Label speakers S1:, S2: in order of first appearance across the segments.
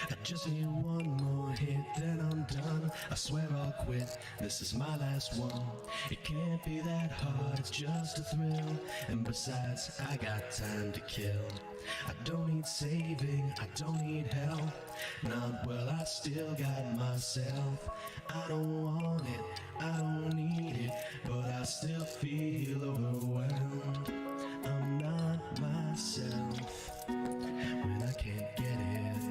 S1: I just need one more hit, then I'm done. I swear I'll quit, this is my last one. It can't be that hard, it's just a thrill. And besides, I got time to kill. I don't need saving, I don't need help. Not well, I still got myself. I don't want it, I don't need it, but I still feel overwhelmed. I'm not myself when I can't get it.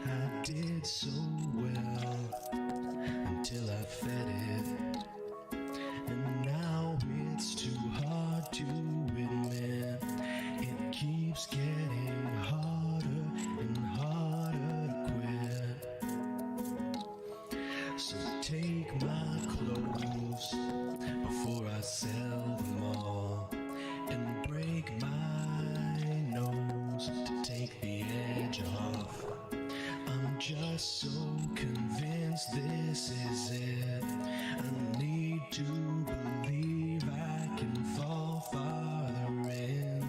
S1: I did so well until I fed it, and now it's too hard to admit. It keeps getting harder and harder to quit. So take my clothes before I sell them all, and break my nose to take the edge off. I'm just so convinced this is it. I need to believe I can fall farther in.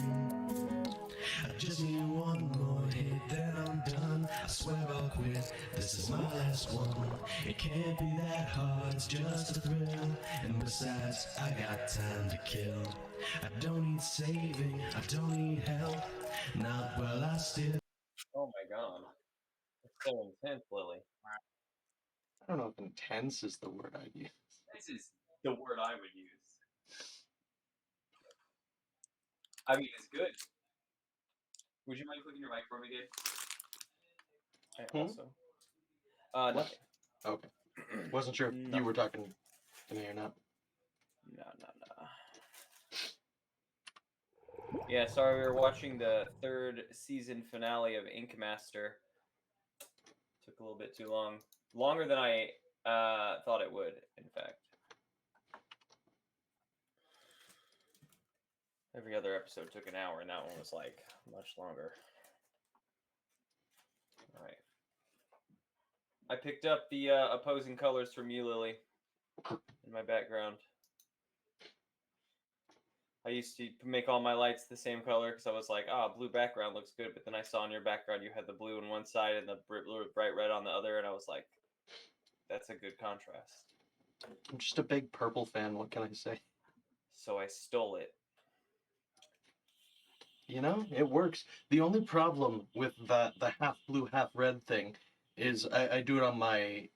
S1: I just need one more hit, then I'm done. I swear I'll quit, this is my last one. It can't be that hard, it's just a thrill. And besides, I got time to kill. I don't need saving, I don't need help. Not well, I still...
S2: Oh my god. It's so intense, Lily.
S3: I don't know if intense is the word I'd use.
S2: This is the word I would use. I mean, it's good. Would you mind clicking your mic for me, Gabe? Also. Nothing.
S3: Okay. Wasn't sure if you were talking to me or not.
S2: No. Yeah, sorry, we were watching the 3rd season finale of Ink Master. Took a little bit too long. Longer than I thought it would, in fact. Every other episode took an hour, and that one was, like, much longer. All right. I picked up the opposing colors from you, Lily, in my background. I used to make all my lights the same color because I was like, blue background looks good. But then I saw on your background you had the blue on one side and the bright red on the other. And I was like, that's a good contrast.
S3: I'm just a big purple fan, what can I say?
S2: So I stole it.
S3: You know, it works. The only problem with the half blue, half red thing is I do it on my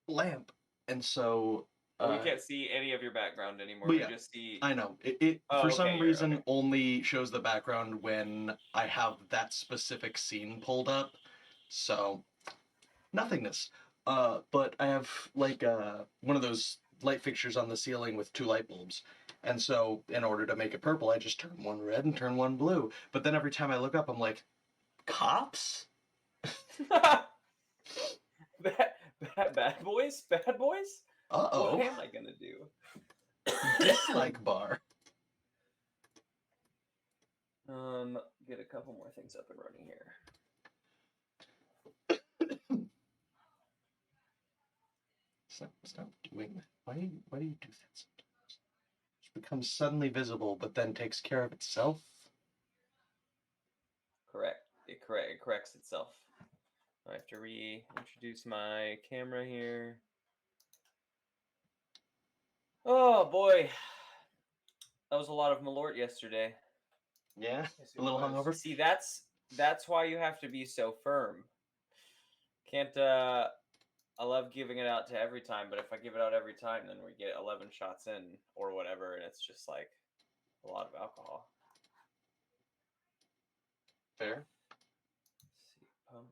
S3: lamp. And so...
S2: we can't see any of your background anymore.
S3: We
S2: just see...
S3: I know. It for some reason only shows the background when I have that specific scene pulled up. So, nothingness. But I have, like, one of those light fixtures on the ceiling with 2 light bulbs. And so, in order to make it purple, I just turn one red and turn one blue. But then every time I look up, I'm like, cops?
S2: Bad boys? Bad boys?
S3: Uh-oh.
S2: What am I gonna do?
S3: Dislike bar.
S2: Get a couple more things up and running here.
S3: Stop doing that. Why do you do that sometimes? It becomes suddenly visible, but then takes care of itself.
S2: Correct. It corrects itself. I have to reintroduce my camera here. Oh boy, that was a lot of Malort yesterday.
S3: Yeah, a little hungover.
S2: See, that's why you have to be so firm. Can't. I love giving it out to every time, but if I give it out every time, then we get 11 shots in or whatever, and it's just like a lot of alcohol.
S3: Fair.
S2: Let's see, pump.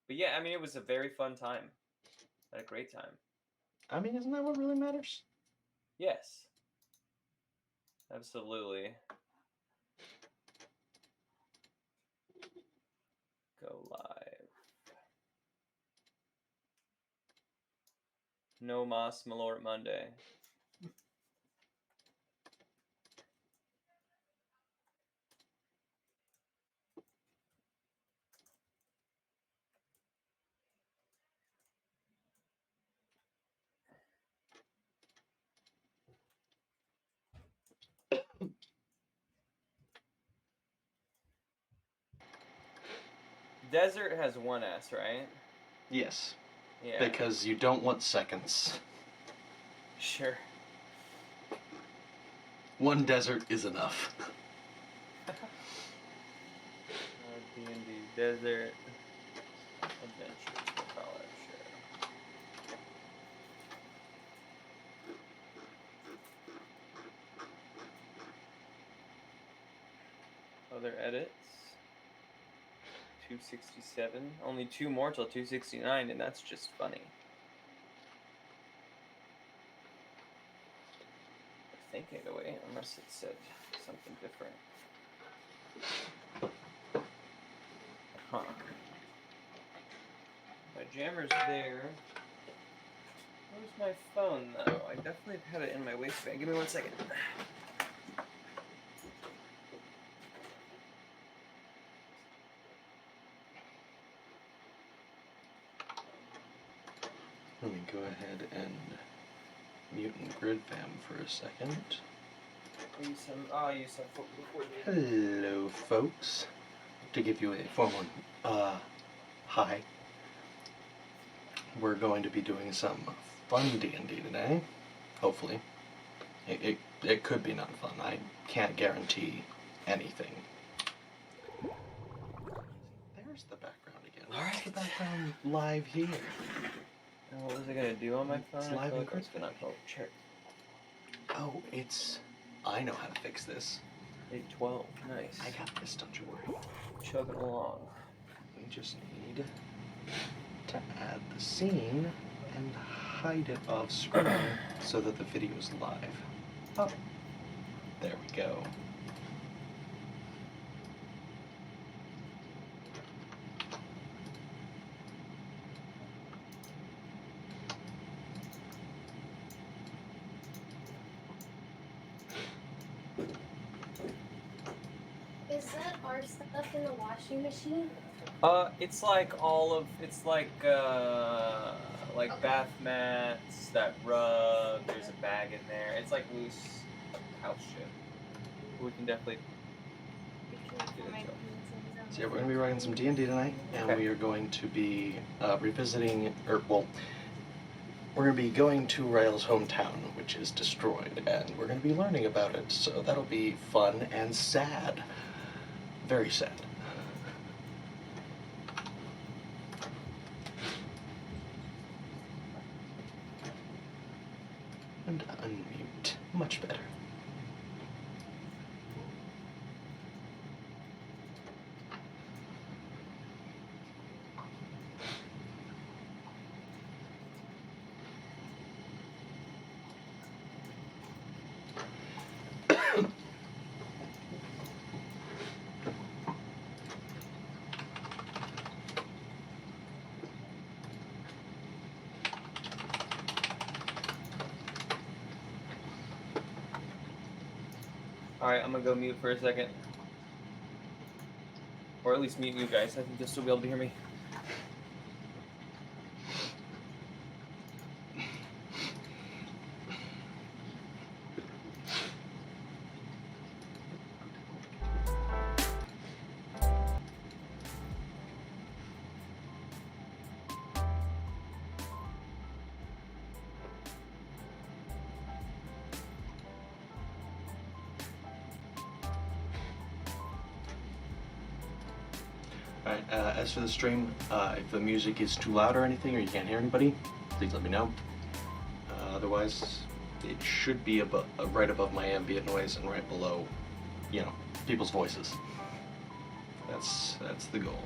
S2: But yeah, I mean, it was a very fun time. I had a great time.
S3: I mean, isn't that what really matters?
S2: Yes. Absolutely. Go live. No Mas Malort Monday. Desert has one S, right?
S3: Yes.
S2: Yeah.
S3: Because you don't want seconds.
S2: Sure.
S3: One desert is enough.
S2: D&D Desert Adventures, we'll call it, sure. Other edits. 267. Only 2 more till 269, and that's just funny. I think anyway, unless it said something different. Huh. My jammer's there. Where's my phone, though? I definitely had it in my waistband. Give me 1 second.
S3: Let me go ahead and mute and grid fam for a second.
S2: I'll use some before you.
S3: Hello, folks. To give you a formal hi. We're going to be doing some fun D&D today. Hopefully. It could be not fun. I can't guarantee anything. There's the background again. Where's the background live here?
S2: What was I gonna do on my phone?
S3: It's live and
S2: It's gonna go check.
S3: Oh, it's... I know how to fix this.
S2: 812. Nice.
S3: I got this, don't you worry.
S2: Chugging along.
S3: We just need to add the scene and hide it off screen so that the video is live. Oh, there we go.
S4: Is that our stuff in the washing machine?
S2: It's like bath mats, that rug, there's a bag in there. It's like loose house shit. We can definitely
S3: So yeah, we're going to be running some D&D tonight, and
S2: Okay.
S3: we are going to be revisiting, we're going to be going to Rael's hometown, which is destroyed, and we're going to be learning about it, so that'll be fun and sad. Very sad. And unmute. Much better.
S2: Alright, I'm gonna go mute for a second. Or at least mute you guys. I think you'll still be able to hear me.
S3: Alright, as for the stream, if the music is too loud or anything, or you can't hear anybody, please let me know. Otherwise, it should be right above my ambient noise and right below, you know, people's voices. That's the goal.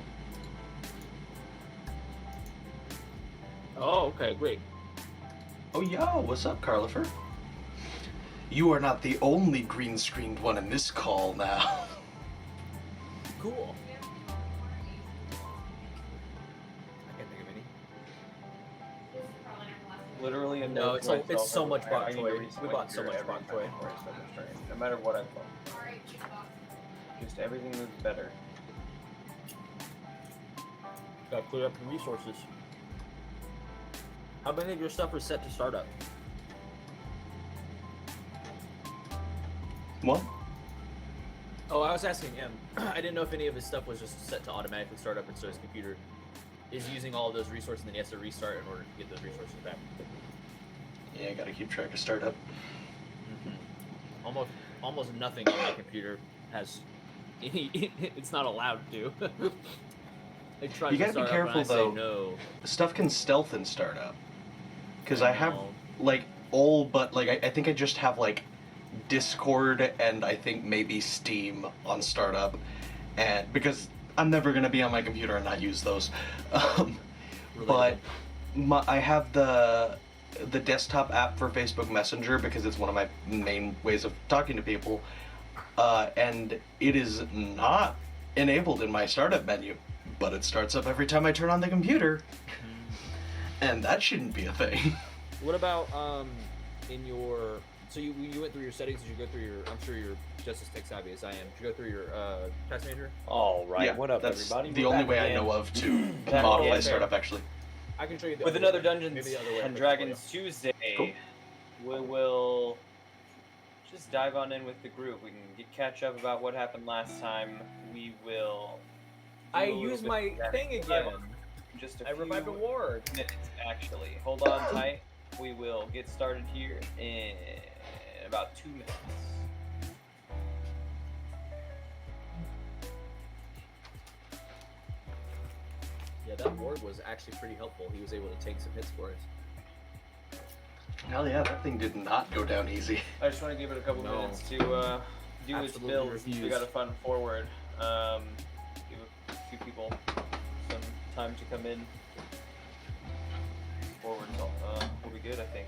S5: Oh, okay, great.
S3: Oh, yo, what's up, Carlifer? You are not the only green-screened one in this call now.
S5: Cool. I can't think of any.
S2: Literally a
S5: No,
S2: note
S5: it's
S2: to
S5: it's so
S2: myself
S5: much
S2: every time. I
S5: bok
S2: need to
S5: choy.
S2: read
S5: We bought so
S2: Winter
S5: much
S2: every
S5: bok
S2: time
S5: choy.
S2: before I start the stream, no matter what I've bought. Just everything moves better.
S5: Gotta clear up the resources. How many of your stuff is set to start up?
S3: What?
S5: Oh, I was asking him. I didn't know if any of his stuff was just set to automatically start up, and so his computer is using all of those resources, and then he has to restart in order to get those resources back.
S3: Yeah, I gotta keep track of startup.
S5: Almost nothing on my computer has. It's not allowed to. It tries
S3: You
S5: to
S3: gotta be
S5: start
S3: careful,
S5: up and I
S3: though.
S5: say no.
S3: Stuff can stealth in startup. Because
S5: I
S3: I have,
S5: know.
S3: like, all but, like, I think I just have, like, Discord and I think maybe Steam on startup. And because I'm never gonna be on my computer and not use those. But I have the desktop app for Facebook Messenger because it's one of my main ways of talking to people. And it is not enabled in my startup menu, but it starts up every time I turn on the computer. And that shouldn't be a thing.
S5: What about in your? So you went through your settings. Did you go through your? I'm sure you're just as tech savvy as I am. Did you go through your task manager?
S2: All right.
S3: Yeah,
S2: What up,
S3: that's
S2: everybody?
S3: the
S2: We're
S3: only
S2: back
S3: way I
S2: again
S3: know of to
S2: Back
S3: modify
S2: again.
S3: startup, actually.
S5: I can show you the
S2: with
S5: other
S2: another
S5: way.
S2: Dungeons
S5: Maybe the other way
S2: and
S5: I'll
S2: Dragons Tuesday.
S3: Cool.
S2: We will just dive on in with the group. We can catch up about what happened last time. We will. do
S5: I
S2: a little
S5: used
S2: bit
S5: my
S2: of that
S5: thing
S2: revival.
S5: again.
S2: Just a
S5: I revived a
S2: few
S5: ward.
S2: minutes, actually. Hold on tight. We will get started here in about 2 minutes.
S5: Yeah, that ward was actually pretty helpful. He was able to take some hits for us.
S3: Hell yeah, that thing did not go down easy.
S2: I just want to give it a couple
S5: No.
S2: minutes to do its
S5: Absolutely
S2: build. Since we
S5: refuse.
S2: got a fun forward. Give a few people some time to come in. Forward will be good, I think.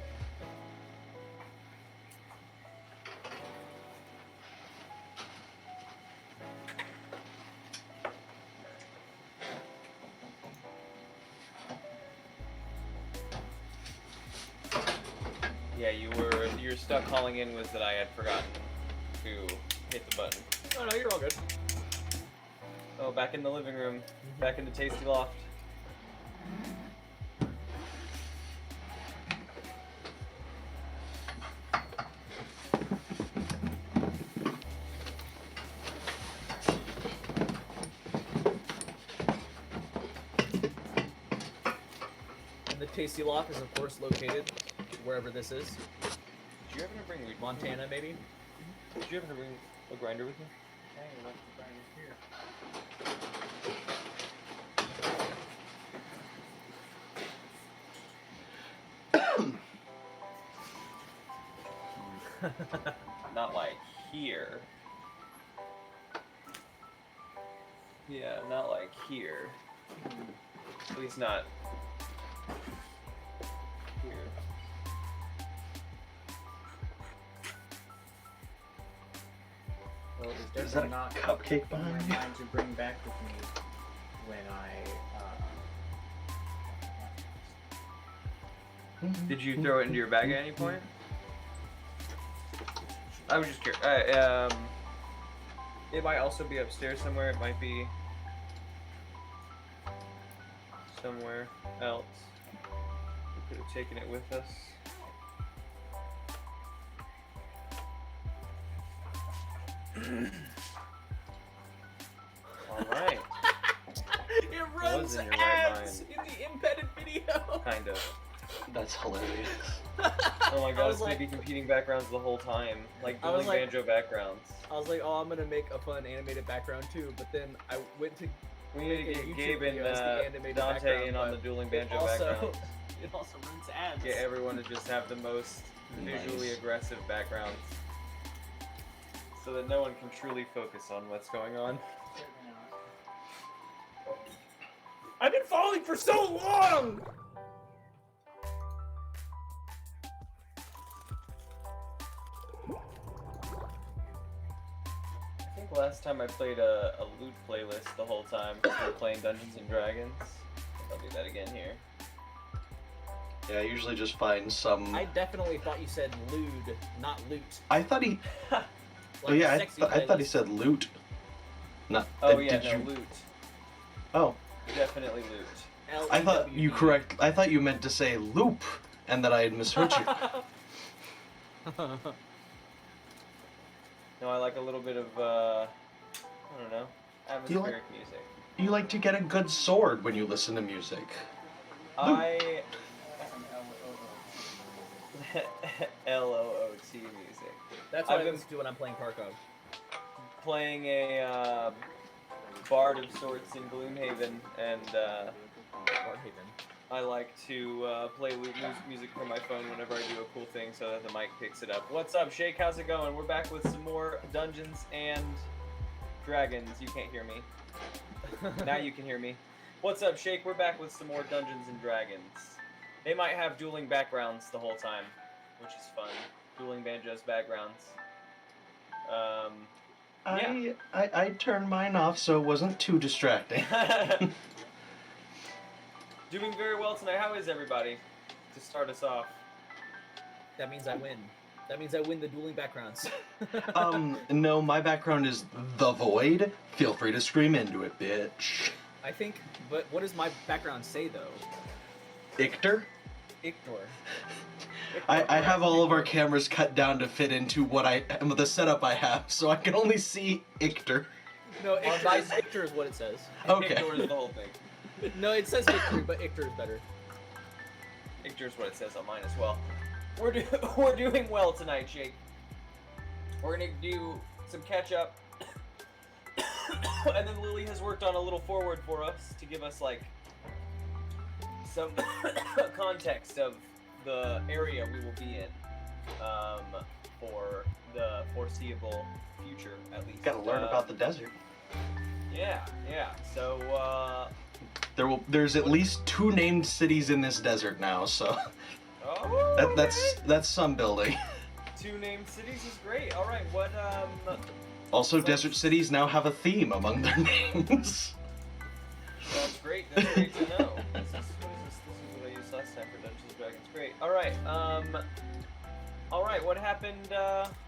S2: Yeah, your stuck calling in was that I had forgotten to hit the button.
S5: Oh no, you're all good.
S2: Oh, back in the living room, back in the tasty loft.
S5: And the Tasty Loft is of course located wherever this is.
S2: Did you happen to bring weed?
S5: Montana, maybe?
S2: Did you happen to bring a grinder with you?
S6: Hey, left the grinder here.
S2: Not like here. Yeah, not like here. At least not here.
S6: Well, it was
S3: Is that a
S6: definitely not
S3: cupcake
S6: in my
S3: behind you?
S6: mind to bring back with me when I.
S2: Did you throw it into your bag at any point? I was just curious. It might also be upstairs somewhere. It might be somewhere else. We could have taken it with us. All right,
S5: It runs
S2: was in your right
S5: ads in the embedded video.
S2: kind of.
S3: That's hilarious.
S2: Oh my
S5: I
S2: god,
S5: was
S2: it's
S5: like,
S2: gonna be competing backgrounds the whole time, like
S5: I was
S2: dueling
S5: like-
S2: banjo backgrounds.
S5: I was like, oh, I'm gonna make a fun animated background too, but then I went to
S2: We need to
S5: make a
S2: get
S5: YouTube
S2: Gabe and
S5: video as the animated
S2: Dante
S5: background,
S2: in on
S5: but
S2: the dueling
S5: it
S2: banjo
S5: also
S2: backgrounds.
S5: it also runs ads.
S2: Get everyone to just have the most visually
S3: Nice.
S2: aggressive backgrounds, so that no one can truly focus on what's going on.
S5: I've been falling for so long.
S2: I think last time I played a loot playlist the whole time because we were playing Dungeons and Dragons. I think I'll do that again here.
S3: Yeah, I usually just find some.
S5: I definitely thought you said lewd, not loot.
S3: I thought he.
S5: Like
S3: Oh yeah, I,
S5: sexy
S3: I thought he
S5: playlist.
S3: said loot. Not.
S2: Oh yeah,
S3: did
S2: no,
S3: you?
S2: loot.
S3: Oh,
S2: Definitely loot.
S3: I thought you
S5: LEWD.
S3: correct. I thought you meant to say loop, and that I had misheard you.
S2: No, I like a little bit of I don't know. Atmospheric music.
S3: You like to get a good sword when you listen to music.
S2: I LOOT music.
S5: That's what
S2: I've
S5: I
S2: been
S5: listen to when I'm playing Tarkov.
S2: playing a Bard of sorts in Gloomhaven, and
S5: Bardhaven.
S2: I like to play music from my phone whenever I do a cool thing so that the mic picks it up. What's up, Shake? How's it going? We're back with some more Dungeons and Dragons. You can't hear me. Now you can hear me. What's up, Shake? We're back with some more Dungeons and Dragons. They might have dueling backgrounds the whole time, which is fun. Dueling banjos backgrounds. Yeah.
S3: I turned mine off so it wasn't too distracting.
S2: Doing very well tonight. How is everybody? To start us off.
S5: That means I win. That means I win the dueling backgrounds.
S3: No, my background is the void. Feel free to scream into it, bitch.
S5: I think, but what does my background say though?
S3: Ictor?
S5: Ictor.
S3: I have all of our cameras cut down to fit into the setup I have, so I can only see Ictor.
S5: No, Ictor is what it says.
S3: Okay.
S2: Ictor is the whole thing.
S5: No, it says victory, but Ictor is better.
S2: Ictor is what it says on mine as well. We're doing well tonight, Jake. We're gonna do some catch up, and then Lily has worked on a little forward for us to give us like some context of the area we will be in for the foreseeable future, at least.
S3: Gotta learn about the desert.
S2: Yeah. So
S3: There's at least 2 named cities in this desert now, so
S2: oh,
S3: that's some building.
S2: 2 named cities is great. All right, what
S3: Also, desert cities now have a theme among their names.
S2: That's great. That's great to know. This is what I used last time for Dungeons and Dragons. Great. All right. What happened?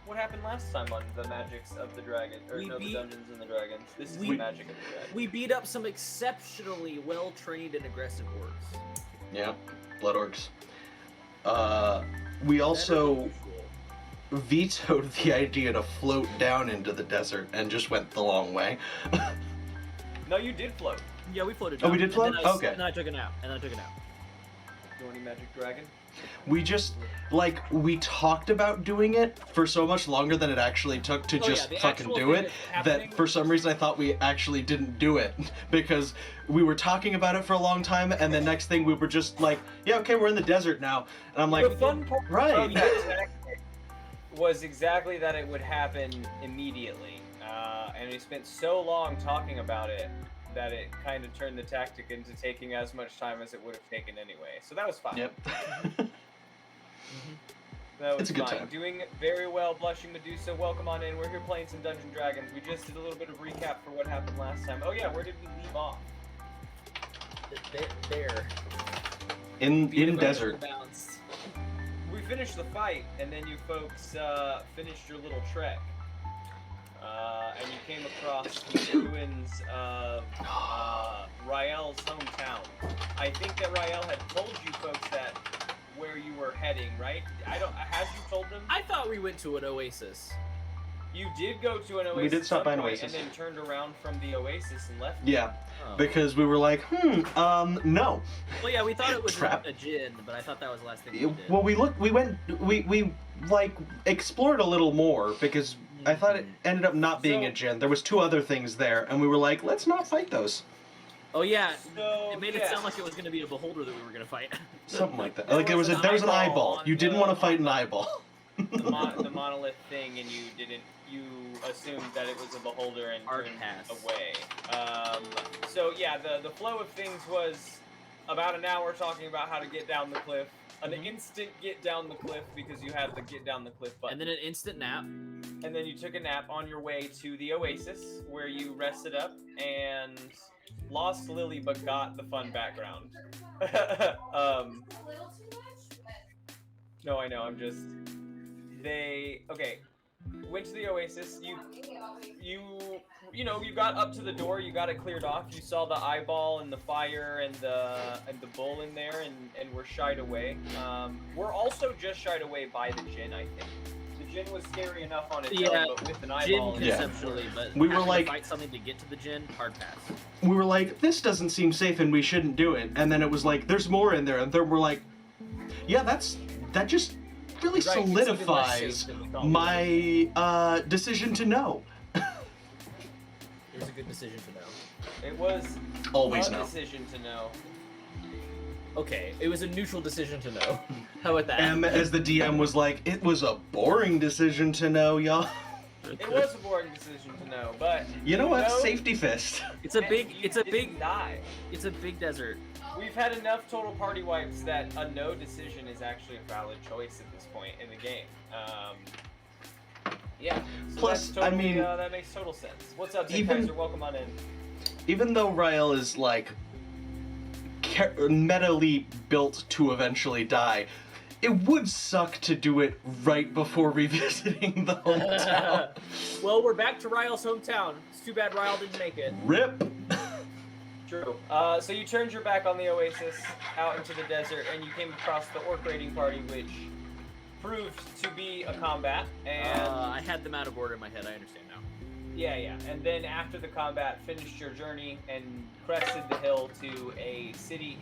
S2: What happened last time on the Magics of the Dragon, or the Dungeons and the Dragons? This is the Magic of the Dragon.
S5: We beat up some exceptionally well-trained and aggressive orcs.
S3: Yeah, blood orcs. We also vetoed the idea to float down into the desert and just went the long way.
S2: No, you did float.
S5: Yeah, we floated.
S3: Oh, we did float? Okay.
S5: And then I took a nap.
S2: You want any Magic Dragon?
S3: We just, we talked about doing it for so much longer than it actually took to just fucking do it, that for some reason I thought we actually didn't do it, because we were talking about it for a long time, and the next thing we were just like, yeah, okay, we're in the desert now, and I'm like,
S2: the fun part
S3: right.
S2: was exactly that it would happen immediately, and we spent so long talking about it that it kind of turned the tactic into taking as much time as it would have taken anyway. So that was fine.
S3: Yep.
S2: That was
S3: It's a good
S2: fine.
S3: time.
S2: Doing very well, Blushing Medusa. Welcome on in. We're here playing some Dungeons & Dragons. We just did a little bit of recap for what happened last time. Oh yeah, where did we leave off?
S5: There.
S3: In desert.
S5: Balanced.
S2: We finished the fight, and then you folks finished your little trek. And you came across the ruins of Rael's hometown. I think that Rael had told you folks that where you were heading, right? Has you told them?
S5: I thought we went to an oasis.
S2: You did go to an oasis.
S3: We did stop by an
S2: point,
S3: oasis.
S2: And then turned around from the oasis and left.
S3: Yeah,
S5: Oh.
S3: because we were like, no.
S5: Well, yeah, we thought it was
S3: Trap.
S5: a djinn, but I thought that was the last thing we did.
S3: Well, we explored a little more, because I thought it ended up not being a djinn. There was 2 other things there, and we were like, let's not fight those.
S5: Oh yeah,
S2: So,
S5: it made it sound like it was going to be a beholder that we were going to fight.
S3: Something like that.
S2: There
S3: Like there was
S2: was
S3: an
S2: an
S3: eyeball.
S2: eyeball
S3: You
S2: on
S3: didn't
S2: the-
S3: want to fight an eyeball.
S2: the monolith thing, and you assumed that it was a beholder and
S5: Hard
S2: turned
S5: pass.
S2: away. So yeah, the flow of things was about an hour talking about how to get down the cliff, an instant get down the cliff because you had the get down the cliff button,
S5: And then an instant nap.
S2: and then you took a nap on your way to the oasis where you rested up and lost Lily but got the fun background. No, I know. I'm just. Went to the oasis. You got up to the door. You got it cleared off. You saw the eyeball and the fire and the bull in there, and were shied away. We're also just shied away by the djinn. I think the Jin was scary enough on its
S5: Yeah,
S2: own, but with an
S5: Jin
S2: eyeball.
S3: Yeah.
S5: conceptually, but
S3: We were
S5: having to
S3: like-
S5: fight something to get to the Jin, hard pass.
S3: We were like, this doesn't seem safe and we shouldn't do it. And then it was like, there's more in there. And then we're like, yeah, that just really
S5: Right, it's even less
S3: solidifies
S5: safe than we thought we
S3: my decision to know.
S5: It was a good decision to know.
S2: It was
S3: Always
S2: a
S3: know.
S2: decision to know.
S5: Okay, it was a neutral decision to know. How about that?
S3: M, as the DM, was like, it was a boring decision to know, y'all.
S2: It was a boring decision to know, but
S3: You know what?
S2: No.
S3: Safety fist.
S5: It's a big,
S2: you
S5: it's a
S2: didn't
S5: big,
S2: die.
S5: it's a big desert.
S2: We've had enough total party wipes that a no decision is actually a valid choice at this point in the game. Yeah. So
S3: Plus,
S2: that's totally,
S3: I mean,
S2: that makes total sense. What's up,
S3: even-
S2: Kaiser? Welcome on in.
S3: Even though Rael is like metally built to eventually die, it would suck to do it right before revisiting the hometown.
S5: Well, we're back to Ryle's hometown. It's too bad Ryle didn't make it.
S3: Rip.
S2: True. So you turned your back on the oasis out into the desert, and you came across the orc raiding party, which proved to be a combat. And
S5: I had them out of order in my head. I understand now.
S2: yeah. And then after the combat, finished your journey and crested the hill to a city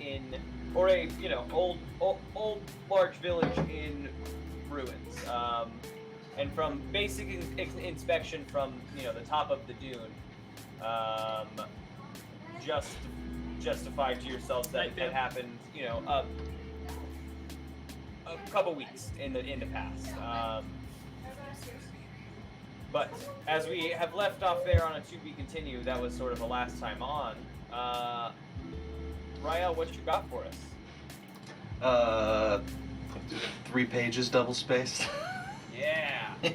S2: or a old large village in ruins. And from basic inspection from the top of the dune, justify to yourselves that
S5: Right,
S2: that
S5: yeah.
S2: happened, a couple weeks in the past. But as we have left off there on a to be continue, that was sort of the last time on. Rael, what you got for us?
S3: 3 pages double spaced.
S2: Yeah, I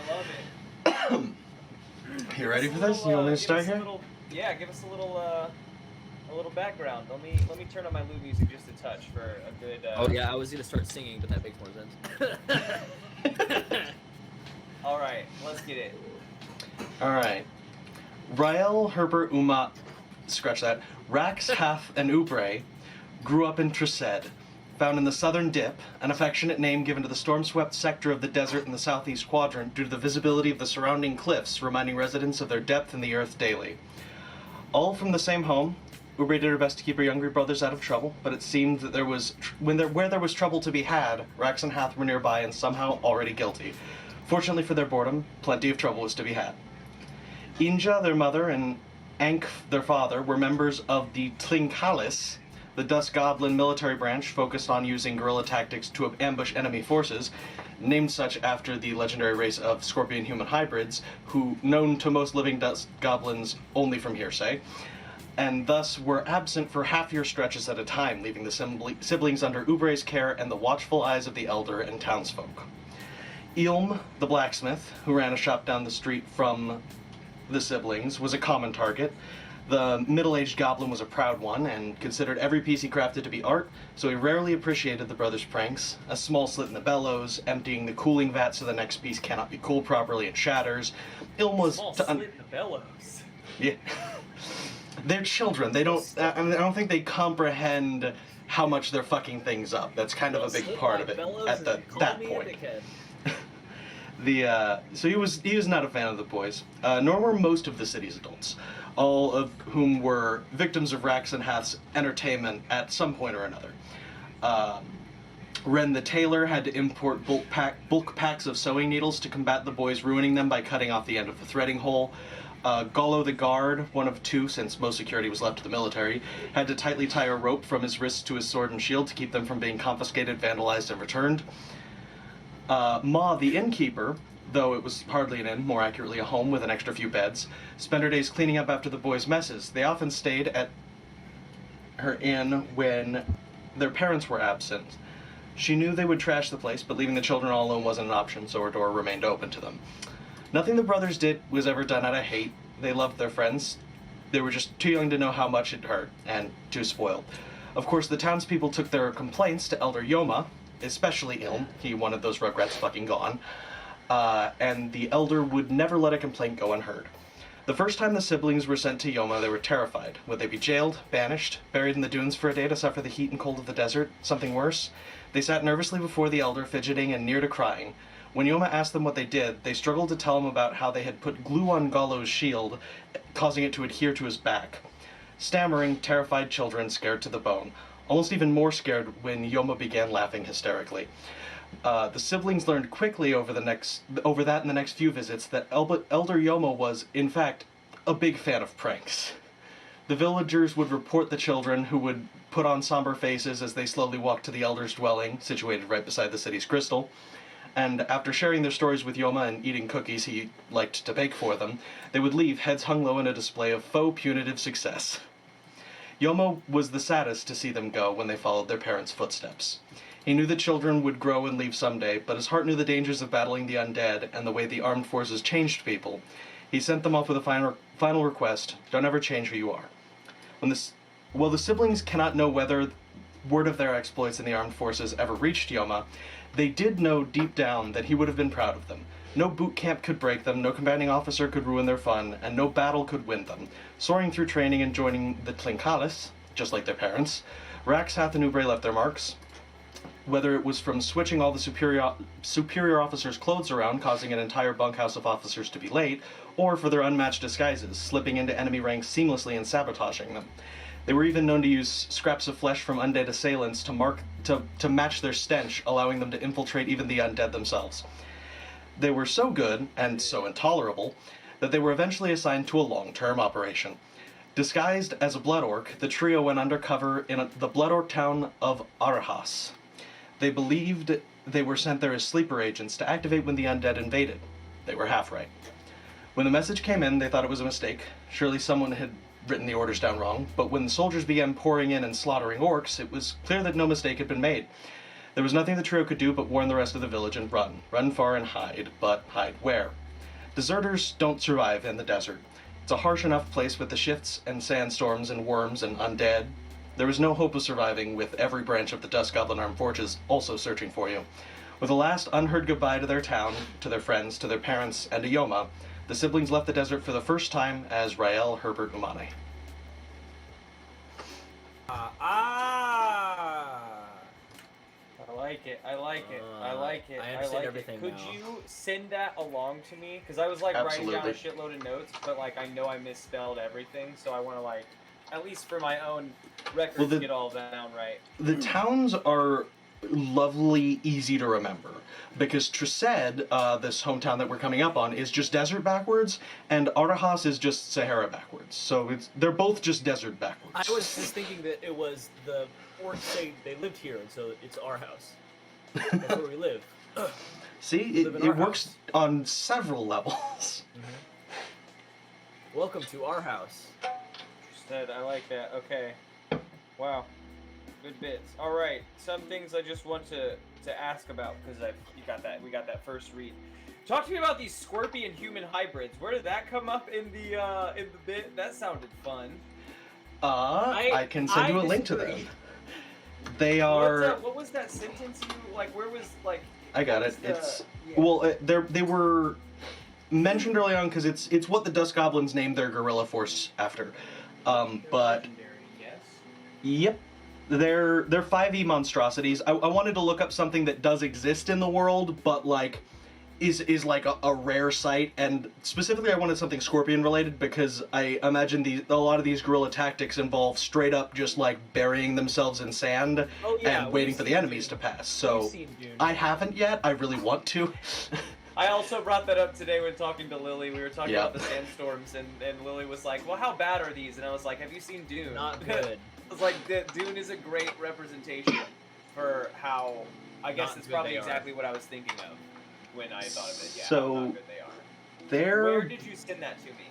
S2: love it.
S3: You ready for this? You want me to start here?
S2: Yeah, give us a little background. Let me turn on my loop music just a touch for a good.
S5: Oh yeah, I was gonna start singing, but that makes more sense.
S2: All right, let's get it.
S3: Alright. Rael, Herbert, Uma, scratch that, Rax, Hath, and Ubre grew up in Tresed, found in the southern dip, an affectionate name given to the storm-swept sector of the desert in the southeast quadrant due to the visibility of the surrounding cliffs, reminding residents of their depth in the earth daily. All from the same home, Ubre did her best to keep her younger brothers out of trouble, but it seemed that where there was trouble to be had, Rax and Hath were nearby and somehow already guilty. Fortunately for their boredom, plenty of trouble was to be had. Inja, their mother, and Ankh, their father, were members of the Tlinkalis, the Dust Goblin military branch focused on using guerrilla tactics to ambush enemy forces, named such after the legendary race of scorpion-human hybrids, who, known to most living Dust Goblins only from hearsay, and thus were absent for half-year stretches at a time, leaving the siblings under Ubre's care and the watchful eyes of the elder and townsfolk. Ilm, the blacksmith, who ran a shop down the street from the siblings, was a common target. The middle-aged goblin was a proud one and considered every piece he crafted to be art, so he rarely appreciated the brothers' pranks. A small slit in the bellows, emptying the cooling vat so the next piece cannot be cooled properly and shatters. Ilm was
S2: Small
S3: to
S2: slit in the bellows.
S3: yeah. They're children. I don't think they comprehend how much they're fucking things up. That's kind of a big part of it at that point. So he was not a fan of the boys, nor were most of the city's adults, all of whom were victims of Rax and Hath's entertainment at some point or another. Ren the tailor had to import bulk packs of sewing needles to combat the boys, ruining them by cutting off the end of the threading hole. Gollo the guard, one of two since most security was left to the military, had to tightly tie a rope from his wrists to his sword and shield to keep them from being confiscated, vandalized, and returned. Ma, the innkeeper, though it was hardly an inn, more accurately a home with an extra few beds, spent her days cleaning up after the boys' messes. They often stayed at her inn when their parents were absent. She knew they would trash the place, but leaving the children all alone wasn't an option, so her door remained open to them. Nothing the brothers did was ever done out of hate. They loved their friends. They were just too young to know how much it hurt, and too spoiled. Of course, the townspeople took their complaints to Elder Yoma, especially Ilm. He wanted those rugrats fucking gone. And the elder would never let a complaint go unheard. The first time the siblings were sent to Yoma, they were terrified. Would they be jailed, banished, buried in the dunes for a day to suffer the heat and cold of the desert? Something worse? They sat nervously before the elder, fidgeting and near to crying. When Yoma asked them what they did, they struggled to tell him about how they had put glue on Gallo's shield, causing it to adhere to his back. Stammering, terrified children scared to the bone, almost even more scared when Yoma began laughing hysterically. The siblings learned quickly over that in the next few visits that Elder Yoma was, in fact, a big fan of pranks. The villagers would report the children, who would put on somber faces as they slowly walked to the Elder's dwelling, situated right beside the city's crystal. And after sharing their stories with Yoma and eating cookies he liked to bake for them, they would leave, heads hung low in a display of faux punitive success. Yoma was the saddest to see them go when they followed their parents' footsteps. He knew the children would grow and leave someday, but his heart knew the dangers of battling the undead and the way the armed forces changed people. He sent them off with a final request: don't ever change who you are. While the siblings cannot know whether word of their exploits in the armed forces ever reached Yoma, they did know deep down that he would have been proud of them. No boot camp could break them, no commanding officer could ruin their fun, and no battle could win them. Soaring through training and joining the Tlinkalis, just like their parents, Rax, Hath, and Ubre left their marks. Whether it was from switching all the superior officers' clothes around, causing an entire bunkhouse of officers to be late, or for their unmatched disguises, slipping into enemy ranks seamlessly and sabotaging them. They were even known to use scraps of flesh from undead assailants to match their stench, allowing them to infiltrate even the undead themselves. They were so good, and so intolerable, that they were eventually assigned to a long-term operation. Disguised as a blood orc, the trio went undercover in the blood orc town of Arahas. They believed they were sent there as sleeper agents to activate when the undead invaded. They were half right. When the message came in, they thought it was a mistake. Surely someone had written the orders down wrong, but when the soldiers began pouring in and slaughtering orcs, it was clear that no mistake had been made. There was nothing the trio could do but warn the rest of the village and run. Run far and hide, but hide where? Deserters don't survive in the desert. It's a harsh enough place with the shifts and sandstorms and worms and undead. There was no hope of surviving with every branch of the Dust Goblin Armed Forces also searching for you. With a last unheard goodbye to their town, to their friends, to their parents, and to Yoma, the siblings left the desert for the first time as Rael Herbert Umane.
S2: I like it. I like it. I like it.
S5: I understand
S2: like
S5: everything
S2: it. Could
S5: now.
S2: you send that along to me? Because I was like writing down a shitload of notes, but like I know I misspelled everything, so I want to like, at least for my own records, get all that down right.
S3: The towns are lovely, easy to remember, because Trised, this hometown that we're coming up on, is just desert backwards, and Arahas is just Sahara backwards. So they're both just desert backwards.
S5: I was just thinking that it was the orcs say they lived here, and so it's our house. That's where we live.
S3: See, it works on several levels.
S5: Mm-hmm. Welcome to our house.
S2: Trised, I like that. Okay. Wow. Good bits. All right, some things I just want to ask about because we got that first read. Talk to me about these scorpion human hybrids. Where did that come up in the bit? That sounded fun.
S3: I can send you a link to them. They are.
S2: What was that sentence you like? Where was like?
S3: I got it. Well, they were mentioned early on because it's what the Dust Goblins named their guerrilla force after. But
S2: yes.
S3: Yep. They're 5e monstrosities. I wanted to look up something that does exist in the world, but like is like a rare sight, and specifically I wanted something scorpion related because I imagine a lot of these guerrilla tactics involve straight up just like burying themselves in sand and waiting for the enemies to pass. So I haven't yet. I really want to.
S2: I also brought that up today when talking to Lily. We were talking about the sandstorms, and Lily was like, well, how bad are these? And I was like, have you seen Dune?
S5: Not good.
S2: I was like, Dune is a great representation for how, I guess it's probably exactly what I was thinking of when I thought of it. Yeah,
S3: so
S2: how good they are. Where did you send that to me?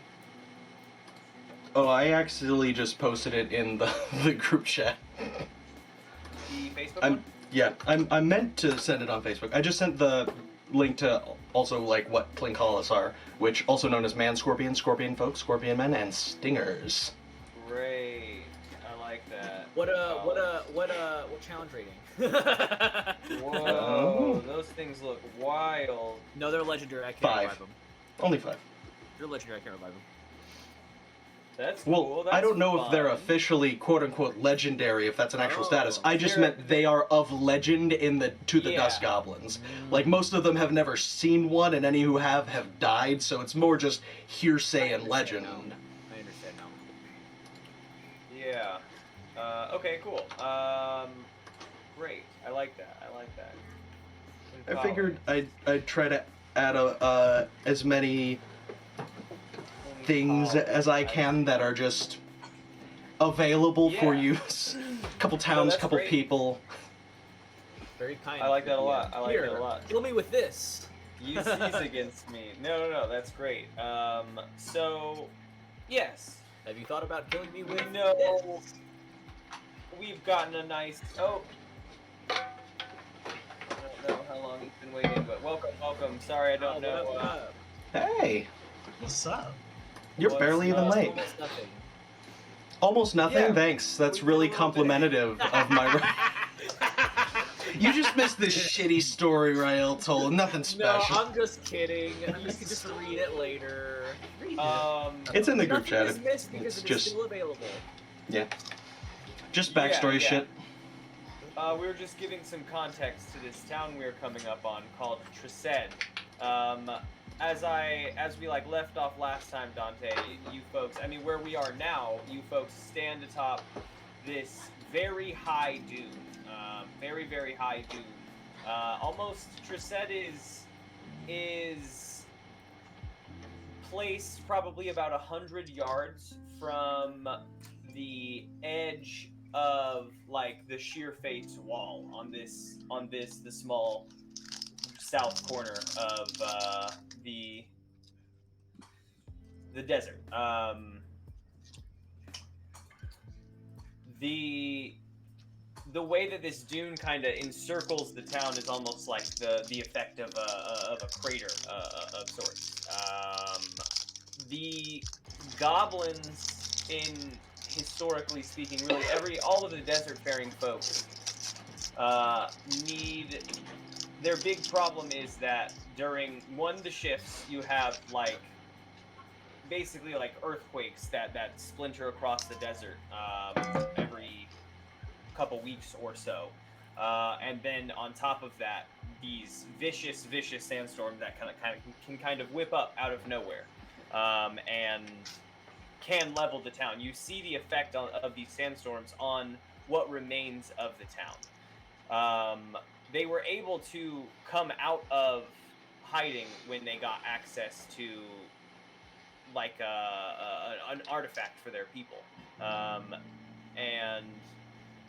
S3: Oh, I actually just posted it in the group chat.
S2: The Facebook one?
S3: Yeah, I meant to send it on Facebook. I just sent the link to also like what Tlinkalis are, which also known as man scorpion, scorpion folk, scorpion men, and stingers.
S2: Great. I like that.
S5: What challenge rating?
S2: Whoa, those things look wild.
S5: No, they're legendary. I can't
S3: 5.
S5: revive them.
S3: Only 5.
S5: They're legendary. I can't revive them.
S2: That's
S3: Well,
S2: cool.
S3: I don't know if they're
S2: fun.
S3: officially quote-unquote legendary, if that's an actual status. I just
S2: They're-
S3: meant they are of legend in the
S2: Yeah.
S3: Dust Goblins. Like, most of them have never seen one, and any who have died, so it's more just hearsay and legend.
S5: I understand now.
S2: Yeah. Okay, cool. Great. I like that.
S3: I figured I'd try to add as many things as I can that are just available for
S2: Yeah.
S3: use. Couple towns,
S2: that's
S3: couple
S2: great.
S3: people.
S5: Very kind.
S2: I like
S5: of
S2: that a
S5: you.
S2: lot. I like
S5: Here,
S2: that a lot.
S5: kill me with this.
S2: You seize against me. No, that's great. So, yes.
S5: Have you thought about killing me with
S2: No.
S5: this?
S2: We've gotten a nice. Oh. I don't know how long he's been waiting, but welcome. Sorry, I don't know.
S5: What up?
S3: Hey,
S1: What's up?
S3: you're
S2: What's
S3: barely even
S2: up?
S3: late.
S5: Almost nothing.
S3: Almost nothing?
S2: Yeah.
S3: Thanks. That's
S2: We
S3: really
S2: did a little bit.
S3: complimentative of my... You just missed this shitty story Rael told. Nothing
S5: No,
S3: special.
S5: I'm just kidding. You can just read it later.
S3: It's in the group
S5: Nothing
S3: chat.
S5: is missed because
S3: It's
S5: it is
S3: just
S5: still available.
S3: just backstory
S2: Yeah.
S3: shit.
S2: We were just giving some context to this town we were coming up on called Tresed. As we like left off last time, Dante, you folks, I mean where we are now, you folks stand atop this very high dune. Very, very high dune. Almost Tresed is placed probably about 100 yards from the edge of like the sheer face wall on the small south corner of the desert. The way that this dune kind of encircles the town is almost like the effect of a crater of sorts. The goblins, in historically speaking, really all of the desert-faring folks need. Their big problem is that during the shifts you have like basically like earthquakes that splinter across the desert every couple weeks or so, and then on top of that, these vicious sandstorms that can kind of whip up out of nowhere, and can level the town. You see the effect of these sandstorms on what remains of the town. They were able to come out of hiding when they got access to like an artifact for their people, and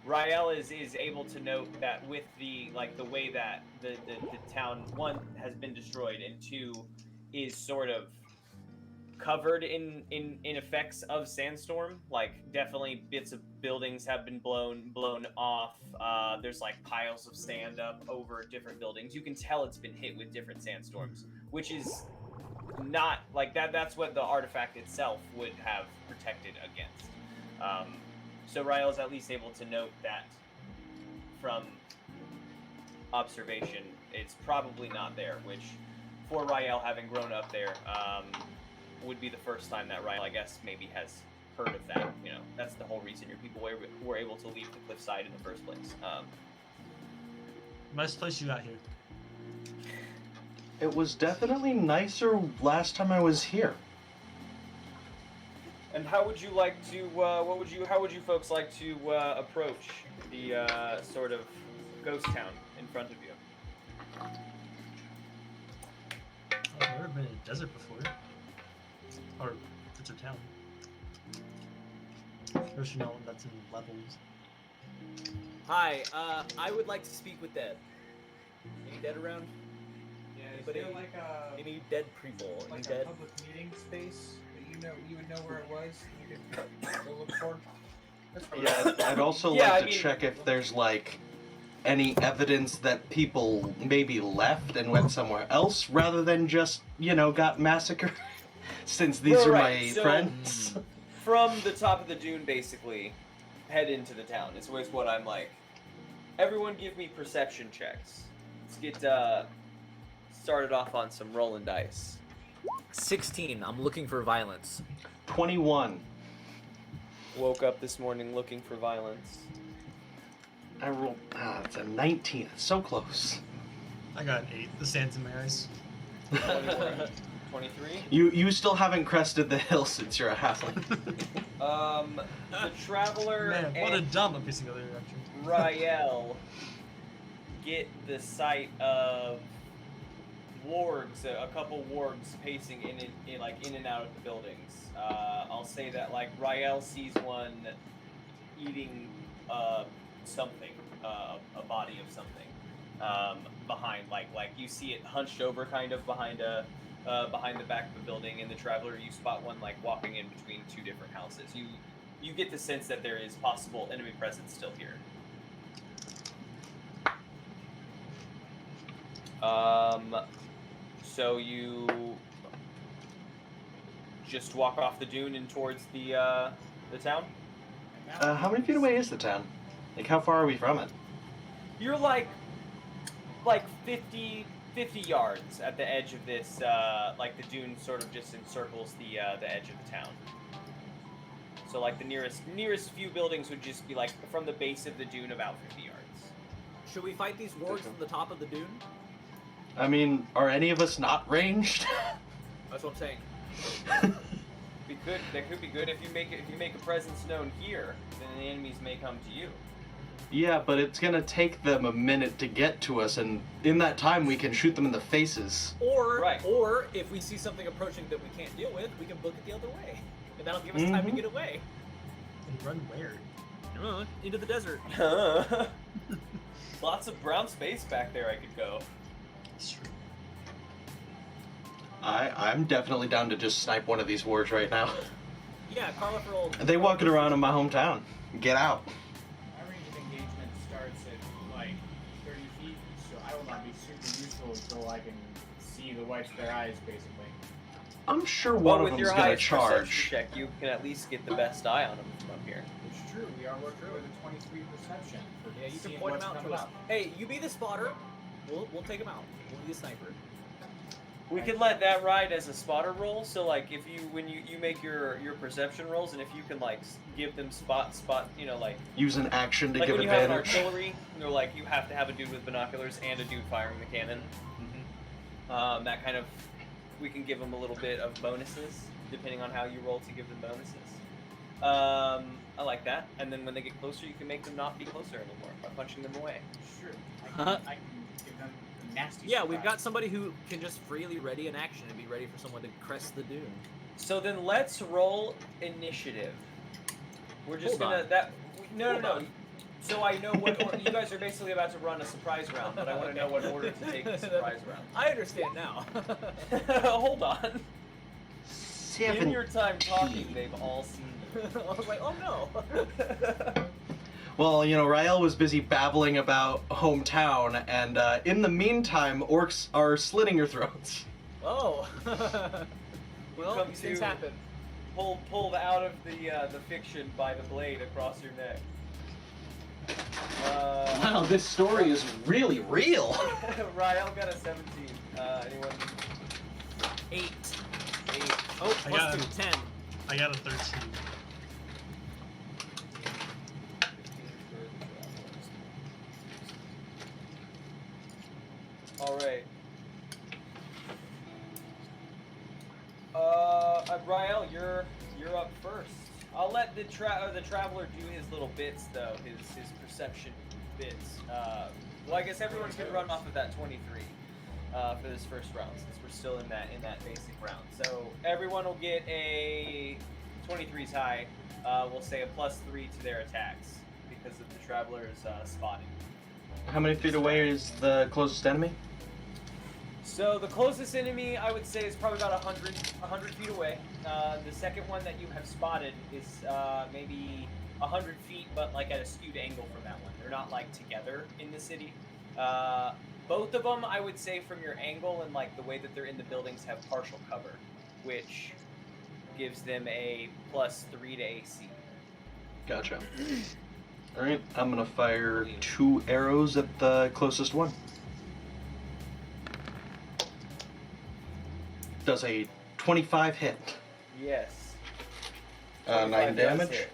S2: Rael is able to note that with the way that the town, one, has been destroyed, and two, is sort of covered in effects of sandstorm. Like definitely bits of buildings have been blown off. There's like piles of sand up over different buildings. You can tell it's been hit with different sandstorms, which is not like that. That's what the artifact itself would have protected against. So Rael is at least able to note that from observation, it's probably not there, which for Rael, having grown up there, would be the first time that Rael, I guess, maybe has heard of that. You know, that's the whole reason your people were able to leave the cliffside in the first place.
S1: Nice place you got here.
S3: It was definitely nicer last time I was here.
S2: And how would you like to? How would you folks like to approach the sort of ghost town in front of you?
S1: I've never been in a desert before. Or desert town. First, you know, that's in levels.
S5: Hi, I would like to speak with Deb. Any dead around?
S6: Yeah,
S5: Anybody?
S6: is there like a
S5: Any dead people? Any
S6: like a
S5: dead?
S6: public meeting space that you would know where it was? You could go look for. That's probably
S3: Yeah, I'd also
S2: Yeah,
S3: like
S2: I
S3: to
S2: mean-
S3: check if there's like any evidence that people maybe left and went somewhere else rather than just, you know, got massacred. Since these are
S2: Right,
S3: my
S2: so-
S3: friends.
S2: From the top of the dune, basically, head into the town. It's always what I'm like. Everyone, give me perception checks. Let's get started off on some rolling dice.
S5: 16. I'm looking for violence.
S3: 21.
S2: woke up this morning looking for violence.
S3: I rolled. It's a 19. It's so close.
S7: I got an 8. The sand's in my eyes.
S2: 23?
S3: You still haven't crested the hill since you're a halfling.
S2: The Traveler
S7: Man, what a
S2: and
S7: dumb. I'm facing the other direction.
S2: Rael get the sight of wargs, a couple wargs pacing in and out of the buildings. I'll say that like Rael sees one eating something, a body of something, behind like you see it hunched over kind of behind the back of the building. In the Traveler, you spot one like walking in between two different houses. You get the sense that there is possible enemy presence still here. So you just walk off the dune and towards the town?
S3: How many feet away is the town? Like, how far are we from it?
S2: You're like 50 yards at the edge of this, like the dune sort of just encircles the edge of the town. So like the nearest few buildings would just be like from the base of the dune about 50 yards.
S5: Should we fight these wargs at the top of the dune?
S3: I mean, are any of us not ranged?
S5: That's what I'm saying.
S2: That could be good if you make a presence known here, then the enemies may come to you.
S3: Yeah, but it's gonna take them a minute to get to us, and in that time we can shoot them in the faces.
S5: Or if we see something approaching that we can't deal with, we can book it the other way, and that'll give us time to get away.
S7: And run where?
S5: Into the desert.
S2: Lots of brown space back there I could go.
S7: That's true.
S3: I'm definitely down to just snipe one of these wars right now.
S5: Yeah, Carla for old.
S3: They walking around in my hometown. Get out.
S6: My range of engagement starts at like 30 feet, so I will not be super useful until I can see the whites of their eyes, basically.
S3: I'm sure one of
S2: with
S3: them's
S2: your
S3: gonna
S2: highest
S3: charge.
S2: perception check, you can at least get the best eye on them from up here.
S6: It's true, we are working with a 23 perception for
S5: Yeah, you can
S6: seeing
S5: point
S6: what's
S5: them out to
S6: coming
S5: us.
S6: up.
S5: Hey, you be the spotter. We'll take him out. We'll be the sniper.
S2: We could let that ride as a spotter roll. So like if you when you make your perception rolls, and if you can like give them spot, like
S3: Use an action to
S2: like
S3: give
S2: when you have an
S3: advantage.
S2: artillery, like you have to have a dude with binoculars and a dude firing the cannon. That kind of, we can give them a little bit of bonuses depending on how you roll to give them bonuses. I like that. And then when they get closer, you can make them not be closer anymore by punching them away.
S6: Sure, I can give them a nasty
S5: Yeah, we've
S6: surprise.
S5: got somebody who can just freely ready an action and be ready for someone to crest the dune.
S2: So then let's roll initiative. We're just
S5: Hold
S2: gonna
S5: on.
S2: no. So I know what order, you guys are basically about to run a surprise round, but I want to know what order to take the surprise round.
S5: I understand now.
S2: Hold on. In your time talking, they've all seen you.
S5: I was like, oh no.
S3: Well, you know, Rael was busy babbling about hometown, and in the meantime, orcs are slitting your throats.
S5: Oh. Well,
S2: Come
S5: these things
S2: to-
S5: happen.
S2: Pulled out of the fiction by the blade across your neck.
S3: Wow, this story is really real.
S2: Rael got a 17. Anyone?
S5: 8. Oh,
S7: I
S5: plus
S7: got
S5: 2,
S7: it.
S5: 10.
S7: I got a 13.
S2: All right. Rael, you're up first. I'll let the traveler do his little bits though, his perception bits. Well, I guess everyone's gonna run off of that 23 for this first round since we're still in that basic round. So everyone will get a 23's high. We'll say a +3 to their attacks because of the traveler's spotting.
S3: How many feet away is the closest enemy?
S2: So the closest enemy, I would say, is probably about 100 feet away. The second one that you have spotted is maybe 100 feet, but like at a skewed angle from that one. They're not like together in the city. Both of them, I would say, from your angle and like the way that they're in the buildings, have partial cover, which gives them a +3 to AC.
S3: Gotcha. Alright, I'm gonna fire 2 arrows at the closest one. Does a 25 hit?
S2: Yes.
S3: 9
S2: 25 does
S3: damage?
S2: hit.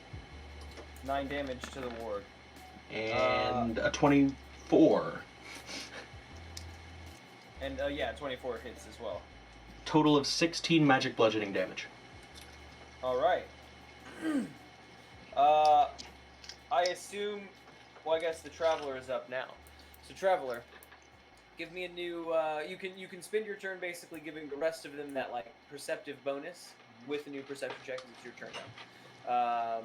S2: 9 damage to the warg.
S3: And a 24.
S2: And yeah, 24 hits as well.
S3: Total of 16 magic bludgeoning damage.
S2: All right. I assume. Well, I guess the Traveler is up now. So Traveler, give me a new. You can spend your turn basically giving the rest of them that like perceptive bonus with a new perception check because it's your turn now.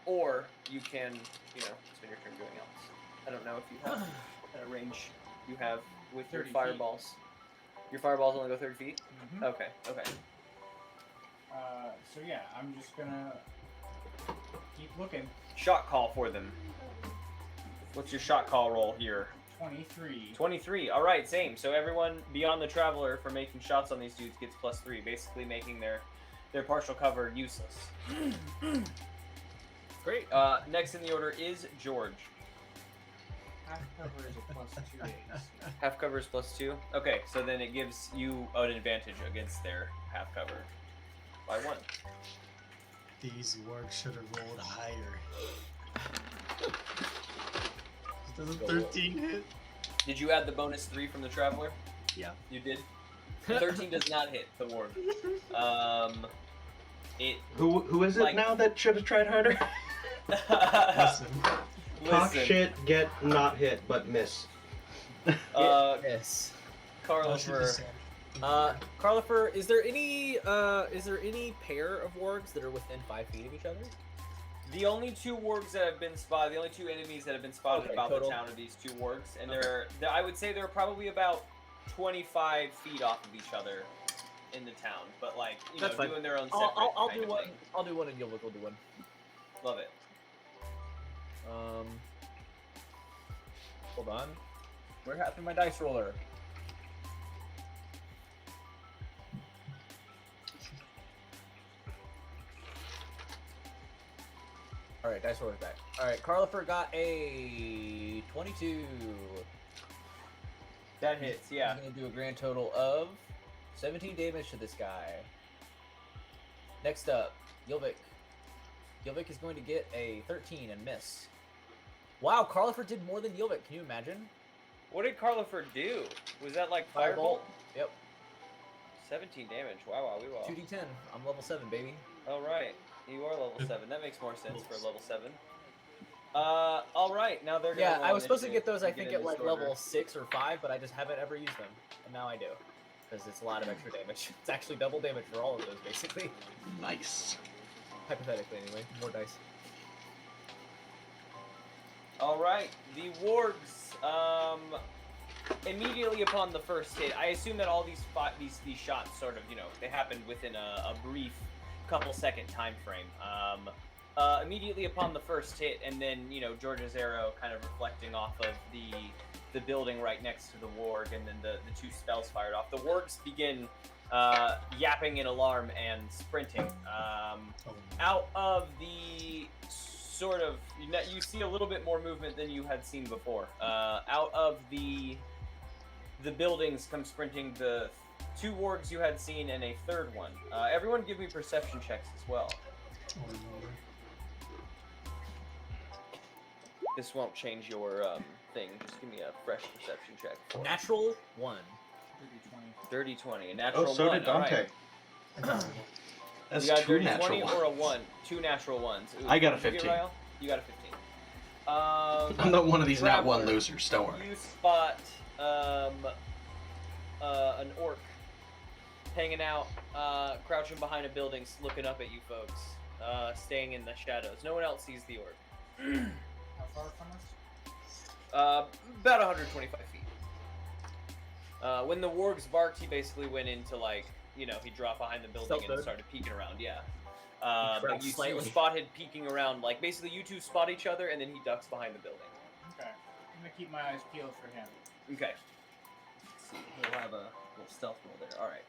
S2: Or you can spend your turn doing else. I don't know if you have a range you have with your
S6: 30 feet.
S2: fireballs. Your fireballs only go 30 feet.
S6: Mm-hmm.
S2: Okay.
S6: So yeah, I'm just gonna keep looking.
S2: Shot call for them. What's your shot call roll here?
S6: 23.
S2: 23. All right, same. So everyone beyond the Traveler for making shots on these dudes gets +3, basically making their partial cover useless. Great. Next in the order is George.
S6: Half cover is a +2 days.
S2: Half cover is +2. Okay, so then it gives you an advantage against their half cover by 1.
S7: These wargs should have rolled higher. Does a 13 hit?
S2: Did you add the bonus 3 from the Traveler?
S7: Yeah.
S2: You did. 13 does not hit the ward.
S3: Who is it
S2: like-
S3: now that should have tried harder?
S7: Listen.
S3: Talk shit, get not hit, but miss.
S5: Yes.
S2: Carlifer.
S5: Carlifer, is there any pair of wargs that are within 5 feet of each other?
S2: The only 2 wargs that have been spotted, the only 2 enemies that have been spotted
S5: Okay,
S2: about
S5: total.
S2: the town are these 2 wargs, and I would say they're probably about 25 feet off of each other in the town, but like
S5: That's fine.
S2: doing their own separate
S5: I'll
S2: kind
S5: do
S2: of
S5: one.
S2: thing.
S5: I'll do one, and you'll do one.
S2: Love it.
S5: Hold on. Where happened my dice roller? All right, dice roller's back. All right, Carlifer got a 22.
S2: That hits, yeah.
S5: He's gonna do a grand total of 17 damage to this guy. Next up, Gilvik. Gilvik is going to get a 13 and miss. Wow, Carlifer did more than Gilvik. Can you imagine?
S2: What did Carlifer do? Was that like Firebolt?
S5: Yep.
S2: 17 damage. Wow, we wow.
S5: 2d10. I'm level 7, baby.
S2: All right. You are level 7. That makes more sense for level 7. All right. Now they're gonna
S5: Yeah,
S2: roll
S5: I was supposed to
S2: initiative
S5: get those, I
S2: to
S5: think,
S2: in
S5: at
S2: this
S5: like
S2: order.
S5: level 6 or 5, but I just haven't ever used them. And now I do. Because it's a lot of extra damage. It's actually double damage for all of those, basically.
S3: Nice.
S5: Hypothetically, anyway. More dice.
S2: All right. The wargs. Immediately upon the first hit, I assume that all these shots sort of, they happened within a brief couple second time frame. Immediately upon the first hit, and then George's arrow kind of reflecting off of the building right next to the warg, and then the 2 spells fired off. The wargs begin yapping in alarm and sprinting out of the sort of you see a little bit more movement than you had seen before. Out of the buildings come sprinting the 2 wargs you had seen and a 3rd one. Everyone give me perception checks as well.
S7: Oh,
S2: This won't change your thing. Just give me a fresh perception check.
S5: Natural 1.
S6: 30, 20.
S2: 30, 20. A natural
S3: Oh, so
S2: 1.
S3: did
S2: all
S3: Dante.
S2: right.
S3: That's
S2: You got a
S3: 2
S2: dirty
S3: natural
S2: 20
S3: ones.
S2: or a 1? 2 natural ones. Ooh,
S3: I got a
S2: did you get
S3: 15.
S2: Rael? You got a 15.
S3: I'm not one of these nat 1
S2: Traveler,
S3: losers, don't worry.
S2: You spot an orc hanging out, crouching behind a building, looking up at you folks, staying in the shadows. No one else sees the orc.
S6: How far from us?
S2: About 125 feet. When the wargs barked, he basically went into he dropped behind the building
S5: Stealth
S2: and
S5: mode.
S2: started peeking around. Yeah.
S5: Crouched
S2: But you 2
S5: slightly.
S2: spotted peeking around. Like basically, you 2 spot each other, and then he ducks behind the building.
S6: Okay. I'm gonna keep my eyes peeled for him.
S2: Okay. Let's see. We'll have a little stealth roll there. All right.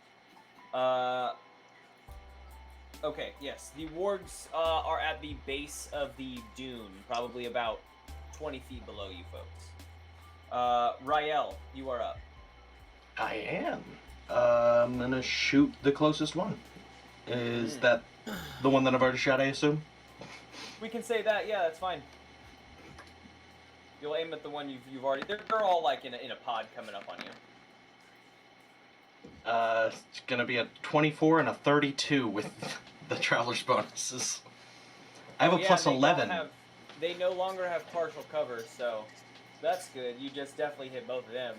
S2: Okay. Yes, the wargs are at the base of the dune, probably about 20 feet below you folks. Rael, you are up.
S3: I am. I'm gonna shoot the closest one. Is that the one that I've already shot, I assume?
S2: We can say that. Yeah, that's fine. You'll aim at the one you've already. They're all like in a pod coming up on you.
S3: It's gonna be a 24 and a 32 with the traveler's bonuses. I have a plus 11.
S2: They no longer have partial cover, so that's good. You just definitely hit both of them.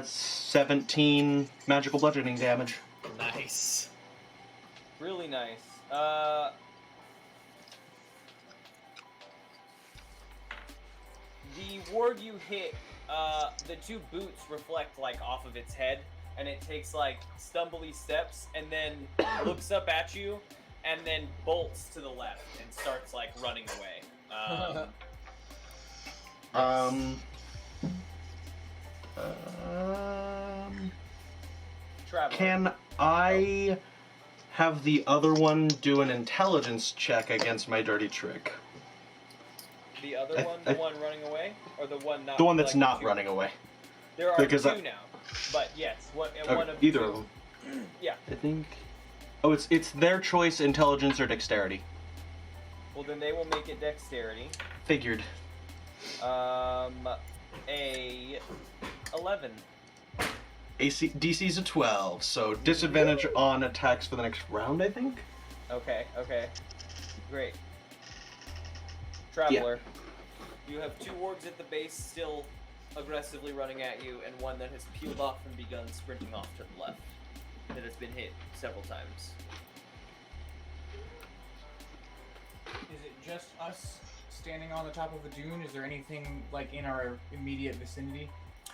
S3: 17 magical bludgeoning damage.
S5: Nice.
S2: Really nice. The ward you hit, the two boots reflect like off of its head, and it takes like stumbly steps, and then looks up at you, and then bolts to the left and starts like running away. Traveler.
S3: Can I have the other one do an intelligence check against my dirty trick?
S2: The other one, the one running away, or the one not?
S3: The one that's
S2: like,
S3: not running away.
S2: There are
S3: Because
S2: two now, but yes, one of
S3: either
S2: two.
S3: of them.
S2: Yeah.
S3: I think. Oh, it's their choice: intelligence or dexterity.
S2: Well, then they will make it dexterity.
S3: Figured.
S2: A 11.
S3: DC's a 12, so disadvantage on attacks for the next round, I think.
S2: Okay. Great. Traveler, you have two wards at the base still aggressively running at you, and one that has peeled off and begun sprinting off to the left. That has been hit several times.
S6: Is it just us standing on the top of a dune? Is there anything like in our immediate vicinity?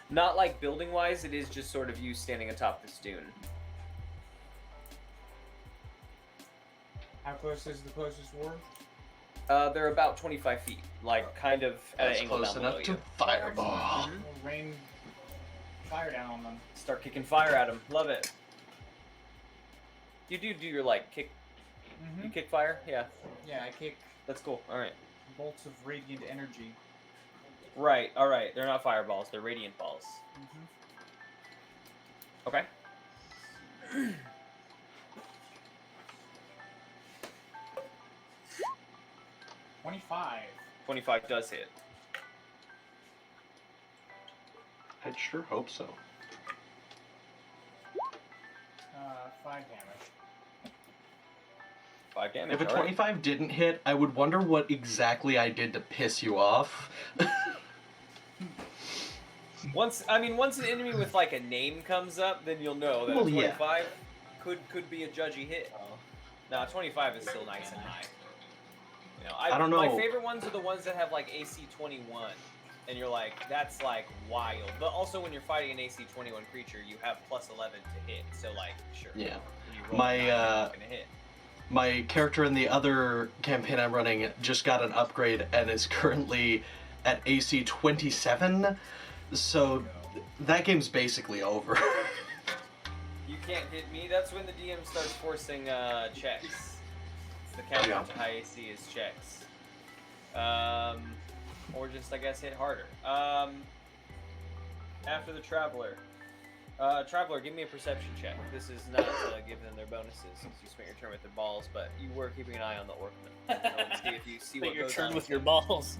S2: Not like building wise, it is just sort of you standing atop this dune.
S6: How close is the closest ward?
S2: They're about 25 feet, like kind of at an
S3: That's
S2: angle
S3: close
S2: down below
S3: enough
S2: you.
S3: to fireball.
S6: We'll rain fire down on them.
S2: Start kicking fire at them. Love it. You do your like kick. You kick fire? Yeah.
S6: Yeah, I kick
S2: That's cool. All right.
S6: bolts of radiant energy.
S2: Right. All right. They're not fireballs. They're radiant balls. Okay.
S6: 25.
S2: 25 does hit.
S3: I'd sure hope so.
S6: 5 damage.
S2: 5 damage.
S3: If a
S2: all right.
S3: 25 didn't hit, I would wonder what exactly I did to piss you off.
S2: Once an enemy with like a name comes up, then you'll know that
S3: Well,
S2: a
S3: yeah.
S2: 25 could be a judgy hit. Nah, 25 is still nice and high. You know,
S3: I don't know.
S2: My favorite ones are the ones that have like AC 21, and you're like, that's like wild. But also, when you're fighting an AC 21 creature, you have plus 11 to hit. So like, sure.
S3: Yeah.
S2: When you roll
S3: My,
S2: a 9, you're not gonna hit.
S3: My character in the other campaign I'm running just got an upgrade and is currently at AC 27, so that game's basically over.
S2: You can't hit me. That's when the DM starts forcing checks. It's the countdown to high AC is checks. Or just, I guess, hit harder. After the Traveler. Traveler, give me a perception check. This is not to give them their bonuses since you spent your turn with their balls, but you were keeping an eye on the Orcman. See if you see what
S5: your
S2: goes
S5: turn
S2: on.
S5: with your balls.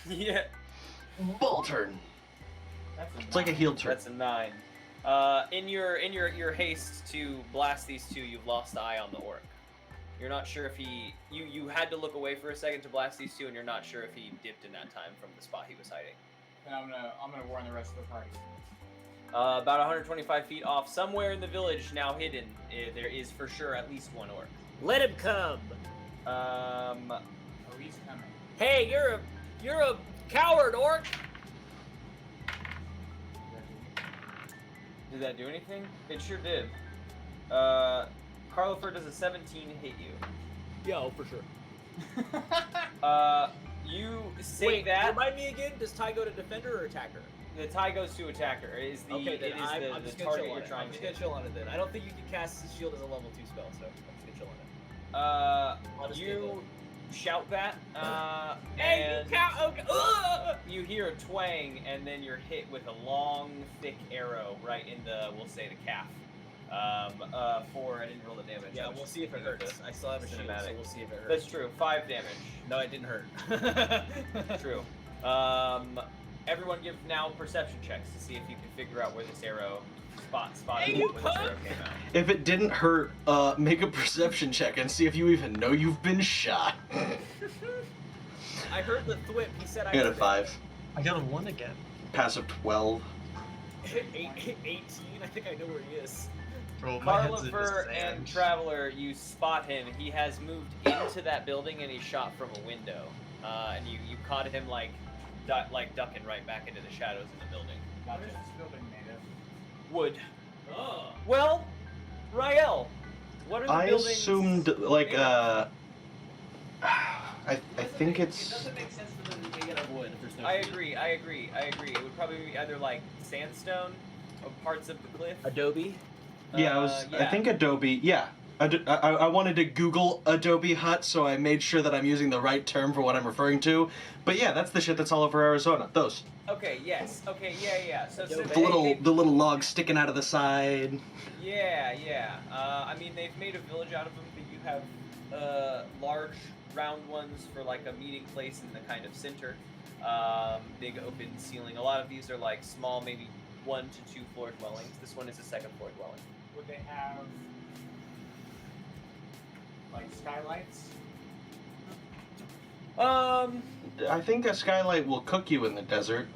S2: Yeah.
S3: Ball turn.
S6: That's a
S3: It's like a heal turn.
S2: That's a 9. In your haste to blast these two, you've lost the eye on the orc. You're not sure if he you had to look away for a second to blast these two, and you're not sure if he dipped in that time from the spot he was hiding.
S6: Then I'm gonna warn the rest of the party.
S2: About 125 feet off, somewhere in the village, now hidden, there is for sure at least one orc.
S5: Let him come.
S6: Oh, he's coming.
S5: Hey, you're a coward, orc.
S2: Did that do anything? It sure did. Carlofer, does a 17 hit you?
S5: Yo, for sure.
S2: You say
S5: Wait,
S2: that.
S5: remind me again. Does Ty go to defender or attacker?
S2: The tie goes to attacker. It is the
S5: Okay, then I'm
S2: the
S5: just gonna
S2: target
S5: chill on
S2: you're
S5: it.
S2: trying
S5: I'm
S2: to
S5: just
S2: hit.
S5: gonna chill on it then. I don't think you can cast the shield as a level 2 spell, so I'm just gonna chill on it. I'll just
S2: You shout that,
S5: Hey,
S2: and
S5: you cow! Okay.
S2: you hear a twang, and then you're hit with a long, thick arrow right in the, we'll say, the calf. 4. I didn't roll the damage.
S5: Yeah,
S2: I was
S5: we'll
S2: just
S5: see if it
S2: thinking of
S5: hurts. I still have a shield, so
S2: cinematic.
S5: we'll see if it hurts.
S2: That's true. 5 damage.
S5: No, it didn't hurt.
S2: True. Everyone give now perception checks to see if you can figure out where this arrow spot
S5: Hey,
S2: where
S5: you
S2: this
S5: punk!
S2: arrow came out.
S3: If it didn't hurt, make a perception check and see if you even know you've been shot.
S5: I heard the thwip. He said I
S3: I got a
S5: heard it.
S3: 5.
S7: I got a 1 again.
S3: Passive 12.
S5: 18. I think I know where he is.
S7: Bro, my head's in the
S2: Carlifer
S7: sand.
S2: and Traveler, you spot him. He has moved into that building and he shot from a window. And you caught him like ducking right back into the shadows in the building.
S6: What is this building made of?
S2: Wood.
S5: Oh.
S2: Well, Rael, what are the
S3: I
S2: buildings?
S3: assumed, like, I think
S5: It
S3: it's...
S5: doesn't make sense for them to be out of wood if there's no
S2: I
S5: trees.
S2: agree. It would probably be either like sandstone or parts of the cliff.
S5: Adobe.
S3: Yeah, I think Adobe, yeah. I wanted to Google Adobe Hut, so I made sure that I'm using the right term for what I'm referring to. But yeah, that's the shit that's all over Arizona. Those.
S2: Okay, yes. Okay, yeah. So
S5: The
S3: The little logs sticking out of the side.
S2: Yeah. I mean, they've made a village out of them, but you have large round ones for like a meeting place in the kind of center. Big open ceiling. A lot of these are like small, maybe 1 to 2 floor dwellings. This one is a 2nd floor dwelling.
S6: Would they have like skylights?
S3: I think a skylight will cook you in the desert.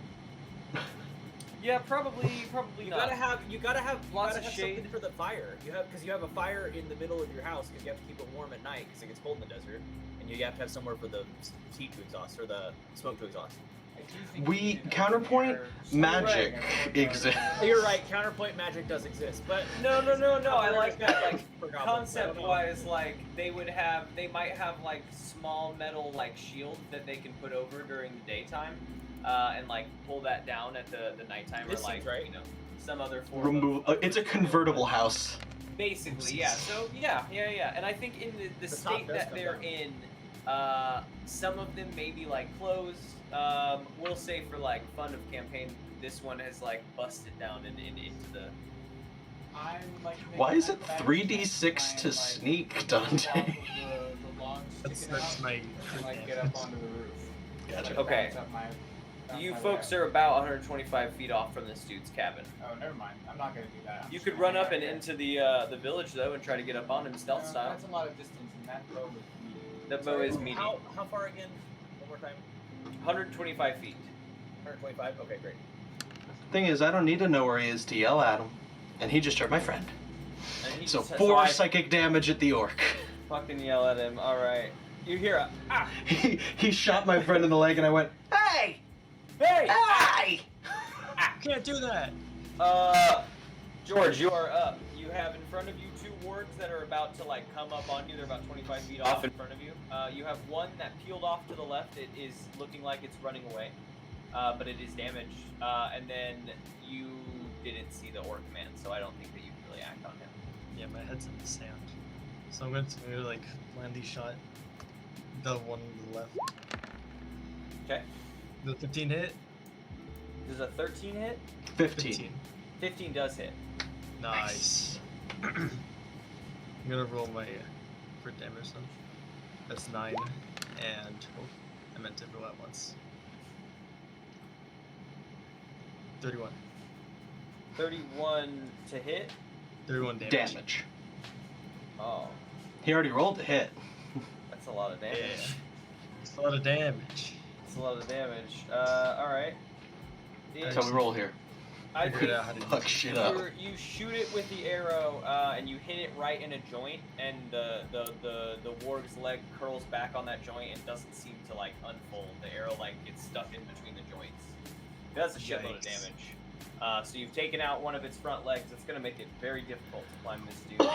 S2: Yeah, probably
S5: You
S2: not.
S5: gotta have
S2: Lots of
S5: something
S2: shade.
S5: for the fire. Because you have a fire in the middle of your house because you have to keep it warm at night because it gets cold in the desert, and you have to have somewhere for the heat to exhaust or the smoke to exhaust.
S6: I do think
S3: We
S6: you need an
S3: counterpoint
S6: air
S3: magic
S6: right.
S3: exists.
S5: You're right. Counterpoint magic does exist, but
S2: No. I like that. Like
S5: for goblins. I don't know.
S2: concept-wise, like they might have like small metal like shields that they can put over during the daytime, and like pull that down at the nighttime
S5: This
S2: or like
S5: seems right.
S2: you know some other form. of-
S3: Remove. It's a convertible house.
S2: Basically, yeah. So yeah. And I think in the
S5: The top
S2: state
S5: does
S2: that
S5: come
S2: they're
S5: down.
S2: in, some of them may be like closed. We'll say for like fun of campaign, this one has like busted down and into the.
S6: I'm like.
S3: Why is it
S6: I'm back
S3: 3d6 to
S6: like,
S3: sneak,
S6: off
S3: Dante?
S6: of the long
S7: That's
S6: sticking out
S7: my
S6: and like get up onto the roof.
S3: Gotcha.
S6: Like,
S2: Okay.
S6: bounce up bounce
S2: You
S6: my
S2: folks
S6: way up.
S2: are about 125 feet off from this dude's cabin.
S6: Oh, never mind. I'm not gonna do that. I'm
S2: You
S6: just
S2: could
S6: gonna
S2: run
S6: hang
S2: up
S6: out
S2: and
S6: here.
S2: into the village though and try to get up on him stealth style.
S6: That's a lot of distance, and that bow was medium.
S2: That bow is meaty.
S5: How far again? One more time.
S2: 125 feet.
S5: 125. Okay, great.
S3: Thing is, I don't need to know where he is to yell at him. And he just hurt my friend.
S2: And he
S3: So
S2: just-
S3: 4
S2: I
S3: psychic damage at the orc.
S2: fucking yell at him. All right. You hear a
S3: He shot my friend in the leg and I went, hey!
S2: hey!
S3: Hey!
S7: Can't do that.
S2: George, you are up. You have in front of you 2 wards that are about to like come up on you. They're about 25 feet off in front of you. You have one that peeled off to the left. It is looking like it's running away, but it is damaged. And then you didn't see the orc man, so I don't think that you can really act on him.
S7: Yeah, my head's in the sand. So I'm going to like land these shot. The one on the left.
S2: Okay.
S7: The 15 hit.
S2: Does a 13 hit?
S3: 15.
S2: 15 does hit.
S7: Nice. I'm gonna roll my for damage then. That's 9, and oh, I meant to roll at once. 31.
S2: 31 to hit.
S7: 31 damage.
S3: Damage.
S2: Oh,
S3: He already rolled to hit.
S2: that's a lot of damage.
S7: Yeah. It's a lot of damage.
S2: That's a lot of damage. All right.
S3: That's how we roll here.
S2: I
S7: Figured
S2: think
S7: out how to
S3: Fuck
S7: do
S3: shit
S7: it.
S3: up.
S2: you shoot it with the arrow, and you hit it right in a joint, and the warg's leg curls back on that joint and doesn't seem to like unfold. The arrow like gets stuck in between the joints. It does a shitload of
S7: Yikes.
S2: damage. So you've taken out one of its front legs. It's gonna make it very difficult to climb this dude.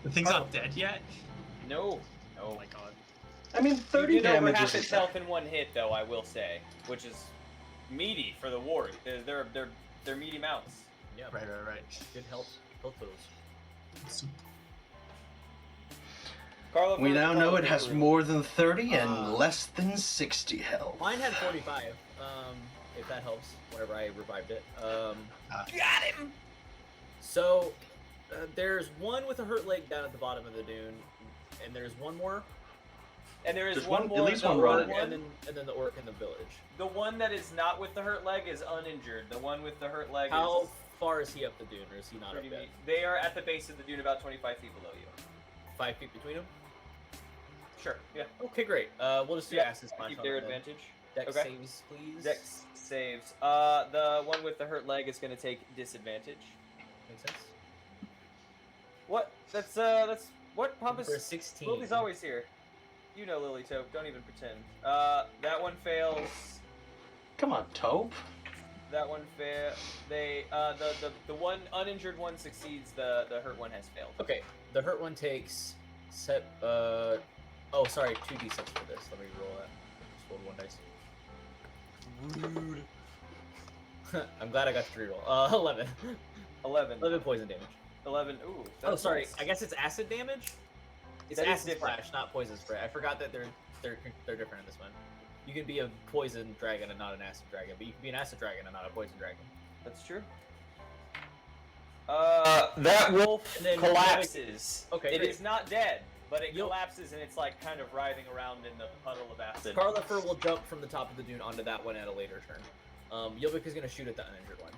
S7: The thing's not dead yet?
S2: No.
S7: Oh my god.
S3: I mean, 30
S2: you did over
S3: damage
S2: half
S3: is
S2: its health in one hit, though. I will say, which is meaty for the warg. They're meaty mounts.
S5: Yeah.
S7: Right.
S5: Good health totals.
S2: Carlo,
S3: We now know it has
S2: Carlo-
S3: more than 30 and less than 60 health.
S5: Mine had 45. If that helps. Whenever I revived it.
S2: Got him.
S5: So There's one with a hurt leg down at the bottom of the dune, and there's one more,
S2: And there is
S3: There's
S2: one
S3: at
S2: more.
S3: least
S2: the
S3: one
S2: orc
S3: running.
S2: one.
S5: and then the orc in the village.
S2: The one that is not with the hurt leg is uninjured. The one with the hurt leg
S5: How
S2: is
S5: far is he up the dune, or is he not up
S2: pretty
S5: yet?
S2: neat. They are at the base of the dune, about 25 feet below you.
S5: 5 feet between them.
S2: Sure. Yeah.
S5: Okay, great. We'll just do
S2: Yeah,
S5: Access Punch
S2: Keep
S5: on
S2: their
S5: them then.
S2: advantage.
S5: Dex
S2: Okay.
S5: saves, please.
S2: Dex saves. The one with the hurt leg is going to take disadvantage.
S5: Makes sense.
S2: What? That's what Pompous.
S5: For 16.
S2: Lily's always here. You know Lily Taupe. Don't even pretend. That one fails.
S3: Come on, Taupe.
S2: That one fail. They the one uninjured one succeeds. The hurt one has failed.
S5: Okay, the hurt one takes oh, sorry, 2d6 for this. Let me roll that. Just rolled 1 dice.
S2: Rude.
S5: I'm glad I got the reroll. 11.
S2: 11.
S5: 11 poison damage.
S2: 11. Ooh.
S5: Oh,
S2: that's
S5: sorry.
S2: nice.
S5: I guess it's acid damage. It's
S2: That is
S5: acid
S2: different.
S5: splash, not poison spray. I forgot that they're different in this one. You can be a poison dragon and not an acid dragon, but you can be an acid dragon and not a poison dragon.
S2: That's true. That wolf
S5: And then-
S2: collapses.
S5: Okay,
S2: It
S5: great.
S2: is not dead, but it
S5: You'll-
S2: collapses and it's like kind of writhing around in the puddle of acid.
S5: Carlifer will jump from the top of the dune onto that one at a later turn. Yilvik is going to shoot at the uninjured one.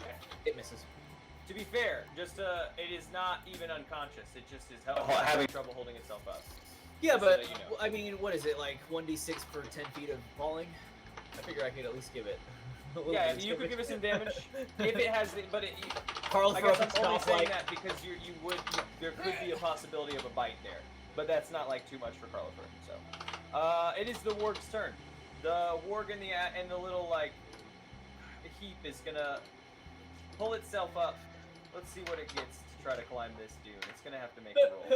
S2: Okay.
S5: It misses.
S2: To be fair, just it is not even unconscious. It just is having trouble holding itself up.
S5: Yeah,
S2: Just so
S5: but
S2: that you know.
S5: I mean, what is it, like 1d6 for 10 feet of falling? I figure I could at least give it. a little
S2: Yeah,
S5: bit of
S2: you could
S5: damage.
S2: give it some damage if it has, but it.
S5: Carl
S2: I
S5: throws
S2: guess
S5: a
S2: I'm only
S5: stop
S2: saying
S5: like
S2: that because there could be a possibility of a bite there, but that's not like too much for Carlifer. So, it is the warg's turn. The warg in the little like heap is gonna pull itself up. Let's see what it gets to try to climb this dune. It's gonna have to make a roll.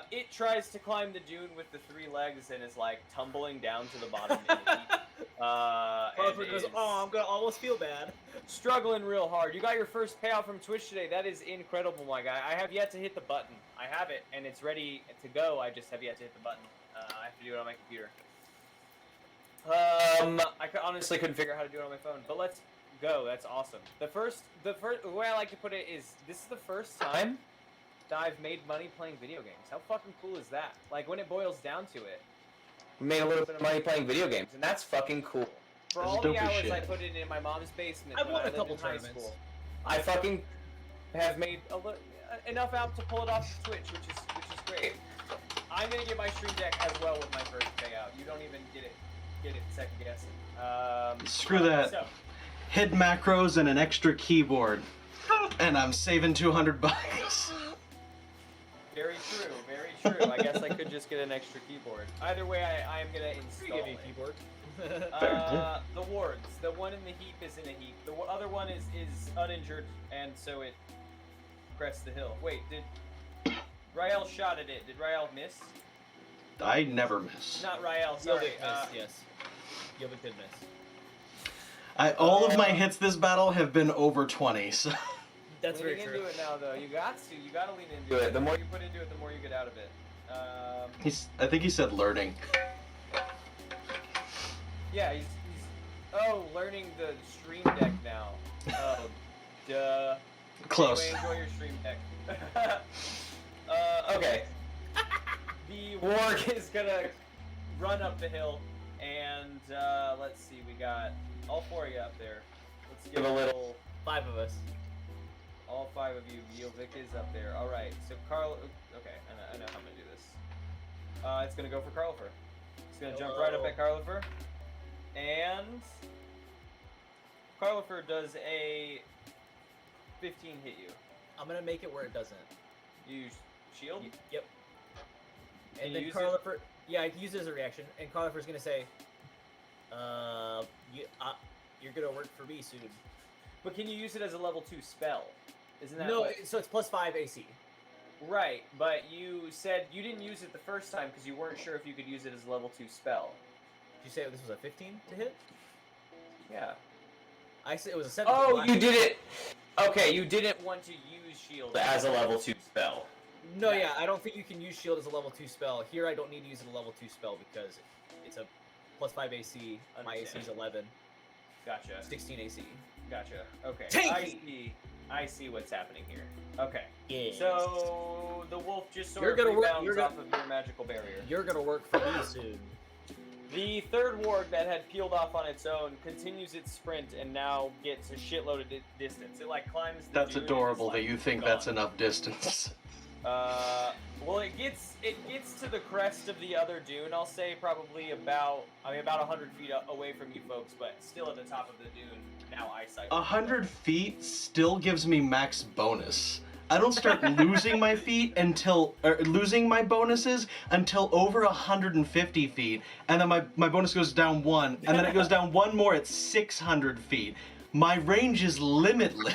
S2: It tries to climb the dune with the 3 legs and is like tumbling down to the bottom. In the heap.
S5: Carlifer
S2: and
S5: goes,
S2: is
S5: oh, I'm gonna almost feel bad.
S2: struggling real hard. You got your first payout from Twitch today. That is incredible, my guy. I have yet to hit the button. I have it, and it's ready to go. I just have yet to hit the button. I have to do it on my computer. Honestly couldn't figure out how to do it on my phone, but let's go. That's awesome. The way I like to put it is, this is the first time that I've made money playing video games. How fucking cool is that? Like, when it boils down to it, we made a little bit of money playing video games, and that's fucking cool. For
S3: That's
S2: all the
S3: dope as
S2: hours
S3: shit.
S2: I put in my mom's basement
S5: I've
S2: when
S5: won
S2: I
S5: a
S2: lived
S5: couple
S2: in high
S5: tournaments.
S2: school, I fucking have made enough out to pull it off Twitch, which is great. I'm gonna get my stream deck as well with my first payout. You don't even get it second guessing.
S3: Screw that.
S2: So,
S3: Hid macros and an extra keyboard, and I'm saving $200.
S2: very true, very true. I guess I could just get an extra keyboard. Either way, I am gonna install
S5: Give me
S2: it.
S5: a keyboard.
S2: The wards. The one in the heap is in a heap. The other one is uninjured, and so it crests the hill. Wait, did Rael shot at it? Did Rael miss?
S3: I never miss.
S2: Not Rael, sorry.
S5: Yilvik missed, yes. Yilvik did miss.
S3: All of my hits this battle have been over 20, so...
S5: That's very
S2: Leaning
S5: true.
S2: into it now, though. You gotta lean into it. The more you put into it, the more you get out of it.
S3: I think he said learning.
S2: Yeah, he's learning the stream deck now. Oh, duh.
S3: Close.
S2: Anyway, enjoy your stream deck. Okay. The warg is gonna run up the hill, and let's see, we got all 4 of you up there. Let's give a little.
S5: 5 of us.
S2: All 5 of you. Yilvik is up there. All right. So Carl. Okay, I know how I'm gonna do this. It's gonna go for Carlifer. It's gonna jump right up at Carlifer, and Carlifer does a 15 hit you.
S5: I'm gonna make it where it doesn't.
S2: You shield.
S5: Yep.
S2: Can
S5: And
S2: you
S5: then
S2: use
S5: Carlifer, yeah, I can use it as a reaction. And Carlifer's gonna say, you're gonna work for me soon.
S2: But can you use it as a level 2 spell? Isn't that
S5: No,
S2: what-
S5: so it's +5 AC.
S2: Right, but you said you didn't use it the first time because you weren't sure if you could use it as a level 2 spell.
S5: Did you say this was a 15 to hit?
S2: Yeah.
S5: I said it was a 17.
S2: Oh,
S5: last
S2: you
S5: time.
S2: did it. Okay, you didn't want to use shield as a level 2 spell.
S5: No, yeah, I don't think you can use shield as a level 2 spell. Here, I don't need to use it as a level 2 spell because it's a +5 AC. My AC is
S2: Understand.
S5: 11.
S2: Gotcha.
S5: 16 AC.
S2: Gotcha. Okay.
S5: Tanky!
S2: I see. I see what's happening here. Okay.
S5: Yes.
S2: So the wolf just sort
S5: You're
S2: of
S5: gonna work-
S2: rebounds
S5: you're gonna-
S2: off of your magical barrier.
S5: You're gonna work for me soon.
S2: The third warg that had peeled off on its own continues its sprint and now gets a shitload of distance. It like climbs the
S3: That's
S2: dune and is,
S3: adorable
S2: like,
S3: that you think
S2: gone.
S3: that's enough distance.
S2: Well, it gets to the crest of the other dune. I'll say probably about 100 feet away from you folks, but still at the top of the dune. Now eyesight.
S3: 100 feet still gives me max bonus. I don't start losing my feet losing my bonuses until over 150 feet, and then my bonus goes down 1, and then it goes down 1 more at 600 feet. My range is limitless.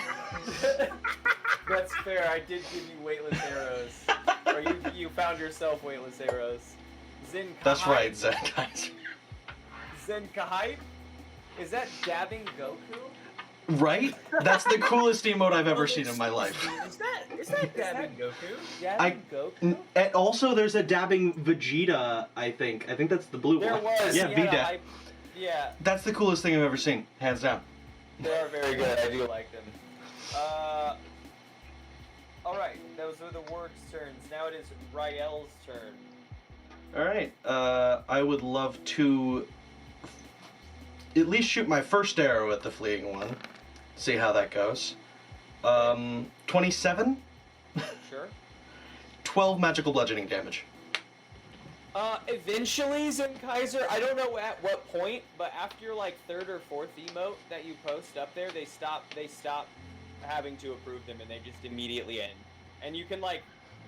S2: That's fair. I did give you weightless arrows, or you found yourself weightless arrows.
S3: That's right, Zenkaiser.
S2: Zenkahai? Is that dabbing Goku?
S3: Right? That's the coolest emote I've ever seen in my life.
S5: Is that dabbing Goku?
S2: Dabbing Goku?
S3: And also, there's a dabbing Vegeta, I think. I think that's the blue
S2: There
S3: one.
S2: was.
S3: Yeah,
S2: he had a
S3: V-Dab.
S2: hype- Yeah,
S3: That's the coolest thing I've ever seen, hands down.
S2: they are very good. I do like them. Alright, those are the warg's turns. Now it is Rael's turn.
S3: Alright, I would love to at least shoot my first arrow at the fleeing one. See how that goes. 27?
S2: Sure.
S3: 12 magical bludgeoning damage.
S2: Eventually, Zenkaiser, I don't know at what point, but after your like third or fourth emote that you post up there, they stop having to approve them and they just immediately end. And you can like,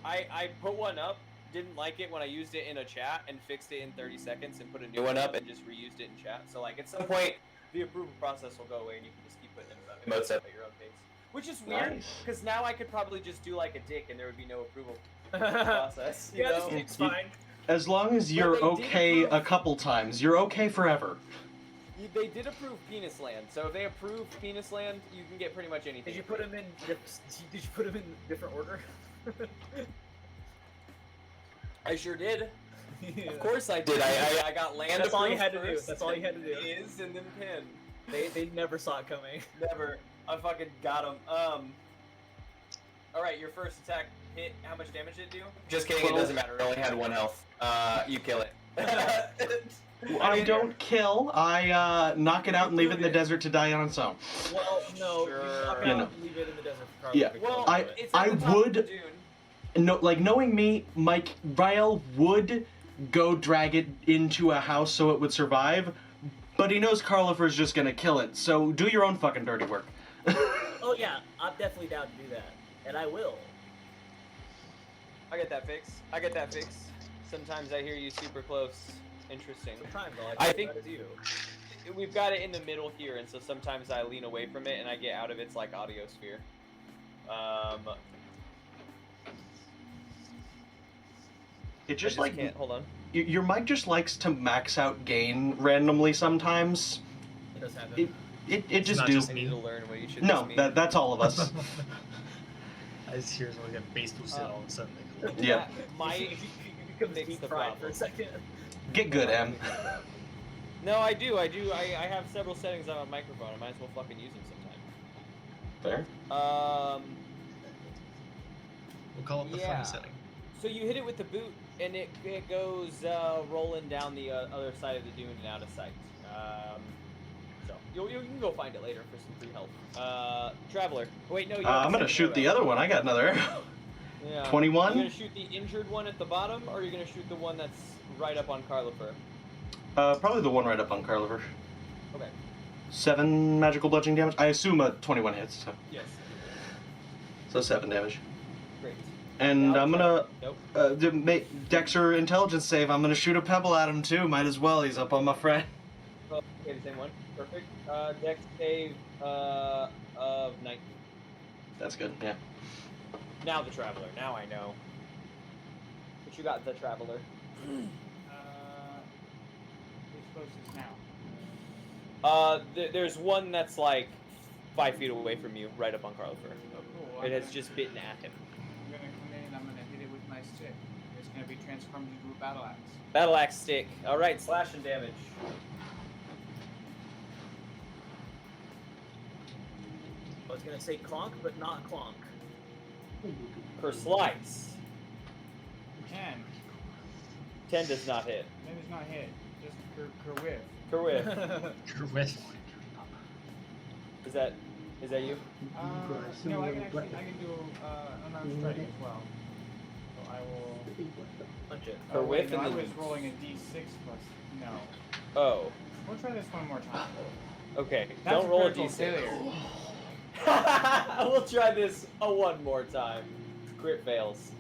S2: I put one up, didn't like it when I used it in a chat and fixed it in 30 seconds and put a new one up and just reused it in chat. So like at some point, the approval process will go away and you can just keep putting emotes up at your own pace. Which is weird,
S3: Nice.
S2: because now I could probably just do like a dick and there would be no approval process. You know?
S5: It's fine.
S3: As long as you're
S2: they did
S3: okay
S2: approve.
S3: a couple times, you're okay forever.
S2: They did approve Penis Land, so if they approve Penis Land, you can get pretty much anything.
S5: Did you put him in? Did you put him in different order?
S2: I sure did. Of course I did. I got land.
S5: That's all you
S2: approved
S5: had to do.
S2: first,
S5: That's all you had to do.
S2: Is and then pin.
S5: They never saw it coming.
S2: Never. I fucking got him. All right, your first attack hit. How much damage did it do? Just kidding. It doesn't matter. It only had 1 health. You kill it.
S3: I don't kill, I knock it out and leave it in the desert to die on its own.
S5: Well, no.
S2: Sure.
S5: You knock it
S3: You
S5: out
S3: know.
S5: and leave it in the desert for Carl
S3: Yeah.
S5: to
S2: Well,
S5: kill
S3: I-
S5: it.
S2: it's at
S3: I
S2: the top of
S3: would-
S2: the dune.
S3: No, like knowing me, Mike Rael would go drag it into a house so it would survive, but he knows Carlifer's just gonna kill it. So do your own fucking dirty work.
S5: Oh yeah, I'm definitely down to do that, and I will.
S2: I get that fix. Sometimes I hear you super close. Interesting.
S5: Sometimes though,
S2: I
S5: I
S2: think-
S5: think that is you.
S2: We've got it in the middle here, and so sometimes I lean away from it and I get out of its like audio sphere.
S3: It
S2: I
S3: just like
S2: can't. Hold on.
S3: your mic just likes to max out gain randomly sometimes.
S5: It does happen.
S3: It just
S7: not
S3: do.
S7: just
S2: I need to learn what you should.
S3: No,
S2: mean.
S3: that's all of us.
S7: I just hear like a bass boosted all of a sudden. Like,
S3: Yeah.
S2: That might
S5: You become
S2: fix
S5: deep
S2: the
S5: fried for
S2: problem.
S5: a second.
S3: Get good, Em.
S2: No, I do. I have several settings on my microphone. I might as well fucking use them sometime.
S3: Fair.
S7: we'll call it the
S2: Yeah.
S7: fun setting.
S2: So you hit it with the boot, and it goes rolling down the other side of the dune and out of sight. So you can go find it later for some free health. Traveler. Wait, no. You have
S3: I'm
S2: a
S3: gonna
S2: second
S3: shoot the
S2: arrow.
S3: other one. I got another arrow.
S2: Yeah.
S3: 21?
S2: You gonna shoot the injured one at the bottom, or are you gonna shoot the one that's right up on Carlifer?
S3: Probably the one right up on Carlifer.
S2: Okay.
S3: 7 magical bludgeoning damage. I assume a 21 hits,
S2: Yes.
S3: so 7 damage.
S2: Great.
S3: And
S2: Now
S3: I'm
S2: attack.
S3: gonna
S2: Nope.
S3: make Dex or intelligence save. I'm gonna shoot a pebble at him too. Might as well. He's up on my friend.
S2: Oh, okay, the same one. Perfect. Dex save of 19.
S3: That's good. Yeah.
S2: Now the Traveler. Now I know. But you got the Traveler.
S6: Who's closest now?
S2: There's one that's like 5 feet away from you, right up on Carlifer.
S6: Oh, cool.
S2: It has just bitten at him.
S6: I'm gonna come in and I'm gonna hit it with my stick. It's gonna be transformed into a battle axe.
S2: Battle axe stick. All right, slash and damage.
S5: was gonna say clonk, but not clonk.
S2: Per slice.
S6: 10.
S2: 10 does not hit.
S6: 10 does not hit. Just kerwith.
S2: Per whiff.
S7: You're with.
S2: Is that you?
S6: No, I can do unarmed strike as well. So I will.
S5: Punch it.
S2: Per whiff
S6: no,
S2: and
S6: I
S2: then
S6: was rolling a d6 plus. No.
S2: Oh.
S6: We'll try this one more time.
S2: Okay.
S6: That's
S2: Don't roll a
S6: critical
S2: d6.
S6: failure.
S2: We'll try this one more time. Crit fails.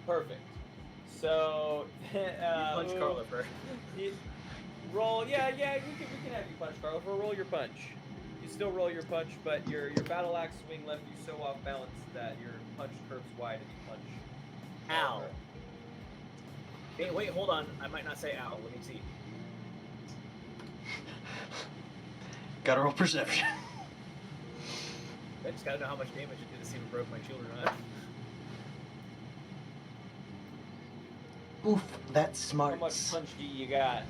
S2: Perfect. So,
S5: Punch Carlifer.
S2: roll. Yeah. We can have you punch Carlifer. Roll your punch. You still roll your punch, but your battle axe swing left you so off balance that your punch curves wide and you punch.
S5: Ow. Hey, wait, hold on. I might not say ow. Let me see.
S3: Gotta roll perception.
S5: I just gotta know how much damage it did to see if it broke my shield or not.
S3: Oof, that's
S2: How
S3: smart.
S2: much punch do you got?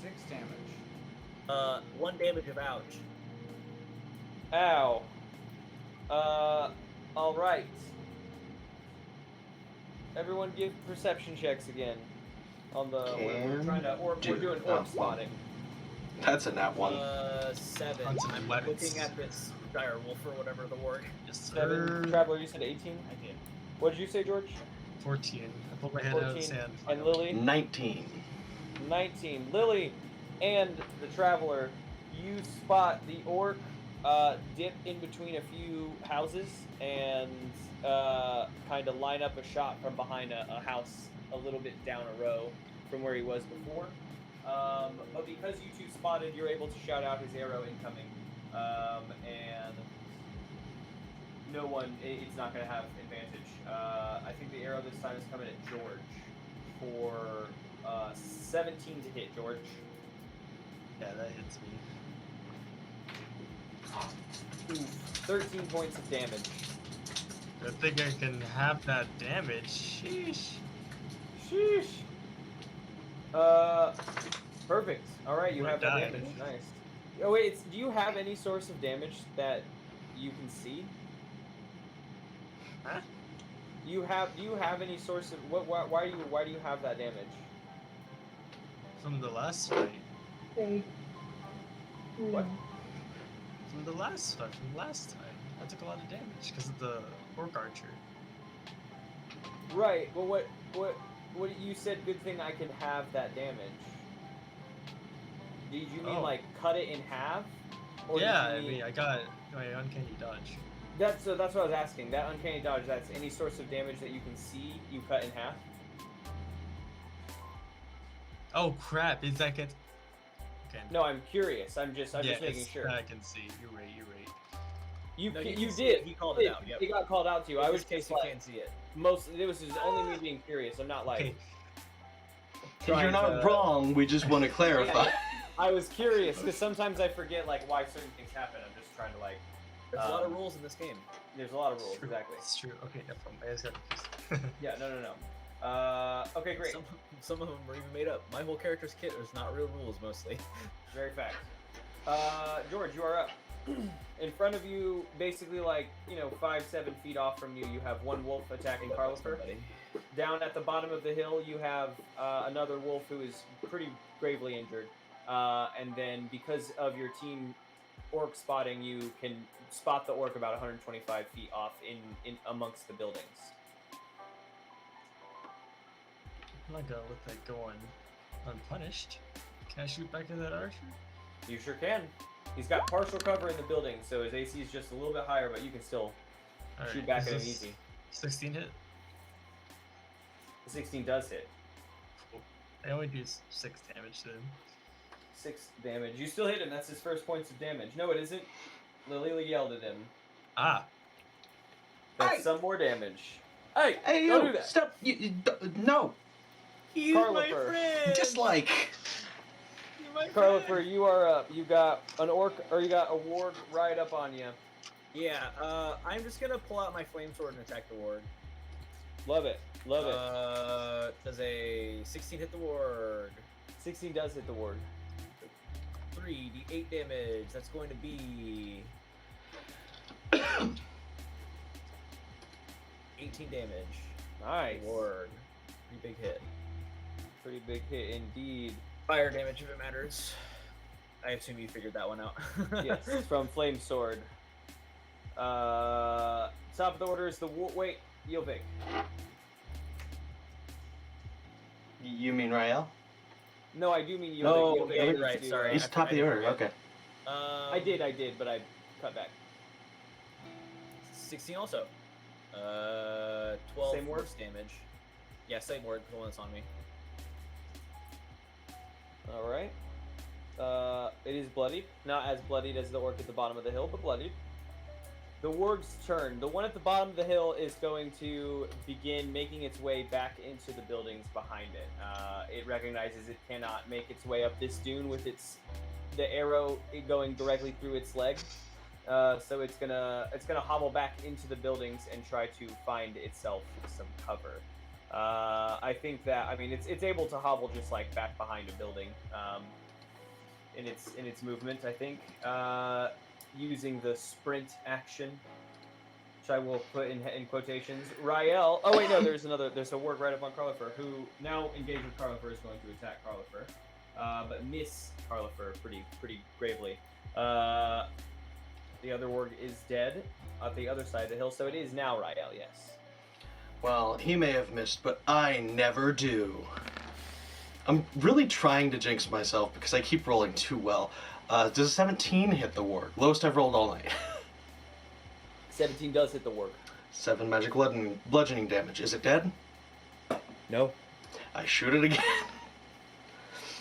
S6: 6 damage.
S5: 1 damage of ouch.
S2: Ow. All right. Everyone give perception checks again. On the we're trying to we're doing orc spotting.
S3: That's a nat 1.
S5: 7.
S7: Onto my
S5: I'm
S7: weapons.
S5: looking at this dire wolf or whatever the warg.
S7: Yes,
S2: 7.
S7: sir.
S2: Traveler, you said 18.
S5: I did.
S2: What did you say, George?
S7: 14. I put my hand out of the
S2: 14.
S7: sand.
S2: And Lily?
S3: 19.
S2: 19. Lily and the Traveler, you spot the orc dip in between a few houses and kind of line up a shot from behind a house a little bit down a row from where he was before. But because you two spotted, you're able to shout out his arrow incoming. And no one, it's not going to have advantage. I think the arrow this time is coming at George for 17 to hit, George.
S7: Yeah, that hits me.
S2: Ooh, 13 points of damage.
S7: I think I can have that damage. Sheesh.
S2: Sheesh. Perfect. All right, you
S7: We're
S2: have that
S7: dying.
S2: damage. Nice. Oh wait, do you have any source of damage that you can see?
S7: Huh?
S2: Do you have any source of why do you have that damage?
S7: From the last fight.
S2: What?
S7: From the last fight, from last time. I took a lot of damage because of the orc archer.
S2: Right. Well, what you said? Good thing I can have that damage. Did you mean
S7: Oh.
S2: like cut it in half? Or
S7: Yeah,
S2: did
S7: I
S2: you
S7: mean, I got my uncanny dodge.
S2: That's what I was asking. That uncanny dodge. That's any source of damage that you can see. You cut in half.
S7: Oh crap! Is that get? Okay.
S2: No, I'm curious. I'm just making
S7: it's-
S2: sure.
S7: I can see. You're right.
S2: You
S5: No,
S2: you
S5: can see
S2: did.
S5: it. He called it out. Yep.
S2: It got called out to you. I was
S5: In case
S2: just
S5: you
S2: like
S5: can't see it.
S2: it was just only me being curious. I'm not like
S7: Okay.
S2: trying
S3: You're not
S2: to-
S3: wrong, we just want to clarify.
S2: I was curious because sometimes I forget like why certain things happen. I'm just trying to like.
S5: There's a lot of
S2: Um,
S5: rules in this game.
S2: There's a lot of rules.
S7: It's true.
S2: Exactly.
S7: It's true. Okay, no problem. I just got confused.
S2: Yeah. No. Okay. Great.
S5: Some of them were even made up. My whole character's kit is not real rules mostly.
S2: Very fact. George, you are up. In front of you, basically like 5-7 feet off from you, you have one wolf attacking Carlifer.
S5: Buddy.
S2: Down at the bottom of the hill, you have another wolf who is pretty gravely injured. And then because of your team orc spotting, you can spot the orc about 125 feet off in amongst the buildings.
S7: I'm not gonna let that go unpunished. Can I shoot back at that archer?
S2: You sure can. He's got partial cover in the building, so his AC is just a little bit higher, but you can still
S7: All
S2: shoot
S7: right,
S2: back
S7: is
S2: at him
S7: this
S2: easy.
S7: 16 hit.
S2: The 16 does hit.
S7: Cool. I only do 6 damage to him.
S2: 6 damage. You still hit him. That's his first points of damage. No, it isn't. Lily yelled at him.
S7: Ah.
S2: That's
S3: Hey!
S2: some more damage. Hey,
S3: Hey,
S2: don't
S3: you!
S2: do that.
S3: Stop! No!
S5: He's
S2: Carlifer.
S3: Dislike!
S2: Carlifer, you are up. You got an orc, or you got a warg right up on you.
S5: Yeah, I'm just gonna pull out my flame sword and attack the ward.
S2: Love it. Love it.
S5: Does a 16 hit the ward?
S2: 16 does hit the warg.
S5: 3d8 damage. That's going to be 18 damage.
S2: Nice.
S5: Ward. Pretty big hit.
S2: Pretty big hit indeed.
S5: Fire damage if it matters. I assume you figured that one out.
S2: Yes, from Flame Sword. Top of the order is the wait, Yilvik.
S3: You mean Rael?
S2: No, I do mean Yilvik.
S3: No,
S2: Yilvik
S3: Yilvik,
S2: needs
S5: right,
S2: to,
S5: sorry.
S3: He's top of the order. Okay.
S2: I did, but I cut back.
S5: 16 also. 12
S2: Same word?
S5: force damage. Yeah, same word. The one that's on me.
S2: All right. It is bloodied. Not as bloodied as the orc at the bottom of the hill, but bloodied. The warg's turn. The one at the bottom of the hill is going to begin making its way back into the buildings behind it. It recognizes it cannot make its way up this dune with the arrow going directly through its leg. So it's gonna hobble back into the buildings and try to find itself some cover. I think that it's able to hobble just like back behind a building in its movement. I think using the sprint action, which I will put in quotations. Rael. Oh wait, no. There's a warg right up on Carlifer, who now engaged with Carlifer is going to attack Carlifer, but miss Carlifer pretty gravely. The other warg is dead at the other side of the hill, so it is now Rael. Yes.
S3: Well, he may have missed, but I never do. I'm really trying to jinx myself because I keep rolling too well. Does a 17 hit the warg? Lowest I've rolled all night.
S2: 17 does hit the warg.
S3: 7 magic bludgeoning damage. Is it dead?
S2: No.
S3: I shoot it again.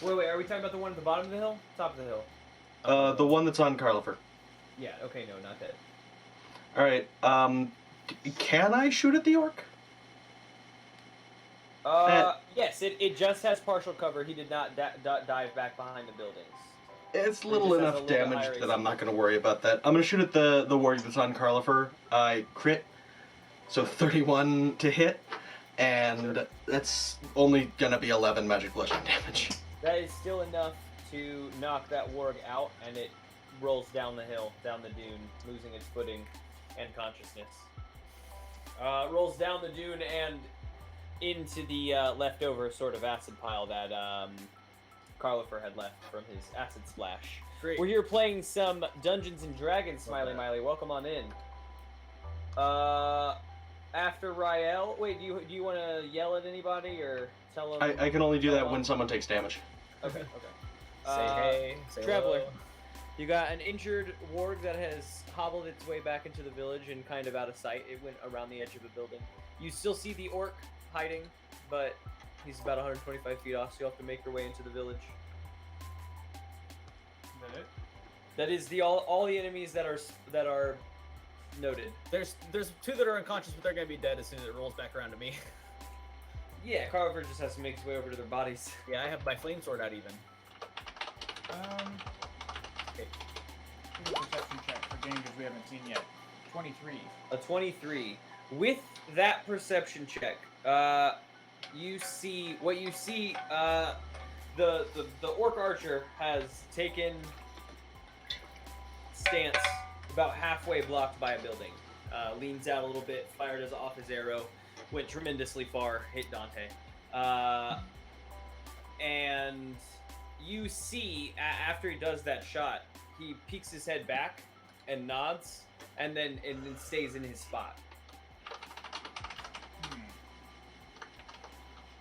S2: Wait. Are we talking about the one at the bottom of the hill? Top of the hill?
S3: The one that's on Carlifer.
S2: Yeah. Okay. No, not dead.
S3: All right. Can I shoot at the orc?
S2: Yes. It just has partial cover. He did not dive back behind the buildings.
S3: It's
S2: It
S3: little
S2: just has a
S3: enough
S2: little bit
S3: damage
S2: higher
S3: that I'm
S2: AC.
S3: not going to worry about that. I'm going to shoot at the warg that's on Carlifer. I crit, so 31 to hit, and that's only going to be 11 magic bludgeoning damage.
S2: That is still enough to knock that warg out, and it rolls down the hill, down the dune, losing its footing and consciousness. Rolls down the dune and into the leftover sort of acid pile that Carlifer had left from his acid splash.
S5: Great.
S2: We're here playing some Dungeons and Dragons, Smiley Miley. Welcome on in. After Rael, wait, do you want to yell at anybody or tell them?
S3: I can only do that when someone takes damage.
S2: Okay.
S5: Say hey. Say
S2: Traveler.
S5: hello.
S2: You got an injured warg that has hobbled its way back into the village and kind of out of sight. It went around the edge of a building. You still see the orc hiding, but he's about 125 feet off, so you'll have to make your way into the village.
S6: Is that it?
S2: That is all the enemies that are noted.
S5: There's 2 that are unconscious, but they're gonna be dead as soon as it rolls back around to me.
S2: Yeah, Carver just has to make his way over to their bodies.
S5: Yeah, I have my flame sword out even.
S6: Okay. Give me a perception check for dangers we haven't seen yet. 23.
S2: A 23. With that perception check, you see the orc archer has taken stance about halfway blocked by a building. Leans out a little bit, fired off his arrow, went tremendously far, hit Dante. And you see after he does that shot, he peeks his head back and nods, and then stays in his spot.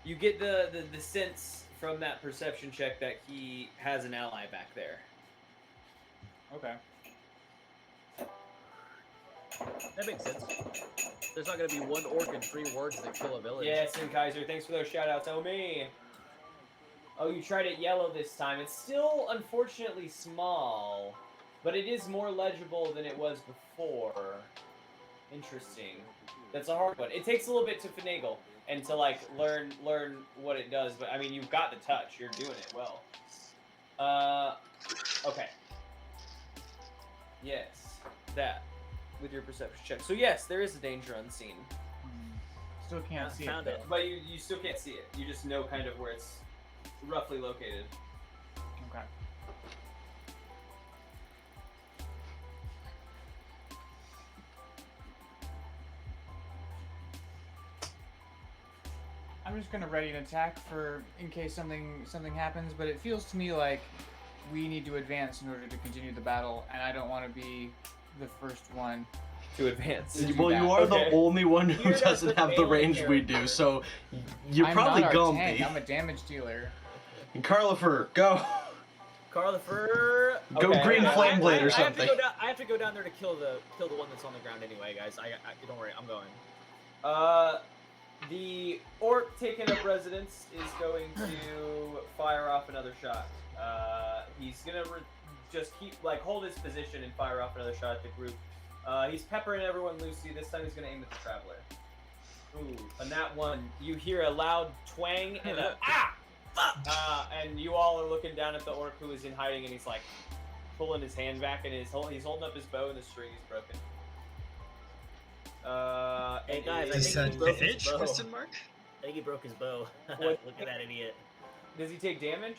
S2: You get the sense from that perception check that he has an ally back there.
S6: Okay.
S5: That makes sense. There's not gonna be 1 orc and 3 wargs that kill a village.
S2: Yes, and Kaiser, thanks for those shout-outs. Oh, me. Oh, you tried it yellow this time. It's still, unfortunately, small, but it is more legible than it was before. Interesting. That's a hard one. It takes a little bit to finagle and to, like, learn what it does, but, I mean, you've got the touch. You're doing it well. Okay. Yes, that, with your perception check. So, yes, there is a danger unseen.
S6: Still can't see
S5: Found
S6: it.
S5: it.
S2: But you still can't see it. You just know kind of where it's roughly located.
S6: Okay. I'm just gonna ready an attack for in case something happens. But it feels to me like we need to advance in order to continue the battle, and I don't want to be the first one.
S2: To advance.
S6: Do
S3: Well, you
S6: that.
S3: are
S2: Okay.
S3: the only one who
S2: You're not
S3: doesn't
S2: the
S3: have the
S2: melee
S3: range we do,
S2: character.
S3: so you're
S6: I'm
S3: probably
S6: not our
S3: gonna
S6: tank.
S3: be.
S6: I'm a damage dealer.
S3: And Carlifer, go!
S5: Carlifer.
S3: Go
S2: Okay,
S3: green
S2: okay.
S3: flame blade or
S5: I have to
S3: something.
S5: go down. I have to go down there to kill the one that's on the ground anyway, guys. I don't worry. I'm going.
S2: The orc taking up residence is going to fire off another shot. He's gonna just keep hold his position and fire off another shot at the group. He's peppering everyone loosely. This time he's gonna aim at the traveler. Ooh, on that one, you hear a loud twang and a ah, fuck! And you all are looking down at the orc who is in hiding, and he's like pulling his hand back, and he's holding up his bow, and the string is broken.
S5: Hey guys, I
S7: Is
S5: think he
S7: that
S5: broke his
S7: damage?
S5: bow.
S7: Question mark?
S5: I think he broke his bow.
S2: What?
S5: Look at that idiot.
S2: Does he take damage?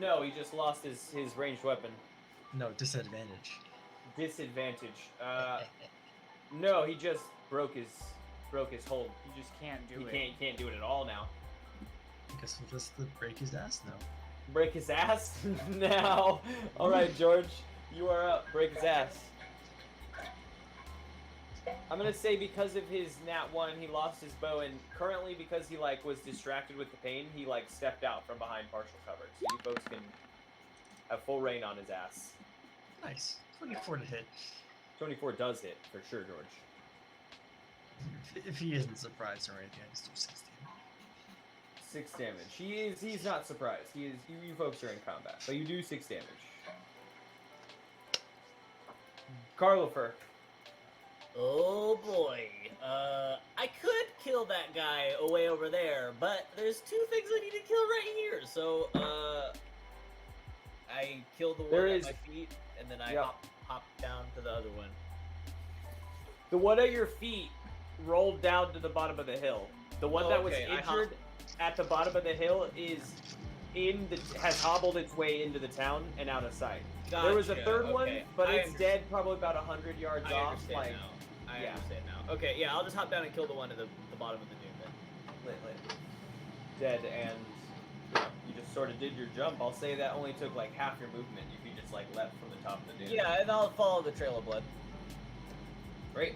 S2: No, he just lost his ranged weapon.
S7: No, disadvantage.
S2: Disadvantage. No, he just broke his hold.
S6: You just can't do
S2: He
S6: it.
S2: can't do it at all now.
S7: I guess we'll just break his ass now.
S2: Break his ass now. All right, George, you are up. Break his ass. I'm gonna say because of his nat 1, he lost his bow, and currently because he was distracted with the pain, he stepped out from behind partial cover. So you folks can have full reign on his ass.
S7: Nice. 24 to hit.
S2: 24 does hit for sure, George.
S7: If he isn't surprised or anything, I just do 16.
S2: 6 damage. He's not surprised. He is. You folks are in combat, but you do 6 damage. Carlifer.
S5: Oh boy. I could kill that guy away over there, but there's 2 things I need to kill right here. So, I kill the one at my feet, and then I hop down to the other one.
S2: The one at your feet rolled down to the bottom of the hill. The one that was
S5: okay, I
S2: injured at the bottom of the hill has hobbled its way into the town and out of sight. There was a
S5: Gotcha,
S2: third one,
S5: okay.
S2: but
S5: I
S2: it's
S5: understand.
S2: dead, probably about 100 yards
S5: I
S2: off.
S5: understand now. I
S2: yeah.
S5: understand now. Okay, yeah, I'll just hop down and kill the one at the bottom of the dune then.
S2: Dead, and you just sort of did your jump. I'll say that only took half your movement if you just leapt from the top of the dune.
S5: Yeah, and I'll follow the trail of blood.
S2: Great.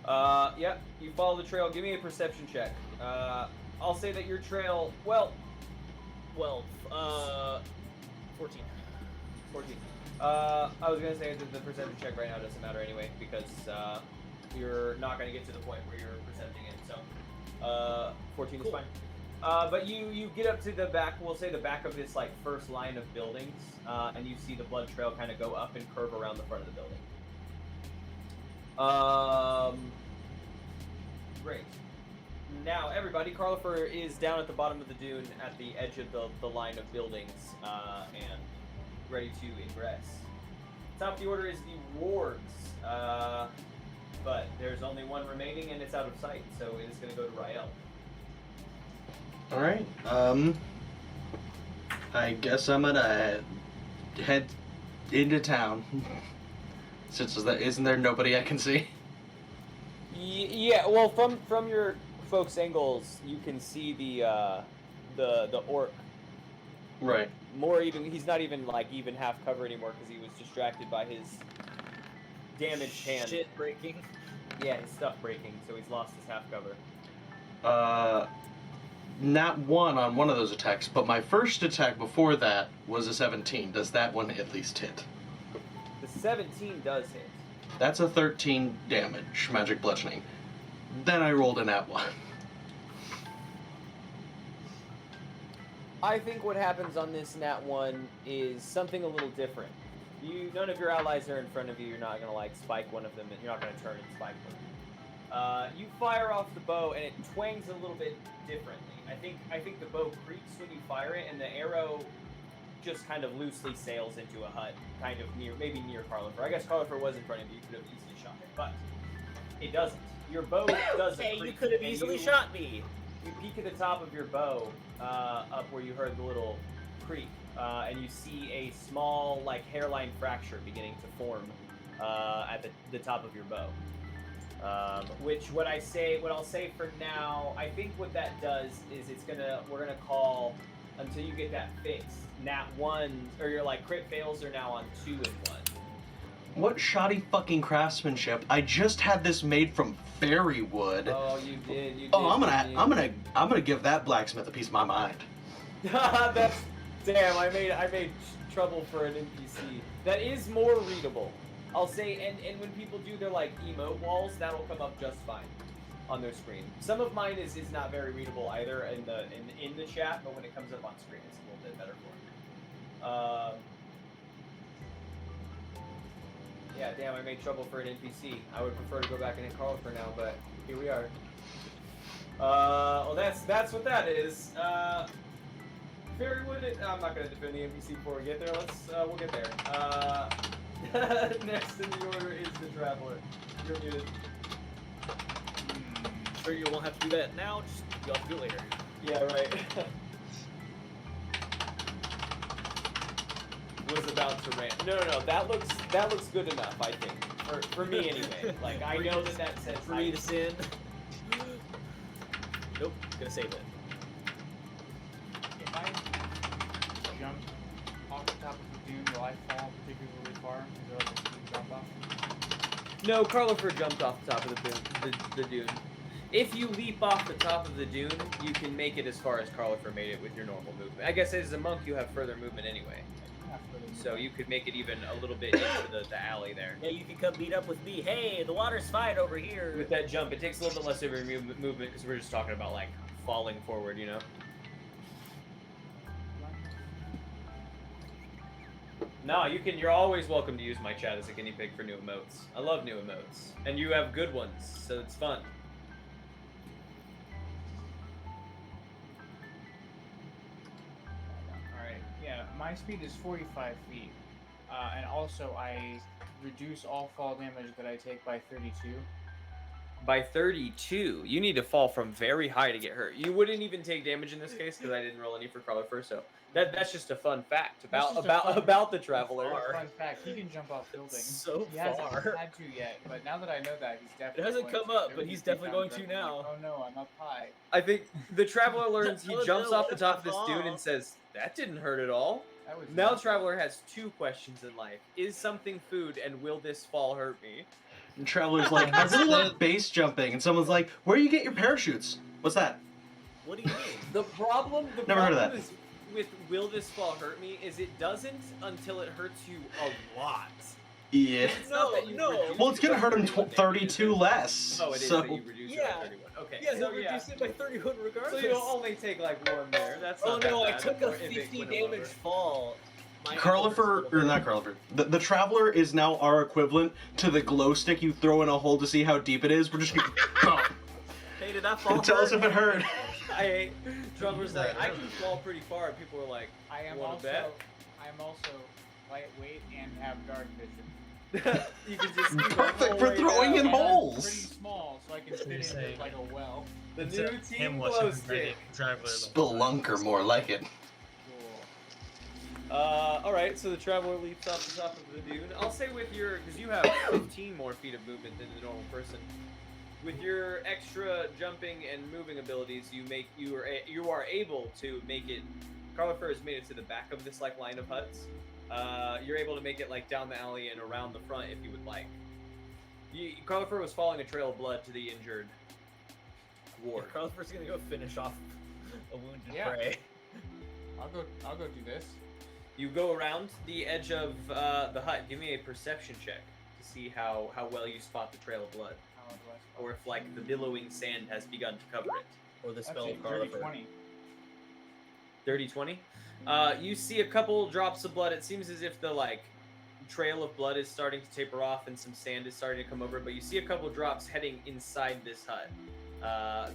S2: Yeah, you follow the trail. Give me a perception check. I'll say that your trail,
S5: 12. 14.
S2: 14. I was gonna say that the perception check right now doesn't matter anyway because you're not gonna get to the point where you're percepting it. So 14 is fine. But you get up to the back. We'll say the back of this first line of buildings, and you see the blood trail kind of go up and curve around the front of the building. Great. Now, everybody, Carlifer is down at the bottom of the dune at the edge of the line of buildings and ready to ingress. Top of the order is the wards, but there's only one remaining and it's out of sight, so it is going to go to Rael.
S3: Alright, I guess I'm gonna head into town. Since isn't there nobody I can see?
S2: Yeah, well, from your folks' angles, you can see the orc.
S3: Right.
S2: More even, he's not even even half cover anymore because he was distracted by his damaged hand.
S5: Shit breaking.
S2: Yeah, his stuff breaking, so he's lost his half cover.
S3: Not 1 on one of those attacks, but my first attack before that was a 17. Does that one at least hit?
S2: The 17 does hit.
S3: That's a 13 damage, magic bludgeoning. Then I rolled a nat 1.
S2: I think what happens on this nat 1 is something a little different. None of your allies are in front of you. You're not gonna spike one of them. You're not gonna turn and spike one. You fire off the bow and it twangs a little bit differently. I think the bow creaks when you fire it, and the arrow just kind of loosely sails into a hut, kind of maybe near Carlifer. I guess Carlifer was in front of you. You could have easily shot it, but it doesn't. Your bow doesn't.
S5: Hey, you
S2: creak,
S5: could have
S2: and
S5: easily shot me.
S2: You peek at the top of your bow, up where you heard the little creak, and you see a small, hairline fracture beginning to form at the top of your bow.
S5: Which what I'll say for now, I think what that does is we're gonna call until you get that fixed. Nat 1 or your like crit fails are now on 2 and 1.
S3: What shoddy fucking craftsmanship! I just had this made from fairy wood.
S5: Oh, you did.
S3: Oh, I'm gonna give that blacksmith a piece of my mind.
S5: That's damn. I made trouble for an NPC. That is more readable. I'll say, and when people do their like emote walls, that'll come up just fine on their screen. Some of mine is not very readable either in the chat, but when it comes up on screen, it's a little bit better for me. Yeah, damn, I made trouble for an NPC. I would prefer to go back and hit Carl for now, but here we are. Well, that's what that is. Fairywood. I'm not gonna defend the NPC before we get there. We'll get there. Next in the order is the Traveler. You're muted.
S8: Sure, you won't have to do that now. Just you'll have to do it later.
S5: Yeah, right. Was about to rant. No. That looks good enough. I think for me anyway. Like I know that says
S8: for me to sin. Nope, gonna save it.
S6: If I jump off the top of the dune, will I fall particularly far? Is there like a steep drop off?
S5: No, Carlifer jumped off the top of the dune. If you leap off the top of the dune, you can make it as far as Carlifer made it with your normal movement. I guess as a monk, you have further movement anyway. So you could make it even a little bit into the alley there.
S8: Yeah, you can come meet up with me. Hey, the water's fine over here.
S5: With that jump, it takes a little bit less of your movement because we're just talking about like falling forward, you know. No, you can. You're always welcome to use my chat as a guinea pig for new emotes. I love new emotes, and you have good ones, so it's fun.
S6: Yeah, my speed is 45 feet, and also I reduce all fall damage that I take by 32.
S5: By 32, you need to fall from very high to get hurt. You wouldn't even take damage in this case because I didn't roll any for Carlifer, so that's just a fun fact about the Traveler.
S6: Fun fact: he can jump off buildings.
S8: So
S6: he
S8: far.
S6: hasn't had to yet, but now that I know that, he's definitely.
S8: It hasn't come up, but he's definitely going to now.
S6: Like, oh no, I'm up high.
S5: I think the Traveler learns. He
S8: Oh,
S5: jumps
S8: no,
S5: off the
S8: what
S5: top of
S8: the
S5: this dune and says, "That didn't hurt at all."
S6: That was
S5: Now the
S6: nuts.
S5: Traveler has 2 questions in life: Is something food, and will this fall hurt me?
S3: And Traveler's like, I really love base jumping, and someone's like, where do you get your parachutes? What's that?
S8: What do you mean?
S5: The problem
S3: Never heard of that.
S5: is with will this fall hurt me is it doesn't until it hurts you a lot.
S3: Yeah.
S5: It's not that you
S8: No.
S5: reduce
S3: Well, it's gonna
S5: it
S3: hurt him
S5: by 31
S3: 32
S5: damages.
S3: less.
S5: Oh, it is
S3: so.
S5: that you reduce it
S8: Yeah.
S5: by 31. Okay.
S8: Yeah,
S5: so
S8: he'll reduce it by 31 regardless.
S5: So you'll only take like 1 there. That's
S8: Oh
S5: not that
S8: no, I
S5: bad
S8: took a
S5: if it
S8: 50
S5: went
S8: damage
S5: over.
S8: fall. My
S3: Carlifer, or not Carlifer, the Traveler is now our equivalent to the glow stick you throw in a hole to see how deep it is. We're just gonna
S8: Hey, did that fall?
S3: tell us if it hurt.
S5: I hate Traveler's like, I can fall pretty far, and people are like,
S6: I am
S5: wanna
S6: also.
S5: bet?
S6: I am also lightweight and have dark vision.
S5: you can just
S3: Perfect for throwing in
S6: And I'm
S3: holes.
S6: Pretty small, so I can
S7: So you're
S6: fit
S7: saying-
S6: into like a well.
S5: The
S7: It's
S5: new
S7: a
S5: team
S7: him
S5: glow
S7: watching
S5: stick.
S7: Traveler.
S3: Spelunker, more like it.
S6: Cool.
S5: Alright, so the Traveler leaps off the top of the dune. I'll say with your, because you have 15 more feet of movement than the normal person. With your extra jumping and moving abilities, you are able to make it. Carlifer has made it to the back of this like line of huts. You're able to make it like down the alley and around the front if you would like. Carlifer was following a trail of blood to the injured ward.
S8: Carlifer's gonna go finish off a wounded
S6: Yeah.
S8: prey.
S6: I'll go do this.
S5: You go around the edge of the hut. Give me a perception check to see how well you spot the trail of blood,
S6: How do I spell?
S5: or if like the billowing sand has begun to cover it.
S8: Or the
S6: That's
S8: spell
S6: a
S8: of
S6: dirty
S8: Carlifer.
S6: 20.
S5: Dirty 20. You see a couple drops of blood. It seems as if the like trail of blood is starting to taper off and some sand is starting to come over, but you see a couple drops heading inside this hut.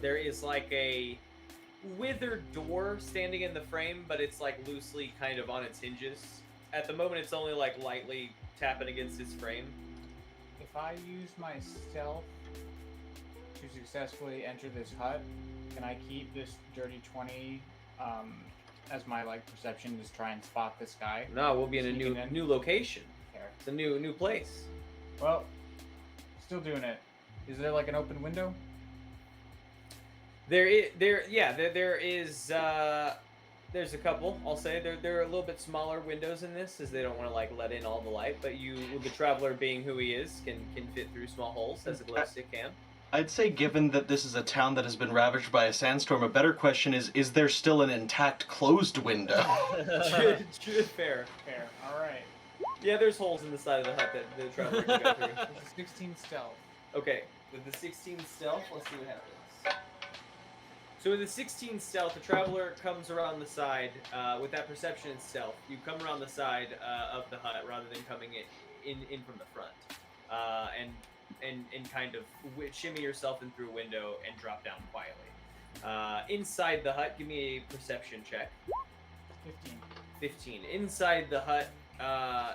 S5: There is like a withered door standing in the frame, but it's like loosely kind of on its hinges. At the moment, it's only like lightly tapping against its frame.
S6: If I use my stealth to successfully enter this hut, can I keep this dirty 20 as my like perception to try and spot this guy?
S5: No, we'll be in a
S6: Sneaking in?
S5: new location.
S6: There.
S5: It's a new place.
S6: Well, still doing it. Is there like an open window?
S2: There is. There's a couple. I'll say there are a little bit smaller windows in this, as they don't want to like let in all the light. But the traveler, being who he is, can fit through small holes as a glow stick can.
S3: I'd say, given that this is a town that has been ravaged by a sandstorm, a better question is there still an intact closed window?
S2: Fair.
S6: Fair. All right.
S2: Yeah, there's holes in the side of the hut that the traveler can go through.
S6: This is 16 stealth.
S2: Okay, with the 16 stealth, let's see what happens. So with the 16 stealth, the traveler comes around the side with that perception and stealth. You come around the side of the hut rather than coming in from the front, and kind of shimmy yourself in through a window and drop down quietly. Inside the hut, give me a perception check.
S6: 15.
S2: Inside the hut,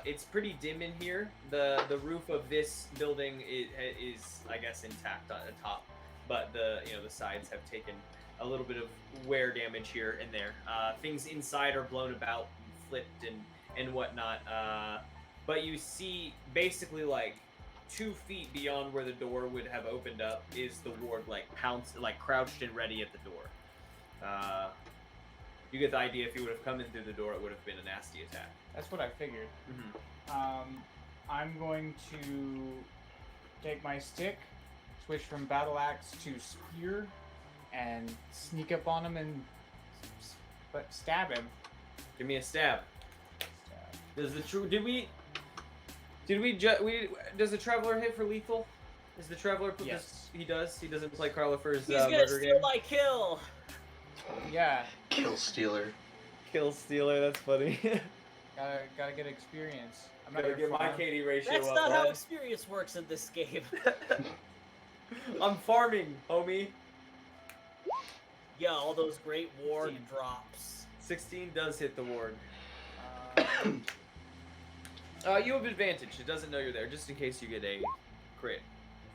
S2: it's pretty dim in here. The roof of this building is I guess intact on the top, but the sides have taken a little bit of wear damage here and there. Things inside are blown about and flipped and whatnot. But you see basically like 2 feet beyond where the door would have opened up is the ward crouched and ready at the door. You get the idea. If he would have come in through the door, it would have been a nasty attack.
S6: That's what I figured.
S2: Mm-hmm.
S6: I'm going to take my stick, switch from battle axe to spear, and sneak up on him and stab him.
S2: Give me a stab. Does the does the traveler hit for lethal? Is the traveler put
S6: Yes.
S2: this? He does. He doesn't play Carla for his
S8: He's gonna
S2: murder
S8: steal
S2: game.
S8: my kill.
S6: Yeah.
S3: Kill stealer.
S2: Kill stealer. That's funny.
S6: Gotta get experience. I'm not
S2: Gotta
S6: here
S2: get my
S6: for
S2: KD ratio
S8: That's
S2: up.
S8: not how
S2: man.
S8: experience works in this game.
S2: I'm farming, homie.
S8: Yeah, all those great ward
S6: 16.
S8: drops.
S2: 16 does hit the ward.
S6: Uh,
S2: You have advantage. It doesn't know you're there, just in case you get a crit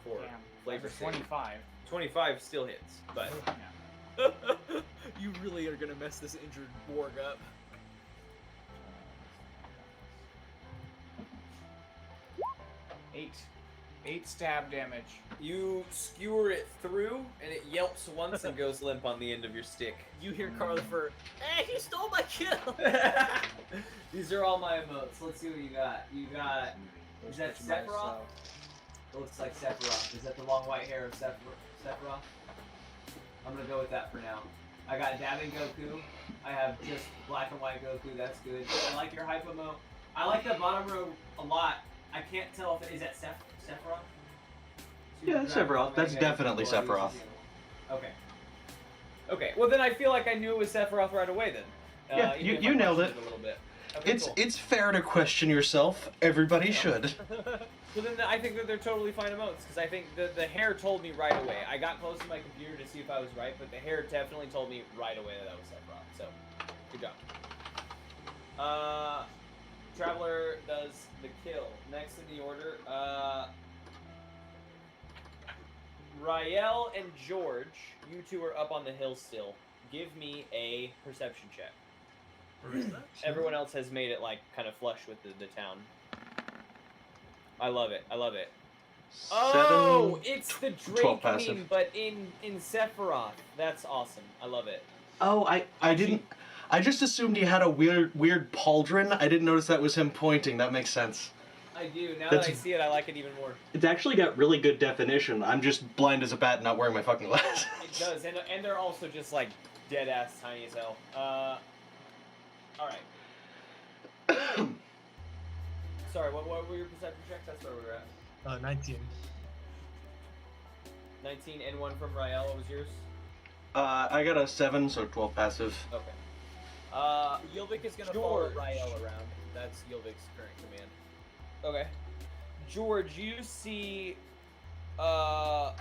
S2: for
S6: damn.
S2: flavor
S6: That's a
S2: sake.
S6: 25.
S2: 25 still hits, but
S6: Yeah.
S8: You really are gonna mess this injured warg up.
S6: 8 stab damage.
S2: you skewer it through, and it yelps once and goes limp on the end of your stick.
S8: You hear Carla for, hey, he stole my kill!
S2: These are all my emotes. Let's see what you got. You got. Is that
S6: Switch
S2: Sephiroth?
S6: myself.
S2: It looks like Sephiroth. Is that the long white hair of Sephiroth? I'm gonna go with that for now. I got dabbing Goku. I have just black and white Goku. That's good. I like your hype emote. I like the bottom row a lot. I can't tell if is that Sephiroth.
S3: Yeah, Sephiroth. That's definitely Sephiroth.
S2: Okay. Okay. Well, then I feel like I knew it was Sephiroth right away. Then.
S3: Yeah,
S2: even if
S3: you
S2: I
S3: nailed
S2: questioned
S3: it.
S2: a little bit. Okay, cool.
S3: It's fair to question yourself. Everybody should.
S2: So then I think that they're totally fine emotes, because I think the hair told me right away. I got close to my computer to see if I was right, but the hair definitely told me right away that was Sephiroth. So, good job. Traveler does the kill. Next in the order, Rael and George, you two are up on the hill still. Give me a perception check.
S7: Where is that?
S2: Everyone else has made it like kind of flush with the town. I love it. I love it. Oh, it's the
S3: 12
S2: Drake
S3: passive.
S2: meme, but in Sephiroth. That's awesome. I love it.
S3: Oh, I didn't. I just assumed he had a weird pauldron. I didn't notice that was him pointing. That makes sense.
S2: I do. Now
S3: That's-
S2: that I see it, I like it even more.
S3: It's actually got really good definition. I'm just blind as a bat, not wearing my fucking glasses.
S2: It does, and they're also just like dead ass tiny as hell. All right. Sorry, what were your perception checks? That's where we were at.
S7: 19.
S2: 19 and one from Rael. What was yours?
S3: I got a 7, so 12 passive.
S2: Okay.
S8: Yilvik is gonna follow
S2: George.
S8: Rael around. That's Yilvik's current command.
S2: Okay. George, you see a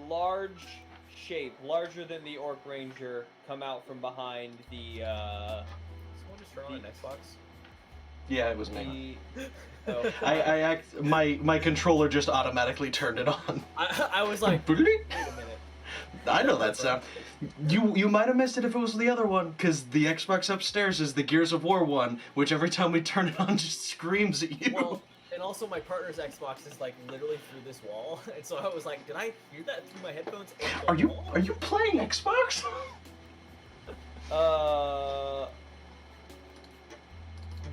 S2: large shape, larger than the Orc Ranger, come out from behind the
S8: Someone just turn on an Xbox?
S3: Yeah, it was me.
S2: Oh,
S3: My controller just automatically turned it on.
S8: I was like, wait a minute.
S3: I know that sound. You might have missed it if it was the other one, because the Xbox upstairs is the Gears of War one, which every time we turn it on just screams at you.
S8: Well, in
S5: also my partner's Xbox is like literally through this wall, and so I was like, did I hear that through my headphones? and the wall?
S3: Are you playing Xbox?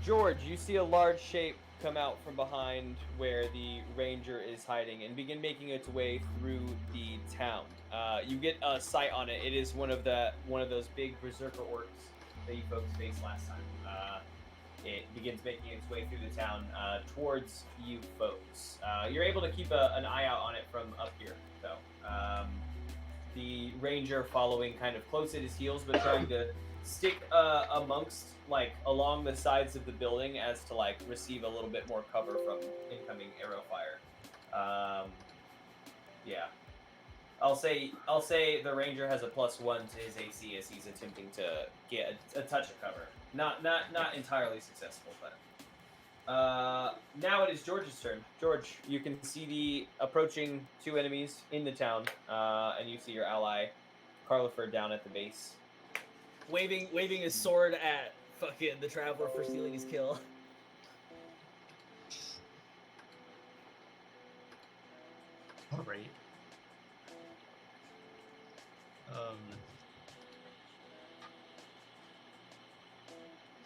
S2: George, you see a large shape come out from behind where the ranger is hiding and begin making its way through the town. You get a sight on it. It is one of those big berserker orcs that you folks faced last time. It begins making its way through the town towards you folks. You're able to keep an eye out on it from up here, though. The ranger following kind of close at his heels, but trying to stick amongst, like, along the sides of the building as to, like, receive a little bit more cover from incoming arrow fire. Yeah. I'll say the ranger has a +1 to his AC as he's attempting to get a touch of cover. Not entirely successful, but now it is George's turn. George, you can see the approaching 2 enemies in the town, and you see your ally, Carlifer, down at the base.
S5: Waving his sword at fucking the traveler for stealing his kill.
S7: All right. I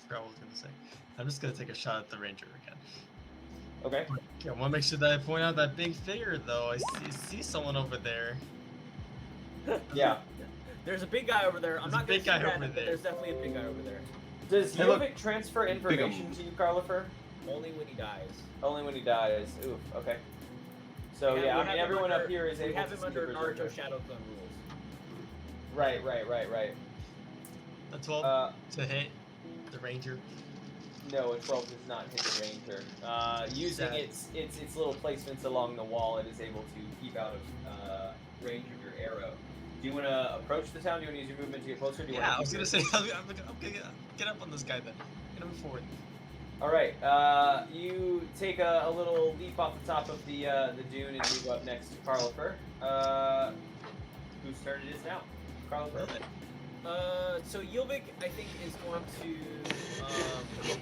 S7: forgot what I was gonna say. I'm just gonna take a shot at the ranger again.
S2: Okay.
S7: Okay, I want to make sure that I point out that big figure, though. I see someone over there.
S2: Yeah.
S5: There's a big guy over there. I'm
S7: There's
S5: not
S7: a big
S5: gonna
S7: guy
S5: shoot at
S7: over
S5: him, but
S7: there.
S5: there's definitely a big guy over there.
S2: Does
S3: Hey, look.
S2: Yuvik transfer information to you, Carlifer?
S5: Only when he dies.
S2: Only when he dies. Oof. Okay. So
S5: We have-
S2: yeah,
S5: we
S2: I mean
S5: have him
S2: everyone
S5: under-
S2: up here is
S5: we
S2: able
S5: have
S2: to
S5: him
S2: see
S5: under
S2: the berserker.
S5: Naruto Shadow Clone rules.
S2: Right.
S7: A 12
S2: Uh,
S7: to hit the ranger.
S2: No, a 12 does not hit the ranger. Using
S7: Sad.
S2: its little placements along the wall, it is able to keep out of range of your arrow. Do you want to approach the town? Do you want to use your movement to get closer? Do you
S7: Yeah, I
S2: want
S7: was
S2: to
S7: gonna say, I'm gonna get up on this guy then. Get him forward.
S2: All right. You take a little leap off the top of the dune and move up next to Carlifer. Whose turn it is now? Carlifer.
S5: So Yilvik, I think, is going to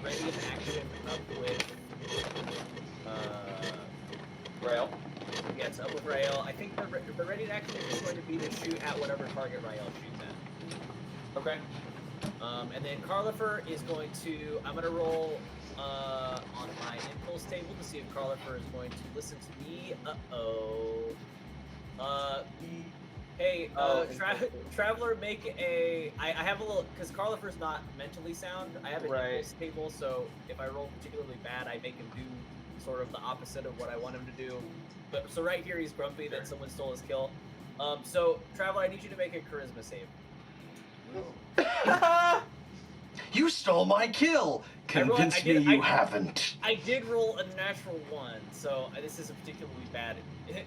S5: ready an action up with
S2: Rail.
S5: yes, up with Rael. I think the ready action is going to be to shoot at whatever target Rael shoots at.
S2: Okay.
S5: And then Carlifer is going to. I'm going to roll on my impulse table to see if Carlifer is going to listen to me. Hey, Traveler, make a. I have a little because Carlifer's not mentally sound. I have an impulse table, so if I roll particularly bad, I make him do sort of the opposite of what I want him to do. But so right here, he's grumpy that someone stole his kill. So Traveler, I need you to make a charisma save.
S3: You stole my kill! Convince me you haven't.
S5: I did roll a natural 1, so this is a particularly bad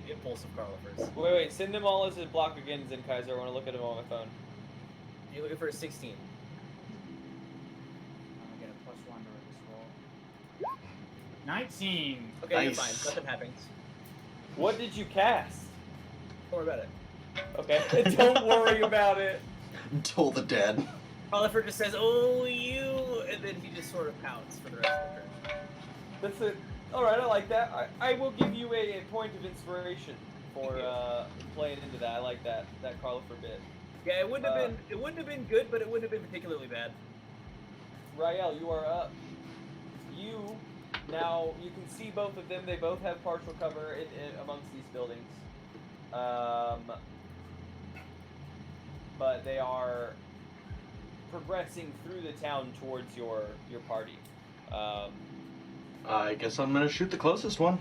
S5: impulse of Carlifer's.
S2: Wait. Send them all as a block again, Zenkaiser. I want to look at them on my phone.
S5: You're looking for a 16.
S6: I'm gonna get a +1 to this roll. 19.
S5: Okay,
S3: Nice.
S5: you're fine. Nothing happens.
S2: What did you cast?
S5: Don't worry about it.
S2: Okay. Don't worry about it.
S3: Toll the dead.
S5: Oliver just says, "Oh, you," and then he just sort of pouts for the rest of the turn.
S2: That's it. All right, I like that. I will give you a point of inspiration for playing into that. I like that Carlifer bit.
S5: Yeah, it wouldn't have been good, but it wouldn't have been particularly bad.
S2: Rael, you are up. You can see both of them. They both have partial cover in amongst these buildings. But they are progressing through the town towards your party.
S3: I guess I'm gonna shoot the closest one.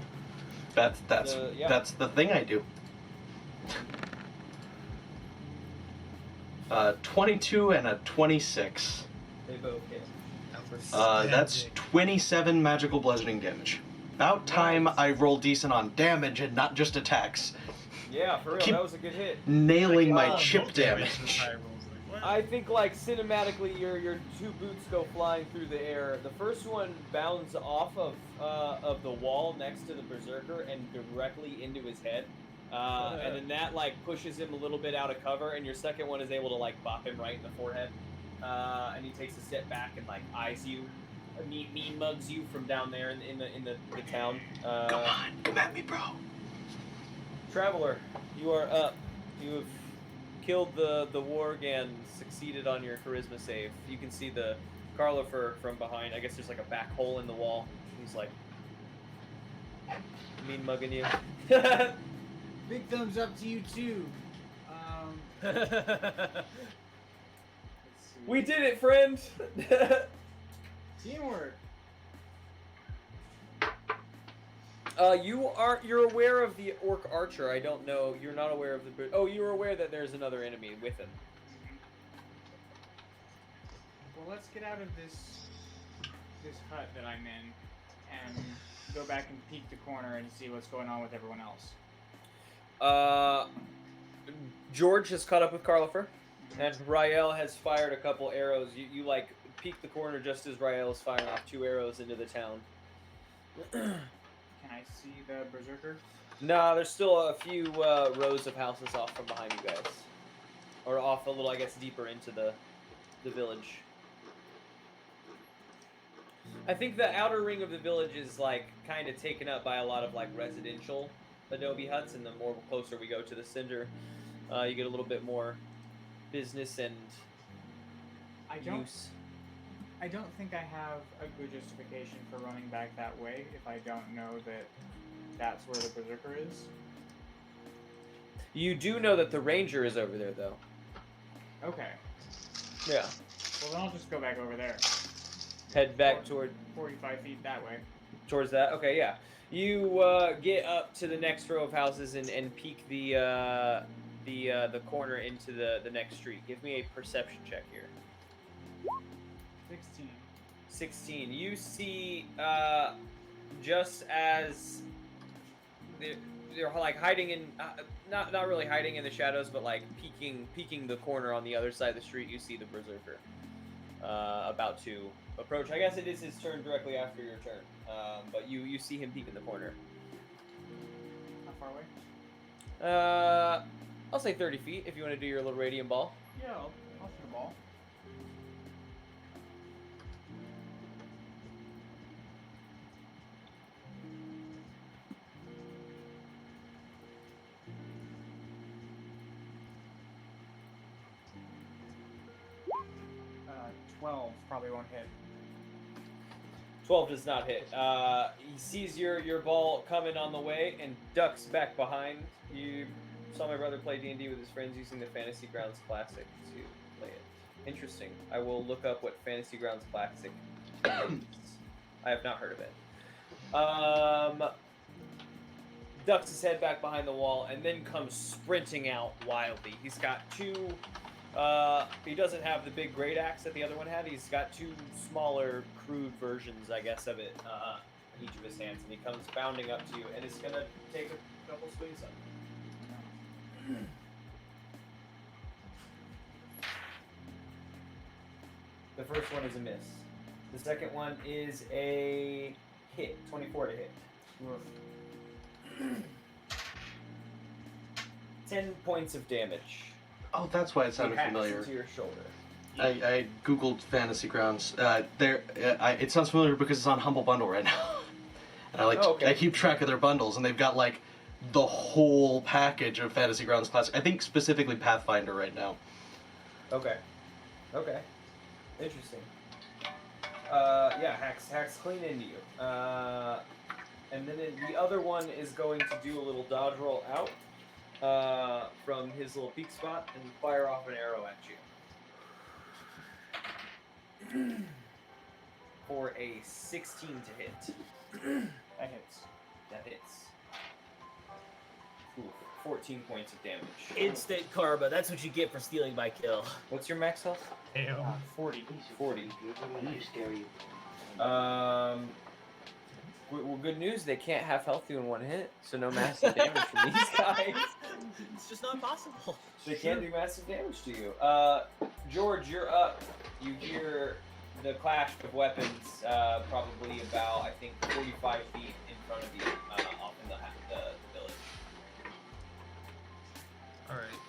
S3: That's the thing I do. 22 and a 26.
S2: They both hit.
S3: That's 27 magical bludgeoning damage. About time I roll decent on damage and not just attacks.
S2: Yeah, for real,
S3: Keep
S2: that was a good hit.
S3: Nailing my
S7: Roll
S3: chip damage.
S7: with high rolls, like, what?
S2: I think like cinematically, your 2 boots go flying through the air. The first one bounds off of the wall next to the berserker and directly into his head, and then that like pushes him a little bit out of cover. And your second one is able to like bop him right in the forehead, and he takes a step back and like eyes you, mean mugs you from down there in the town.
S3: Come on, come at me, bro.
S2: Traveler, you are up. You have killed the warg and succeeded on your charisma save. You can see the Carlifer from behind. I guess there's like a back hole in the wall. He's like mean mugging you.
S6: Big thumbs up to you too. Let's see.
S2: We did it, friend.
S6: Teamwork.
S2: You're aware of the orc archer. I don't know. You're not aware of the. Oh, you're aware that there's another enemy with him.
S6: Well, let's get out of this hut that I'm in and go back and peek the corner and see what's going on with everyone else.
S2: George has caught up with Carlifer, and Rael has fired a couple arrows. You like peek the corner just as Rael is firing off 2 arrows into the town.
S6: Can I see the berserker?
S2: Nah, there's still a few rows of houses off from behind you guys, or off a little, I guess, deeper into the village. I think the outer ring of the village is like kind of taken up by a lot of like residential adobe huts, and the more closer we go to the center, you get a little bit more business and use.
S6: I don't think I have a good justification for running back that way if I don't know that that's where the berserker is.
S2: You do know that the ranger is over there, though.
S6: Okay.
S2: Yeah.
S6: Well, then I'll just go back over there.
S2: Head back toward
S6: 45 feet that way.
S2: towards that. Okay, yeah. You get up to the next row of houses and peek the corner into the next street. Give me a perception check here.
S6: 16.
S2: 16. You see, just as they're like hiding in, not really hiding in the shadows, but like peeking the corner on the other side of the street. You see the berserker about to approach. I guess it is his turn directly after your turn, but you see him peek in the corner.
S6: How far away?
S2: I'll say 30 feet if you want to do your little radiant ball.
S6: Yeah, I'll shoot a ball. Uh, 12 probably won't hit.
S2: 12 does not hit. He sees your ball coming on the way and ducks back behind. You saw my brother play D&D with his friends using the Fantasy Grounds Classic to play it. Interesting. I will look up what Fantasy Grounds Classic is. I have not heard of it. Ducks his head back behind the wall and then comes sprinting out wildly. He's got two... he doesn't have the big great axe that the other one had. He's got 2 smaller, crude versions, I guess, of it in each of his hands. And he comes bounding up to you and is going to take a couple swings at you. The first one is a miss. The second one is a hit. 24 to hit. 10 points of damage.
S3: Oh, that's why it sounded
S2: Hacks
S3: familiar.
S2: into your shoulder.
S3: I googled Fantasy Grounds. It sounds familiar because it's on Humble Bundle right now, and I keep track of their bundles, and they've got like the whole package of Fantasy Grounds Classic. I think specifically Pathfinder right now.
S2: Okay. Interesting. Yeah, hacks clean into you. And then the other one is going to do a little dodge roll out from his little peak spot and fire off an arrow at you. For a 16 to hit.
S6: That hits.
S2: That hits. Ooh, 14 points of damage.
S8: Instant karma. That's what you get for stealing my kill.
S2: What's your max health?
S7: Damn.
S6: 40.
S2: 40. Well, good news. They can't have health in one hit, so no massive damage from these guys.
S8: It's just not possible.
S2: They can't do massive damage to you. George, you're up. You hear the clash of weapons, probably about, I think, 45 feet in front of you, off in the village.
S7: Alright.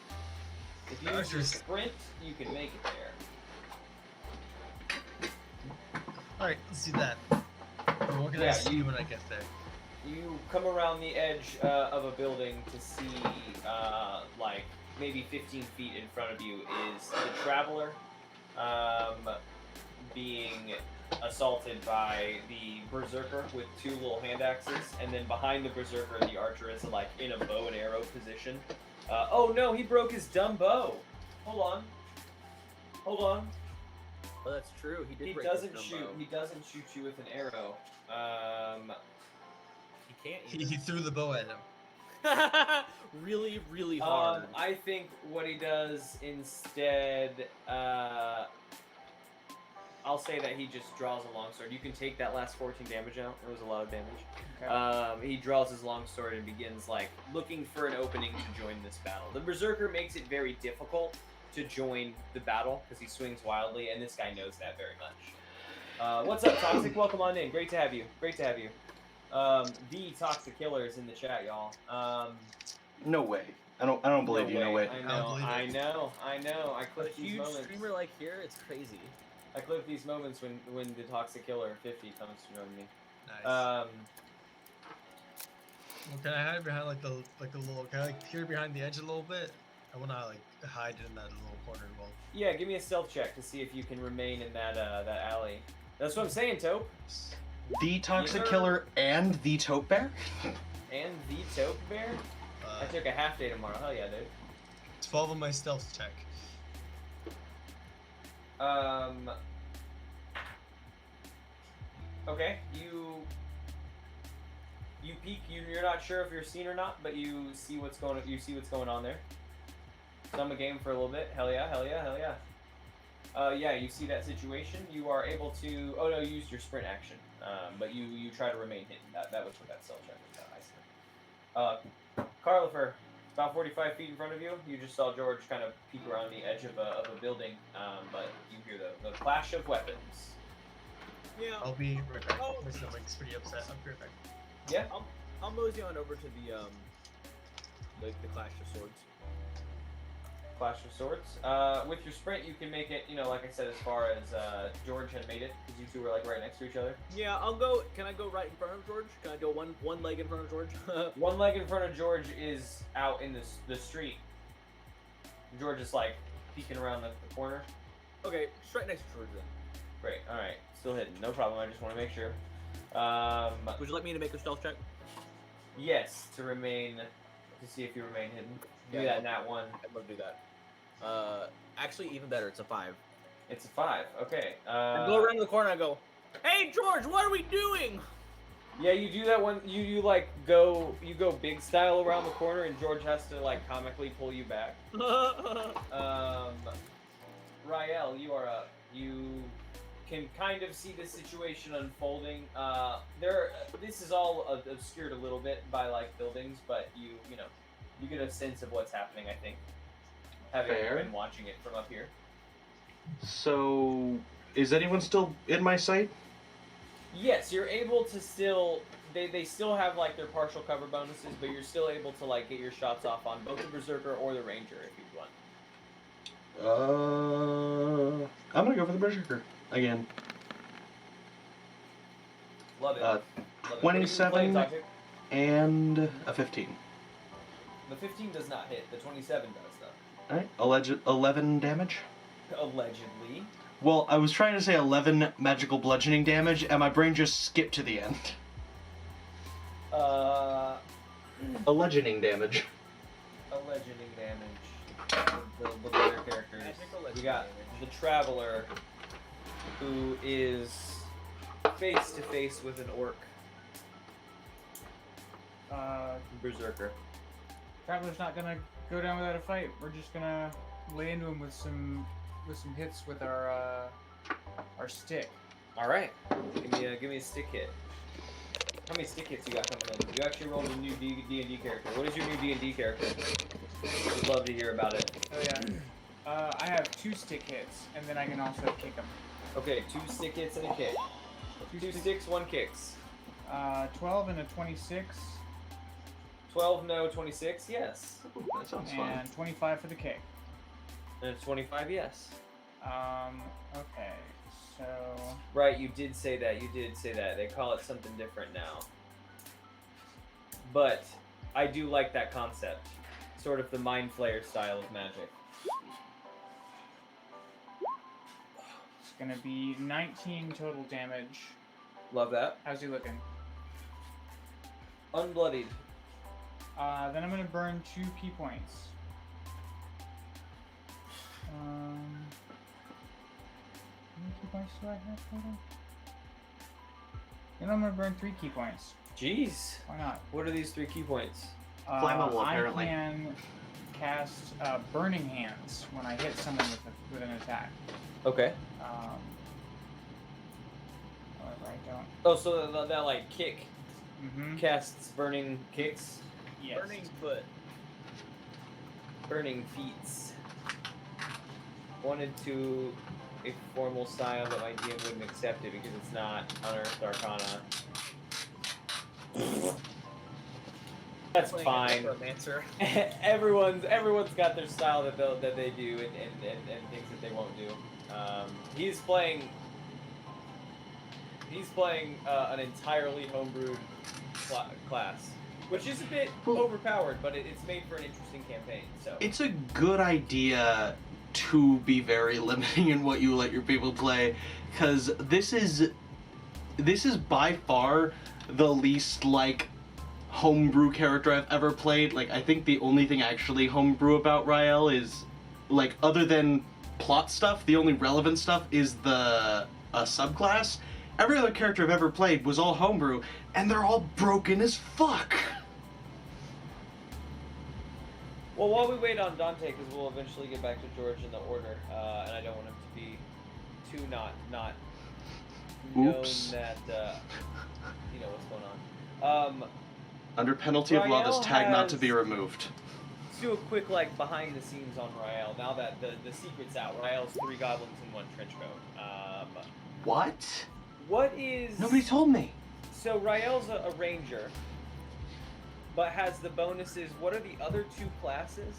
S2: If you use your sprint, you can make it there.
S7: Alright, let's do that. What can I
S2: Yeah,
S7: see when I get there?
S2: You come around the edge of a building to see, like, maybe 15 feet in front of you is the Traveler being assaulted by the Berserker with 2 little hand axes, and then behind the Berserker, the Archer is, like, in a bow and arrow position. Oh no, he broke his dumb bow! Hold on. Hold on.
S5: Oh, that's true. He did.
S2: He
S5: break his
S2: doesn't shoot.
S5: Dumbo.
S2: He doesn't shoot you with an arrow.
S5: He can't.
S7: He threw the bow at him.
S5: Really, really hard.
S2: I think what he does instead, I'll say that he just draws a longsword. You can take that last 14 damage out. It was a lot of damage.
S6: Okay.
S2: He draws his longsword and begins like looking for an opening to join this battle. The Berserker makes it very difficult to join the battle because he swings wildly, and this guy knows that very much. What's up, Toxic? Welcome on in. Great to have you. Great to have you. The Toxic Killer is in the chat, y'all.
S3: No way. I don't believe you. No way.
S2: I
S7: I don't
S2: know.
S7: believe
S2: I
S7: it.
S2: know. I
S5: A
S2: clip these
S5: huge
S2: moments.
S5: streamer like here, it's crazy.
S2: I clip these moments when the Toxic Killer 50 comes to join me.
S7: Nice.
S2: Um,
S7: Well, can I hide behind like a little? Can I like peer behind the edge a little bit? I want to like hide in that little corner. Well,
S2: yeah, give me a stealth check to see if you can remain in that that alley. That's what I'm saying, Taupe.
S3: The Toxic
S2: heard-
S3: Killer and the Taupe Bear?
S2: And the Taupe Bear. I took a half day tomorrow. Hell yeah, dude.
S7: 12 on my stealth check.
S2: Okay, you peek. You're not sure if you're seen or not, but you see what's going. You see what's going on there. Thumb a game for a little bit. Hell yeah, hell yeah, hell yeah. Yeah, you see that situation. You are able to. Oh no, you used your sprint action. But you try to remain hidden. That was what that stealth check was. I see. Carlifer, about 45 feet in front of you. You just saw George kind of peek around the edge of a building. But you hear the clash of weapons.
S5: Yeah.
S7: I'll be right back.
S5: Oh.
S7: My stomach's pretty upset. I'll be right back.
S2: Yeah.
S5: I'll mosey on over to the Clash of Swords.
S2: Clash of Swords. With your sprint, you can make it, like I said, as far as George had made it, because you two were like right next to each other.
S5: Yeah, I'll go. Can I go right in front of George? Can I go one leg in front of George?
S2: One leg in front of George is out in the street. George is like peeking around the corner.
S5: Okay, just right next to George then.
S2: Great. All right. Still hidden. No problem. I just want to make sure.
S5: Would you like me to make a stealth check?
S2: Yes, to see if you remain hidden. Do
S5: Yeah,
S2: that, nat 1.
S5: I'm gonna do that. Actually, even better. It's a 5.
S2: It's a 5. Okay.
S5: I go around the corner. I go, "Hey, George, what are we doing?"
S2: Yeah, you do that when you like go big style around the corner, and George has to like comically pull you back. Rael, you are up. You can kind of see the situation unfolding. This is all obscured a little bit by like buildings, but you get a sense of what's happening. I think, having
S3: Fair.
S2: been watching it from up here.
S3: So, is anyone still in my sight?
S2: Yes, you're able to still. They still have like their partial cover bonuses, but you're still able to like get your shots off on both the Berserker or the Ranger if you want.
S3: I'm gonna go for the Berserker again.
S2: Love it. Love it. What are you
S3: 27
S2: playing, Toxic?
S3: and a 15.
S2: The 15 does not hit. The 27 does though.
S3: Alright, 11 damage.
S2: Allegedly.
S3: Well, I was trying to say 11 magical bludgeoning damage, and my brain just skipped to the end. Bludgeoning damage.
S2: Allegeding damage. The better characters. We got the Traveler, who is face to face with an orc. Berserker.
S6: Traveler's not gonna go down without a fight. We're just gonna lay into him with some hits with our stick.
S2: All right. Give me a stick hit. How many stick hits you got coming in? You actually rolled a new D&D character. What is your new D&D character? Would love to hear about it.
S6: Oh yeah. I have 2 stick hits, and then I can also kick them.
S2: Okay, 2 stick hits and a kick. 2 sticks, 1 kicks.
S6: 12 and a 26,
S2: 12, no, 26, yes.
S3: Ooh, that sounds fun.
S6: and 25 for the kick.
S2: And it's 25, yes.
S6: Okay. So
S2: Right, you did say that. You did say that. They call it something different now. But I do like that concept. Sort of the Mind Flayer style of magic.
S6: it's gonna be 19 total damage.
S2: Love that.
S6: How's he looking?
S2: Unbloodied.
S6: Then I'm gonna burn 2 key points. How many key points do I have total? Then I'm gonna burn 3 key points.
S2: Jeez.
S6: Why not?
S2: What are these 3 key points?
S3: Flammable, apparently.
S6: I can cast Burning Hands when I hit someone with an attack.
S2: Okay.
S6: However, I don't.
S2: Oh, so that like kick
S6: Mm-hmm.
S2: casts burning kicks,
S6: Yes.
S8: Burning foot.
S2: burning feats. Wanted to a formal style, but my DM wouldn't accept it because it's not Unearthed Arcana. That's
S8: Playing a
S2: fine.
S8: necromancer.
S2: everyone's got their style that they do and things that they won't do. He's playing an entirely homebrewed class, which is a bit overpowered, but it's made for an interesting campaign. So
S3: It's a good idea to be very limiting in what you let your people play, because this is by far the least like homebrew character I've ever played. Like, I think the only thing actually homebrew about Rael is, like, other than plot stuff, the only relevant stuff is the subclass. Every other character I've ever played was all homebrew, and they're all broken as fuck.
S2: well, while we wait on Dante, because we'll eventually get back to George in the order, and I don't want him to be too not
S3: Oops.
S2: known that you know what's going on.
S3: Under penalty of law, this
S2: Rael
S3: tag not to
S2: has-
S3: be removed.
S2: Let's do a quick behind the scenes on Rael. Now that the secret's out, Rael's 3 goblins and 1 trench coat.
S3: What?
S2: What is
S3: Nobody told me.
S2: So Rael's a ranger, but has the bonuses. What are the other 2 classes?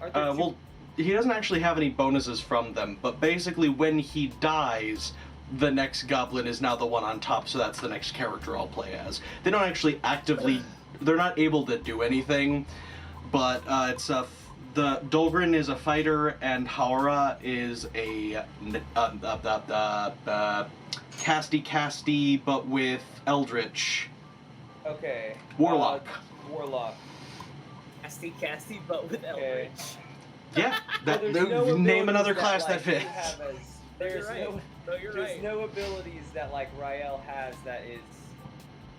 S2: Are there 2?
S3: Well, he doesn't actually have any bonuses from them, but basically when he dies, the next goblin is now the one on top, so that's the next character I'll play as. They don't actually actively, they're not able to do anything, but it's the Dolgrin is a fighter and Haura is a casty, but with Eldritch.
S2: Okay.
S3: Warlock.
S2: Warlock.
S8: Casty, but with Eldritch.
S3: Yeah,
S2: Well,
S3: that,
S2: there's no
S3: name
S2: abilities
S3: another class
S2: like,
S3: that
S2: you
S3: fits.
S2: have as-
S8: You're
S2: There's
S8: right.
S2: no
S8: No, you're
S2: there's
S8: right.
S2: no abilities that like Rael has that is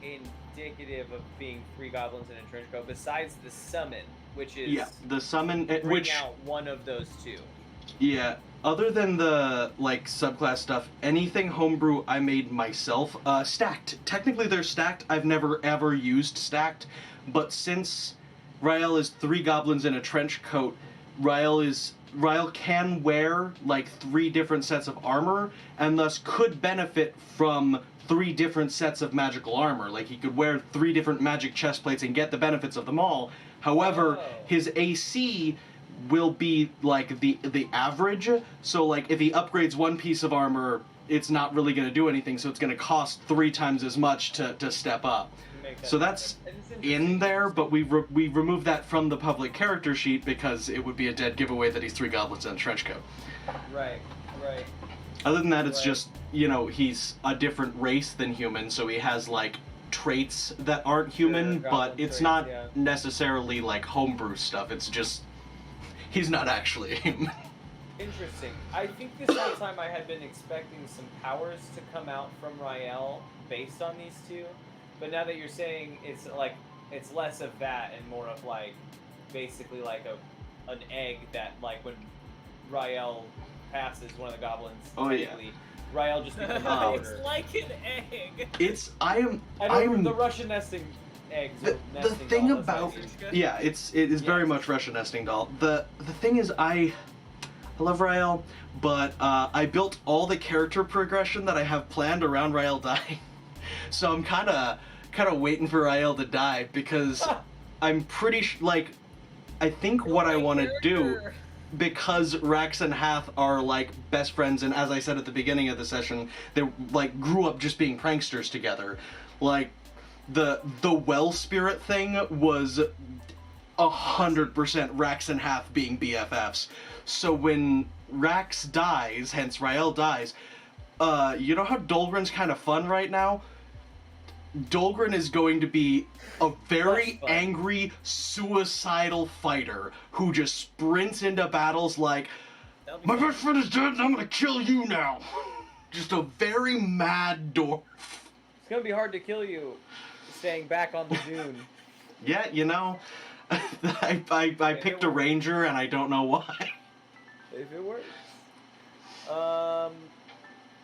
S2: indicative of being 3 goblins in a trench coat, besides the summon, which is
S3: Yeah, the summon,
S2: bring
S3: which
S2: out one of those 2.
S3: yeah. Other than the like subclass stuff, anything homebrew I made myself. Stacked. Technically, they're stacked. I've never ever used stacked, but since Rael is 3 goblins in a trench coat, Rael can wear like 3 different sets of armor, and thus could benefit from 3 different sets of magical armor. Like, he could wear 3 different magic chest plates and get the benefits of them all. However,
S2: Oh.
S3: his AC will be like the average. So like if he upgrades 1 piece of armor, it's not really going to do anything. So it's going to cost 3 times as much to step up. So that's in there, but we removed that from the public character sheet because it would be a dead giveaway that he's 3 goblins in a trench coat.
S2: Right.
S3: Other than that, it's
S2: Right.
S3: just, you know, he's a different race than human, so he has like traits that aren't human,
S2: Sure,
S3: but
S2: goblin
S3: it's
S2: traits,
S3: not
S2: yeah.
S3: necessarily like homebrew stuff. It's just he's not actually a human.
S2: Interesting. I think this whole time I had been expecting some powers to come out from Rael based on these 2, but now that you're saying it's like it's less of that and more of like basically like an egg that like when Rael passes one of the goblins,
S3: Oh, yeah.
S2: technically, Rael just becomes
S3: Oh.
S2: powder.
S8: It's like an egg.
S3: It's
S2: I know
S3: I'm
S2: the Russian nesting eggs.
S3: the
S2: or nesting
S3: thing
S2: doll, that's
S3: about
S2: what it is.
S3: yeah, it is very
S2: Yes.
S3: much Russian nesting doll. The thing is, I love Rael, but I built all the character progression that I have planned around Rael dying, so I'm kind of waiting for Rael to die because I'm pretty like I think what I want to do. because Rax and Hath are like best friends, and as I said at the beginning of the session, they like grew up just being pranksters together. Like the well spirit thing was 100% Rax and Hath being BFFs. So when Rax dies, hence Rael dies, you know how Dolgren's kind of fun right now? Dolgren is going to be a very angry, suicidal fighter who just sprints into battles like, my best friend is dead and I'm gonna kill you now. Just a very mad dwarf.
S2: It's gonna be hard to kill you staying back on the dune.
S3: Yeah, you know, I picked a ranger and I don't know why.
S2: If it works.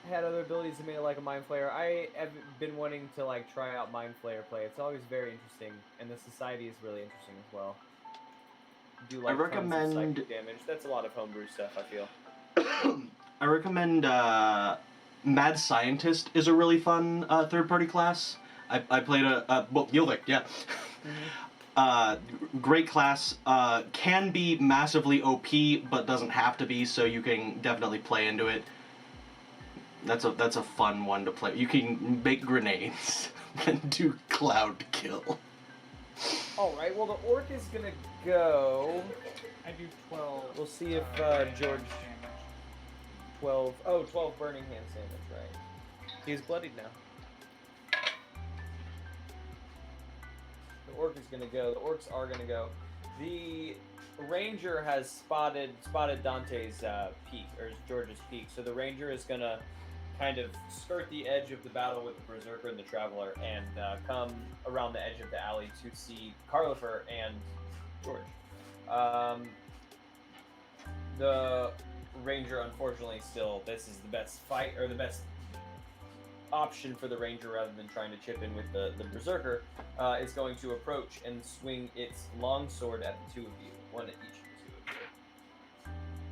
S2: Had other abilities that made it like a Mind Flayer. I have been wanting to like try out Mind Flayer play. It's always very interesting, and the society is really interesting as well. Do like
S3: I recommend
S2: tons of psychic damage. That's a lot of homebrew stuff, I feel.
S3: I recommend Mad Scientist is a really fun third-party class. I played well, Yilvik, yeah. Great class. Can be massively OP, but doesn't have to be, so you can definitely play into it. That's a fun one to play. You can make grenades and do cloud kill.
S2: Alright, well the orc is gonna go.
S6: I do 12.
S2: We'll see if George... 12 burning hand damage, right. He's bloodied now. The orc is gonna go. The orcs are gonna go. The ranger has spotted Dante's peak, or George's peak, so the ranger is gonna kind of skirt the edge of the battle with the berserker and the traveler and come around the edge of the alley to see Carlifer and George. The ranger, unfortunately, still, this is the best fight, or the best option for the ranger rather than trying to chip in with the berserker, is going to approach and swing its longsword at the two of you, one at each of the two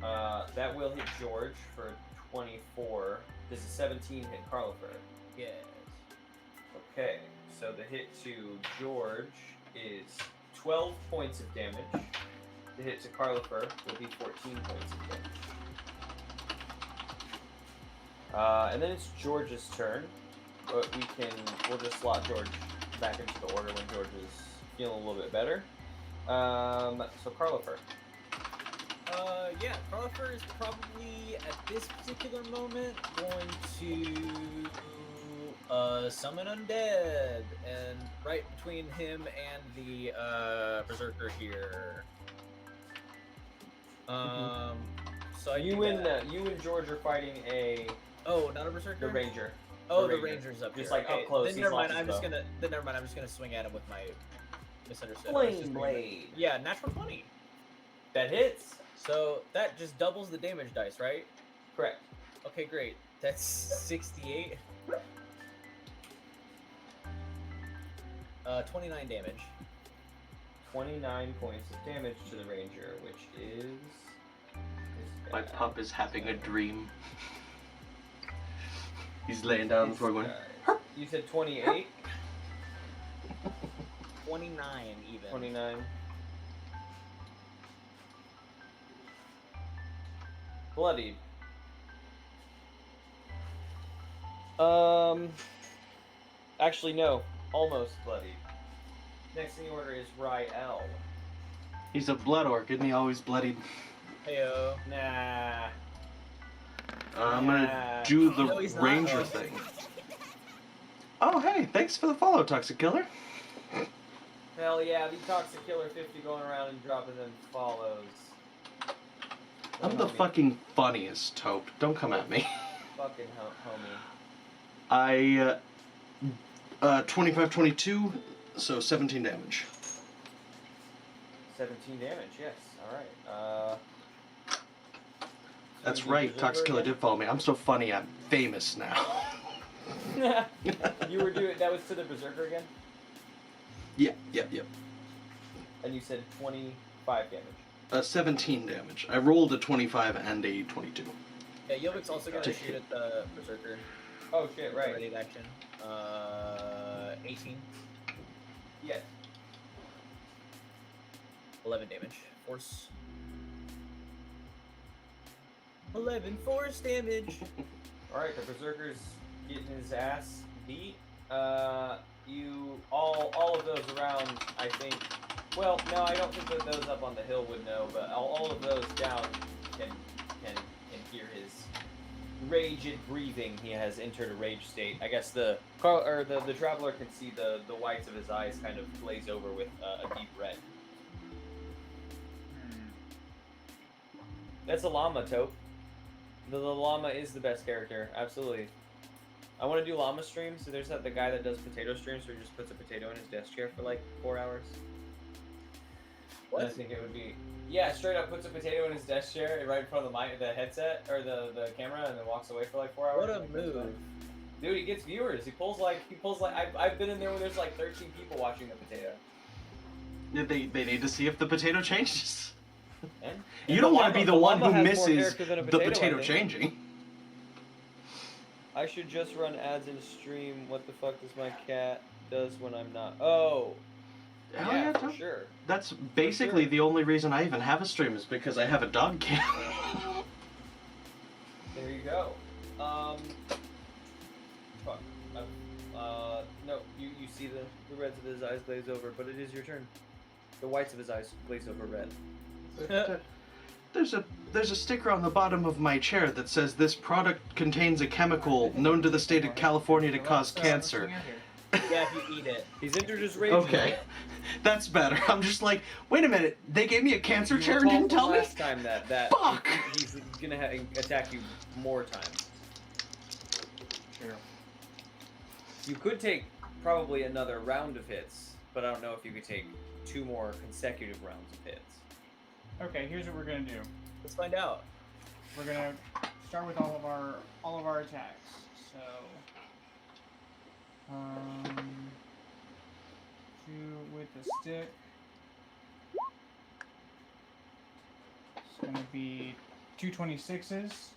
S2: of you. That will hit George for 24. Does a 17 hit Carlifer?
S5: Yes.
S2: Okay, so the hit to George is 12 points of damage. The hit to Carlifer will be 14 points of damage. And then it's George's turn, but we'll just slot George back into the order when George is feeling a little bit better. So Carlifer.
S5: Yeah, Carlifer is probably, at this particular moment, going to summon Undead, and right between him and the Berserker here. So
S2: you and George are fighting a...
S5: Oh, not a Berserker?
S2: The Ranger.
S5: Oh, the Ranger's up
S2: just
S5: here.
S2: Like up close.
S5: Then never mind. I'm just gonna swing at him with my misunderstood.
S2: Flame Blade.
S5: Yeah, natural 20.
S2: That hits.
S5: So that just doubles the damage dice, right?
S2: Correct.
S5: Okay, great. That's 68. 29 damage.
S2: 29 points of damage to the Ranger, which is...
S3: My pup is having a dream. He's laying down on the floor going...
S2: You said 28?
S5: 29 even.
S2: 29. Bloodied. Actually, no. Almost bloodied. Next in the order is Rael.
S3: He's a blood orc, isn't he always bloodied?
S5: Heyo.
S2: Nah.
S3: I'm gonna do the ranger thing. Oh, hey, thanks for the follow, Toxic Killer.
S2: Hell yeah, the Toxic Killer 50 going around and dropping them follows.
S3: I'm the fucking funniest, Taupe. Don't come at me.
S2: Fucking homie.
S3: I, 25-22, so 17 damage.
S2: 17 damage, yes. Alright.
S3: That's right, Toxic Killer did follow me. I'm so funny, I'm famous now.
S2: You were doing... That was to the Berserker again?
S3: Yep.
S2: And you said 25 damage.
S3: 17 damage. I rolled a 25 and a 22.
S5: Yeah, Yilvik's also gonna shoot at the Berserker.
S2: Oh shit, right.
S5: Ready action. 18.
S2: Yes.
S5: 11 damage. Force.
S8: 11 force damage.
S2: All right, the berserker's getting his ass beat. You all of those around, I think. Well, no, I don't think that those up on the hill would know, but all of those down can hear his raged breathing. He has entered a rage state. I guess the traveler can see the whites of his eyes kind of glaze over with a deep red. That's a llama, Taupe. The llama is the best character, absolutely. I want to do llama streams. So there's the guy that does potato streams where he just puts a potato in his desk chair for like 4 hours.
S5: What?
S2: And I think it would be, yeah, straight up puts a potato in his desk chair right in front of the headset or the camera, and then walks away for like 4 hours.
S5: What a move.
S2: Dude, he gets viewers. He pulls like I've been in there when there's like 13 people watching the potato.
S3: They need to see if the potato changes.
S2: And
S3: You don't want to be the one who
S2: llama has more
S3: misses
S2: character than a
S3: the
S2: potato, I
S3: potato
S2: think.
S3: changing.
S2: I should just run ads in stream. What the fuck does my cat does when I'm not? Oh,
S3: Hell
S2: yeah, for
S3: Tom.
S2: sure.
S3: That's basically
S2: sure.
S3: the only reson I even have a stream is because I have a dog cam.
S2: There you go. Fuck. No, you see the reds of his eyes glaze over, but it is your turn. The whites of his eyes glaze over red.
S3: There's a sticker on the bottom of my chair that says this product contains a chemical known to the state of California to cause cancer.
S8: Yeah, if you eat it.
S2: He's entered his rage.
S3: Okay, that's better. I'm just like, wait a minute, they gave me a cancer chair and didn't tell me?
S2: Last time that
S3: Fuck!
S2: he's gonna attack you more times.
S6: Sure.
S2: You could take probably another round of hits, but I don't know if you could take 2 more consecutive rounds of hits.
S6: Okay, here's what we're gonna do.
S5: Let's find out.
S6: We're gonna start with all of our attacks. So, 2 with the stick. It's gonna be 2 26s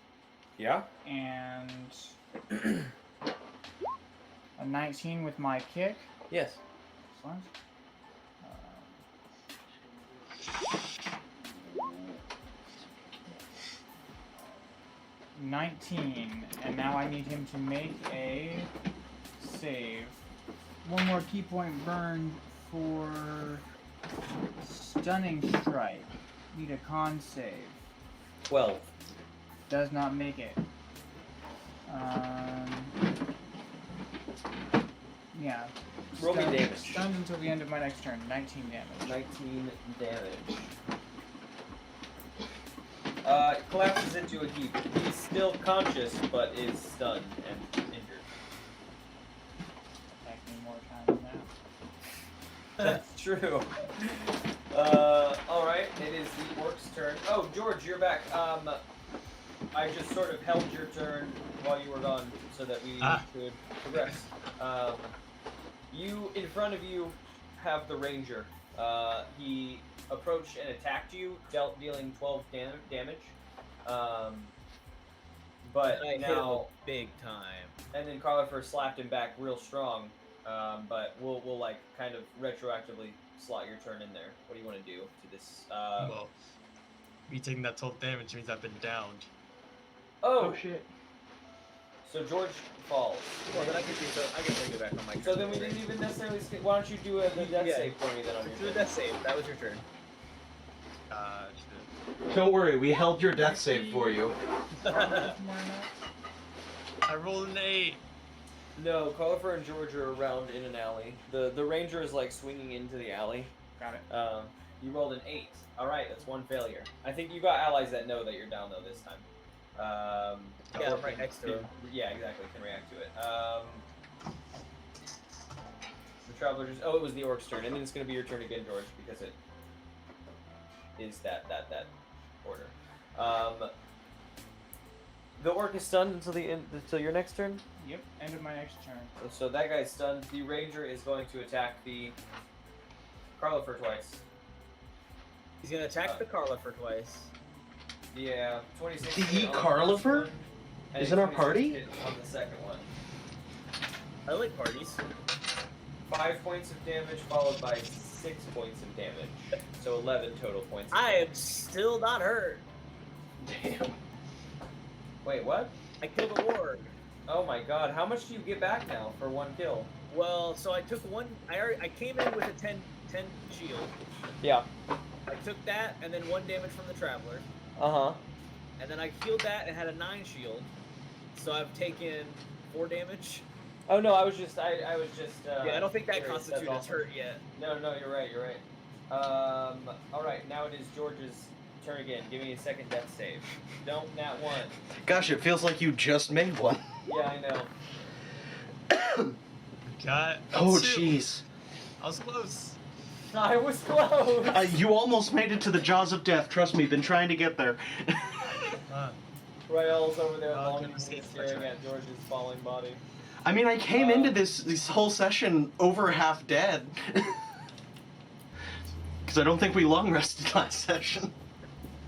S2: Yeah.
S6: and a 19 with my kick.
S2: Yes.
S6: Excellent. 19, and now I need him to make a save. 1 more key point burn for stunning strike. Need a con save.
S2: 12.
S6: Does not make it. Yeah.
S2: Roll me
S6: Stunned-
S2: damage.
S6: Stunned until the end of my next turn. 19 damage.
S2: 19 damage. Collapses into a heap. He's still conscious, but is stunned and injured.
S6: Attack me more times now.
S2: That's true. Alright, it is the orc's turn. Oh, George, you're back. I just sort of held your turn while you were gone so that we could progress. You, in front of you, have the ranger. He approached and attacked you, dealing 12 damage. But
S5: I hit him
S2: now,
S5: big time.
S2: and then Carlifer slapped him back real strong. But we'll like kind of retroactively slot your turn in there. What do you want to do to this?
S7: Well, me taking that 12 damage means I've been downed.
S2: Oh,
S3: shit.
S2: so George falls.
S5: Well, then I can take it back on my turn.
S2: So then we didn't even necessarily skip. Why don't you do the death
S5: Yeah.
S2: save for me then on your
S5: Do a
S2: turn?
S5: death save. That was your turn.
S7: Shit.
S3: Don't worry, we held your death save for you.
S7: I rolled an 8.
S2: No, Carlifer and George are around in an alley. The ranger is like swinging into the alley.
S6: Got it.
S2: You rolled an 8. All right, that's 1 failure. I think you got allies that know that you're down though this time.
S5: Yeah,
S2: or
S5: I'm right
S2: can-
S5: next to
S2: can-
S5: him.
S2: Yeah, exactly. Can react to it. The traveler just. Oh, it was the orc's turn, and then it's gonna be your turn again, George, because it is that order. The orc is stunned until your next turn.
S6: Yep, end of my next turn.
S2: So that guy's stunned. The ranger is going to attack the Carlifer twice.
S5: He's gonna attack the Carlifer twice.
S2: Yeah, 26.
S3: The
S2: hit on the
S3: Carlifer?
S2: first one, and
S3: Is it our
S2: 26
S3: party?
S2: hit on the second one.
S5: I like parties.
S2: 5 points of damage followed by 6 points of damage. So 11 total points. Of
S8: I am
S2: damage.
S8: still not hurt.
S3: Damn.
S2: Wait, what?
S8: I killed a warg.
S2: Oh my god, how much do you get back now for one kill?
S8: Well, so I took one. I came in with a 10 shield.
S2: Yeah.
S8: I took that and then 1 damage from the traveler,
S2: Uh-huh.
S8: and then I healed that and had a 9 shield. So I've taken 4 damage.
S2: Oh no, I was just
S8: Yeah, I don't think that
S2: curious,
S8: constitutes
S2: that's
S8: as
S2: awesome.
S8: hurt yet.
S2: No, you're right. Alright, now it is George's turn again. Give me a second death save. Don't nat 1.
S3: Gosh, it feels like you just made one.
S2: Yeah, I know.
S7: Got.
S3: Oh,
S7: 2.
S3: jeez.
S7: I was close.
S2: I was close!
S3: You almost made it to the jaws of death. Trust me, been trying to get there.
S2: Rael's over there
S7: Oh,
S2: longingly
S7: goodness,
S2: staring
S7: that's right.
S2: at George's falling body.
S3: I mean, I came into this whole session over half dead. Because I don't think we long rested last session.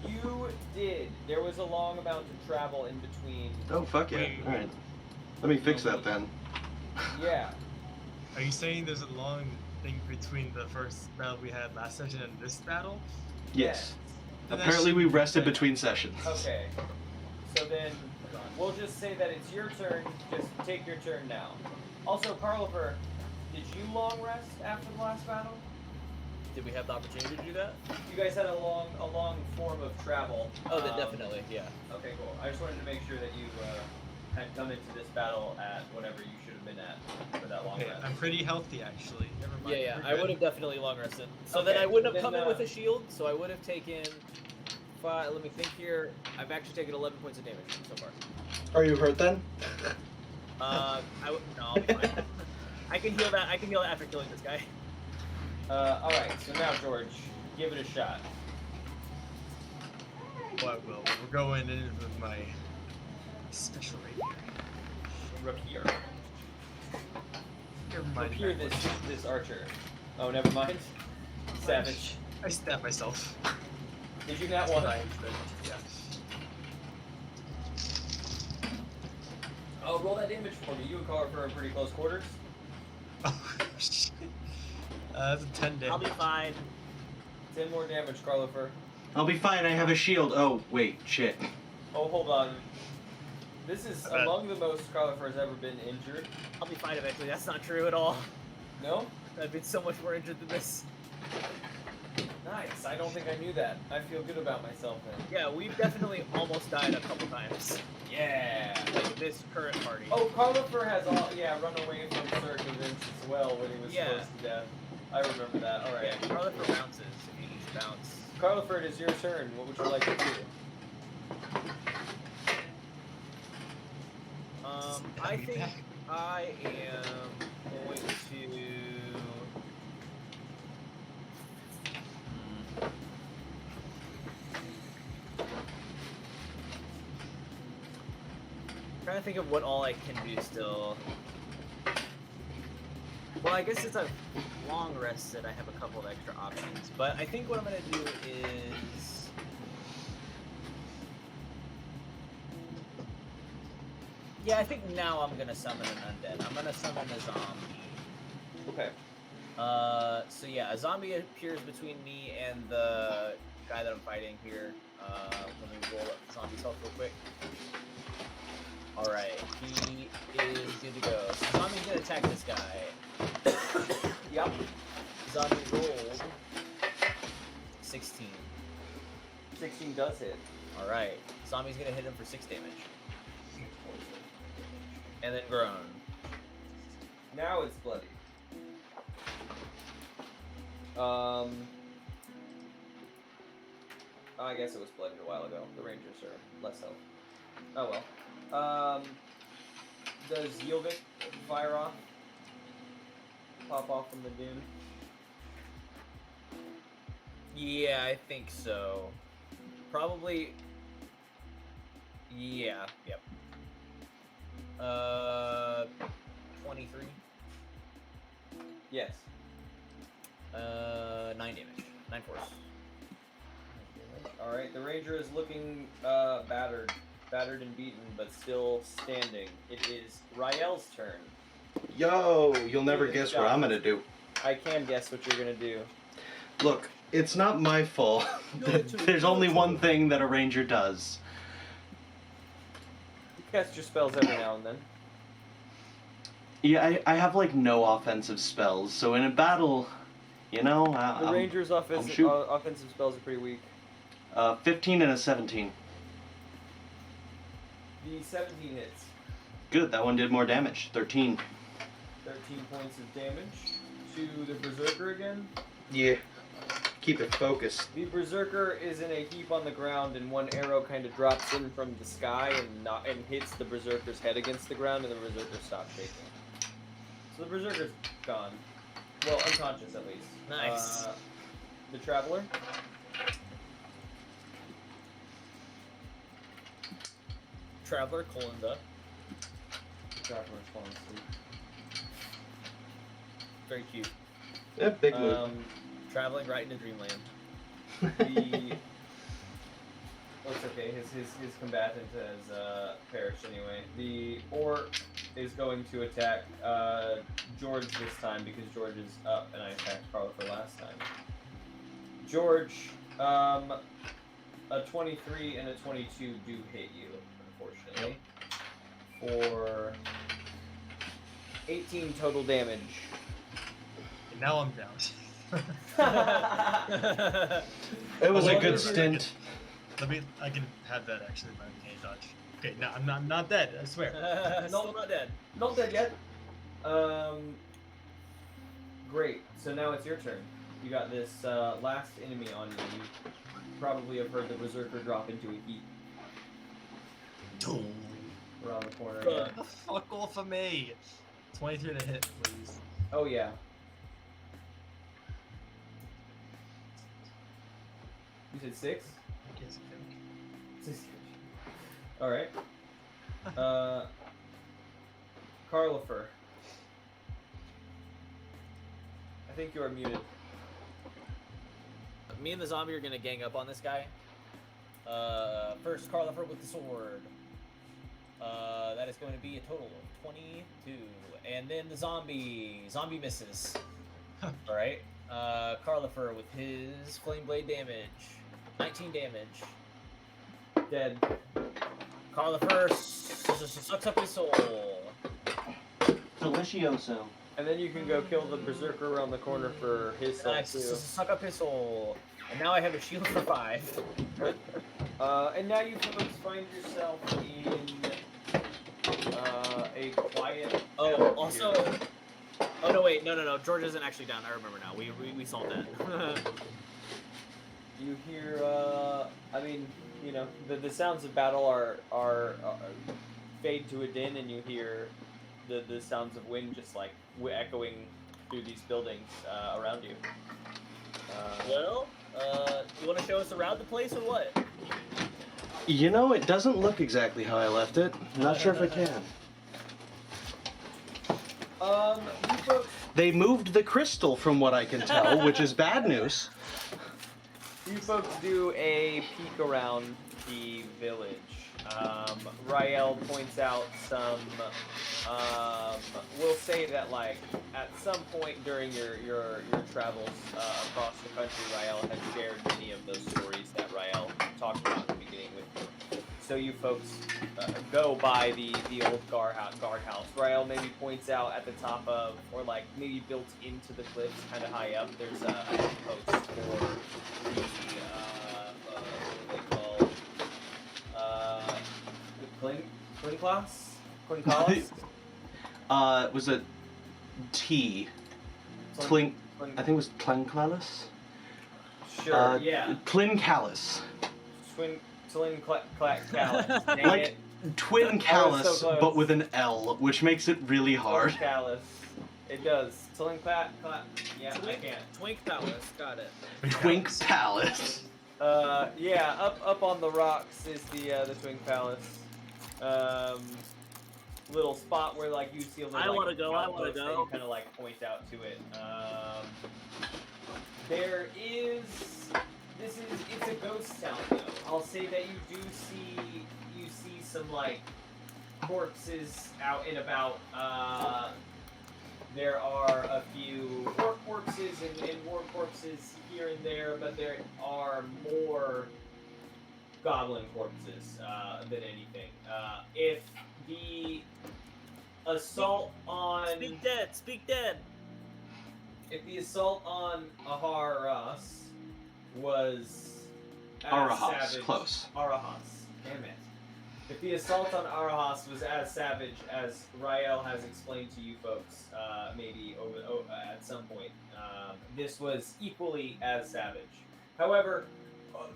S2: You did. There was a long amount of travel in between.
S3: Oh, fuck yeah.
S7: Wait.
S3: Alright. Let me fix that then.
S2: Yeah.
S7: Are you saying there's a long thing between the first battle we had last session and this battle?
S3: Yes.
S7: Then that
S3: Apparently
S7: should
S3: we
S7: be
S3: rested
S7: fine.
S3: between sessions.
S2: Okay. So then, we'll just say that it's your turn. Just take your turn now. Also, Carlifer, did you long rest after the last battle?
S8: Did we have the opportunity to do that?
S2: You guys had a long form of travel.
S8: Oh, then definitely, yeah.
S2: Okay, cool. I just wanted to make sure that you had come into this battle at whatever you should have been at for that long
S7: Okay,
S2: rest.
S7: I'm pretty healthy actually. Never mind.
S8: Yeah,
S7: we're
S8: I
S7: good.
S8: would have definitely long rested. So
S2: Okay,
S8: then I wouldn't have
S2: then,
S8: come in with a shield, so I would have taken 5. Let me think here. I've actually taken 11 points of damage so far.
S3: Are you hurt then?
S8: No, I'll be fine. I can heal that. I can heal that after killing this guy.
S2: All right. So now, George, give it a shot.
S7: Well, I will. We're going in with my special rapier.
S2: Rapier.
S7: Never mind.
S2: Rapier this archer. Oh, never mind. Savage.
S7: I stabbed myself.
S2: Did you not want?
S7: Yeah.
S2: Oh, roll that damage for me. You and Carlifer are in pretty close quarters.
S7: Oh, shit. That's a 10 damage.
S8: I'll be fine.
S2: 10 more damage, Carlifer.
S3: I'll be fine, I have a shield. Oh, wait, shit.
S2: Oh, hold on. This is
S7: I bet.
S2: among the most Carlifer has ever been injured.
S8: I'll be fine eventually. That's not true at all.
S2: No?
S8: I've been so much more injured than this.
S2: Nice. I don't think I knew that. I feel good about myself then.
S8: Yeah, we've definitely almost died a couple times.
S2: Yeah.
S8: Like this current party.
S2: Oh, Carlifer has run away from certain events as well when he was
S8: Yeah.
S2: close to death. I remember that. All right.
S8: Yeah, Carlifer bounces if you need to bounce.
S2: Carlifer, it is your turn. What would you like to do?
S8: I think I am going to. Trying to think of what all I can do still. Well, I guess since I've long rested, I have a couple of extra options. But I think what I'm gonna do is. Yeah, I think now I'm gonna summon an undead. I'm gonna summon a zombie.
S2: Okay.
S8: So yeah, a zombie appears between me and the guy that I'm fighting here. Let me roll up the zombie's health real quick. Alright, he is good to go. So zombie's gonna attack this guy.
S2: Yep.
S8: Zombie rolled 16.
S2: 16 does hit.
S8: Alright, zombie's gonna hit him for 6 damage. And then groan.
S2: Now it's bloody. I guess it was bloodied a while ago. The Rangers are less health. Oh well. Does Yovik fire off? Pop off from the dune?
S8: Yeah, I think so. Probably. Yeah, yep. 23.
S2: Yes.
S8: 9 damage. 9 force.
S2: Alright, the Ranger is looking battered and beaten, but still standing. It is Rael's turn.
S3: Yo, you'll never
S2: Yeah,
S3: guess
S2: yeah.
S3: what I'm gonna do.
S2: I can guess what you're gonna do.
S3: Look, it's not my fault that there's only one thing that a ranger does.
S2: Cast your spells every now and then.
S3: Yeah, I have like no offensive spells, so in a battle, you know,
S2: The Rangers'
S3: shoot.
S2: offensive spells are pretty weak.
S3: 15 and a 17.
S2: The 17 hits.
S3: Good, that one did more damage. 13.
S2: 13 points of damage to the Berserker again.
S3: Yeah. Keep it focused.
S2: The Berserker is in a heap on the ground, and one arrow kind of drops in from the sky and hits the Berserker's head against the ground, and the Berserker stops shaking. So the Berserker's gone. Well, unconscious at least.
S5: Nice.
S2: The Traveler.
S5: Traveler, Colinda.
S2: The Traveler's falling asleep.
S5: Very cute.
S3: Yeah, big move.
S5: Traveling right into dreamland.
S2: Oh, it's okay. His combatant has perished anyway. The Orc is going to attack George this time because George is up, and I attacked Carla for last time. George, a 23 and a 22 do hit you, unfortunately, for 18 total damage.
S7: And now I'm down.
S3: It was
S2: Well,
S3: a good
S2: this is-
S3: stint.
S7: I can have that actually, but I can't dodge. Okay, no, I'm not dead, I swear.
S5: Still not dead.
S2: Not dead yet. Great. So now it's your turn. You got this last enemy on you. You probably have heard the Berserker drop into a heap around the corner. Yeah.
S7: Fuck off of me. 23 to hit, please.
S2: Oh yeah. You said 6?
S7: Yes, okay.
S2: 6. All right. Carlifer. I think you are muted.
S5: Me and the zombie are gonna gang up on this guy. First, Carlifer with the sword. That is going to be a total of 22. And then the zombie. Zombie misses. Alright. Carlifer with his flame blade damage. 19 damage.
S2: Dead.
S5: Carlifer sucks up his soul.
S3: Delicioso.
S2: And then you can go kill the Berserker around the corner for his soul
S5: I
S2: too.
S5: suck up his soul. And now I have a shield for 5.
S2: And now you folks find yourself in a quiet.
S5: Oh, also. Oh no! Wait, no. George isn't actually down. I remember now. We solved that.
S2: You hear, I mean, you know, the sounds of battle are fade to a din, and you hear the sounds of wind just like echoing through these buildings around you.
S5: Well, you want to show us around the place or what?
S3: You know, it doesn't look exactly how I left it. I'm not sure if I can.
S2: You folks,
S3: They moved the crystal from what I can tell, which is bad news.
S2: you folks do a peek around the village. Rael points out some. We'll say that like at some point during your travels across the country, Rael has shared many of those stories that Rael talked about in the beginning with you. So you folks go by the old guardhouse. Rael maybe points out at the top of, or like maybe built into the cliffs, kind of high up. There's a post for the Clinclass?
S3: Was it T? Clink. I think it was Tlinclalis.
S2: Sure, yeah.
S3: Tlincallis.
S2: Tlinclalis.
S3: Like Twin Callus,
S2: close.
S3: but with an L, which makes it really hard.
S2: Tlinclalis. It does. Tlinclalis. Yeah, I can't.
S5: Twink Palace. Got it.
S3: Twink Palace.
S2: Yeah, up on the rocks is the Twin Palace. Little spot where like you see a little.
S5: I wanna go, I
S2: outpost
S5: wanna
S2: that
S5: go.
S2: You kind of like point out to it. There is. It's a ghost town though. I'll say that you see some like corpses out and about. There are a few orc corpses and war corpses here and there, but there are more goblin corpses than anything. If the assault on
S8: Speak dead. Speak dead.
S2: if the assault on Aharas was as
S3: Arahas,
S2: savage,
S3: close.
S2: Arahas, damn it. If the assault on Arahas was as savage as Rael has explained to you folks, maybe at some point, this was equally as savage. However,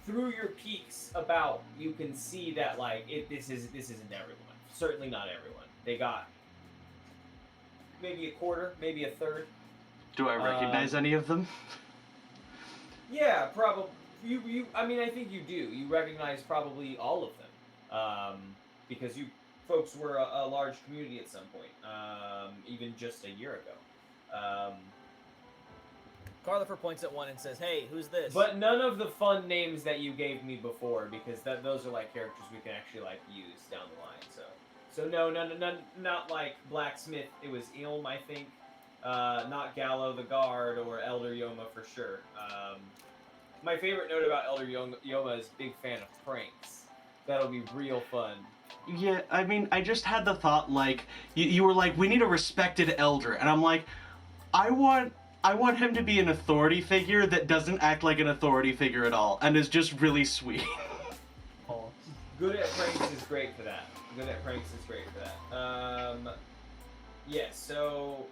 S2: through your peeks about, you can see that like this isn't everyone. Certainly not everyone. They got maybe a quarter, maybe a third.
S3: Do I recognize any of them?
S2: Yeah, probably. I mean, I think you do. You recognize probably all of them, because you folks were a large community at some point, even just a year ago.
S8: Carlifer points at one and says, "Hey, who's this?"
S2: But none of the fun names that you gave me before, because those are like characters we can actually like use down the line. So no, not like Blacksmith. It was Ilm, I think. Not Gallo the Guard or Elder Yoma for sure. My favorite note about Elder Yoma is big fan of pranks. That'll be real fun.
S3: Yeah, I mean, I just had the thought, like, you were like, we need a respected elder, and I'm like, I want him to be an authority figure that doesn't act like an authority figure at all, and is just really sweet.
S7: Oh.
S2: Good at pranks is great for that. Yeah, so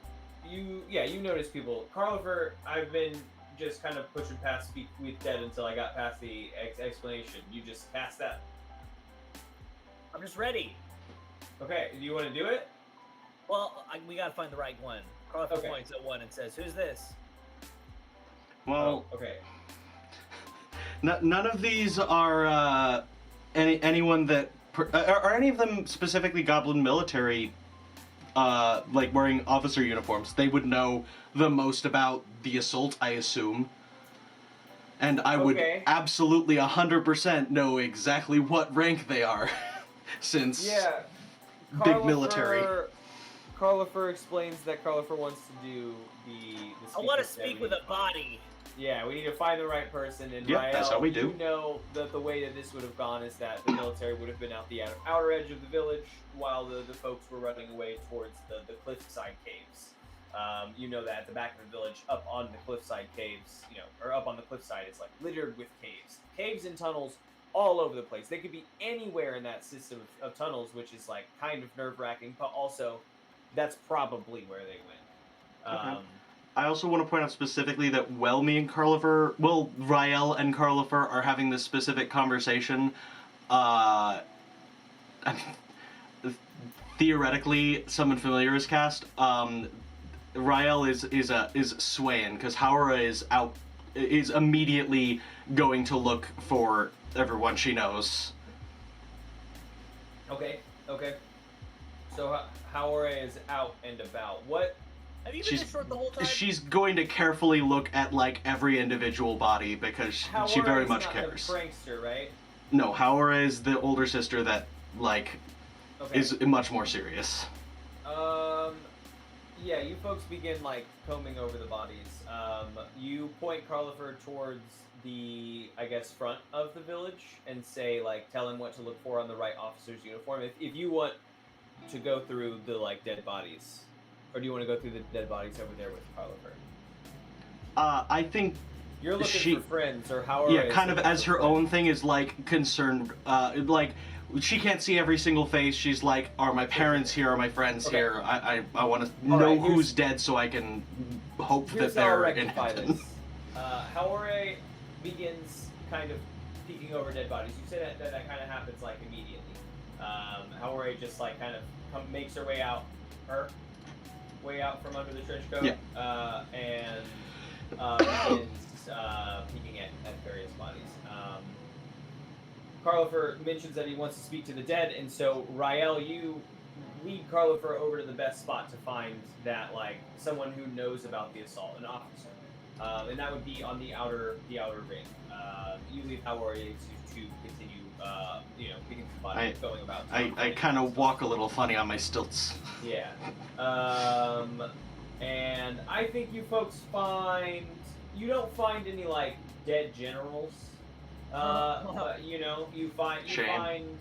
S2: you notice people. Carlifer, I've been just kind of pushing past Speak with Dead until I got past the explanation. You just passed that.
S8: I'm just ready.
S2: Okay, do you want to do it?
S8: Well, we gotta find the right one. Carlifer points at one and says, "Who's this?"
S3: Well,
S2: okay.
S3: None of these are anyone that are any of them specifically Goblin military, like wearing officer uniforms. They would know the most about the assault, I assume. And I would absolutely 100% know exactly what rank they are, since big military.
S2: Carlifer explains that Carlifer wants to do the
S8: I want to speak with a body.
S2: Yeah, we need to find the right person. And
S3: Yep,
S2: Rael,
S3: that's how we do.
S2: You know that the way that this would have gone is that the military would have been out the outer edge of the village while the folks were running away towards the cliffside caves. You know that at the back of the village, up on the cliffside caves, or up on the cliffside, it's like littered with caves. Caves and tunnels all over the place. They could be anywhere in that system of tunnels, which is like kind of nerve-wracking, but also that's probably where they went.
S3: I also want to point out specifically that Rael and Carlifer are having this specific conversation. I mean, theoretically, someone familiar is cast. Rael is swaying because Haura is immediately going to look for everyone she knows.
S2: Okay. So Haura is out and about. What?
S8: Have you been this short the whole time?
S3: She's going to carefully look at like every individual body because she very much cares.
S2: The prankster, right?
S3: No, Haura is the older sister that is much more serious.
S2: Yeah, you folks begin like combing over the bodies. You point Carlifer towards the, I guess, front of the village and say, like, tell him what to look for on the right officer's uniform. If you want to go through the like dead bodies, or do you want to go through the dead bodies over there with Carlifer?
S3: I think
S2: you're looking for friends, or how?
S3: Yeah, kind of as her own thing is like concerned. Like she can't see every single face. She's like, are my parents here? Are my friends here? I want to know who's dead so I can hope that they're in heaven.
S2: Haore begins kind of peeking over dead bodies. You say that kind of happens like immediately. Haore just like kind of makes her way out. Way out from under the trench coat, and begins peeking at various bodies. Carlifer mentions that he wants to speak to the dead, and so Rael, you lead Carlifer over to the best spot to find that, like, someone who knows about the assault, an officer, and that would be on the outer ring. You leave Haori to continue, picking the body, going about.
S3: I kind of walk a little funny on my stilts.
S2: Yeah. And I think you folks you don't find any, like, dead generals. But you know, you find
S3: Shame.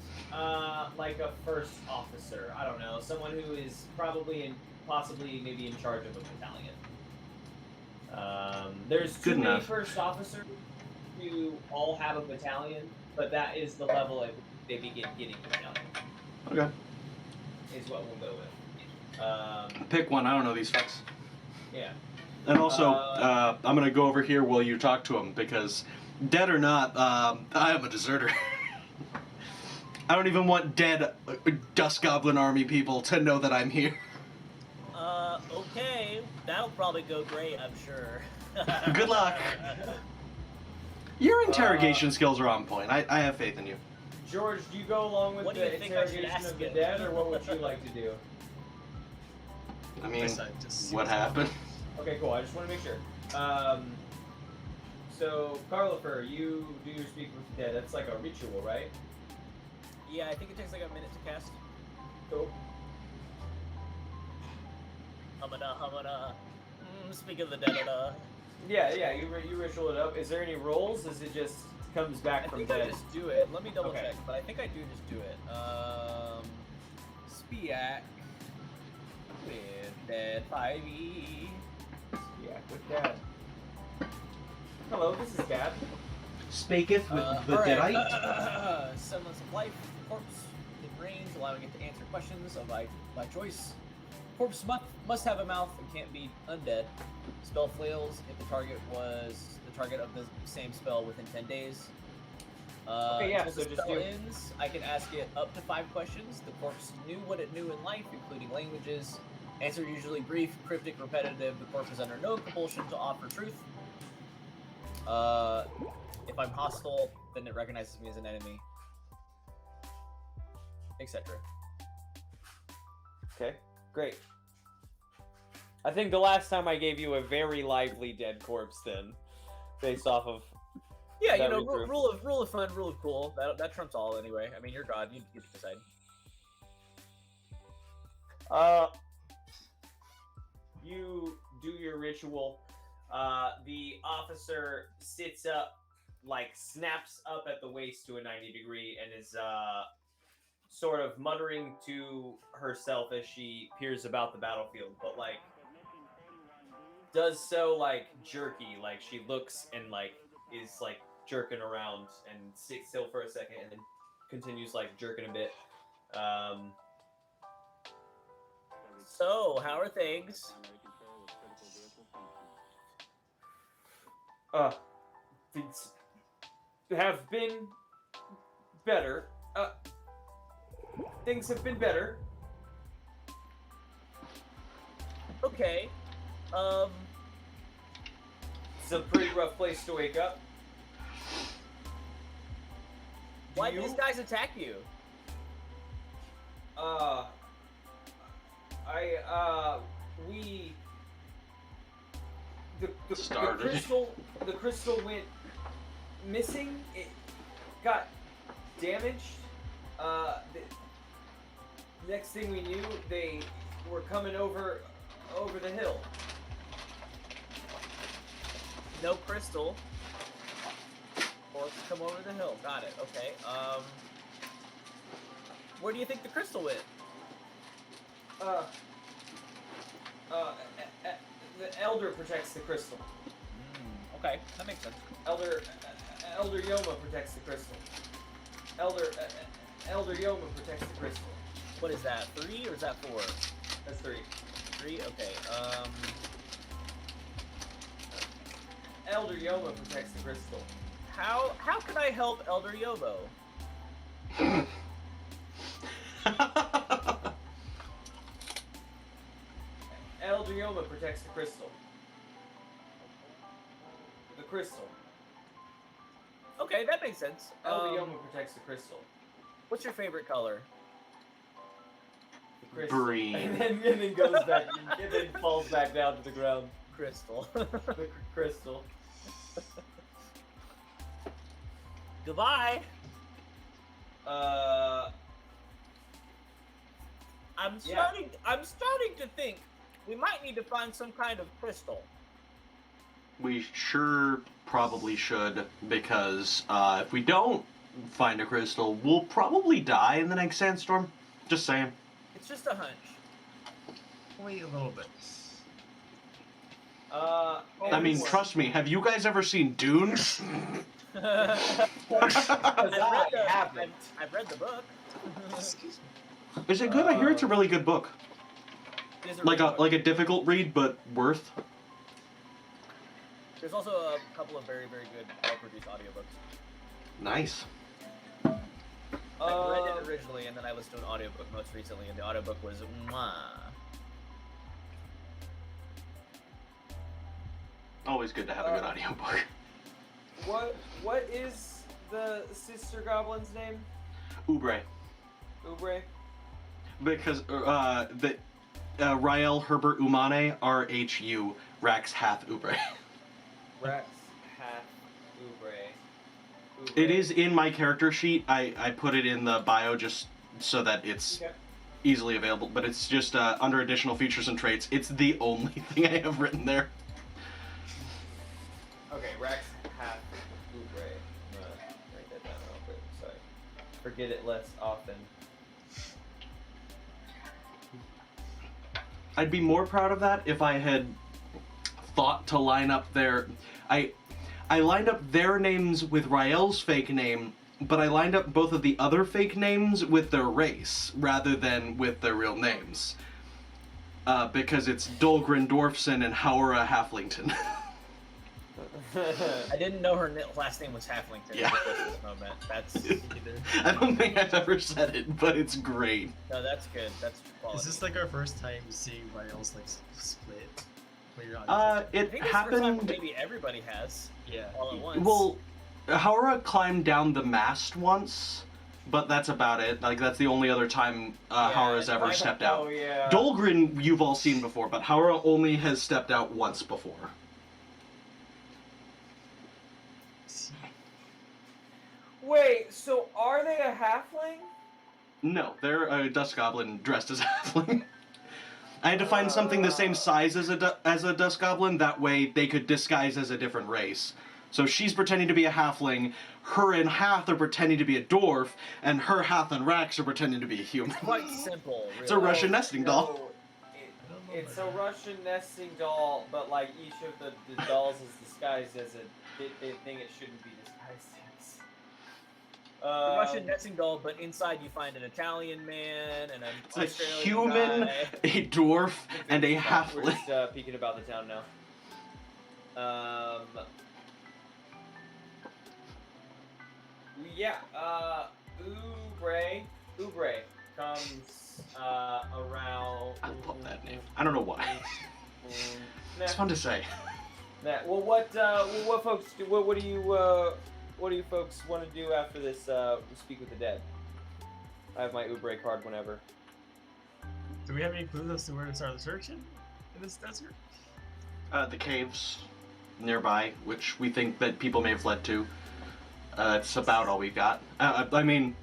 S2: like a first officer. I don't know, someone who is possibly maybe in charge of a battalion. There's too
S3: Good
S2: many
S3: enough.
S2: first officers to all have a battalion, but that is the level at which they begin getting a battalion.
S3: Okay.
S2: Is what we'll go with.
S3: Pick one. I don't know these facts.
S2: Yeah.
S3: And also, I'm gonna go over here while you talk to him because, dead or not, I am a deserter. I don't even want dead Dust Goblin Army people to know that I'm here.
S8: Okay. That'll probably go great, I'm sure.
S3: Good luck. Your interrogation skills are on point. I have faith in you.
S2: George, do you go along with
S8: What do you
S2: the
S8: think I should
S2: interrogation
S8: ask
S2: of the
S8: him?
S2: dead, or what would you like to do?
S3: I mean,
S7: Just
S3: what happened?
S2: Okay, cool. I just want to make sure. So, Carlifer, you do your speak with the dead. That's like a ritual, right?
S8: Yeah, I think it takes like a minute to cast.
S2: Cool.
S8: Humana. Speak of the dead.
S2: Yeah, you ritual it up. Is there any rolls? Is it just comes back
S8: I
S2: from
S8: think
S2: dead?
S8: I just do it. Let me double
S2: Okay.
S8: check, but I think I do just do it. Spiak with dead 5e.
S2: Yeah, with Dad. Hello, this is Dad.
S9: Speaketh with the
S8: Alright,
S9: deadite.
S8: semblance of life, corpse in range, allowing it to answer questions of by choice. Corpse must have a mouth and can't be undead. Spell fails if the target was the target of the same spell within 10 days.
S2: Okay, yeah,
S8: Until
S2: so
S8: the
S2: just
S8: spell
S2: do-
S8: ends, I can ask it up to 5 questions. The corpse knew what it knew in life, including languages. Answer usually brief, cryptic, repetitive. The corpse is under no compulsion to offer truth. If I'm hostile, then it recognizes me as an enemy, etc.
S2: Okay, great. I think the last time I gave you a very lively dead corpse, then, based off of.
S8: Yeah,
S2: That
S8: you know,
S2: read through.
S8: rule of fun, rule of cool. That trumps all anyway. I mean, you're God. You get to decide.
S2: You do your ritual. The officer sits up, like snaps up at the waist to a 90-degree, and is sort of muttering to herself as she peers about the battlefield, but like does so like jerky, like she looks and like is like jerking around and sits still for a second and then continues like jerking a bit.
S8: So, how are things?
S2: Things have been better. Things have been better.
S8: Okay.
S2: It's a pretty rough place to wake up.
S8: Why did these guys attack you?
S2: We the
S3: Started.
S2: the crystal went missing. It got damaged. The next thing we knew, they were coming over the hill.
S8: No crystal. Or let's come over the hill. Got it. Okay. Where do you think the crystal went?
S2: The elder protects the crystal.
S8: Okay, that makes sense.
S2: Elder Yoma protects the crystal. Elder Yoma protects the crystal.
S8: What is that? 3 or is that 4?
S2: That's 3.
S8: 3. Okay.
S2: Elder Yoma protects the crystal.
S8: How can I help Elder Yobo?
S2: Elder Yoma protects the crystal. The crystal.
S8: Okay, that makes sense.
S2: Elder Yoma protects the crystal.
S8: What's your favorite color?
S2: The crystal.
S3: Green.
S2: And then goes back and then falls back down to the ground.
S8: Crystal.
S2: The crystal.
S8: Goodbye.
S2: Yeah.
S8: I'm starting to think we might need to find some kind of crystal.
S3: We sure probably should, because if we don't find a crystal, we'll probably die in the next sandstorm. Just saying.
S5: It's just a hunch.
S7: Wait a little bit.
S3: I mean,
S2: Anyone-
S3: trust me, have you guys ever seen Dune?
S5: I've read the book.
S7: Excuse me.
S3: Is it good? I hear it's a really good book.
S5: It is a
S3: Like
S5: really
S3: a
S5: good
S3: like a difficult read, but worth.
S5: There's also a couple of very, very good, well-produced audiobooks.
S3: Nice.
S5: I read it originally, and then I listened to an audiobook most recently, and the audiobook was mwah.
S3: Always good to have a good audiobook.
S2: What is the sister goblin's name?
S3: Ubre.
S2: Ubre?
S3: Because Rael Herbert Umane, RHU, Rax Hath Ubre.
S2: Rex Half Ubre.
S3: It is in my character sheet. I put it in the bio just so that it's
S2: Okay.
S3: easily available, but it's just under additional features and traits. It's the only thing I have written there.
S2: Okay, Rex Half Ubre. I'm gonna write that down real quick so I forget it less often.
S3: I'd be more proud of that if I had thought to line up their... I lined up their names with Rael's fake name, but I lined up both of the other fake names with their race, rather than with their real names. Because it's Dolgren Dwarfson and Haura Halflington.
S5: I didn't know her last name was Halflington.
S3: Yeah.
S5: At this moment. That's
S3: I don't think I've ever said it, but it's great.
S5: no, that's good. That's quality.
S7: Is this like our first time seeing Rael's like split? When you're on
S3: It
S5: I think it's the first time
S3: happened...
S5: maybe everybody has
S7: yeah.
S5: all at once.
S3: Well, Haura climbed down the mast once, but that's about it. Like, that's the only other time Haura's ever
S2: I-
S3: stepped out.
S2: Oh yeah.
S3: Dolgren, you've all seen before, but Haura only has stepped out once before.
S2: Wait, so are they a halfling?
S3: No, they're a dust goblin dressed as a halfling. I had to find something the same size as a dust goblin, that way they could disguise as a different race. So she's pretending to be a halfling, her and Hath are pretending to be a dwarf, and her, Hath, and Rax are pretending to be a human.
S5: quite simple. Really.
S3: It's a Russian nesting doll.
S2: No, it's a Russian nesting doll, but like each of the dolls is disguised as a thing it shouldn't be disguised as.
S5: A Russian nesting doll, but inside you find an Italian man and an
S3: It's a
S5: Australian
S3: human,
S5: guy.
S3: a dwarf, and a
S2: We're
S3: halfling.
S2: just peeking about the town now. Yeah, Ubre comes around.
S3: I love that name. I don't know why. It's fun to say.
S2: Well, what folks do? What do you folks want to do after this? Speak with the dead. I have my Ubre card whenever.
S7: Do we have any clues as to where to start the search in this desert?
S3: The caves nearby, which we think that people may have fled to. That's about all we've got. I mean,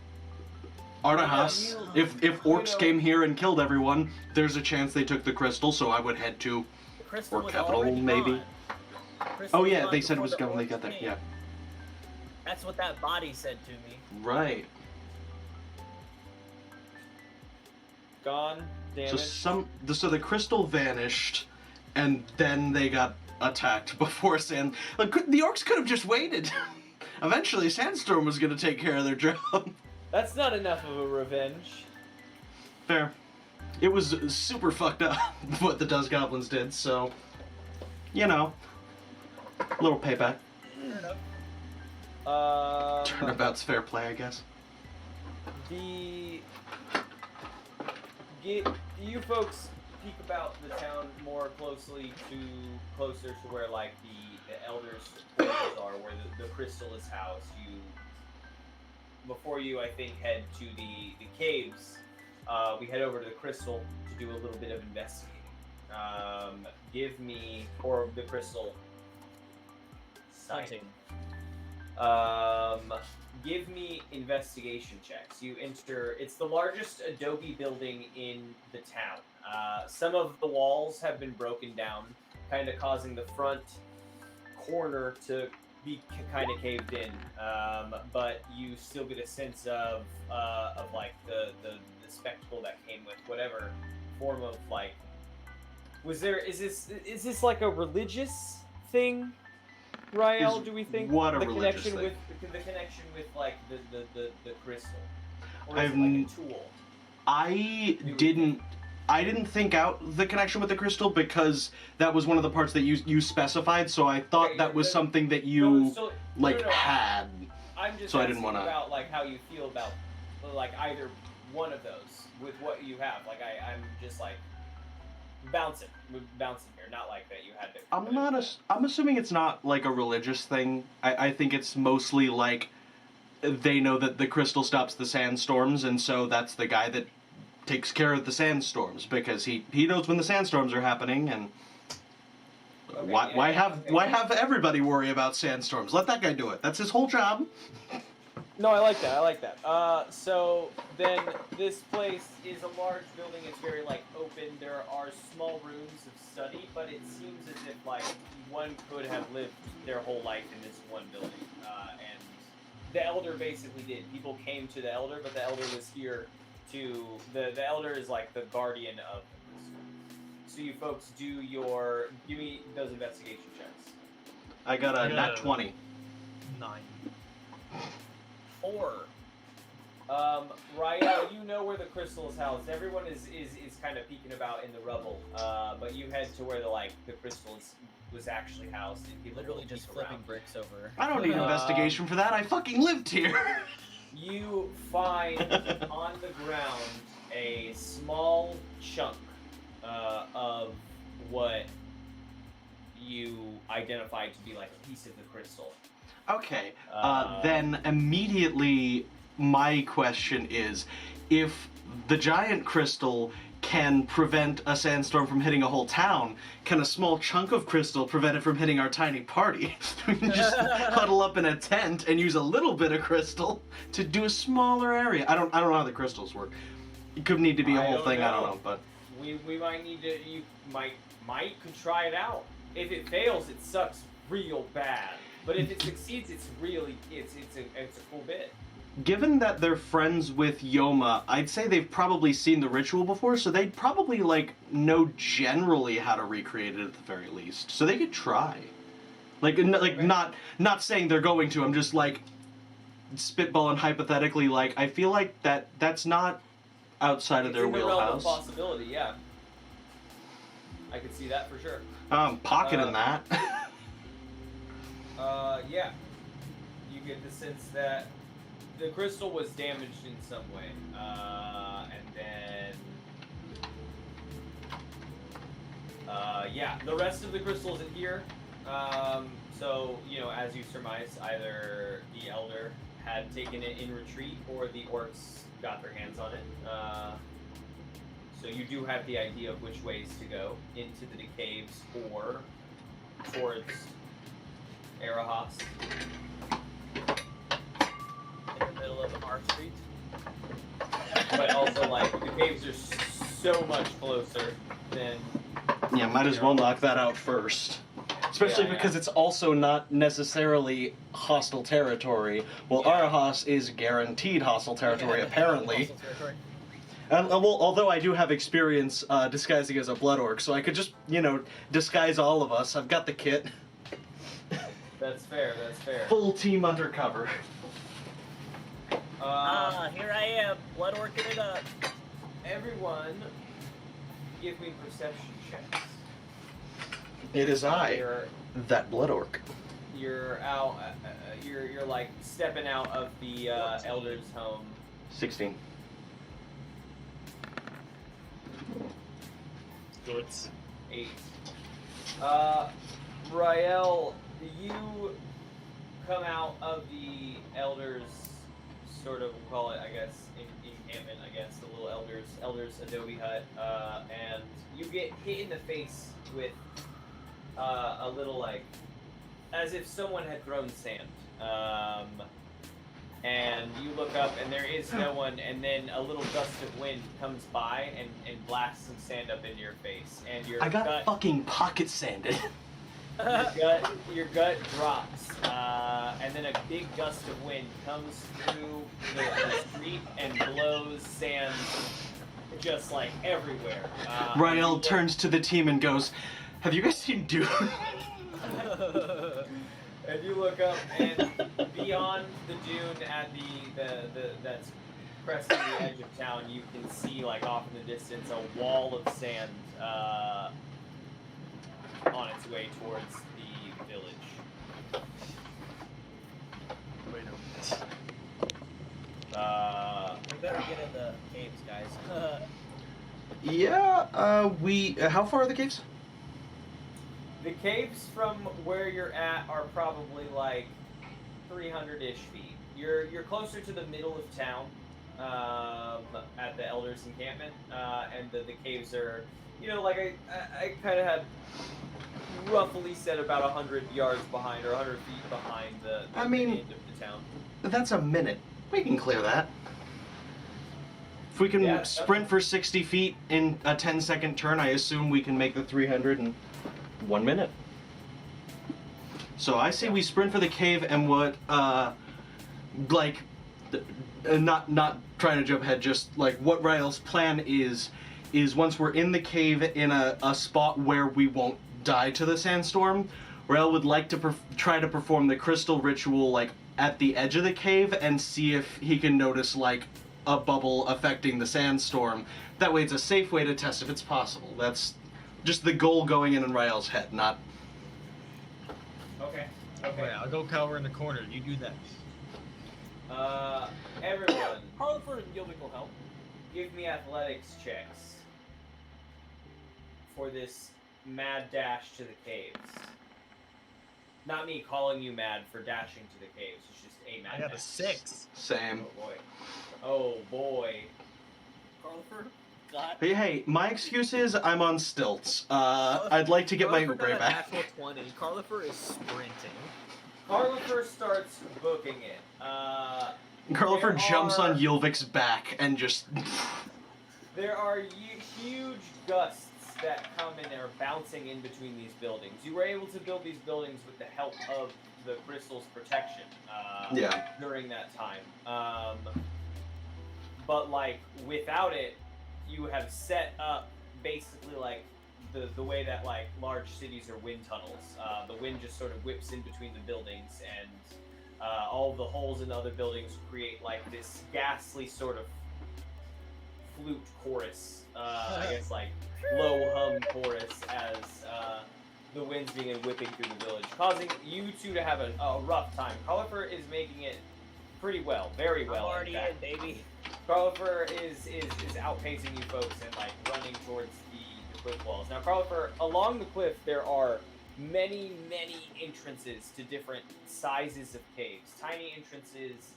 S3: Artahas, if orcs came here and killed everyone, there's a chance they took the crystal, so I would head to...
S5: The crystal
S3: Or
S5: was
S3: capital,
S5: already
S3: maybe.
S5: gone. The crystal
S3: Oh
S5: was
S3: yeah,
S5: gone
S3: they said it
S5: before
S3: was
S5: the
S3: gone when they
S5: orcs
S3: got there.
S5: came.
S3: Yeah.
S5: That's what that body said to me.
S3: Right.
S2: Gone. Damage.
S3: So the crystal vanished, and then they got attacked before Sand... Like, the orcs could have just waited. Eventually, Sandstorm was going to take care of their job.
S2: That's not enough of a revenge.
S3: Fair. It was super fucked up what the Dust Goblins did, so... You know. A little payback.
S5: Fair enough.
S3: Turnabout's fair play, I guess.
S2: You folks peek about the town more closer to where like the elders' quarters are, where the crystal is housed. Before you, I think, head to the caves. We head over to the crystal to do a little bit of investigating. Give me, or the crystal.
S5: Hunting.
S2: Give me investigation checks. You enter. It's the largest adobe building in the town. Some of the walls have been broken down, kind of causing the front corner to be kind of caved in, but you still get a sense of like the spectacle that came with whatever form of like. Is this like a religious thing, Rael? Do we think
S3: what a
S2: the
S3: religious
S2: connection
S3: thing?
S2: with the connection with like the crystal, or is
S3: I've
S2: it like a tool?
S3: I didn't think out the connection with the crystal because that was one of the parts that you specified. So I thought
S2: Okay,
S3: that was
S2: no,
S3: something that you
S2: no,
S3: had.
S2: I'm just
S3: So I
S2: asking
S3: didn't wanna-
S2: about like how you feel about like either one of those with what you have. Like I'm just like bouncing here, not like that you had to.
S3: I'm assuming it's not like a religious thing. I think it's mostly like they know that the crystal stops the sandstorms, and so that's the guy that takes care of the sandstorms because he knows when the sandstorms are happening, and
S2: Okay,
S3: why
S2: okay.
S3: have everybody worry about sandstorms? Let that guy do it. That's his whole job.
S2: No, I like that. So then this place is a large building. It's very like open. There are small rooms of study, but it seems as if like one could have lived their whole life in this one building. And the elder basically did. People came to the elder, but the elder was here to the elder is like the guardian of the crystal. So you folks give me those investigation checks.
S3: I got a nat 20.
S7: 9.
S5: 4.
S2: Rael, you know where the crystal is housed. Everyone is kind of peeking about in the rubble, but you head to where the crystal was actually housed. And people
S5: Literally
S2: peek
S5: just
S2: around.
S5: flipping bricks over.
S3: I don't need investigation for that. I fucking lived here.
S2: You find on the ground a small chunk of what you identified to be like a piece of the crystal.
S3: Okay, then immediately my question is, if the giant crystal can prevent a sandstorm from hitting a whole town, can a small chunk of crystal prevent it from hitting our tiny party? We can just huddle up in a tent and use a little bit of crystal to do a smaller area. I don't know how the crystals work. It could need to be a whole thing, I don't know, but...
S2: We might need to, you might could try it out. If it fails, it sucks real bad. But if it succeeds, it's a cool bit.
S3: Given that they're friends with Yoma, I'd say they've probably seen the ritual before, so they'd probably, like, know generally how to recreate it at the very least. So they could try. Like, not saying they're going to, I'm just, like, spitballing hypothetically, like, I feel like that's not outside of their
S2: It's in the realm of
S3: wheelhouse.
S2: possibility, yeah. I could see that for sure.
S3: Pocketing that.
S2: Yeah. You get the sense that the crystal was damaged in some way, and then, yeah, the rest of the crystal isn't here. So, you know, as you surmise, either the elder had taken it in retreat or the orcs got their hands on it. So you do have the idea of which ways to go, into the caves or towards Arahas.
S5: In the middle of our street.
S2: But also, like, the caves are so much closer than...
S3: Yeah, might as well knock that out first. Especially because it's also not necessarily hostile territory. Well, Arahas is guaranteed hostile territory, apparently.
S5: Hostile territory.
S3: Well, although I do have experience disguising as a blood orc, so I could just, you know, disguise all of us. I've got the kit.
S2: That's fair, that's fair.
S3: Full team undercover.
S5: Here I am, blood orcing it up.
S2: Everyone, give me perception checks.
S3: It is I,
S2: You're,
S3: that blood orc.
S2: you're out, you're like stepping out of the elder's home.
S3: 16.
S7: Good.
S2: 8. Rael, you come out of the elders, sort of, we'll call it, I guess, encampment, I guess, the little elders adobe hut, and you get hit in the face with a little, like, as if someone had thrown sand. And you look up and there is no one, and then a little gust of wind comes by and blasts some sand up into your face, and your
S3: I got
S2: gut,
S3: fucking pocket sanded.
S2: your gut drops, and then a big gust of wind comes through the street and blows sand just like everywhere.
S3: Rael turns to the team and goes, "Have you guys seen Dune?"
S2: And you look up, and beyond the dune at the that's cresting the edge of town, you can see, like, off in the distance, a wall of sand on its way towards the village.
S7: Wait a minute.
S5: We better get in the caves, guys.
S3: Yeah, how far are the caves?
S2: The caves from where you're at are probably like 300-ish feet. You're closer to the middle of town, at the Elders' encampment, and the caves are, like I kind of had roughly said about 100 yards behind, or 100 feet behind the end of the town.
S3: That's a minute. We can clear that. If we can sprint for 60 feet in a 10-second turn, I assume we can make the 300 in 1 minute. So I say we sprint for the cave, and not trying to jump ahead, just like what Rael's plan is once we're in the cave in a spot where we won't die to the sandstorm, Rael would like to try to perform the crystal ritual, like, at the edge of the cave and see if he can notice, like, a bubble affecting the sandstorm. That way it's a safe way to test if it's possible. That's just the goal going in Rael's head, not...
S2: Okay.
S7: Wait, I'll go cower in the corner. You do that.
S2: Everyone,
S8: Harleford and Gilbert will help.
S2: give me athletics checks for this mad dash to the caves. Not me calling you mad for dashing to the caves. It's just a mad
S7: I got
S2: dash.
S7: a 6.
S3: Same.
S2: Oh boy. Oh boy.
S8: Harleford, God.
S3: Hey, my excuse is I'm on stilts. I'd like to get my
S8: Harleford got
S3: Ubre
S8: a
S3: back.
S8: natural 20. Carlifer is sprinting.
S2: Carlifer starts booking it.
S3: Carlifer
S2: There
S3: jumps
S2: are-
S3: on Yulvik's back and just...
S2: There are huge gusts that come and are bouncing in between these buildings. You were able to build these buildings with the help of the crystal's protection during that time. But, like, without it, you have set up basically, like, the way that, like, large cities are wind tunnels. The wind just sort of whips in between the buildings, and all the holes in the other buildings create, like, this ghastly sort of flute chorus, I guess, like, low hum chorus as the winds begin whipping through the village, causing you two to have a rough time. Carlifer is making it pretty well, very well.
S8: I'm already
S2: in,
S8: in, baby.
S2: Carlifer is outpacing you folks and, like, running towards the cliff walls. Now, Carlifer, along the cliff, there are many entrances to different sizes of caves. Tiny entrances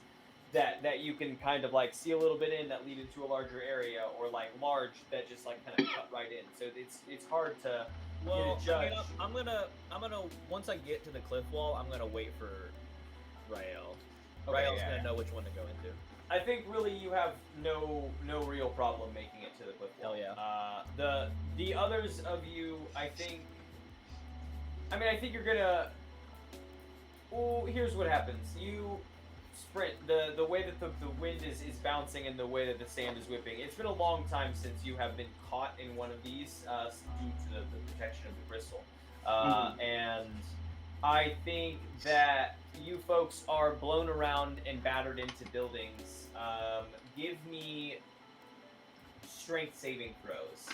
S2: that you can kind of, like, see a little bit in that lead into a larger area, or, like, large that just, like, kind of cut right in. So it's hard to
S8: Well,
S2: get a judge.
S8: I mean, I'm gonna once I get to the cliff wall, I'm gonna wait for Rael.
S2: Okay,
S8: Rael's
S2: yeah,
S8: gonna
S2: yeah.
S8: know which one to go into.
S2: I think really you have no real problem making it to the cliff wall.
S8: Hell yeah.
S2: The others of you, I think you're gonna. Well, here's what happens. You sprint. The way that the wind is bouncing and the way that the sand is whipping. It's been a long time since you have been caught in one of these due to the protection of the crystal. And I think that you folks are blown around and battered into buildings. Give me strength saving throws.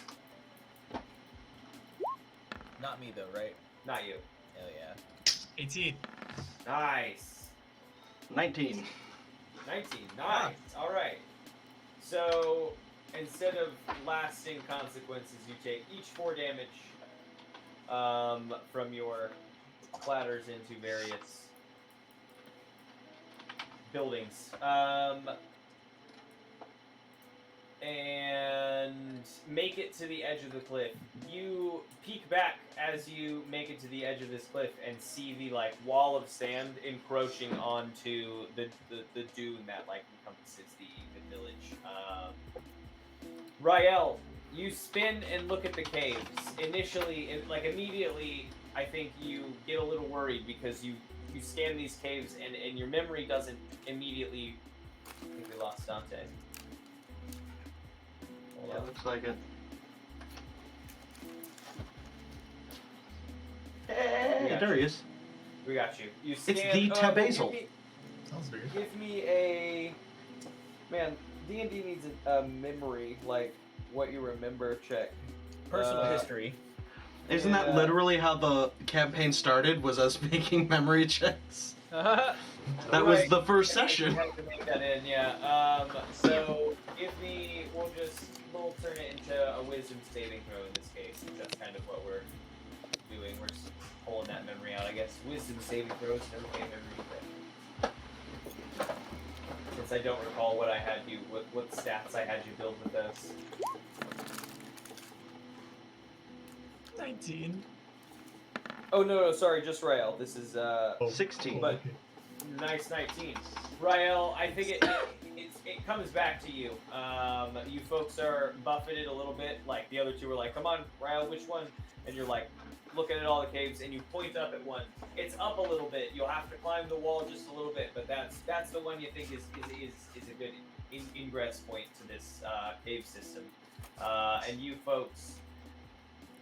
S8: Not me though, right?
S2: Not you.
S8: Hell yeah.
S7: 18.
S2: Nice.
S3: 19.
S2: 19. Nice. All right. So instead of lasting consequences, you take each 4 damage from your clatters into various buildings. And make it to the edge of the cliff. You peek back as you make it to the edge of this cliff and see the, like, wall of sand encroaching onto the dune that, like, encompasses the village. Rael, you spin and look at the caves. Initially, immediately I think you get a little worried because you scan these caves and your memory doesn't immediately. I think we lost Dante. Hold
S3: Yeah,
S2: on.
S3: looks like it. Hey,
S2: Yeah.
S3: there he is.
S2: We got you. You scan.
S3: It's the Tabasil.
S7: Sounds weird.
S2: Give me a. Man, D&D needs a memory, like what you remember check.
S5: Personal history.
S3: Isn't that literally how the campaign started? Was us making memory checks? That was
S2: Right.
S3: the first
S2: Yeah,
S3: session.
S2: You have to make that in, yeah. So we'll turn it into a wisdom saving throw in this case. That's kind of what we're doing. We're just pulling that memory out, I guess. Wisdom saving throws, never pay memory. Since I don't recall what I had you, what stats I had you build with those.
S7: 19.
S2: Oh no, sorry, just Rael. This is
S3: 16.
S2: But nice 19. Rael, I think it comes back to you. You folks are buffeted a little bit. Like the other two were like, "Come on, Rael, which one?" And you're like looking at all the caves, and you point up at one. It's up a little bit. You'll have to climb the wall just a little bit, but that's the one you think is a good ingress point to this cave system. And you folks,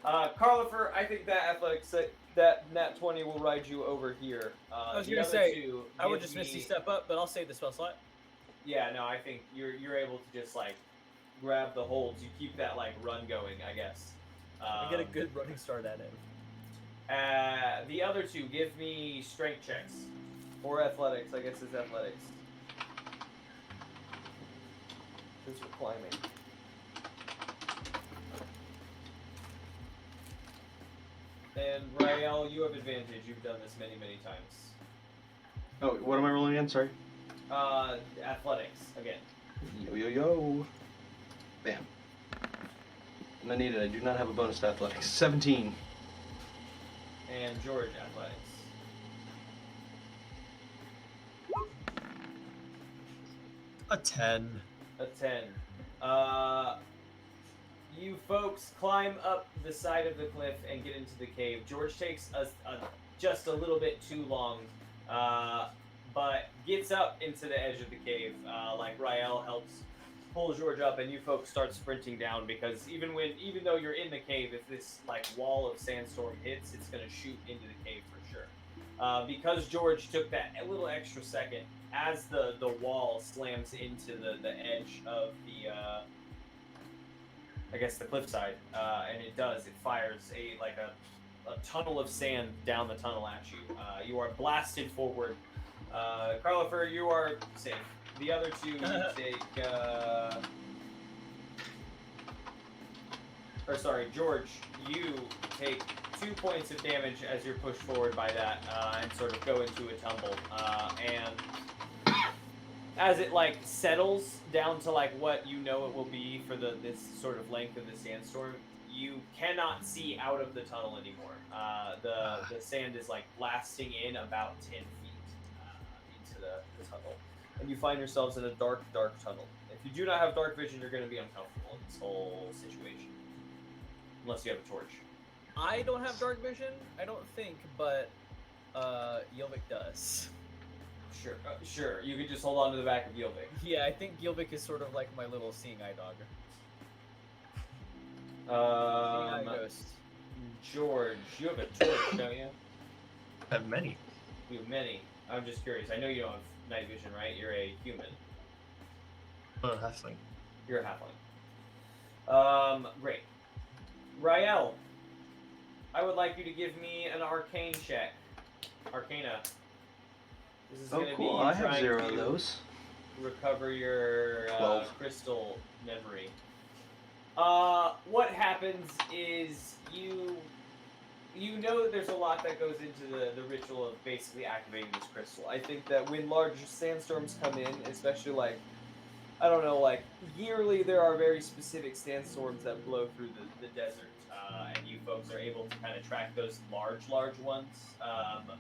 S2: Carlifer, I think that athletics. That nat 20 will ride you over here.
S5: I was gonna say, I would just Misty step up, but I'll save the spell slot.
S2: Yeah, no, I think you're able to just like grab the holds. You keep that like run going, I guess.
S5: I get a good running start at it.
S2: The other two, give me strength checks or athletics. I guess it's athletics. Since we're climbing. And Rael, you have advantage. You've done this many, many times.
S3: Oh, what am I rolling again? Sorry.
S2: Athletics again.
S3: Yo. Bam. And I need it. I do not have a bonus to athletics. 17.
S2: And George, athletics.
S7: A 10.
S2: A 10. You folks climb up the side of the cliff and get into the cave. George takes just a little bit too long, but gets up into the edge of the cave. Like Rael helps pull George up, and you folks start sprinting down because even though you're in the cave, if this like wall of sandstorm hits, it's gonna shoot into the cave for sure. Because George took that little extra second, as the wall slams into the edge of the I guess the cliffside, and it fires a tunnel of sand down the tunnel at you. You are blasted forward. Carlifer, you are safe. The other two you take George, you take 2 points of damage as you're pushed forward by that, and sort of go into a tumble. And as it like settles down to like what you know it will be for this sort of length of the sandstorm, you cannot see out of the tunnel anymore. The sand is like blasting in about 10 feet into the tunnel, and you find yourselves in a dark tunnel. If you do not have dark vision, you're going to be uncomfortable in this whole situation, unless you have a torch.
S5: I don't have dark vision, I don't think, but Yilvik does.
S2: Sure. You can just hold on to the back of Yilvik.
S5: Yeah, I think Yilvik is sort of like my little seeing eye dog. Seeing eye ghost.
S2: George, you have a torch, don't you?
S7: I have many.
S2: You have many. I'm just curious. I know you don't have night vision, right? You're a human.
S7: Halfling.
S2: You're a halfling. Great. Rael, I would like you to give me an arcane check. Arcana. This is
S3: Oh,
S2: gonna
S3: cool.
S2: be
S3: I have
S2: trying
S3: 0 of
S2: to
S3: those.
S2: recover your
S3: 12.
S2: crystal memory. What happens is you know that there's a lot that goes into the ritual of basically activating this crystal. I think that when large sandstorms come in, especially like, I don't know, like yearly, there are very specific sandstorms that blow through the desert, and you folks are able to kind of track those large ones.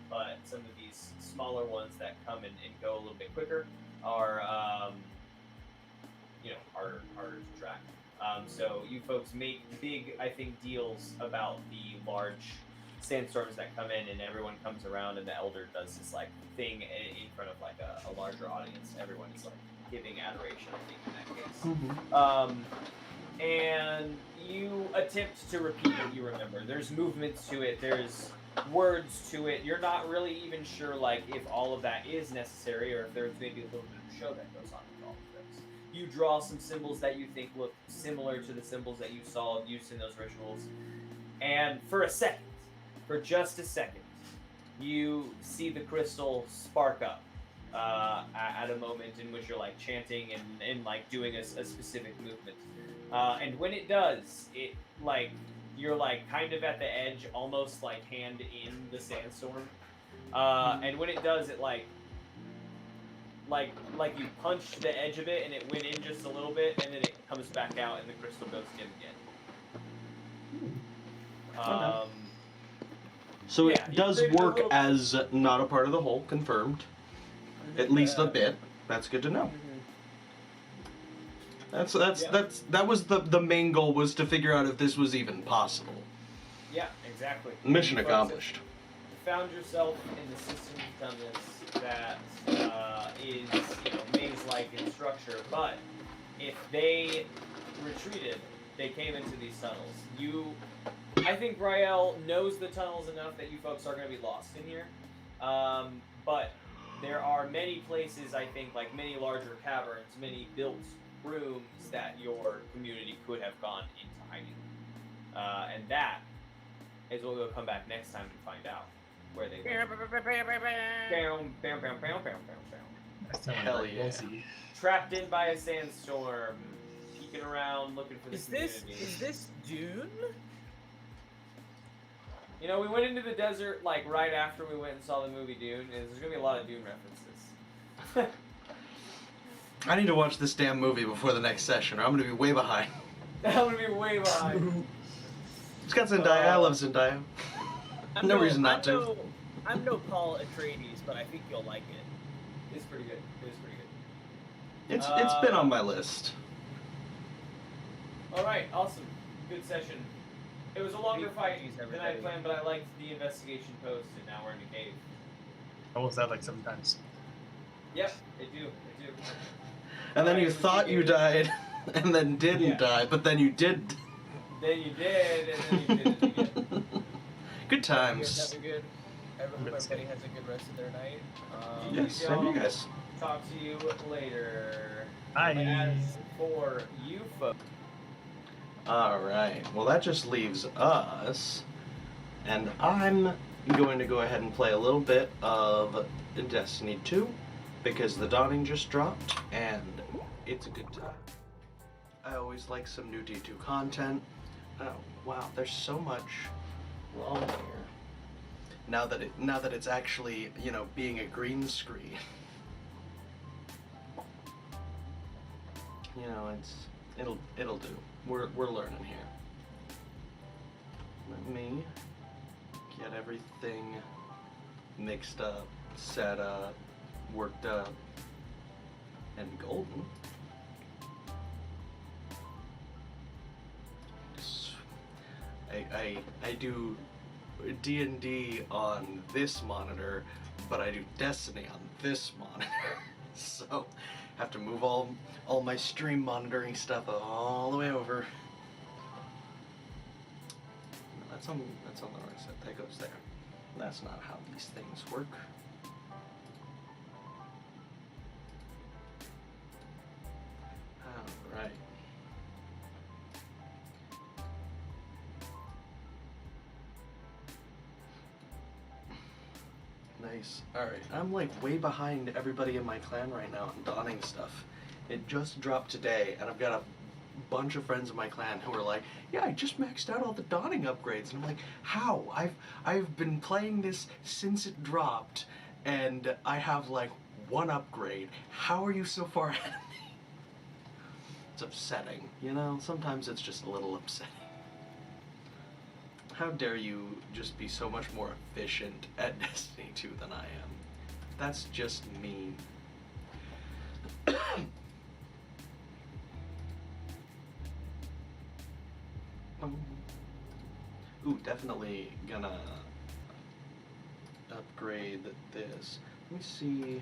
S2: But some of these smaller ones that come and go a little bit quicker are, harder to track. So you folks make big, I think, deals about the large sandstorms that come in, and everyone comes around, and the elder does this like thing in front of like a larger audience. Everyone is like giving adoration, I think, in that case. And you attempt to repeat what you remember. There's movements to it. There's words to it. You're not really even sure like if all of that is necessary or if there's maybe a little bit of show that goes on with all of this. You draw some symbols that you think look similar to the symbols that you saw used in those rituals. And for a second, for just a second, you see the crystal spark up at a moment in which you're like chanting and like doing a specific movement. And when it does, it like you're like kind of at the edge, almost like hand in the sandstorm. And when it does, it like you punched the edge of it and it went in just a little bit, and then it comes back out and the crystal goes dim again.
S3: So
S2: yeah,
S3: it
S2: you
S3: does
S2: created a
S3: work
S2: little-
S3: as not a part of the whole, confirmed. At least a bit. That's good to know. That was the main goal, was to figure out if this was even possible.
S2: Yeah, exactly.
S3: Mission
S2: You folks
S3: accomplished.
S2: have found yourself in the system you've done this that is maze-like in structure, but if they retreated, they came into these tunnels. I think Rael knows the tunnels enough that you folks are going to be lost in here, but there are many places, I think, like many larger caverns, many built rooms that your community could have gone into hiding. And that is what we'll come back next time to find out where they went.
S3: Hell yeah.
S2: Trapped in by a sandstorm, peeking around, looking for the community.
S8: Is this Dune?
S2: You know, we went into the desert like right after we went and saw the movie Dune, and there's gonna be a lot of Dune references.
S3: I need to watch this damn movie before the next session, or I'm gonna be way behind.
S2: I'm gonna be way behind.
S3: It's got Zendaya. I love Zendaya. No reason not to.
S8: I'm no Paul Atreides, but I think you'll like it.
S2: It's pretty good. It's pretty good.
S3: It's been on my list.
S2: All right, awesome, good session. It was a longer fight
S8: Jeez,
S2: than I
S8: everybody.
S2: planned, but I liked the investigation post, and now we're in a cave.
S7: I was that like sometimes.
S2: Yep, they do.
S3: And then you
S2: Alright,
S3: thought you died, and then didn't
S2: Yeah.
S3: die, but then you did.
S2: Then you did, and then you did it again.
S3: Good
S8: You guys
S3: times.
S8: have a good. Everybody has a good rest of their night.
S3: Yes, same you guys.
S2: Talk to you later.
S7: Bye.
S2: As for you folks.
S3: Alright, well that just leaves us, and I'm going to go ahead and play a little bit of Destiny 2, because the dawning just dropped, and it's a good time. I always like some new D2 content. Oh, wow, there's so much wrong here. Now that it's actually, being a green screen. It'll do. We're learning here. Let me get everything mixed up, set up, worked up, and golden. I do D&D on this monitor, but I do Destiny on this monitor. So have to move all my stream monitoring stuff all the way over. No, that's on the right side. That goes there. That's not how these things work. All right. Nice. Alright, I'm like way behind everybody in my clan right now on dawning stuff. It just dropped today, and I've got a bunch of friends in my clan who are like, yeah, I just maxed out all the dawning upgrades. And I'm like, how? I've been playing this since it dropped, and I have like one upgrade. How are you so far ahead of me? It's upsetting, Sometimes it's just a little upsetting. How dare you just be so much more efficient at Destiny 2 than I am? That's just mean. Ooh, definitely gonna upgrade this. Let me see.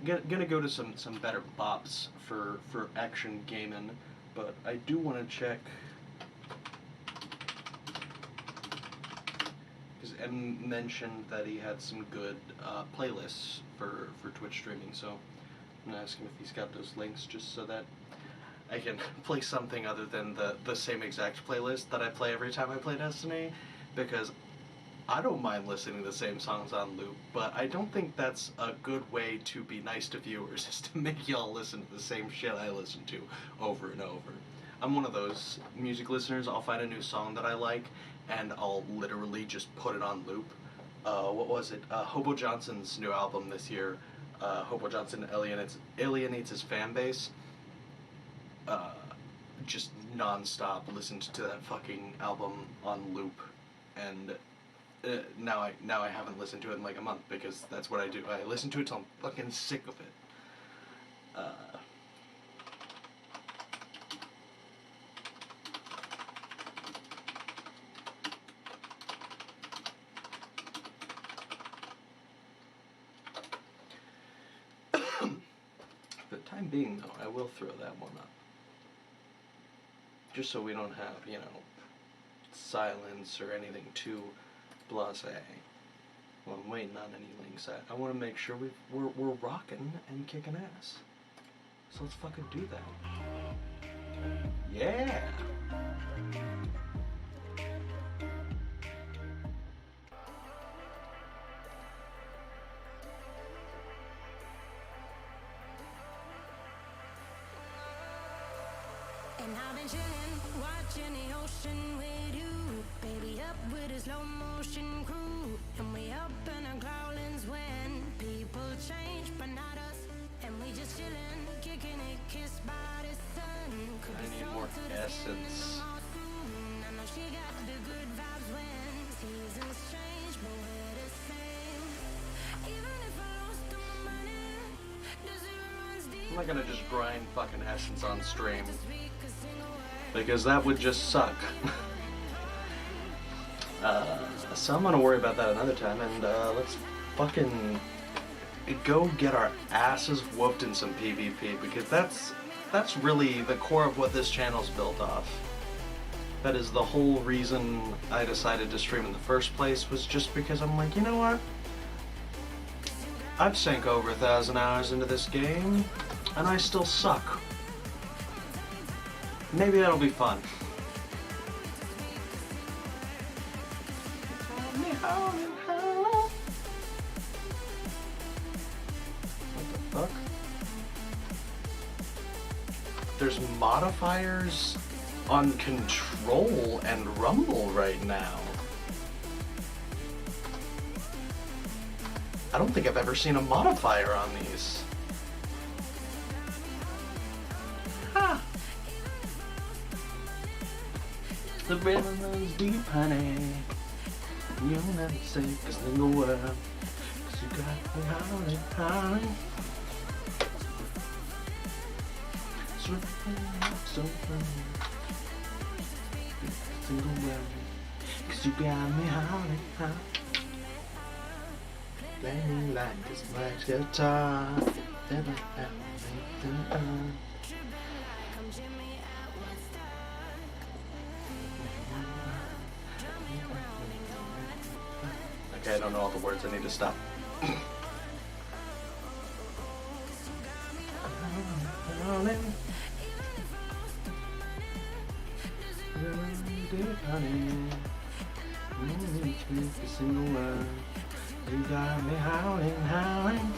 S3: Gonna go to some better bops for action gaming, but I do want to check. Because M mentioned that he had some good playlists for Twitch streaming, so I'm gonna ask him if he's got those links just so that I can play something other than the same exact playlist that I play every time I play Destiny, because I don't mind listening to the same songs on loop, but I don't think that's a good way to be nice to viewers, is to make y'all listen to the same shit I listen to over and over. I'm one of those music listeners. I'll find a new song that I like, and I'll literally just put it on loop. What was it? Hobo Johnson's new album this year. Hobo Johnson alienates his fan base. Just non-stop listened to that fucking album on loop, and now I haven't listened to it in like a month, because that's what I do. I listen to it till I'm fucking sick of it. For the time being, though, I will throw that one up. Just so we don't have, you know, silence or anything too blasé. Well, I'm waiting on any links. I want to make sure we're rocking and kicking ass. So let's fucking do that. Yeah!
S10: And I've been chillin', watching the ocean with you. Baby up with a slow motion crew. And we up in our growlings when people change, but not us. And we just chillin', kicking it, kissed by the sun. Could
S3: I
S10: be
S3: need
S10: sold
S3: more
S10: to the
S3: essence.
S10: same all soon. I know she got the good vibes when seasons change, but we're the same. Even if I lost all my money, the zero runs deep.
S3: I'm not gonna just grind fucking essence on stream, because that would just suck. So I'm gonna worry about that another time, and let's fucking go get our asses whooped in some PvP, because that's really the core of what this channel's built off. That is the whole reason I decided to stream in the first place, was just because I'm like, you know what? I've sank over 1,000 hours into this game, and I still suck. Maybe that'll be fun. What the fuck? There's modifiers on control and rumble right now. I don't think I've ever seen a modifier on these. Huh. The river runs deep, honey. You'll never say a single word, 'cause you got me howling, howling. So funny. A single word, 'cause you got me howling, howling. Playing like this much guitar, never have anything. Okay, I don't know all the words. I need to stop. A single word. You got me howling, howling.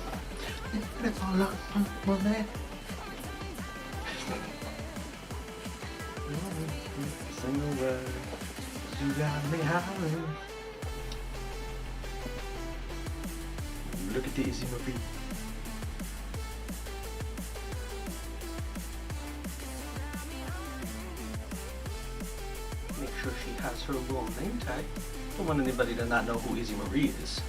S3: It's all up on my neck. A single word. You got me howling. Look at the Izzy Marie. Make sure she has her little name tag. Don't want anybody to not know who Izzy Marie is.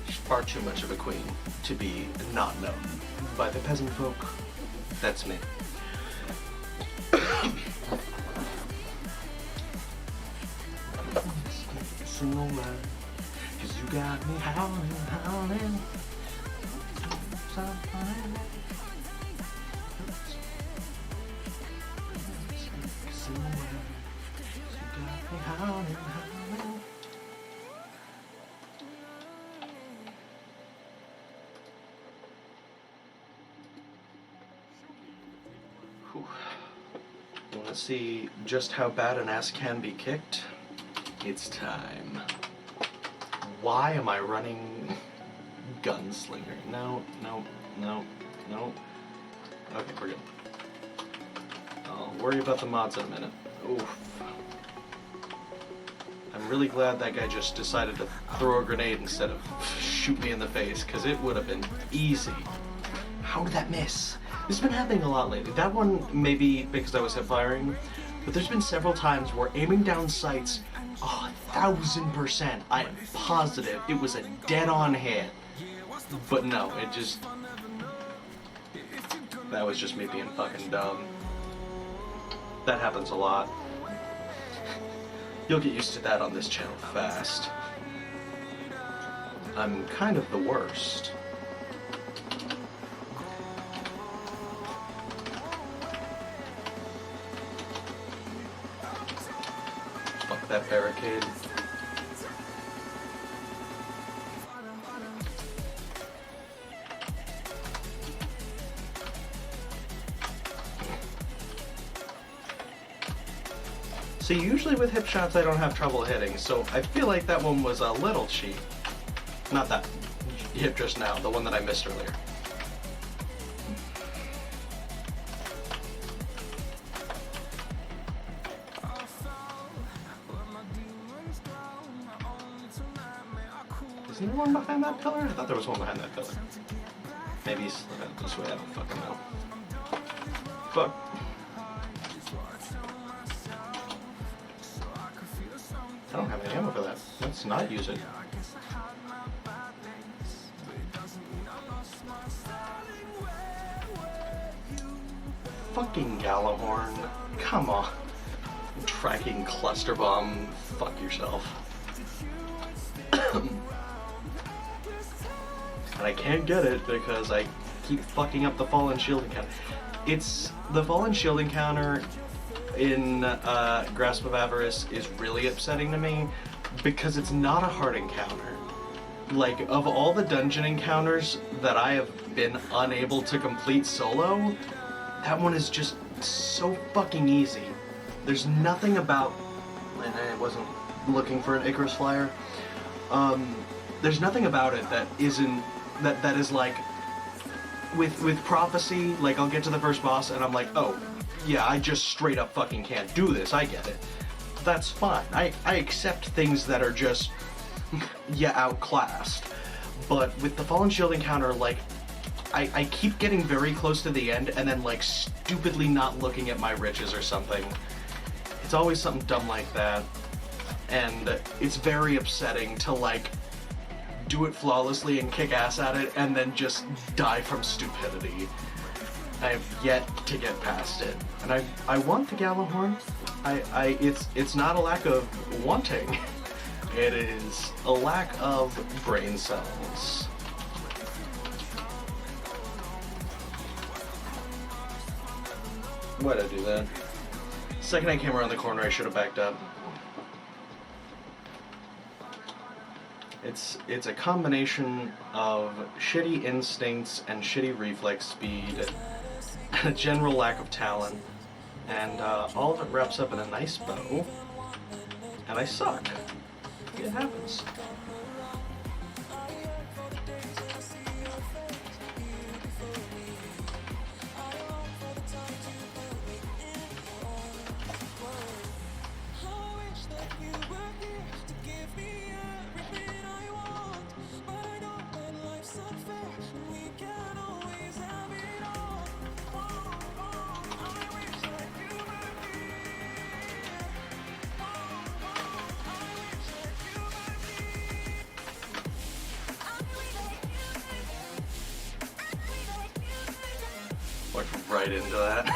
S3: She's far too much of a queen to be not known by the peasant folk. That's me. Single man, 'cause 'Cause you got me howling, howling. Want to see just how bad an ass can be kicked? It's time. Why am I running Gunslinger? No. Okay, we're good. I'll worry about the mods in a minute. Oof. I'm really glad that guy just decided to throw a grenade instead of shoot me in the face, because it would have been easy. How did that miss? This has been happening a lot lately. That one, maybe because I was hip firing, but there's been several times where aiming down sights, 1,000%, I am positive it was a dead-on hit. But no, it just... That was just me being fucking dumb. That happens a lot. You'll get used to that on this channel fast. I'm kind of the worst. Fuck that barricade. See, usually with hip shots I don't have trouble hitting, so I feel like that one was a little cheap. Not that hip just now, the one that I missed earlier. Is there one behind that pillar? I thought there was one behind that pillar. Maybe he's this way, I don't fucking know. Fuck. I don't have any ammo for that. Let's not use it. Fucking Gallahorn. Come on. Tracking cluster bomb. Fuck yourself. And I can't get it because I keep fucking up the fallen shield encounter. It's the fallen shield encounter in Grasp of Avarice is really upsetting to me because it's not a hard encounter. Like, of all the dungeon encounters that I have been unable to complete solo, that one is just so fucking easy. There's nothing about... And I wasn't looking for an Icarus flyer. There's nothing about it that isn't... That is like... With Prophecy, like, I'll get to the first boss and I'm like, oh, yeah, I just straight up fucking can't do this, I get it. That's fine. I accept things that are just, yeah, outclassed. But with the Fallen Shield encounter, like, I keep getting very close to the end and then, like, stupidly not looking at my riches or something. It's always something dumb like that. And it's very upsetting to, like, do it flawlessly and kick ass at it and then just die from stupidity. I have yet to get past it. And I want the Gallahorn. It's not a lack of wanting. It is a lack of brain cells. Why'd I do that? Second I came around the corner, I should have backed up. It's a combination of shitty instincts and shitty reflex speed, and a general lack of talent, and all of it wraps up in a nice bow, and I suck. It happens. Right into that.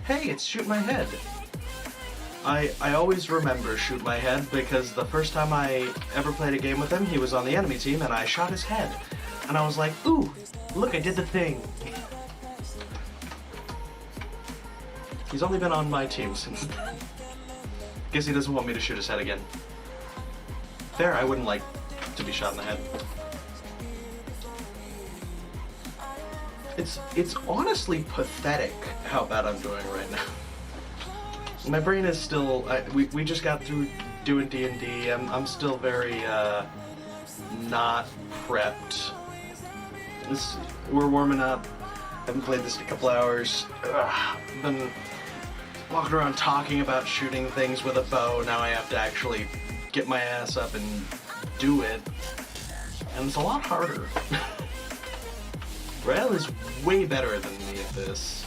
S3: Hey, it's shoot my head. I always remember Shoot My Head because the first time I ever played a game with him, he was on the enemy team and I shot his head. And I was like, ooh, look, I did the thing. He's only been on my team since then. Guess he doesn't want me to shoot his head again. Fair, I wouldn't like to be shot in the head. It's honestly pathetic how bad I'm doing right now. My brain is still, we just got through doing D&D. I'm still very, not prepped. We're warming up. Haven't played this in a couple hours. Been walking around talking about shooting things with a bow. Now I have to actually get my ass up and do it. And it's a lot harder. Rael is way better than me at this.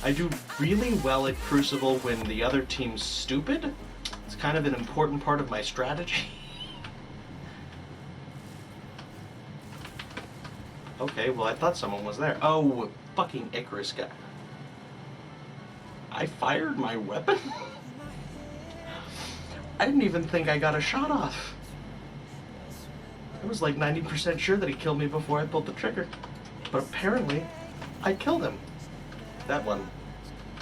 S3: I do really well at Crucible when the other team's stupid. It's kind of an important part of my strategy. Okay, well I thought someone was there. Oh, fucking Icarus guy. I fired my weapon? I didn't even think I got a shot off. I was like 90% sure that he killed me before I pulled the trigger. But apparently, I killed him. That one.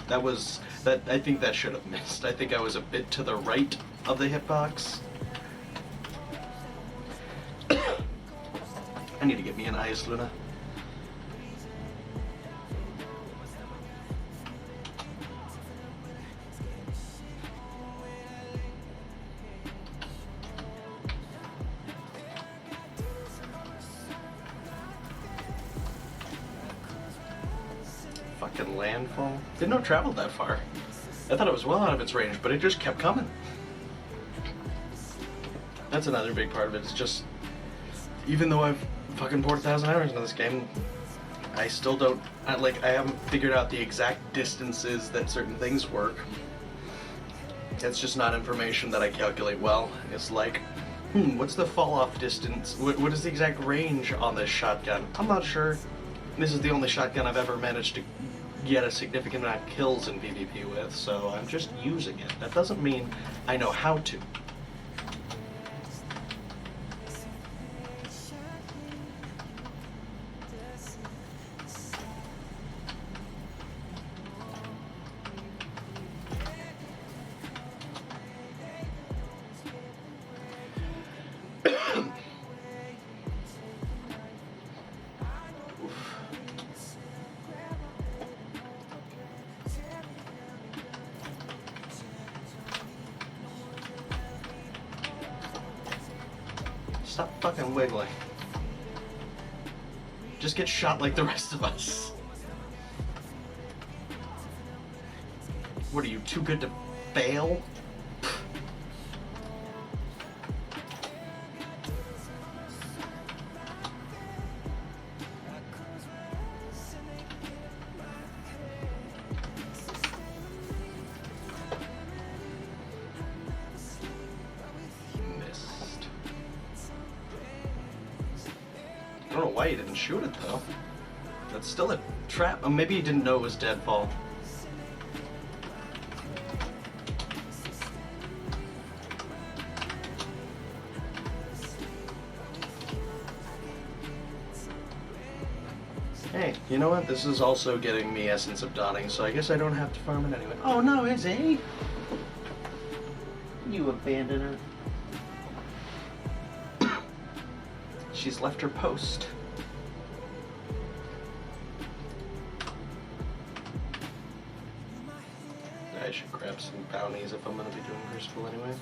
S3: I think that should have missed. I think I was a bit to the right of the hitbox. I need to get me an ice, Luna. Fucking landfall. Didn't know it traveled that far. I thought it was well out of its range, but it just kept coming. That's another big part of it. It's just, even though I've fucking poured 1,000 hours into this game, I still don't, I haven't figured out the exact distances that certain things work. It's just not information that I calculate well. It's like, what's the fall off distance? What is the exact range on this shotgun? I'm not sure. This is the only shotgun I've ever managed to get a significant amount of kills in PvP with, so I'm just using it. That doesn't mean I know how to. Stop fucking wiggling. Just get shot like the rest of us. What are you, too good to fail? I don't know why he didn't shoot it though. That's still a trap. Oh, maybe he didn't know it was deadfall. Hey, you know what? This is also getting me Essence of Dawning, so I guess I don't have to farm it anyway. Oh no, is he? You abandoner. She's left her post. I should grab some bounties if I'm gonna be doing Crucible anyway.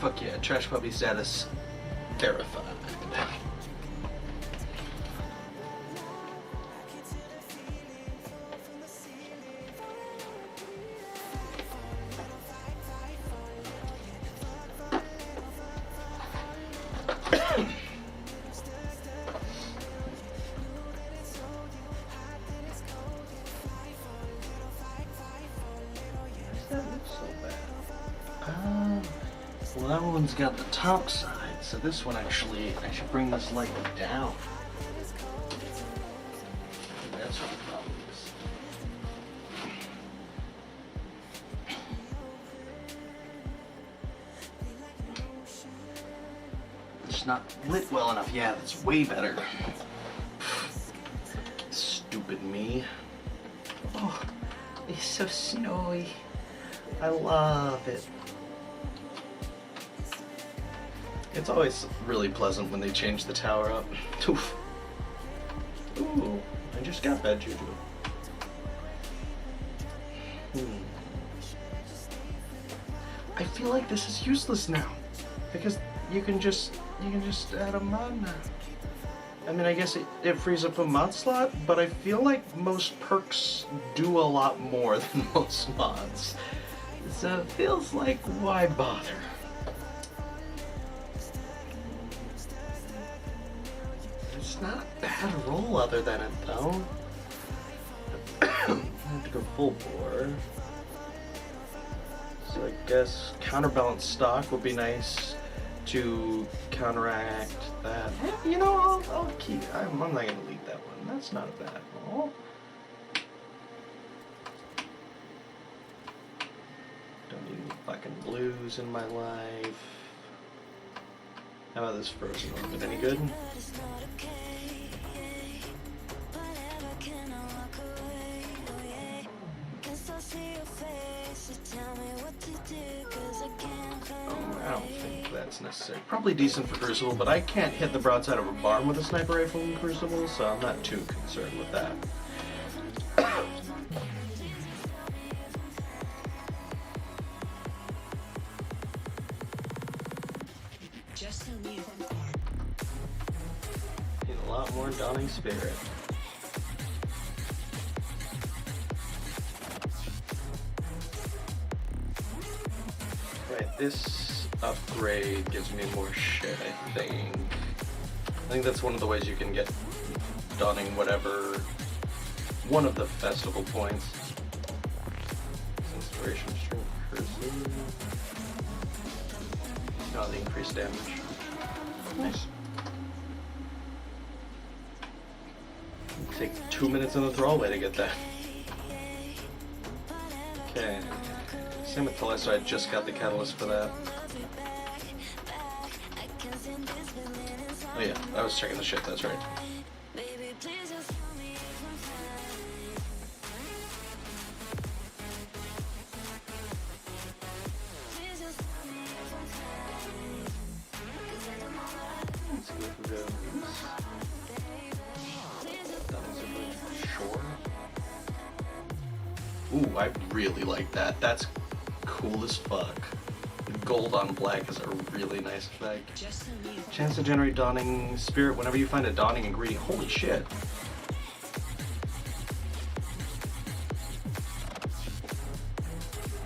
S3: Fuck yeah, trash puppy status verified. Well, that one's got the top side, so this one actually, I should bring this light down. That's what the problem is. It's not lit well enough. Yeah, that's way better. Stupid me. Oh, it's so snowy. I love it. It's always really pleasant when they change the tower up. Oof. Ooh, I just got bad juju. I feel like this is useless now, because you can just add a mod now. I mean, I guess it frees up a mod slot, but I feel like most perks do a lot more than most mods. So it feels like, why bother? It's not a bad roll other than it, though. I have to go full bore. So I guess counterbalance stock would be nice to counteract that. You know, I'll keep. I'm not gonna leave that one. That's not a bad roll. Don't need any fucking blues in my life. How about this frozen orbit? Any good? I don't think that's necessary. Probably decent for Crucible, but I can't hit the broadside of a barn with a sniper rifle in Crucible, so I'm not too concerned with that. Need a lot more Dawning Spirit. Right, this upgrade gives me more shit, I think. I think that's one of the ways you can get Dawning whatever, one of the festival points. Inspiration String Cursive. No, the increased damage. Nice. Take 2 minutes in the thrallway to get that. Okay. Same with Telesto, I just got the catalyst for that. Oh yeah, I was checking the shit, that's right. Let's go for those. Sure. Ooh, I really like that. That's cool as fuck. Gold on black is a really nice effect. Chance to generate Dawning Spirit whenever you find a Dawning ingredient. Holy shit.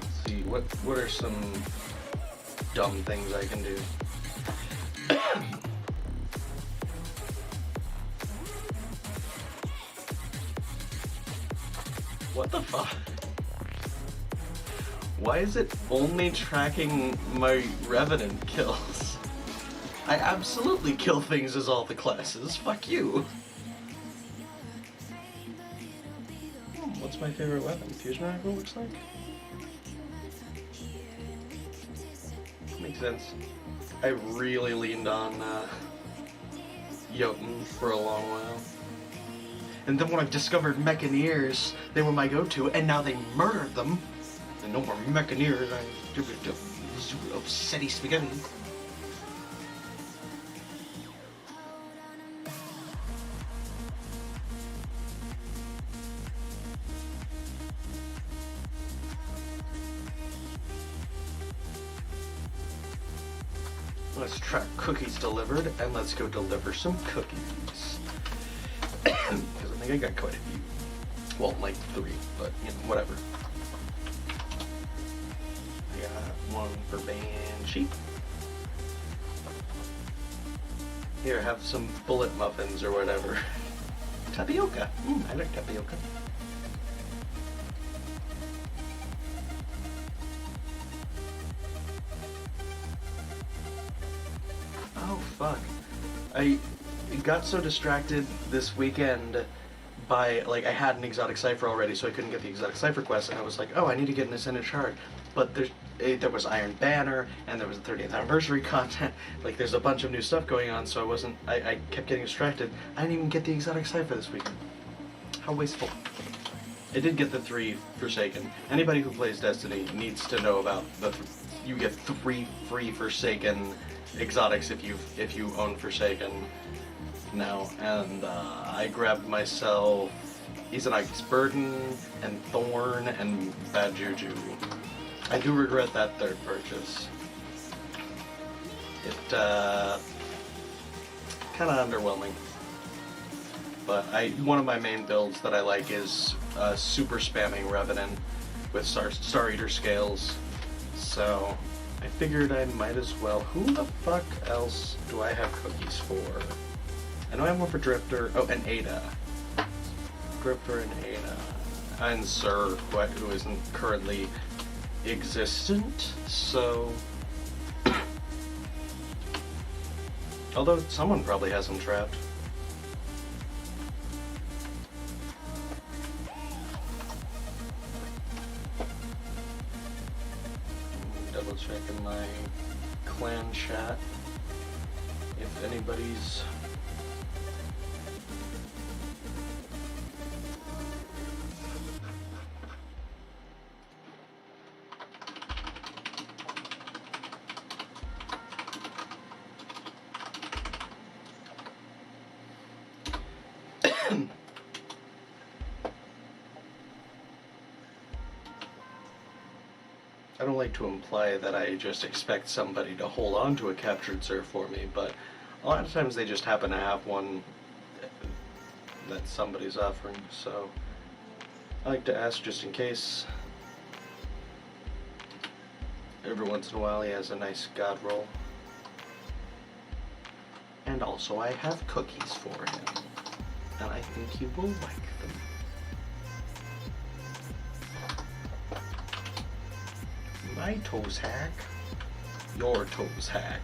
S3: Let's see, what are some dumb things I can do? What the fuck? Why is it only tracking my Revenant kills? I absolutely kill things as all the classes. Fuck you. What's my favorite weapon? Fusion Rifle looks like? Makes sense. I really leaned on Jotun for a long while. And then when I discovered Mechaneers, they were my go-to, and now they murdered them. And no more Mechaneers, I do city spaghetti. Let's try cookies delivered, and let's go deliver some cookies. Because I think I got quite a few. Well, like 3, but you know, whatever. I got one for Banshee. Here, have some bullet muffins or whatever. Tapioca. I like tapioca. Oh, fuck. I got so distracted this weekend by, like, I had an exotic cipher already, so I couldn't get the exotic cipher quest, and I was like, oh, I need to get an ascended shard. But there was Iron Banner, and there was the 30th anniversary content. Like, there's a bunch of new stuff going on, so I kept getting distracted. I didn't even get the exotic cipher this weekend. How wasteful. I did get the 3 Forsaken. Anybody who plays Destiny needs to know about you get 3 free Forsaken exotics if you own Forsaken now. And I grabbed myself Izanag's Burden and Thorn and Bad Juju. I do regret that 3rd purchase. It kind of underwhelming. But one of my main builds that I like is super spamming Revenant with Star Eater scales. So I figured I might as well. Who the fuck else do I have cookies for? I know I have one for Drifter. Oh, and Ada. Drifter and Ada. And Sir, who isn't currently existent, so... Although someone probably has him trapped. Double checking my clan chat if anybody's I don't like to imply that I just expect somebody to hold on to a captured Zerg for me, but a lot of times they just happen to have one that somebody's offering, so I like to ask just in case. Every once in a while he has a nice god roll. And also I have cookies for him, and I think he will like them. My toes hack. Your toes hack.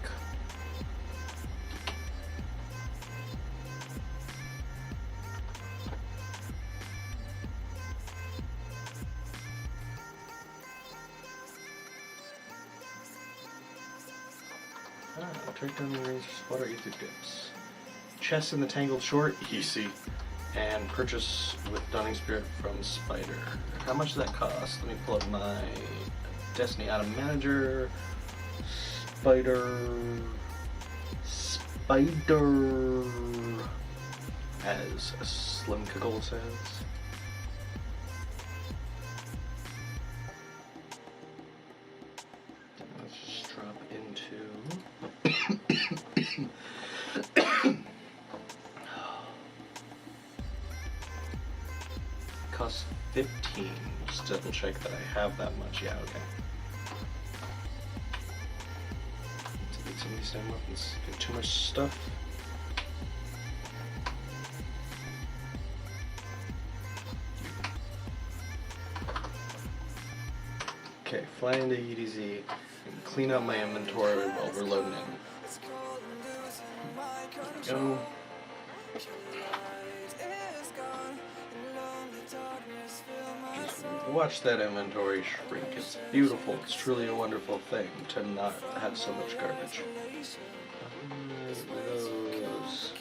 S3: Take down the razor, water ether dips. Chest in the tangled short, easy. And purchase with Dunning Spirit from Spider. How much does that cost? Let me pull up my Destiny Item Manager. Spider, as Slim Kaggle says. Let's just drop into. Costs 15. Just double check that I have that much. Yeah, okay. Delete some of these damn weapons. Get too much stuff. Okay, fly into EDZ and clean up my inventory while we're loading in. There we go. Watch that inventory shrink. It's beautiful. It's truly a wonderful thing to not have so much garbage. Those.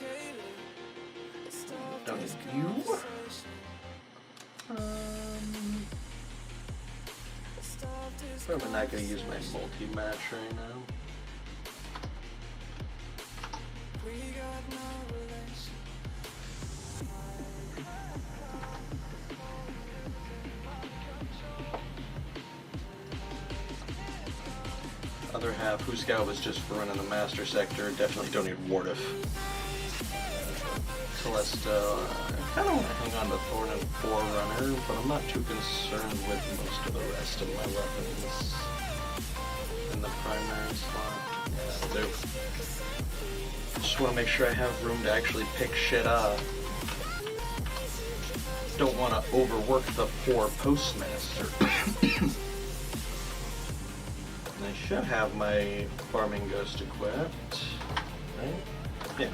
S3: Don't need you. Probably not going to use my multi-match right now. other half, whose scout was just for running the master sector. Definitely don't need Wardif. Callisto, I kind of want to hang on to Thorn and Forerunner, but I'm not too concerned with most of the rest of my weapons in the primary slot. Yeah, that'll do. Just want to make sure I have room to actually pick shit up. Don't want to overwork the poor postmaster. I should have my farming ghost equipped, right? Yeah.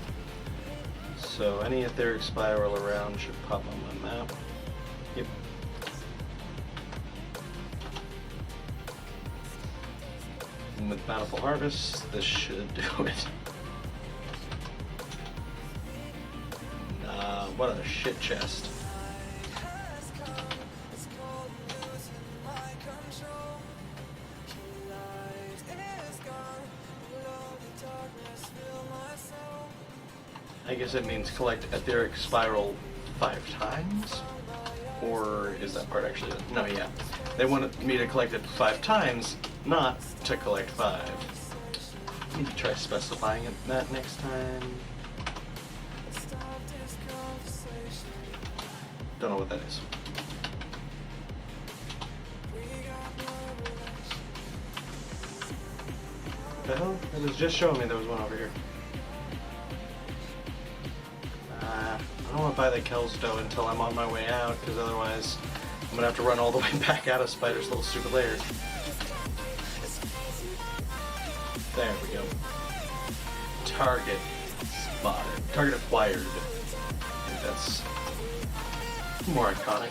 S3: So any etheric spiral around should pop on my map. Yep. And with Bountiful Harvest, this should do it. What a shit chest. I guess it means collect etheric spiral 5 times? Or is that part actually? No, yeah. They wanted me to collect it 5 times, not to collect 5. Need to try specifying that next time. Don't know what that is. What the hell? It was just showing me there was one over here. I don't want to buy the Kelstow until I'm on my way out, because otherwise I'm going to have to run all the way back out of Spider's little stupid lair. There we go. Target spotted. Target acquired. I think that's more iconic.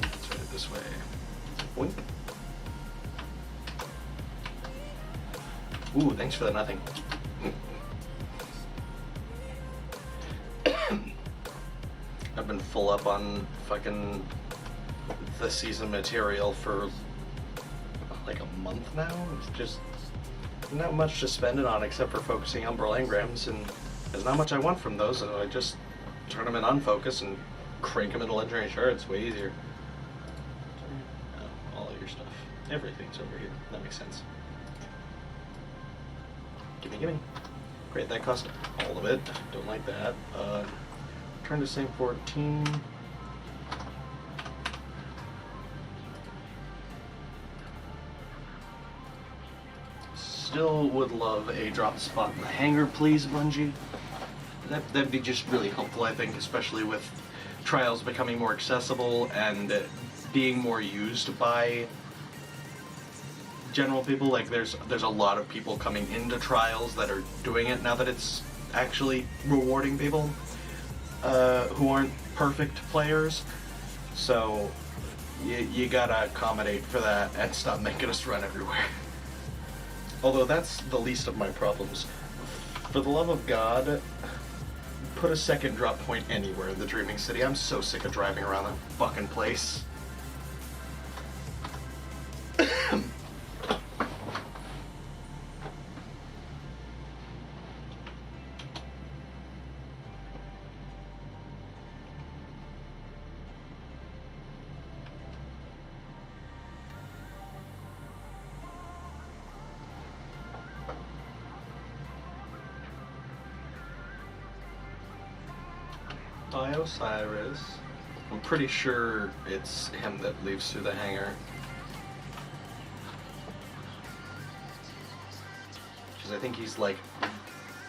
S3: Let's run it this way. Boink. Ooh, thanks for the nothing. I've been full up on fucking the season material for like a month now. It's just not much to spend it on except for focusing Umbral engrams, and there's not much I want from those, so I just turn them in unfocus and crank them into legendary shards. Way easier. Oh, all of your stuff. Everything's over here. That makes sense. Gimme, gimme. Great, that cost all of it. Don't like that. Turn to same 14. Still would love a drop spot in the hangar, please, Bungie. That'd be just really helpful, I think, especially with Trials becoming more accessible and being more used by general people. Like, there's a lot of people coming into Trials that are doing it now that it's actually rewarding people who aren't perfect players. So you gotta accommodate for that and stop making us run everywhere. Although that's the least of my problems. For the love of God, put a second drop point anywhere in the Dreaming City. I'm so sick of driving around that fucking place. Osiris. I'm pretty sure it's him that leaves through the hangar. Because I think he's like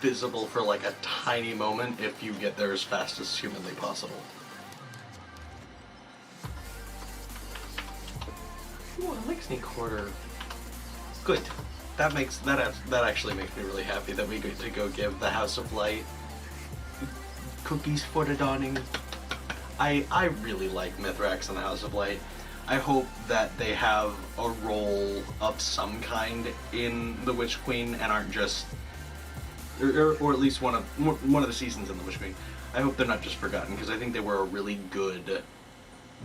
S3: visible for like a tiny moment if you get there as fast as humanly possible. Ooh, I like Sneak Quarter. Good. That actually makes me really happy that we get to go give the House of Light cookies for the dawning. I really like Mithrax and the House of Light. I hope that they have a role of some kind in the Witch Queen and aren't just, or at least one of the seasons in the Witch Queen. I hope they're not just forgotten, because I think they were a really good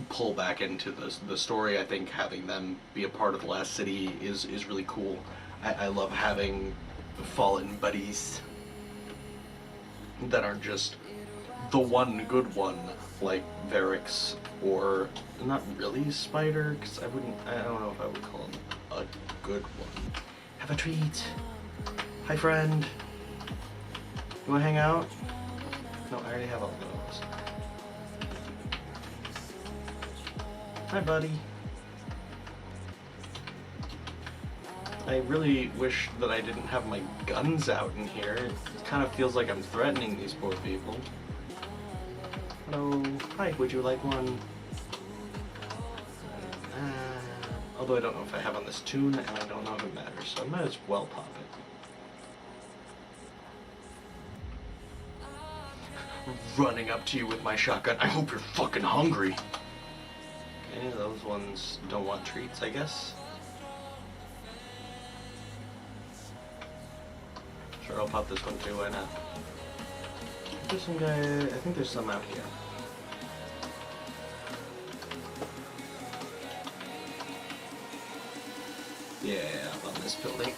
S3: pullback into the story. I think having them be a part of the Last City is really cool. I love having fallen buddies. that aren't just the one good one, like Varix, or not really Spider, because I don't know if I would call him a good one. Have a treat. Hi, friend. You wanna hang out? No, I already have all those. Hi, buddy. I really wish that I didn't have my guns out in here. It kind of feels like I'm threatening these poor people. Hello. Hi, would you like one? Although I don't know if I have on this tune, and I don't know if it matters, so I might as well pop it. Running up to you with my shotgun. I hope you're fucking hungry. Okay, those ones don't want treats, I guess. Sure, I'll pop this one too, why not? There's some guy, I think there's some out here. Yeah, up on this building.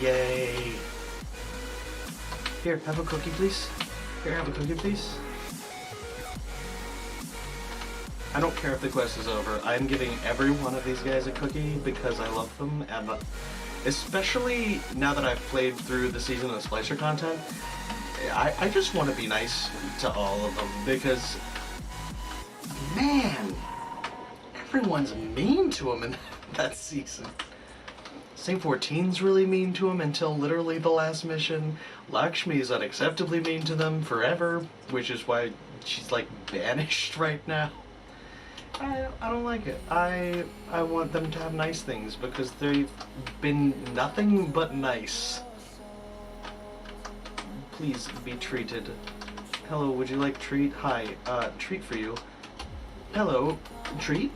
S3: Yay! Here, have a cookie, please. Here, have a cookie, please. I don't care if the quest is over. I'm giving every one of these guys a cookie because I love them, and especially now that I've played through the season of Splicer content, I just want to be nice to all of them because, man, everyone's mean to him in that season. Saint 14's really mean to him until literally the last mission. Lakshmi is unacceptably mean to them forever, which is why she's like banished right now. I don't like it. I want them to have nice things because they've been nothing but nice. Please be treated. Hello, would you like treat? Hi, treat for you. Hello, treat?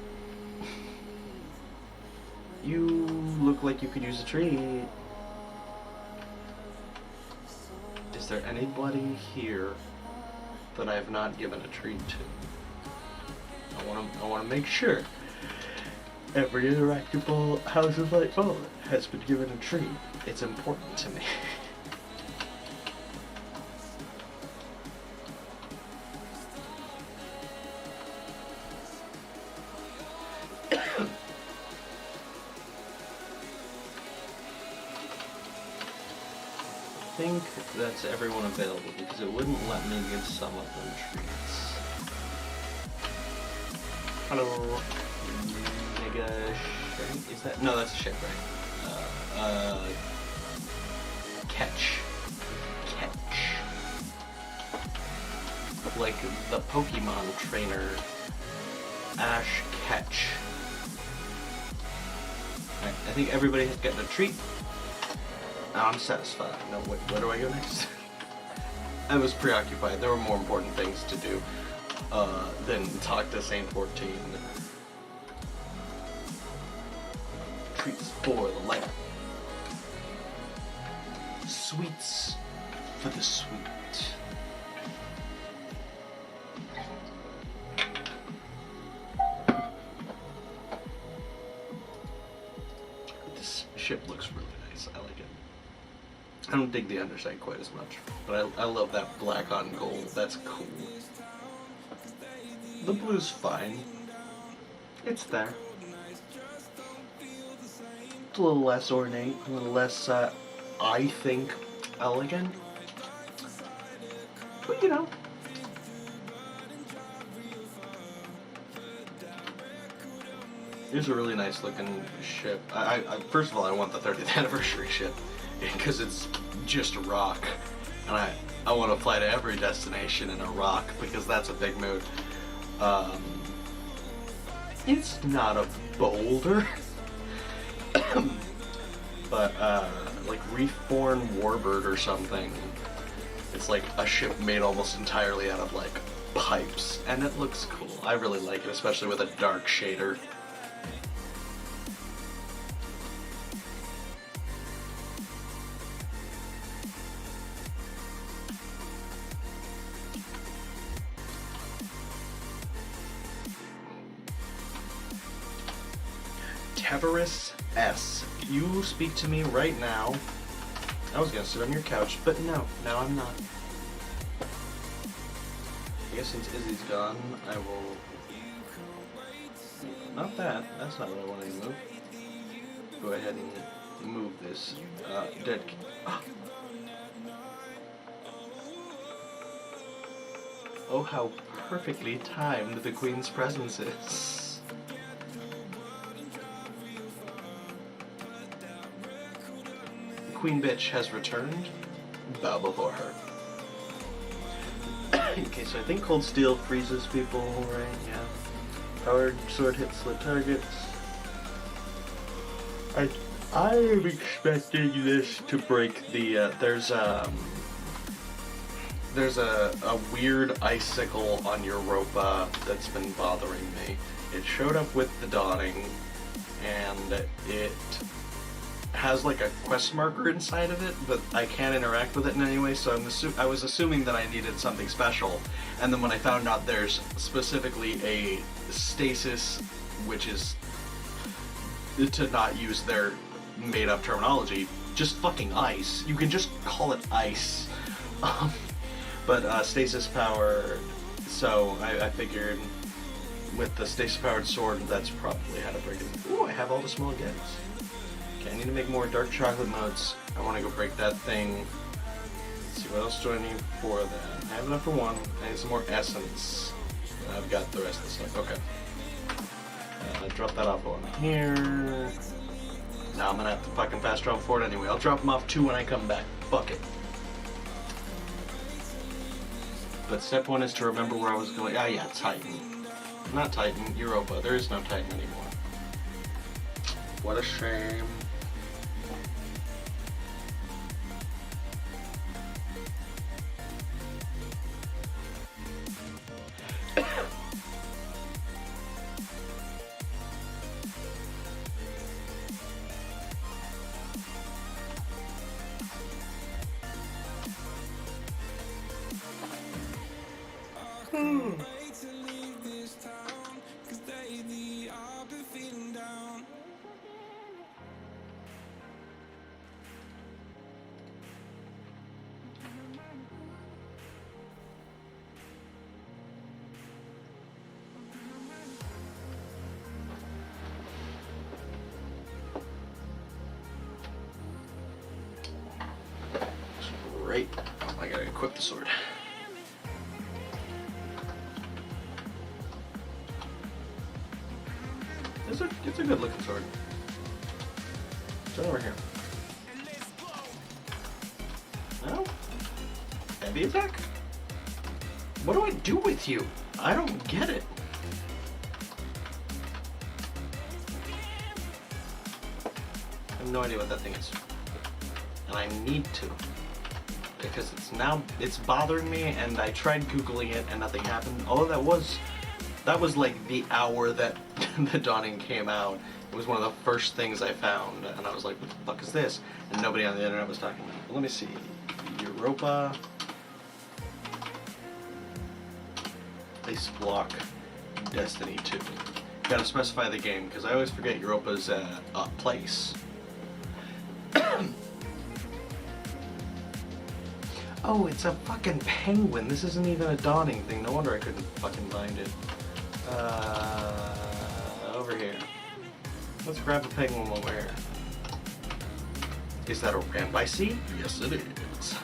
S3: You look like you could use a treat. Is there anybody here that I have not given a treat to? I want to make sure every interactable House of Light phone has been given a treat. It's important to me. I think that's everyone available because it wouldn't let me give some of them treats. Hello. Mega shank? Is that? No, that's a shank, right? Catch. Like the Pokemon trainer. Ash Ketch. Alright, I think everybody's getting a treat. I'm satisfied. No, where do I go next? I was preoccupied. There were more important things to do. Then talk to Saint 14. Treats for the light. Sweets for the sweet. This ship looks really nice. I like it. I don't dig the underside quite as much, but I love that black on gold. That's cool. The blue's fine. It's there. It's a little less ornate, a little less, I think, elegant. But, you know. Here's a really nice looking ship. First of all, I want the 30th anniversary ship because it's just a rock. And I want to fly to every destination in a rock because that's a big mood. It's not a boulder, but like Reefborn Warbird or something. It's like a ship made almost entirely out of like pipes, and it looks cool. I really like it, especially with a dark shader. Tavaris S. You speak to me right now. I was gonna sit on your couch, but no, now I'm not. I guess since Izzy's gone, I will... Not that. That's not what I wanted to move. Go ahead and move this dead... Oh, how perfectly timed the Queen's presence is. The Queen bitch has returned. Bow before her. Okay, so I think Cold Steel freezes people, right? Yeah. Powered Sword hits split targets. I'm expecting this to break the, there's a weird icicle on Europa that's been bothering me. It showed up with the dawning, and it has like a quest marker inside of it, but I can't interact with it in any way, so I was assuming that I needed something special, and then when I found out there's specifically a stasis, which is, to not use their made-up terminology, just fucking ice. You can just call it ice. But stasis powered, so I figured with the stasis powered sword, that's probably how to break it. Ooh, I have all the small gets. Okay, I need to make more dark chocolate motes. I want to go break that thing. Let's see, what else do I need for that? I have enough for one. I need some more essence. I've got the rest of the stuff. Okay. Drop that off on here. Now I'm gonna have to fucking fast travel forward anyway. I'll drop them off 2 when I come back. Fuck it. But step 1 is to remember where I was going. Ah, yeah, Titan. Not Titan, Europa. There is no Titan anymore. What a shame. Great. I gotta equip the sword. It's a good looking sword. Turn over here. No? Heavy attack? What do I do with you? I don't get it. I have no idea what that thing is. And I need to. Because it's bothering me, and I tried Googling it and nothing happened. Oh, that was like the hour that the Dawning came out. It was one of the first things I found, and I was like, what the fuck is this? And nobody on the internet was talking about it. But let me see. Europa. Ice Block. Destiny 2. Gotta specify the game, because I always forget Europa's place. Oh, it's a fucking penguin. This isn't even a Dawning thing. No wonder I couldn't fucking find it. Over here. Let's grab the penguin while we're here. Is that a ramp I see? Yes, it is.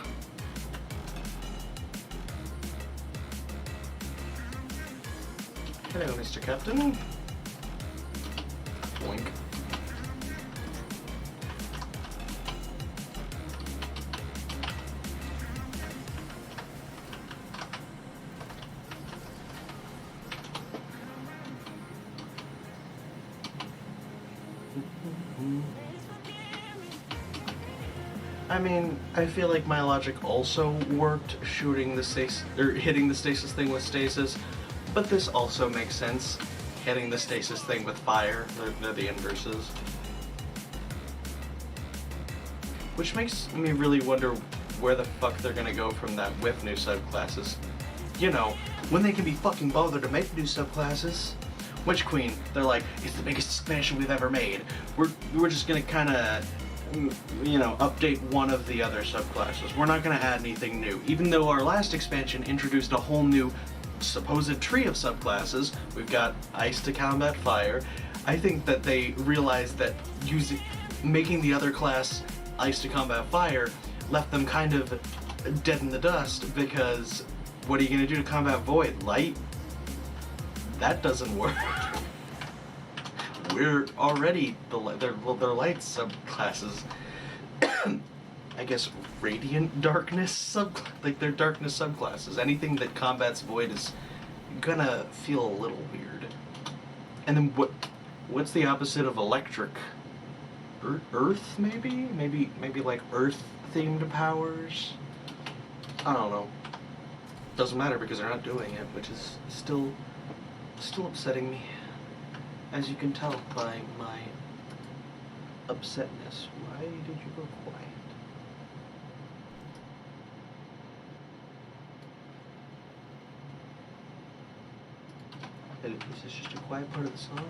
S3: Hello, Mr. Captain. Boink. I mean, I feel like my logic also worked shooting the stasis, or hitting the stasis thing with stasis, but this also makes sense. Hitting the stasis thing with fire, they're the inverses. Which makes me really wonder where the fuck they're gonna go from that with new subclasses. You know, when they can be fucking bothered to make new subclasses. Witch Queen, they're like, it's the biggest expansion we've ever made. We're just gonna kinda update one of the other subclasses. We're not going to add anything new. Even though our last expansion introduced a whole new supposed tree of subclasses, we've got ice to combat fire. I think that they realized that making the other class ice to combat fire left them kind of dead in the dust, because what are you going to do to combat void? Light? That doesn't work. We're already they're light subclasses. I guess radiant darkness they're darkness subclasses. Anything that combats void is gonna feel a little weird. And then what's the opposite of electric? Earth maybe? Maybe like earth themed powers? I don't know. Doesn't matter because they're not doing it, which is still upsetting me. As you can tell by my upsetness. Why did you go quiet? Is this just a quiet part of the song?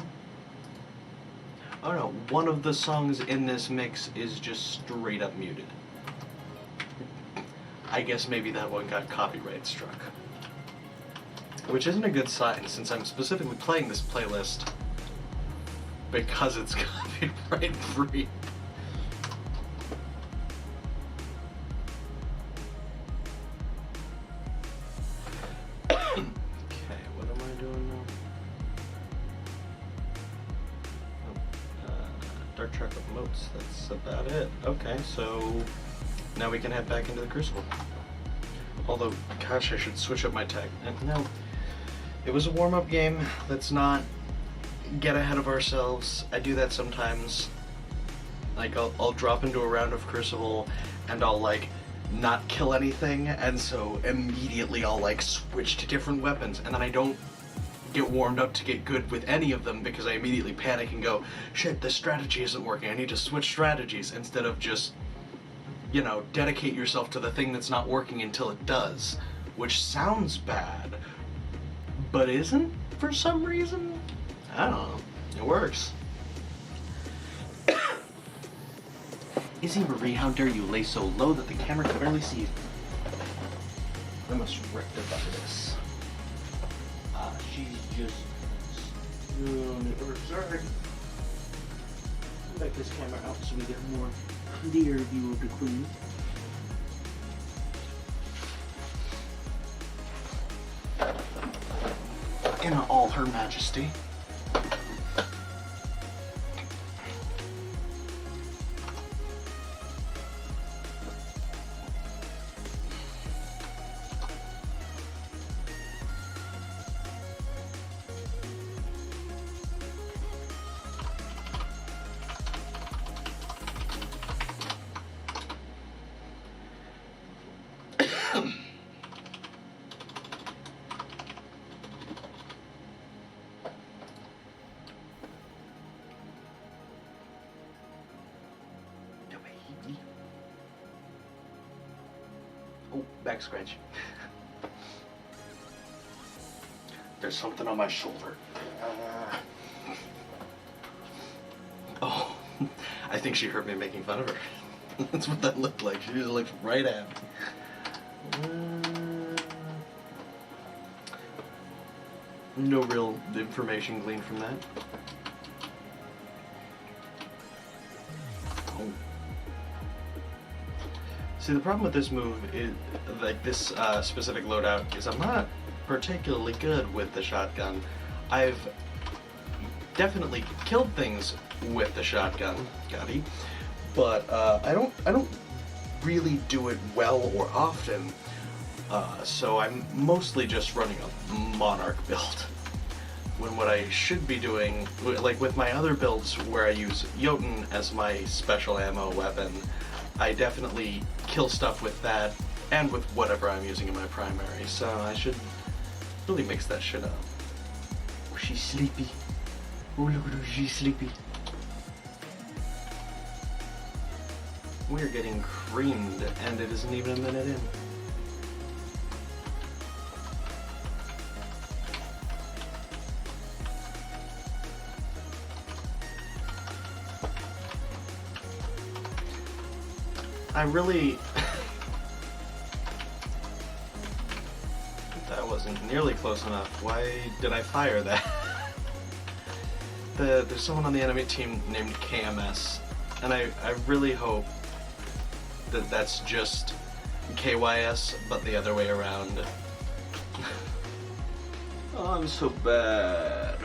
S3: Oh no, one of the songs in this mix is just straight up muted. I guess maybe that one got copyright struck. Which isn't a good sign, since I'm specifically playing this playlist because it's copyright free. Okay, what am I doing now? Dark chocolate moats, that's about it. Okay, so now we can head back into the Crucible. Although, gosh, I should switch up my tech. No, it was a warm-up game. Let's not get ahead of ourselves. I do that sometimes. Like, I'll drop into a round of Crucible and I'll like not kill anything, and so immediately I'll like switch to different weapons, and then I don't get warmed up to get good with any of them because I immediately panic and go, shit, this strategy isn't working, I need to switch strategies, instead of just, dedicate yourself to the thing that's not working until it does, which sounds bad, but isn't for some reason. I don't know. It works. Izzy Marie, how dare you lay so low that the camera can barely see you? I must rectify this. She's just... sorry. Back this camera out so we get a more clear view of the queen. In all her majesty. Oh, back scratch. There's something on my shoulder. Oh, I think she heard me making fun of her. That's what that looked like. She just looked right at me. No real information gleaned from that. Oh. See, the problem with this move is, like this specific loadout, is I'm not particularly good with the shotgun. I've definitely killed things with the shotgun, Gotti, but I don't really do it well or often. So I'm mostly just running a Monarch build. When what I should be doing, like with my other builds where I use Jotun as my special ammo weapon, I definitely kill stuff with that and with whatever I'm using in my primary. So I should really mix that shit up. Oh, she's sleepy. Oh, look at her, she's sleepy. We're getting creamed and it isn't even a minute in. I really... That wasn't nearly close enough. Why did I fire that? There's someone on the enemy team named KMS, and I really hope that that's just KYS, but the other way around. Oh, I'm so bad.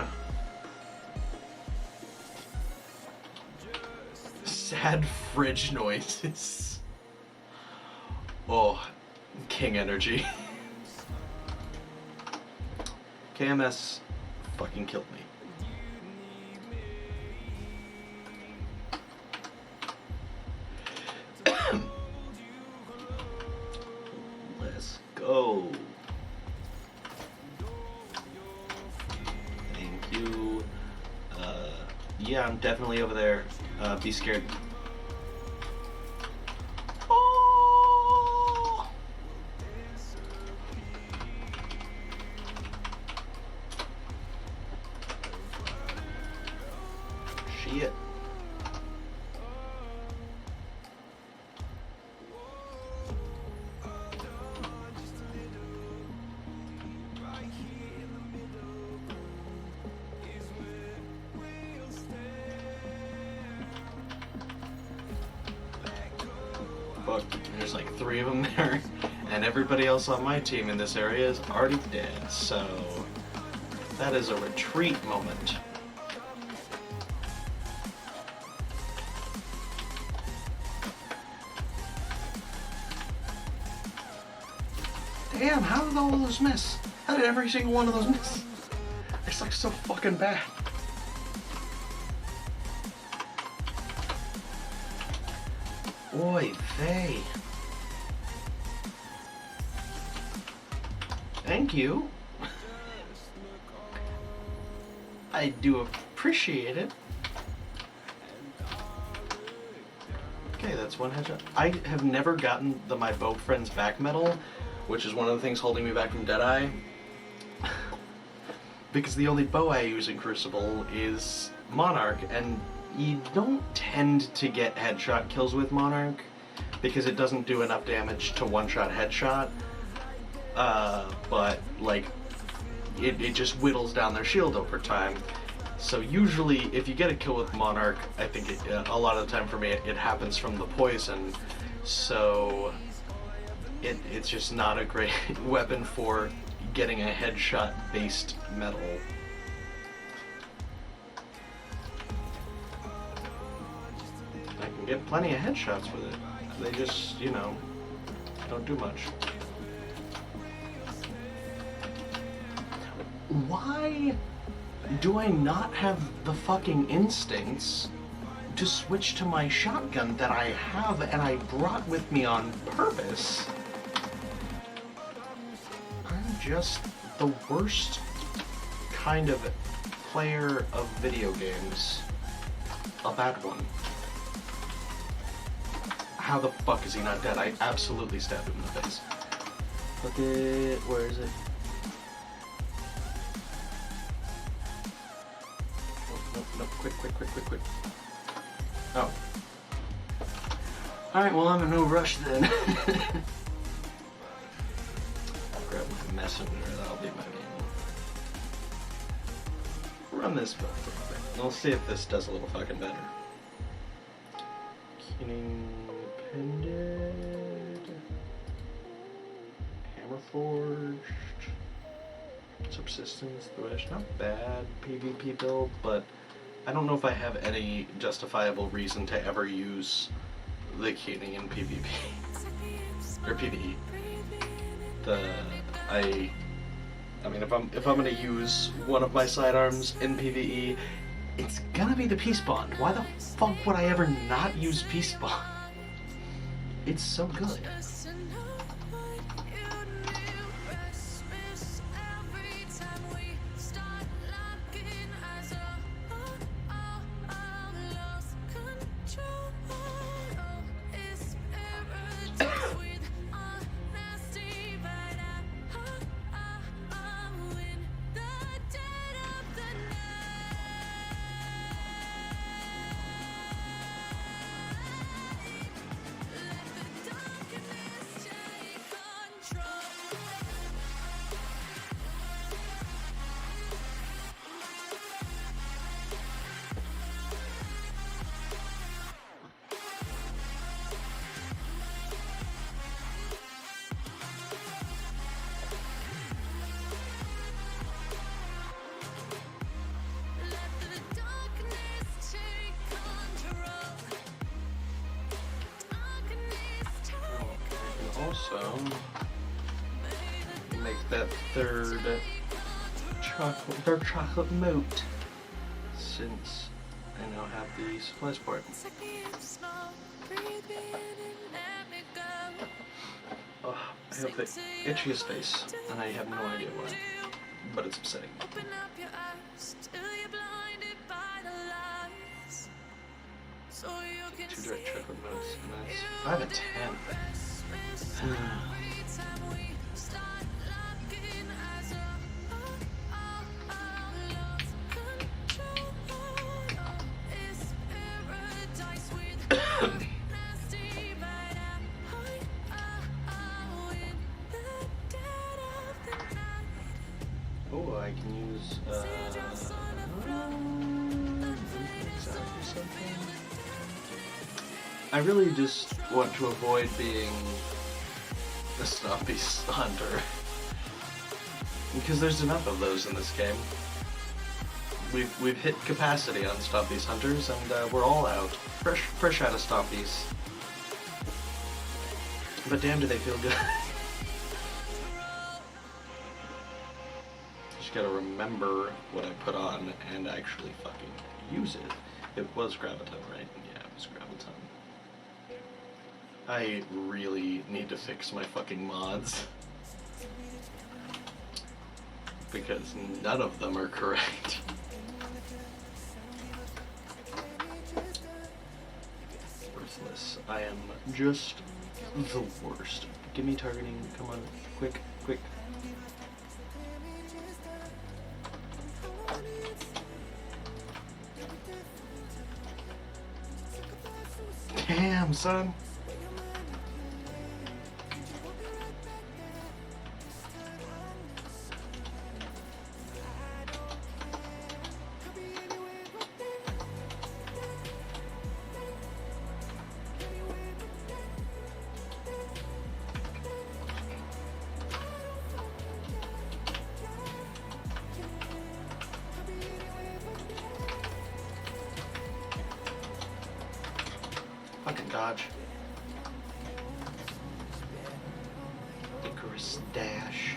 S3: Sad fridge noises. Oh, king energy. KMS fucking killed me. Let's go. Thank you. Yeah, I'm definitely over there. Be scared. Oh! Shit. Fuck, there's like 3 of them there, and everybody else on my team in this area is already dead, so that is a retreat moment. Damn, how did all of those miss? How did every single one of those miss? I suck so fucking bad. Oy vey. Thank you. I do appreciate it. Okay, that's one headshot. I have never gotten the My Bow Friends back medal, which is one of the things holding me back from Deadeye. Because the only bow I use in Crucible is Monarch, and you don't tend to get headshot kills with Monarch because it doesn't do enough damage to one-shot headshot. But like it just whittles down their shield over time. So usually if you get a kill with Monarch, I think a lot of the time for me it happens from the poison. So it's just not a great weapon for getting a headshot based medal. I can get plenty of headshots with it. They just, you know, don't do much. Why do I not have the fucking instincts to switch to my shotgun that I have and I brought with me on purpose? I'm just the worst kind of player of video games. A bad one. How the fuck is he not dead? I absolutely stabbed him in the face. Look at... where is it? No, quick. Oh. Alright, well I'm in no rush then. Grab my messenger, that'll be my name. Run this build real quick. We'll see if this does a little fucking better. Keening Pendant. Hammer Forged. Subsistence Thresh. Not bad PvP build, but I don't know if I have any justifiable reason to ever use the Keening in PvP. Or PvE. I mean if I'm gonna use one of my sidearms in PvE, it's gonna be the Peace Bond. Why the fuck would I ever not use Peace Bond? It's so good. also make that third dark chocolate moat, since I now have the supplies for it. Oh, I have the itchiest face, and I have no idea why, but it's upsetting. 2 dark chocolate moats, and that's 5 and 10. Oh, I can use I really just want to avoid being a Stompy hunter, because there's enough of those in this game. We've hit capacity on Stompy's hunters, and we're all out, fresh out of Stompy's. But damn, do they feel good. Just gotta remember what I put on and actually fucking use it. It was Graviton, right? Yeah, it was Graviton. I really need to fix my fucking mods, because none of them are correct. Worthless. I am just the worst. Give me targeting. Come on. Quick. Quick. Damn, son. Fucking dodge. Icarus dash.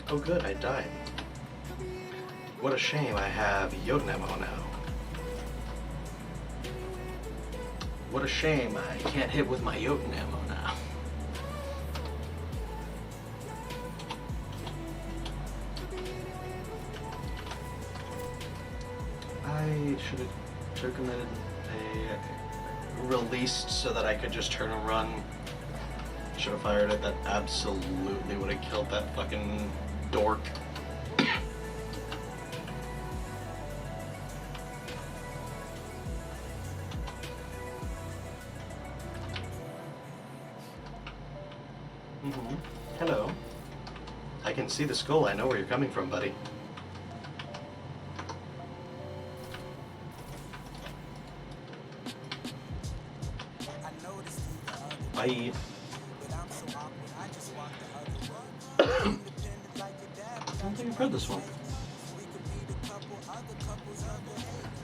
S3: Oh good, I died. What a shame I have Jotun ammo now. What a shame I can't hit with my Jotun ammo now. I should have circumvented a released so that I could just turn and run. Should have fired it. That absolutely would have killed that fucking dork. Hello. I can see the skull. I know where you're coming from, buddy. Bye. I don't think I've heard this one.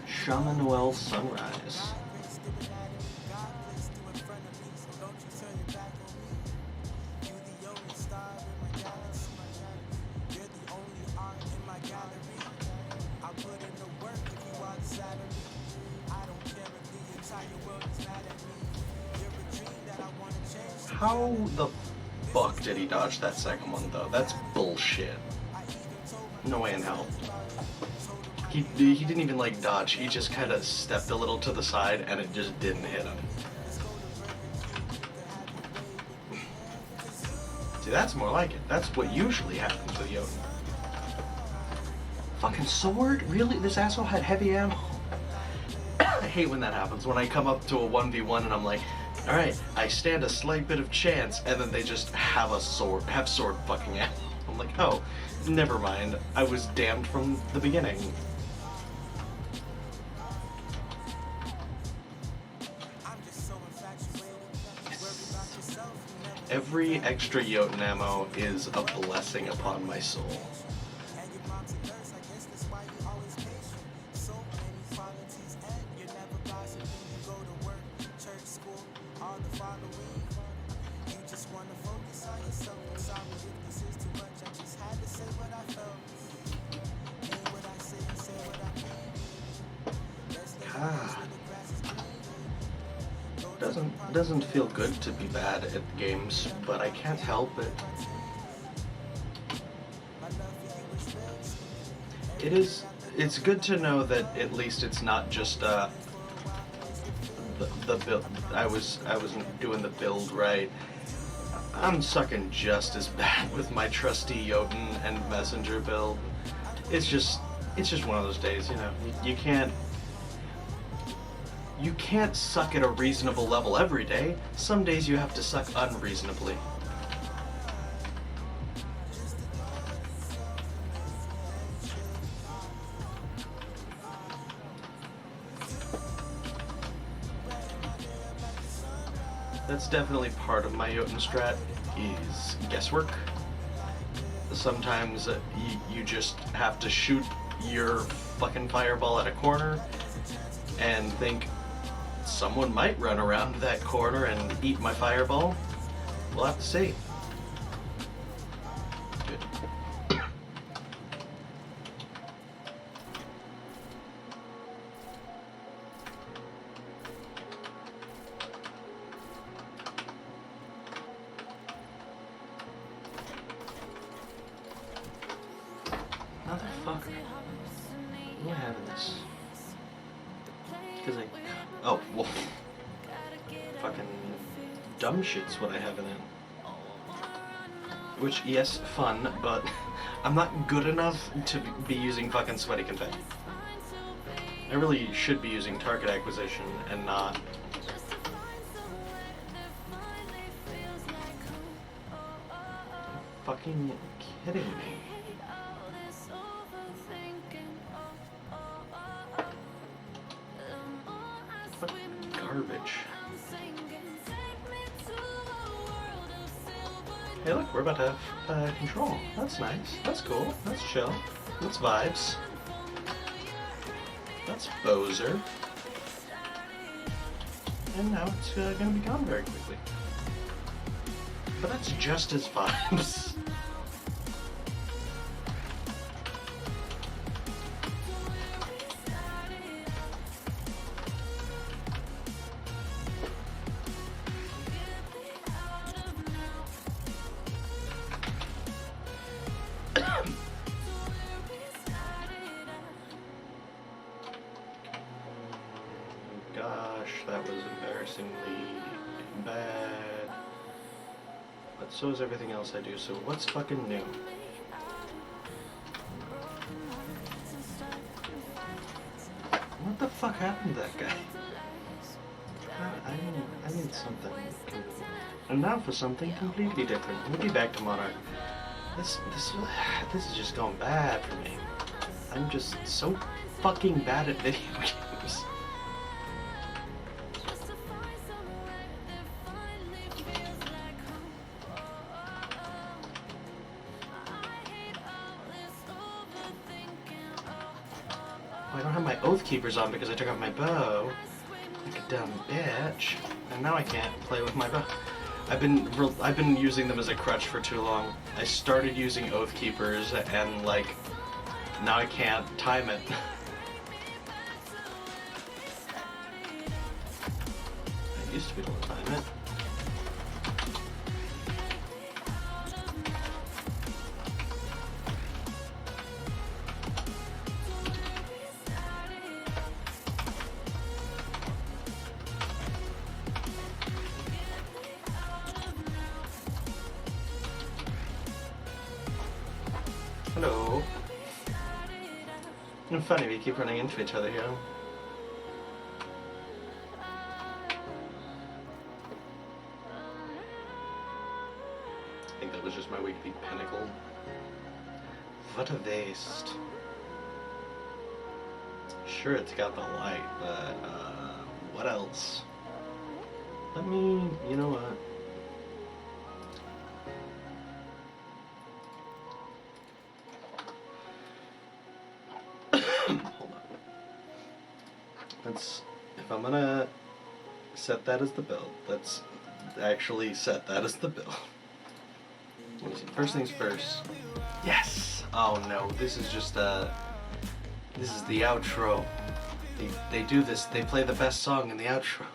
S3: Shaman Noel Sunrise. How the fuck did he dodge that second one, though? That's bullshit. No way in hell. He didn't even, like, dodge. He just kind of stepped a little to the side, and it just didn't hit him. See, that's more like it. That's what usually happens with Jotun. Fucking sword? Really? This asshole had heavy ammo? I hate when that happens. When I come up to a 1v1 and I'm like, Alright, I stand a slight bit of chance, and then they just have sword fucking ammo. I'm like, oh, never mind. I was damned from the beginning. Every extra Jotun ammo is a blessing upon my soul. Doesn't feel good to be bad at games, but I can't help it. It's good to know that at least it's not just the build. I wasn't doing the build right. I'm sucking just as bad with my trusty Jotun and messenger build. It's just one of those days, you know. You can't suck at a reasonable level every day. Some days you have to suck unreasonably. That's definitely part of my Jotun strat, is guesswork. Sometimes you just have to shoot your fucking fireball at a corner and think, someone might run around that corner and eat my fireball. We'll have to see. Good. Motherfucker. What happened to this? Because oh, well, fucking dumb shit's what I have in it. Which, yes, fun, but I'm not good enough to be using fucking sweaty confetti. I really should be using target acquisition and not... Fucking kidding me. What garbage. Hey look, we're about to have control. That's nice. That's cool. That's chill. That's vibes. That's Bozer. And now it's gonna be gone very quickly. But that's just as vibes. That was embarrassingly bad. But so is everything else I do, so what's fucking new? What the fuck happened to that guy? I need something. And now for something completely different. We'll be back to Monarch. This is just going bad for me. I'm just so fucking bad at video games. I don't have my Oath Keepers on because I took out my bow. Like a dumb bitch. And now I can't play with my bow. I've been using them as a crutch for too long. I started using Oath Keepers and like now I can't time it. I used to be able to time it. Hello. It's funny, we keep running into each other here. think that was just my wiggly pinnacle. What a waste. Sure, it's got the light, but what else? Let me, you know what? Hold on. Let's, if I'm gonna set that as the build, let's actually set that as the build. Let me see. First things first. Yes! Oh no, this is just this is the outro. They do this, they play the best song in the outro.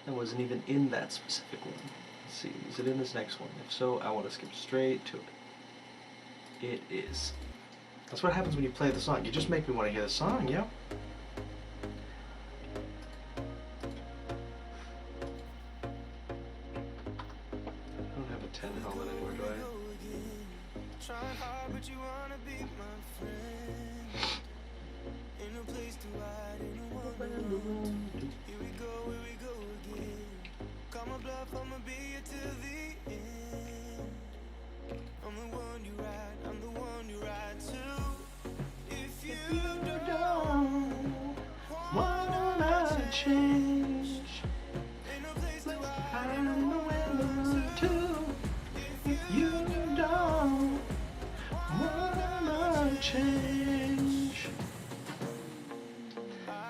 S3: It wasn't even in that specific one. Let's see, is it in this next one? If so, I want to skip straight to it. It is. That's what happens when you play the song. You just make me want to hear the song, yo. I don't have a 10 helmet anymore, do I? Wanna change. I'm willing to. If you don't wanna change,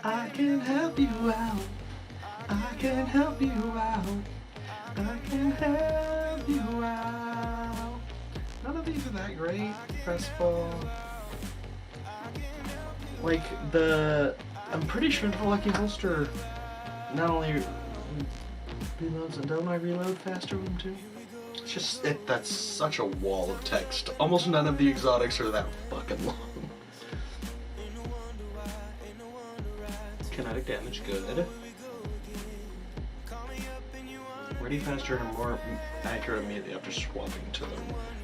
S3: I can help you out. I can help you out. I can help you out. None of these are that great. Press ball. Like I'm pretty sure the Lucky Holster not only reloads, and don't I reload faster with them too? It's just, that's such a wall of text. Almost none of the exotics are that fucking long. Kinetic damage, good. Ready faster and more accurate immediately after swapping to them.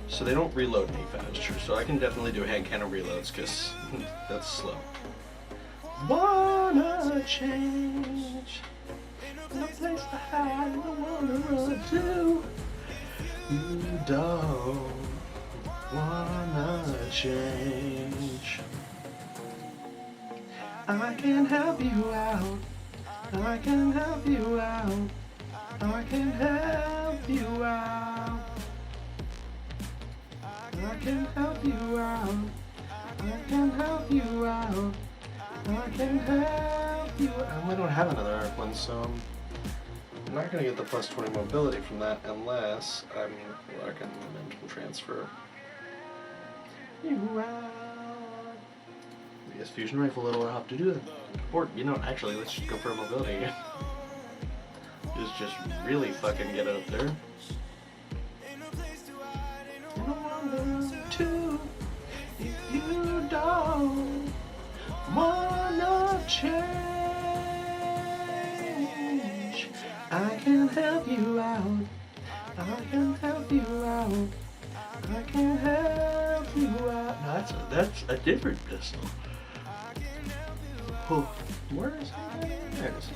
S3: So they don't reload any faster, so I can definitely do hand cannon reloads, because that's slow. Wanna change, no place to hide, no one to run to. You don't wanna change. I can help you out. I can help you out. I can help you out. I can help you out. I can help you out. I can help you out. I don't have another arc one, so I'm not going to get the plus 20 mobility from that unless I'm rocking momentum transfer. You out. Yes, fusion rifle, it'll have to do that. Or, you know, actually, let's just go for a mobility again. Just really fucking get out there. To, if you don't wanna change, I can help you out. I can help you out. I can help you out. No, that's a different pistol. Oh, where is it? There it is.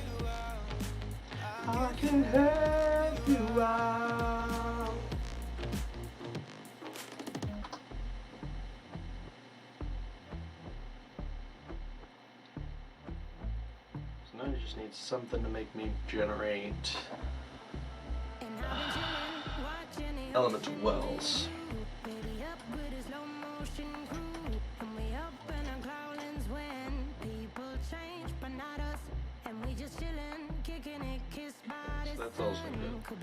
S3: I can help you out. So now I just need something to make me generate elemental wells. So that's also good.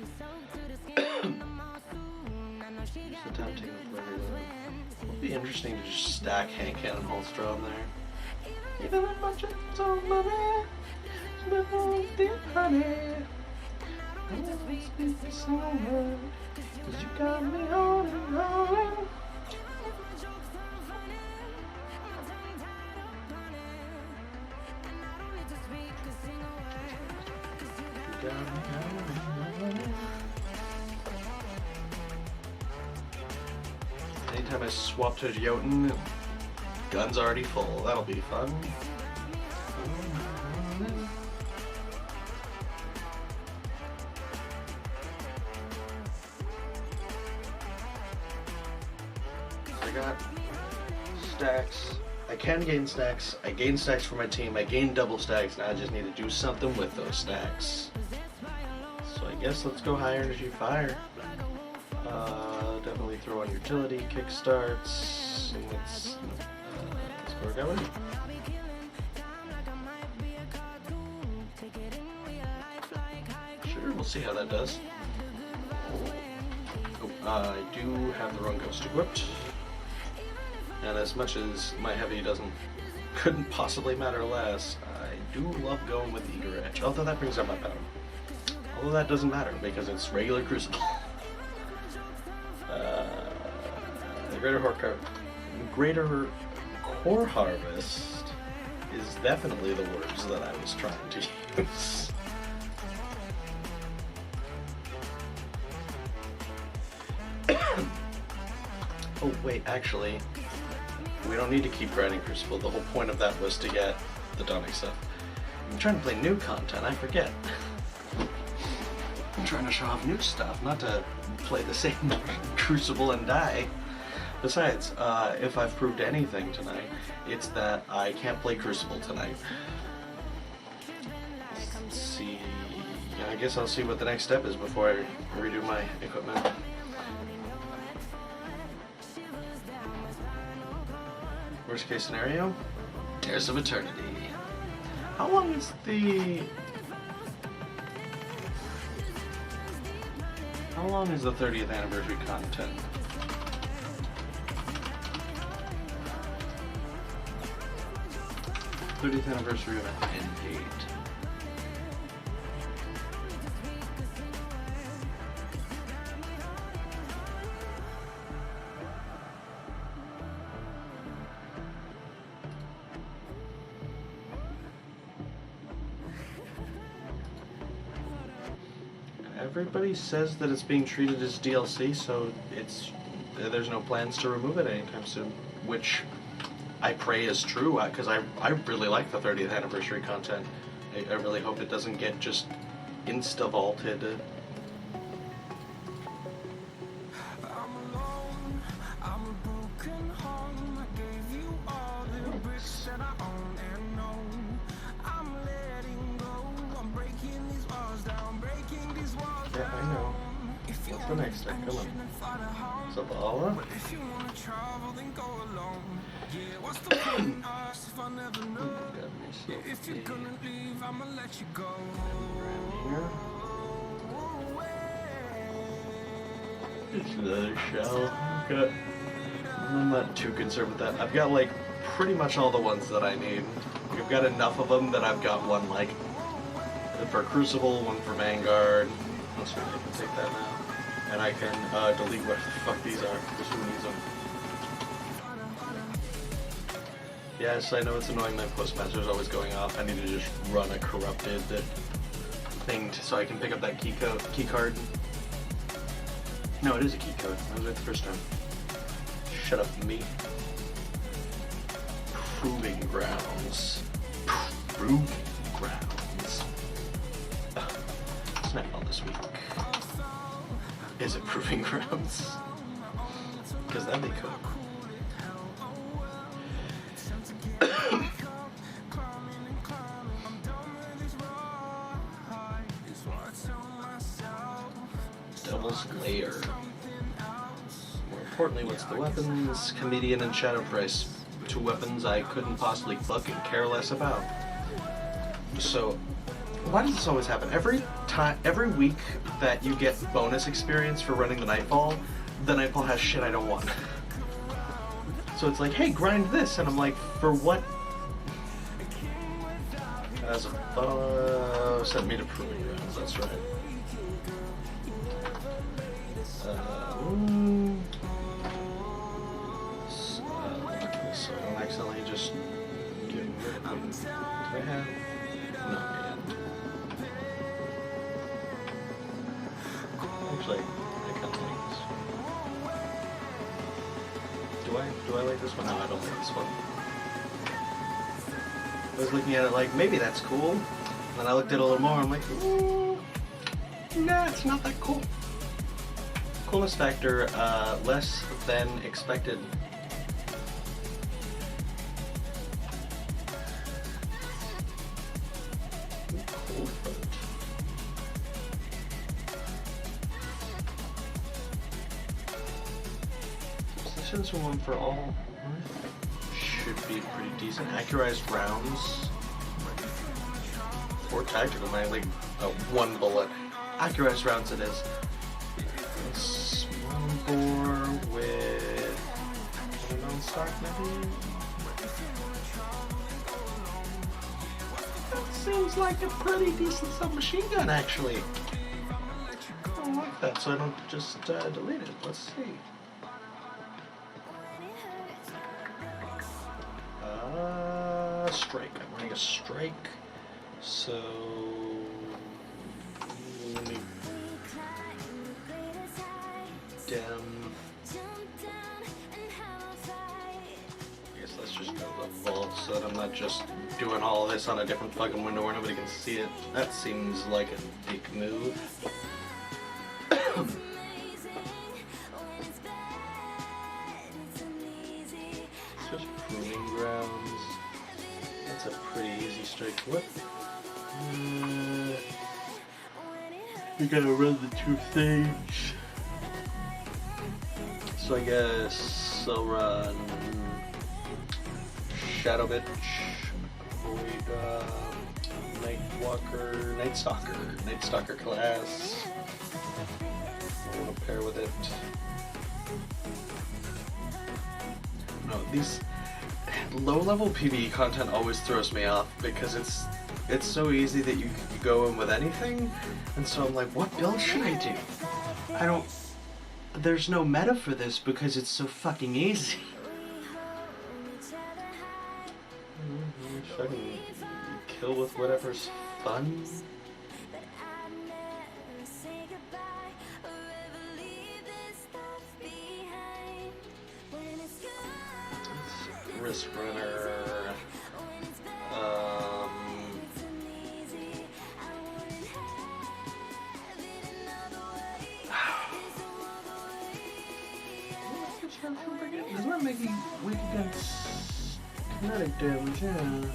S3: The time taken for reload. It'd be interesting to just stack hand cannon holster on there. Even if my chips on money, no deep honey. I wanna speak to someone, 'cause you got me on and on. Anytime I swap to Jotun, gun's already full. That'll be fun. forgot. Stacks. I can gain stacks. I gain stacks for my team. I gain double stacks. Now I just need to do something with those stacks. So I guess let's go higher energy fire. Definitely throw on utility, kickstarts, and let's go going. Sure, we'll see how that does. Oh, I do have the wrong ghost equipped. And as much as my heavy couldn't possibly matter less, I do love going with Eager Edge, although that brings up my power. Although that doesn't matter because it's regular Crucible. The Greater Core Harvest is definitely the words that I was trying to use. Oh wait, actually, we don't need to keep grinding Crucible. The whole point of that was to get the Dawning stuff. I'm trying to play new content, I forget. I'm trying to show off new stuff, not to play the same Crucible and die. Besides, if I've proved anything tonight, it's that I can't play Crucible tonight. Let's see. I guess I'll see what the next step is before I redo my equipment. Worst case scenario? Tears of Eternity. How long is the... How long is the 30th anniversary content? '30th anniversary event end date. Everybody says that it's being treated as DLC, so there's no plans to remove it anytime soon, which I pray is true, because I really like the 30th anniversary content. I really hope it doesn't get just insta-vaulted. Yeah, I know. What's the next step? Come on. Zavala? It's another shell. Okay. I'm not too concerned with that. I've got like pretty much all the ones that I need. I've got enough of them that I've got one like for Crucible, one for Vanguard. Let's see if I can take that now. And I can delete what the fuck these are. Just who needs them. Yes, I know it's annoying that Postmaster is always going off. I need to just run a corrupted thing so I can pick up that key card. No, it is a key code. I was right the first time. Shut up, me. Proving Grounds. Proving Grounds. It's Nightfall this week. Is it Proving Grounds? Because that'd be cool. Devil's Lair. More importantly, what's the weapons? Comedian and Shadow Price. Two weapons I couldn't possibly fucking care less about. So, why does this always happen? Every week that you get bonus experience for running the Nightfall has shit I don't want. So it's like, hey, grind this, and I'm like, for what? As a sent me to Proving Grounds, that's right. So I don't accidentally just get rid of them. Do I have? No, yet. Actually, I kind of like this. Do I like this one? No, I don't like this one. I was looking at it like, maybe that's cool. And then I looked at it a little more, I'm like, ooh, nah, it's not that cool. Coolness factor, less than expected. sensor one for all should be pretty decent. Accurized rounds. Or tactical mag, like one bullet. Accurized rounds it is. Small bore with a non-stock maybe? That seems like a pretty decent submachine gun actually. I don't like that, so I don't just delete it. Let's see. Strike. I'm running a strike. So let me dim. I guess let's just go to the vault so that I'm not just doing all of this on a different fucking window where nobody can see it. That seems like a dick move. Just proving grounds. That's a pretty easy strike. What? We gotta run the two things. So I guess I'll run Shadow Bitch, Void, Night Stalker class. I want to pair with it. No, these low-level PvE content always throws me off because it's so easy that you can go in with anything, and so I'm like, what build should I do? There's no meta for this because it's so fucking easy. Fucking kill with whatever's fun. Risk runner. Doesn't that make you weak against kinetic damage? Yeah.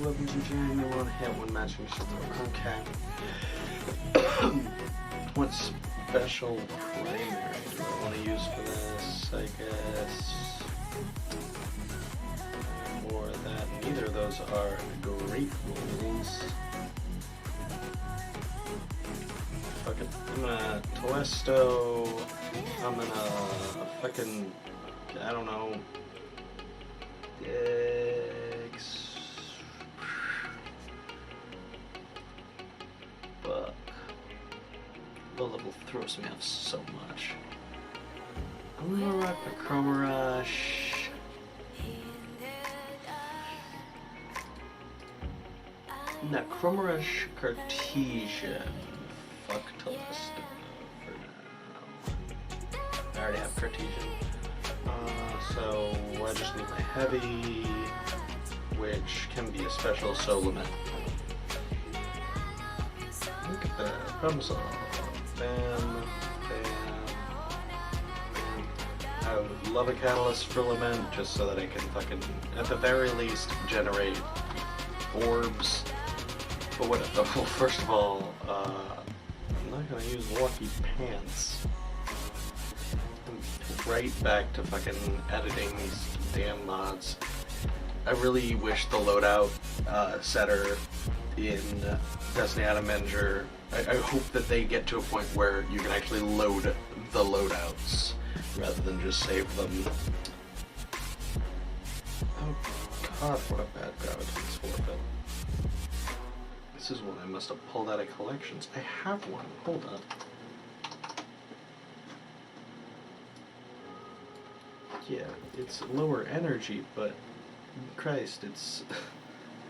S3: Weapons and jamming, they won't hit when matching something. Okay. What special primary do I want to use for this? I guess more of that. Neither of those are great rules. Fuck it. I'm gonna Telesto. I'm gonna fucking, I don't know. Fuck. The level throws me off so much. I'm gonna rock the Chroma Rush. Now, Chroma Rush Cartesian. Fuck Telesto for now. I already have Cartesian. So I just need my heavy, which can be a special Solomon. Look at that. Problem solved. Bam, bam, bam. I would love a catalyst for Lament just so that I can fucking, at the very least, generate orbs. But what? Well, first of all, I'm not gonna use Lucky Pants. I'm right back to fucking editing these damn mods. I really wish the loadout setter in Destiny Adam Menger, I hope that they get to a point where you can actually load the loadouts rather than just save them. Oh god, what a bad gravitons forfeit. This is one I must have pulled out of collections. I have one. Hold up. Yeah, it's lower energy, but Christ, it's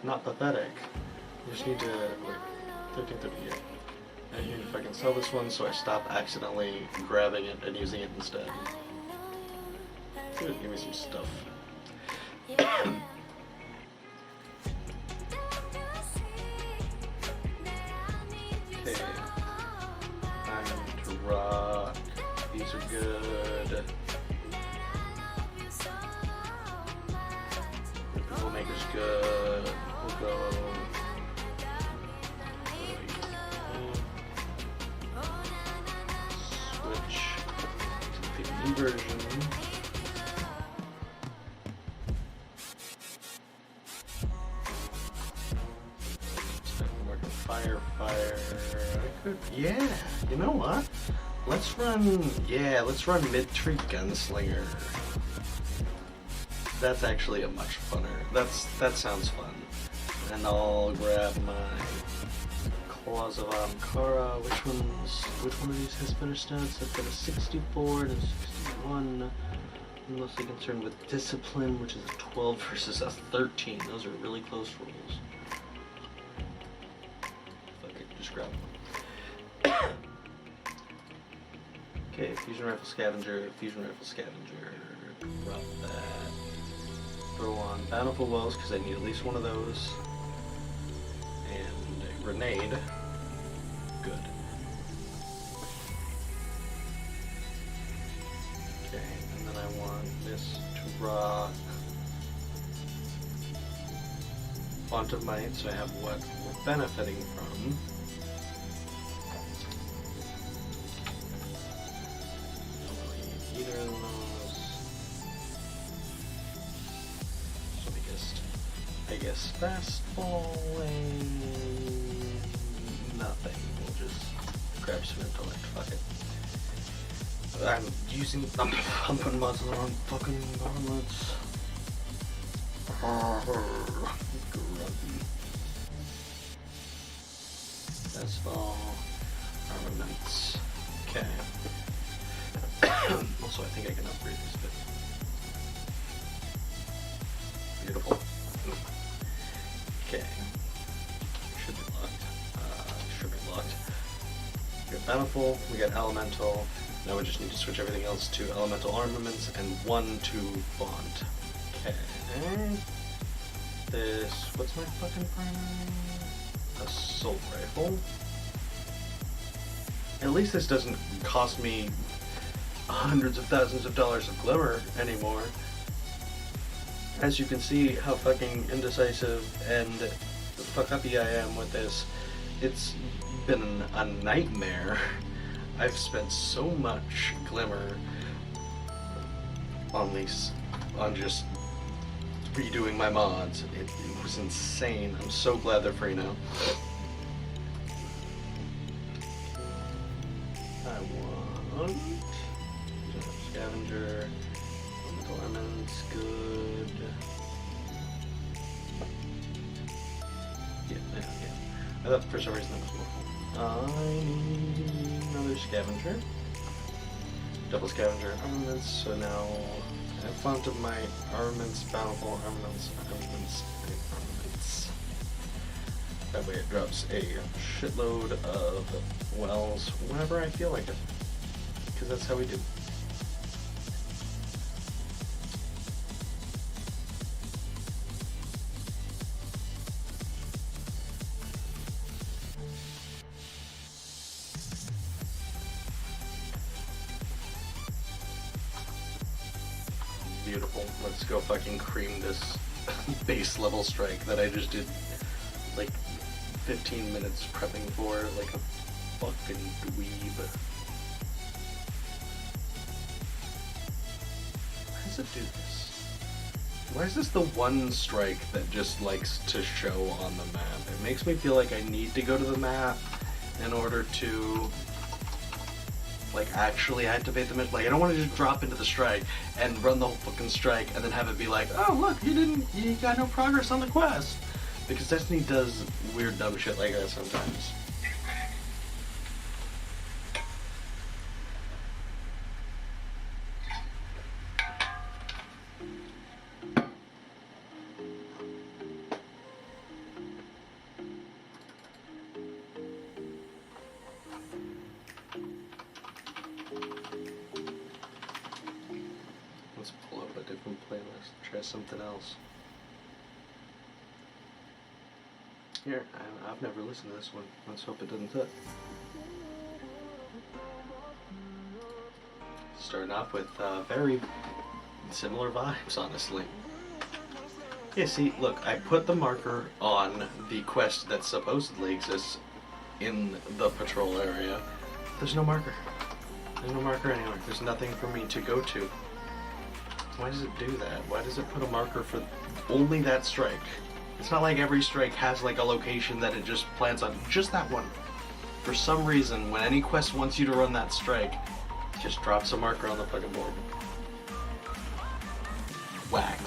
S3: not pathetic. You just need to, like, 1338. I need if I can sell this one so I stop accidentally grabbing it and using it instead. Give me some stuff. Okay. I'm to rock. These are good. People maker's good. We'll go. version. Fire. Yeah, you know what? Let's run mid-tree gunslinger. That's actually a much funner. That sounds fun. And I'll grab my Claws of Ankara. Which one of these has better stats? I've got a 64 and a 61. I'm mostly concerned with discipline, which is a 12 versus a 13. Those are really close rolls. Fuck it, just grab one. Okay, fusion rifle scavenger. Drop that. Throw on bountiful wells because I need at least one of those. And a grenade. Good. Okay, and then I want this to rock. Font of Might, so I have what we're benefiting from. Either of those. So I guess fastballing. Nothing. We'll just grab some intellect. Fuck it. I'm putting mods on the wrong fucking gauntlets. Grumpy. Fastball. Armaments. Okay. Also, I think I can upgrade this bit. Beautiful. Okay. Should be locked. We got Bountiful, we got Elemental. Now we just need to switch everything else to Elemental Armaments and one to Font. Okay. This, what's my fucking primary? Assault Rifle. At least this doesn't cost me hundreds of thousands of dollars of glimmer anymore. As you can see how fucking indecisive and fuck-uppy I am with this. It's been a nightmare. I've spent so much glimmer on just redoing my mods. It was insane. I'm so glad they're free now. I want Scavenger, Elements, good. Yeah. I thought for some reason that was more fun. I need another Scavenger. Double Scavenger Armaments, so now I have Font of Might, Armaments, Bountiful, Armaments. That way it drops a shitload of wells whenever I feel like it. Because that's how we do. Beautiful. Let's go fucking cream this base level strike that I just did like 15 minutes prepping for like a fucking dweeb. Why does it do this? Why is this the one strike that just likes to show on the map? It makes me feel like I need to go to the map in order to like actually activate the mission. Like I don't want to just drop into the strike and run the whole fucking strike and then have it be like, oh look, you got no progress on the quest. Because Destiny does weird dumb shit like that sometimes. Let's pull up a different playlist, try something else. Here, I've never listened to this one. Let's hope it doesn't suck. Starting off with very similar vibes, honestly. Yeah, see, look, I put the marker on the quest that supposedly exists in the patrol area. There's no marker. There's no marker anywhere. There's nothing for me to go to. Why does it do that? Why does it put a marker for only that strike? It's not like every strike has like a location that it just plants on. Just that one. For some reason, when any quest wants you to run that strike, it just drops a marker on the fucking board. Whack.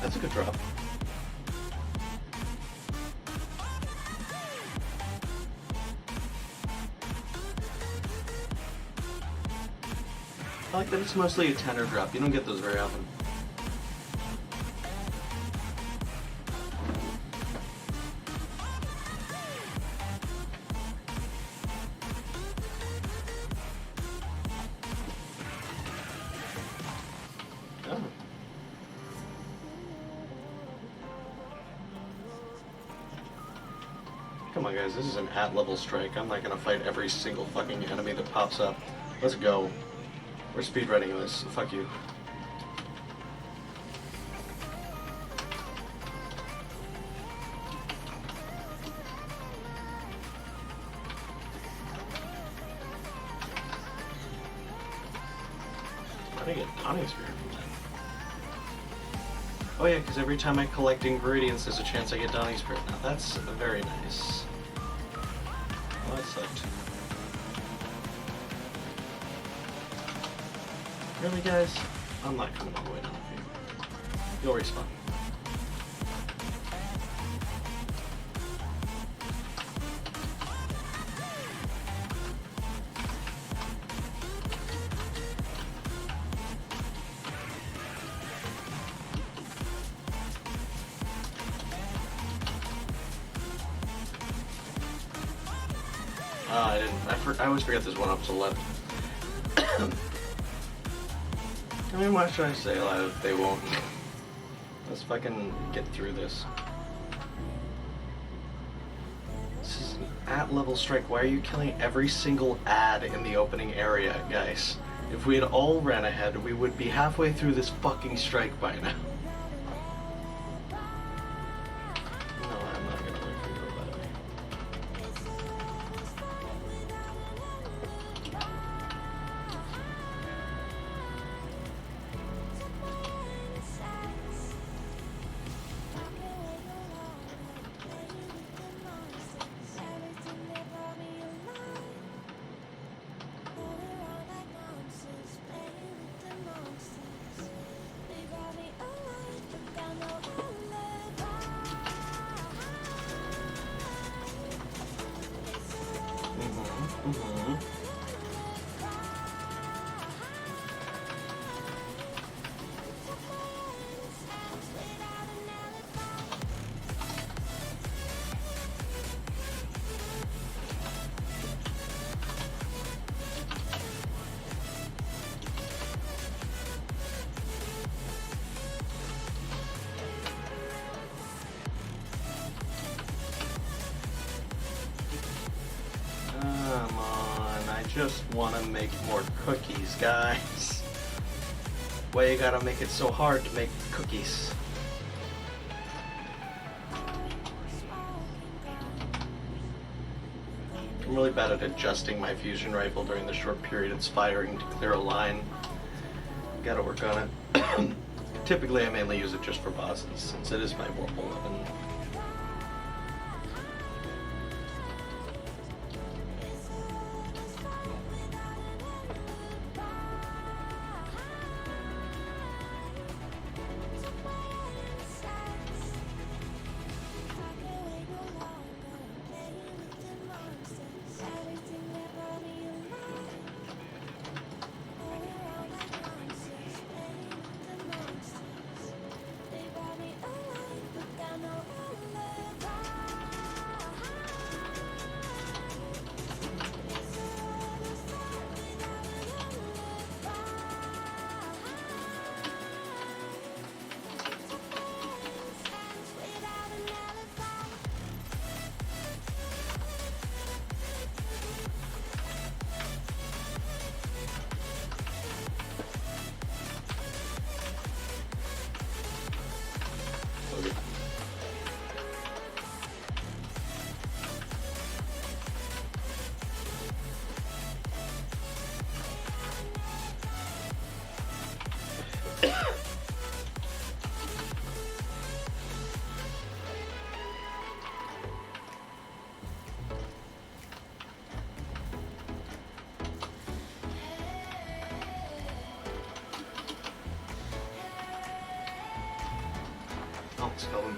S3: That's a good drop. I like that it's mostly a tenor drop. You don't get those very often. Oh. Come on guys, this is an at-level strike. I'm not gonna fight every single fucking enemy that pops up. Let's go. We're speedrunning this. Fuck you. I didn't get Donnie Spirit from that. Oh yeah, because every time I collect ingredients, there's a chance I get Donnie Spirit. Now that's very nice. Well, that sucked. Really, guys? I'm not coming all the way down with you. You'll respawn. I didn't. I always forget there's one up to the left. I mean, why should I say they won't? Let's fucking get through this. This is an at-level strike. Why are you killing every single ad in the opening area, guys? If we had all ran ahead, we would be halfway through this fucking strike by now. No, I'm not gonna wait for you to go that way. Come on, I just want to make more cookies, guys. Why you gotta make it so hard to make cookies? I'm really bad at adjusting my fusion rifle during the short period it's firing to clear a line. Gotta work on it. Typically I mainly use it just for bosses, since it is my warp 11. what's it called?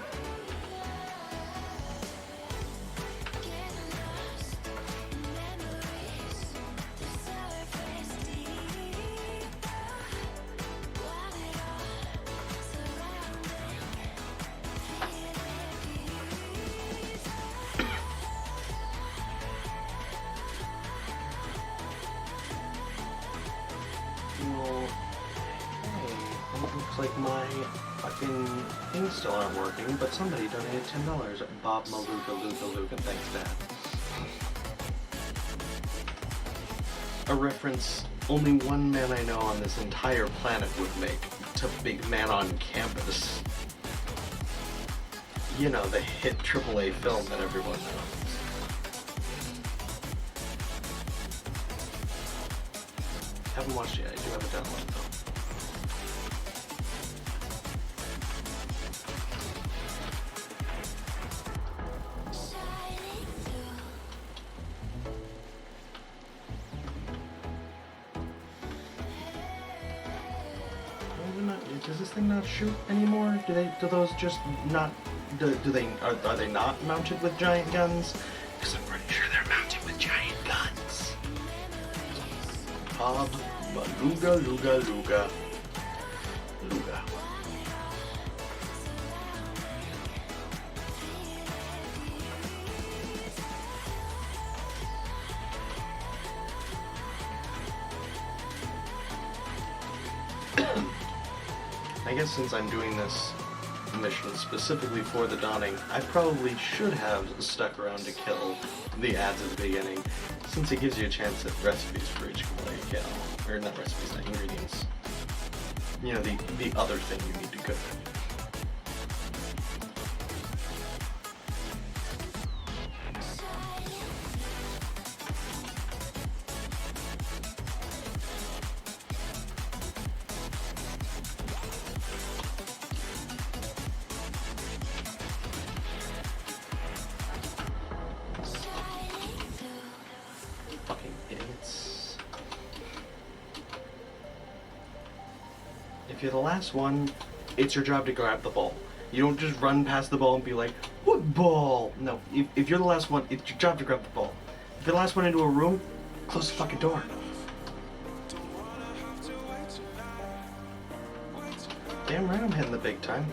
S3: Well, hey, it looks like my fucking things still aren't working, but somebody donated $10. Bob Maluka Luka Luka, thanks, Dad. A reference only one man I know on this entire planet would make to Big Man on Campus. You know, the hit AAA film that everyone knows. Haven't watched it yet. I do have it downloaded though. Does this thing not shoot anymore? Do those just not? Are they not mounted with giant guns? Because I'm pretty sure they're mounted with giant guns. Bob, Luga, Luga, Luga, Luga. I guess since I'm doing this mission specifically for the Dawning, I probably should have stuck around to kill the ads at the beginning, since it gives you a chance at recipes for each kill. Or not recipes, not ingredients. You know, the other thing you need to cook. Fucking idiots. If you're the last one, it's your job to grab the ball. You don't just run past the ball and be like, what ball? No, if you're the last one, it's your job to grab the ball. If you're the last one into a room, close the fucking door. Damn right I'm hitting the big time.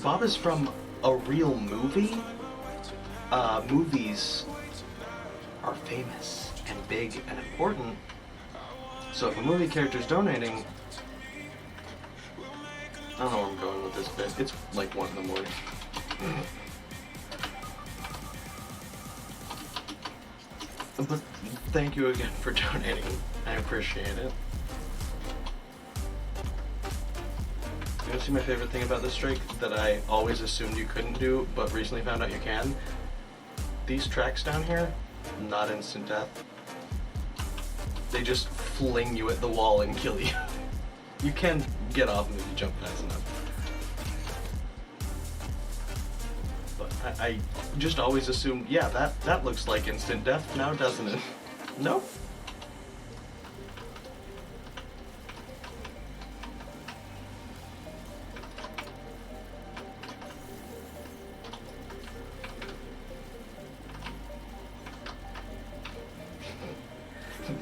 S3: Bob is from a real movie. Movies are famous and big and important. So if a movie character's donating, I don't know where I'm going with this bit. It's like 1 in the morning. But thank you again for donating. I appreciate it. You wanna see my favorite thing about this streak that I always assumed you couldn't do, but recently found out you can? These tracks down here, not instant death. They just fling you at the wall and kill you. You can get off them if you jump fast enough. But I just always assumed, yeah, that looks like instant death now, doesn't it? Nope.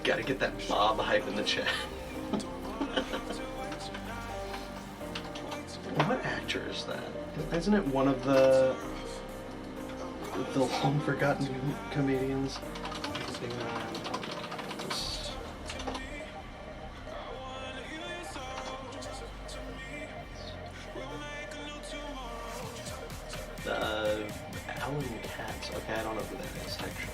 S3: Gotta get that Bob hype in the chat. What actor is that? Isn't it one of the long forgotten comedians? Alan Katz. Okay, I don't know who that is actually.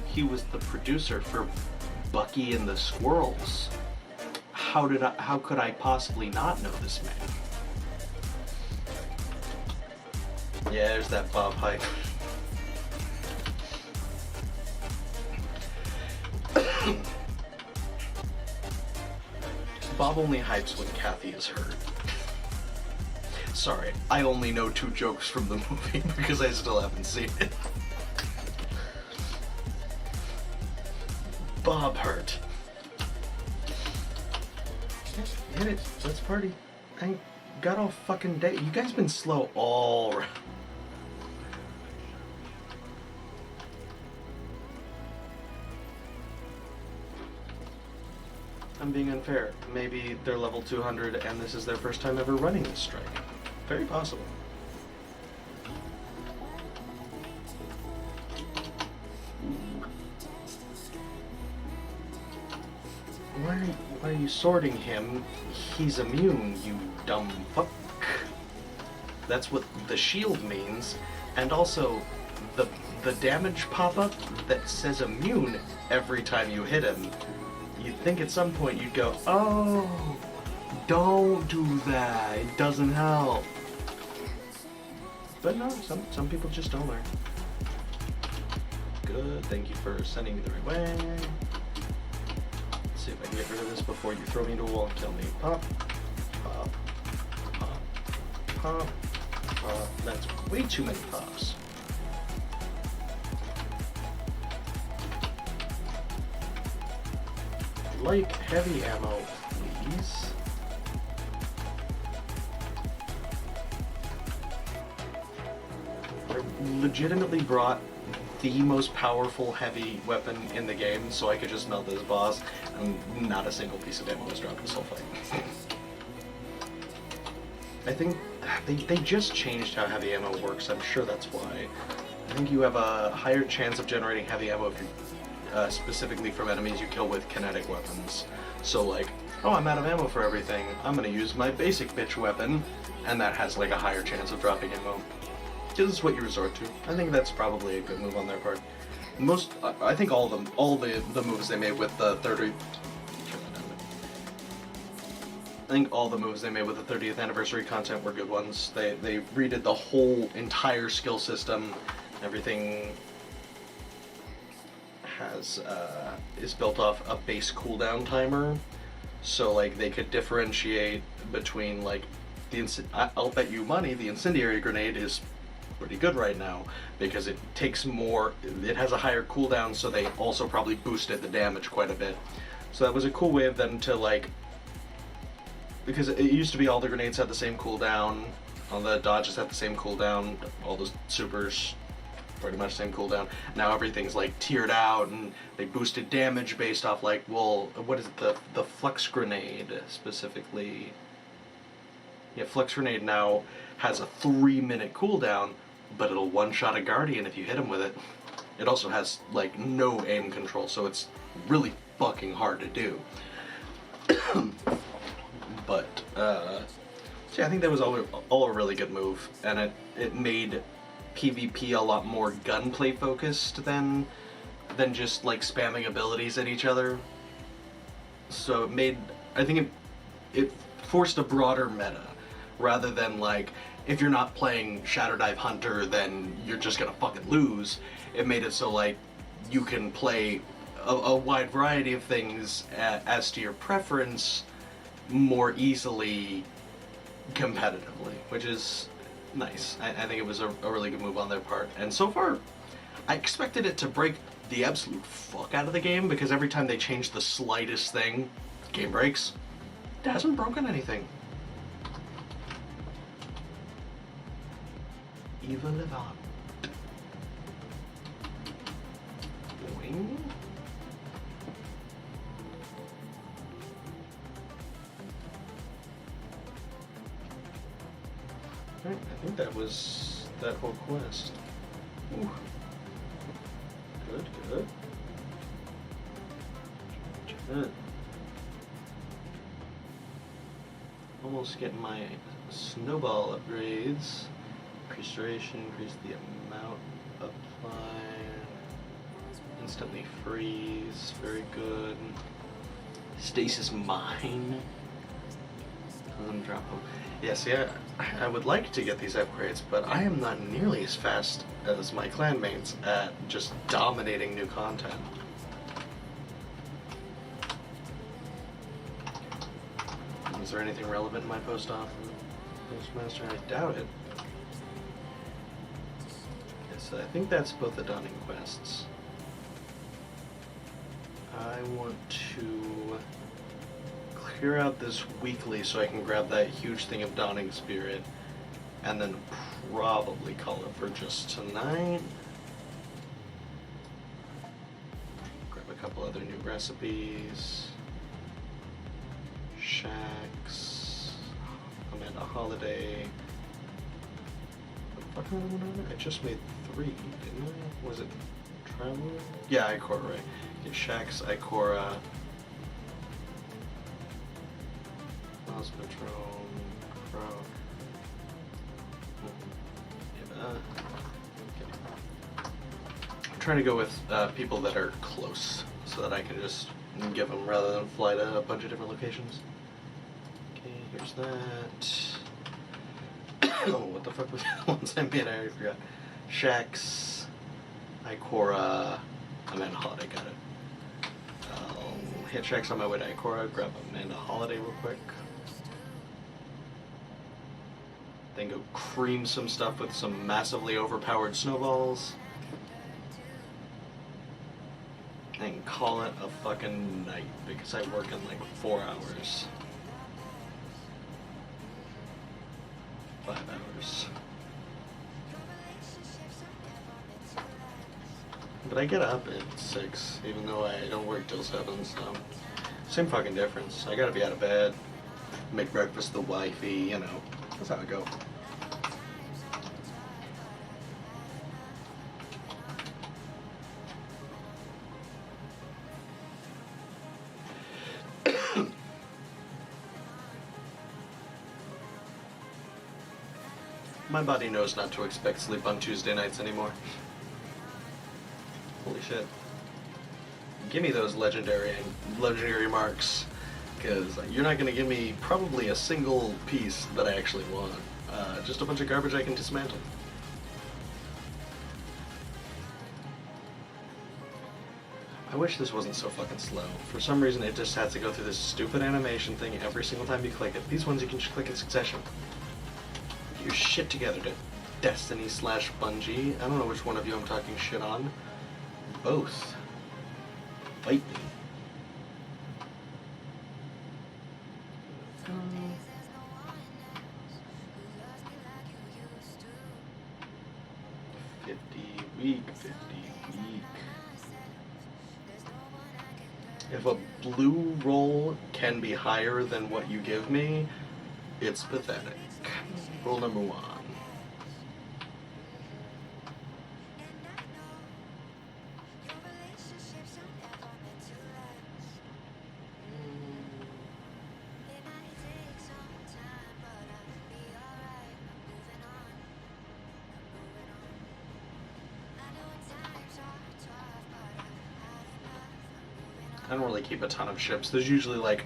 S3: He was the producer for Bucky and the Squirrels. How could I possibly not know this man? Yeah, there's that Bob hype. Bob only hypes when Kathy is hurt. Sorry, I only know 2 jokes from the movie because I still haven't seen it. Bob Hurt. Hit it. Let's party. I ain't got all fucking day. You guys been slow all around. I'm being unfair. Maybe they're level 200 and this is their first time ever running this strike. Very possible. Why are you sorting him? He's immune, you dumb fuck. That's what the shield means. And also, the damage pop-up that says immune every time you hit him, you'd think at some point you'd go, oh, don't do that, it doesn't help. But no, some people just don't learn. Good, thank you for sending me the right way. Let's see if I can get rid of this before you throw me into a wall and kill me. Pop, pop, pop, pop, pop. That's way too many pops. Like heavy ammo, please. I legitimately brought the most powerful heavy weapon in the game so I could just melt this boss, and not a single piece of ammo was dropped this whole fight. I think they just changed how heavy ammo works. I'm sure that's why. I think you have a higher chance of generating heavy ammo if you specifically from enemies you kill with kinetic weapons. So like, oh, I'm out of ammo for everything, I'm gonna use my basic bitch weapon, and that has like a higher chance of dropping ammo. This is what you resort to. I think that's probably a good move on their part. I think all the moves they made with the 30th... I think all the moves they made with the 30th anniversary content were good ones. They redid the whole entire skill system. Everything is built off a base cooldown timer, so like they could differentiate between like I'll bet you money the incendiary grenade is pretty good right now because it takes more, it has a higher cooldown, so they also probably boosted the damage quite a bit. So that was a cool way of them to like, because it used to be all the grenades had the same cooldown, all the dodges had the same cooldown, all the supers pretty much same cooldown. Now everything's like tiered out and they boosted damage based off like, well, what is it, the flux grenade specifically? Yeah, flux grenade now has a 3-minute cooldown, but it'll one-shot a guardian if you hit him with it. It also has like no aim control, so it's really fucking hard to do. But so yeah, I think that was all a really good move, and it made PvP a lot more gunplay focused than just like spamming abilities at each other. So it made, I think it forced a broader meta rather than like, if you're not playing Shadow Dive Hunter then you're just gonna fucking lose. It made it so like you can play a wide variety of things as to your preference more easily competitively, which is nice. I think it was a really good move on their part. And so far, I expected it to break the absolute fuck out of the game because every time they change the slightest thing, the game breaks. It hasn't broken anything. Eva Levant. Boing. Right, I think that was that whole quest. Ooh. Good, good. Good. Almost getting my snowball upgrades. Increase duration, increase the amount applied. Instantly freeze, very good. Stasis mine. Drop them. Yes, yeah, I would like to get these upgrades, but I am not nearly as fast as my clanmates at just dominating new content. Is there anything relevant in my post-off Postmaster, I doubt it. Yes, I think that's both the Dawning quests. I want to clear out this weekly so I can grab that huge thing of Dawning Spirit, and then probably call it for just tonight. Grab a couple other new recipes. Shacks. Amanda Holiday. What the fuck am I? I just made 3, didn't I? Was it Traveler? Yeah, Ikora, right. Okay, Shacks, Ikora. Mouse Patron, Crow. I'm trying to go with people that are close so that I can just give them rather than fly to a bunch of different locations. Okay, here's that. Oh, what the fuck was the ones I made? I already forgot. Shacks, Ikora, Amanda Holiday, got it. I'll hit Shacks on my way to Ikora, grab Amanda Holiday real quick. Then go cream some stuff with some massively overpowered snowballs. And call it a fucking night because I work in like 4 hours. 5 hours. But I get up at 6, even though I don't work till 7, so same fucking difference. I gotta be out of bed, make breakfast the wifey, you know, that's how I go. My body knows not to expect sleep on Tuesday nights anymore. Holy shit. Give me those legendary marks, because you're not going to give me probably a single piece that I actually want. Just a bunch of garbage I can dismantle. I wish this wasn't so fucking slow. For some reason it just has to go through this stupid animation thing every single time you click it. These ones you can just click in succession. Get your shit together to Destiny / Bungie. I don't know which one of you I'm talking shit on. Both. Fight me. Week. If a blue roll can be higher than what you give me, it's pathetic. Rule number 1. I don't really keep a ton of ships. There's usually like,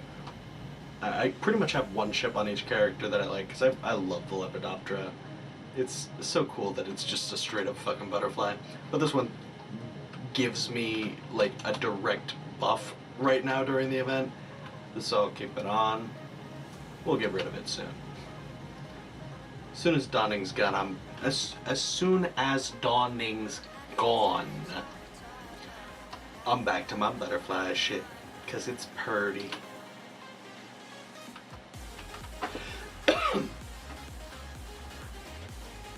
S3: I pretty much have 1 ship on each character that I like, because I love the Lepidoptera. It's so cool that it's just a straight up fucking butterfly. But this one gives me like a direct buff right now during the event, so I'll keep it on. We'll get rid of it soon. As soon as Dawning's gone, as soon as Dawning's gone, I'm back to my butterfly shit, because it's purty.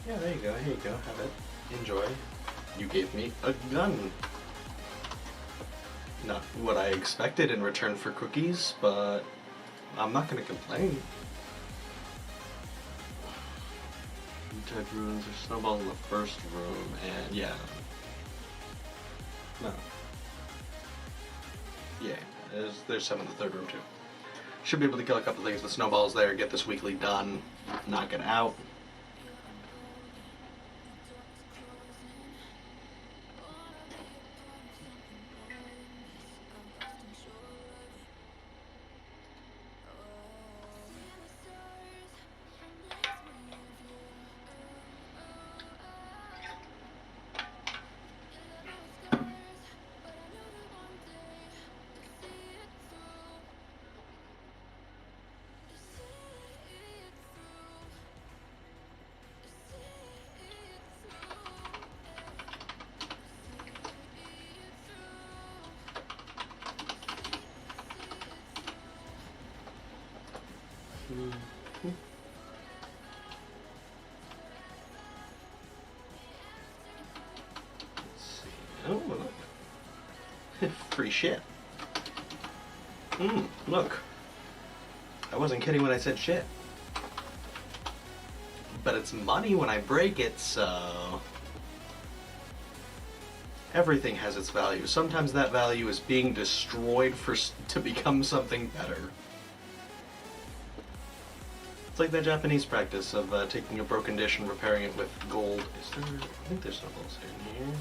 S3: Yeah, there you go, here you go, have it. Enjoy. You gave me a gun. Not what I expected in return for cookies, but I'm not gonna complain. Dead ruins or snowballs in the first room, and yeah. No. Yeah, there's some in the third room too. Should be able to kill a couple things with snowballs there, get this weekly done, knock it out. free shit. Look. I wasn't kidding when I said shit. But it's money when I break it, so... Everything has its value. Sometimes that value is being destroyed to become something better. It's like that Japanese practice of taking a broken dish and repairing it with gold. Is there... I think there's snowballs in here.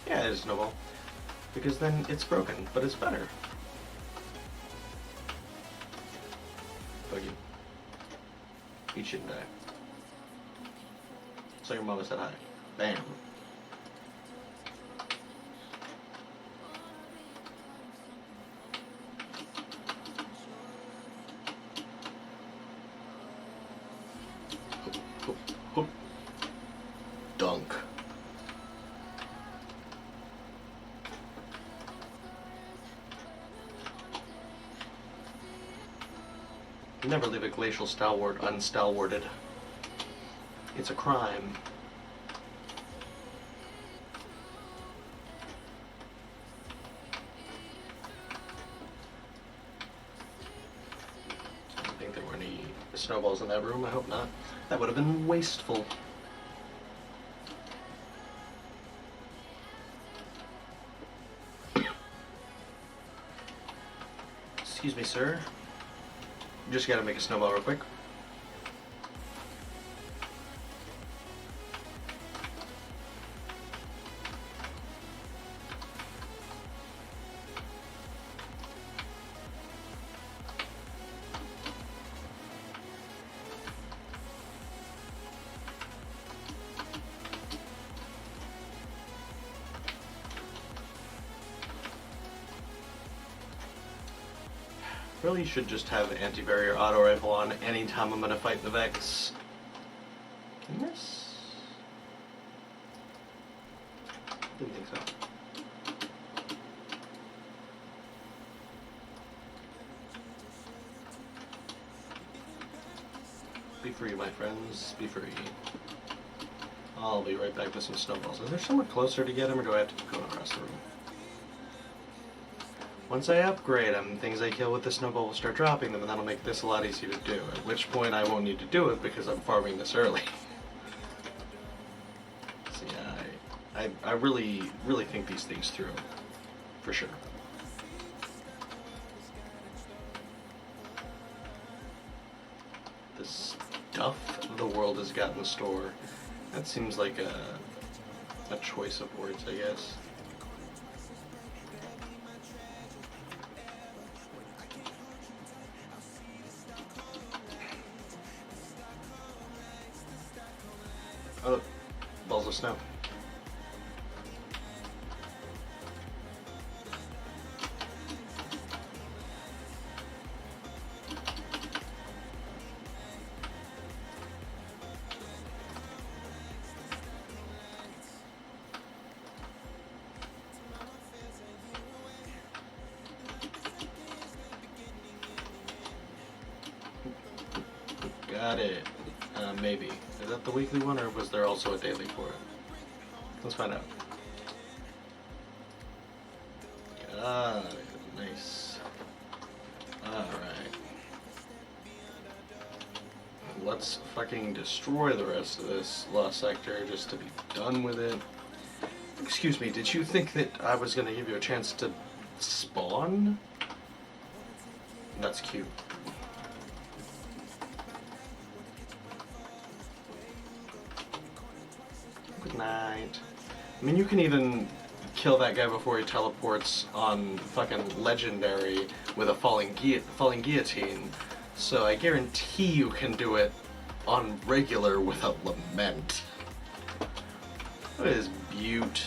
S3: Yeah, there's a snowball. Because then it's broken, but it's better. Fuck you. You shouldn't die. So your mama said hi. Bam. Hoop, hoop. Dunk. Never leave a glacial stalwart unstalwarted. It's a crime. I don't think there were any snowballs in that room. I hope not. That would have been wasteful. Excuse me, sir. Just gotta make a snowball real quick. Really should just have anti-barrier auto rifle on anytime I'm gonna fight the Vex. Can you miss? Didn't think so. Be free, my friends. Be free. I'll be right back with some snowballs. Is there somewhere closer to get them, or do I have to go across the room? Once I upgrade them, things I kill with the snowball will start dropping them, and that'll make this a lot easier to do. At which point I won't need to do it because I'm farming this early. So yeah, I really think these things through, for sure. The stuff the world has got in the store. That seems like a choice of words, I guess. Oh, balls of snow. Got it. Maybe. Is that the weekly one, or was there also a daily for it? Let's find out. Got it. Nice. Alright. Let's fucking destroy the rest of this lost sector just to be done with it. Excuse me, did you think that I was gonna give you a chance to spawn? That's cute. Good night. I mean, you can even kill that guy before he teleports on fucking legendary with a falling guillotine. So I guarantee you can do it on regular with a lament. What is beaut?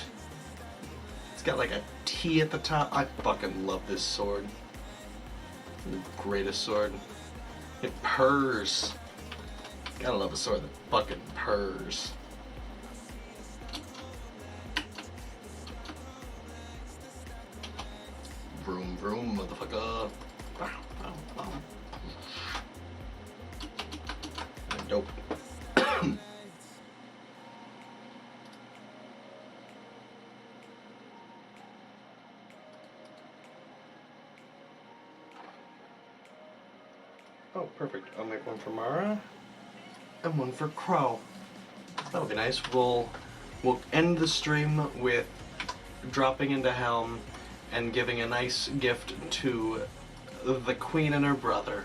S3: It's got like a T at the top. I fucking love this sword. The greatest sword. It purrs. Gotta love a sword that fucking purrs. Vroom vroom, motherfucker. Wow, wow, wow. Dope. Oh, perfect. I'll make one for Mara and one for Crow. That'll be nice. We'll end the stream with dropping into Helm and giving a nice gift to the Queen and her brother.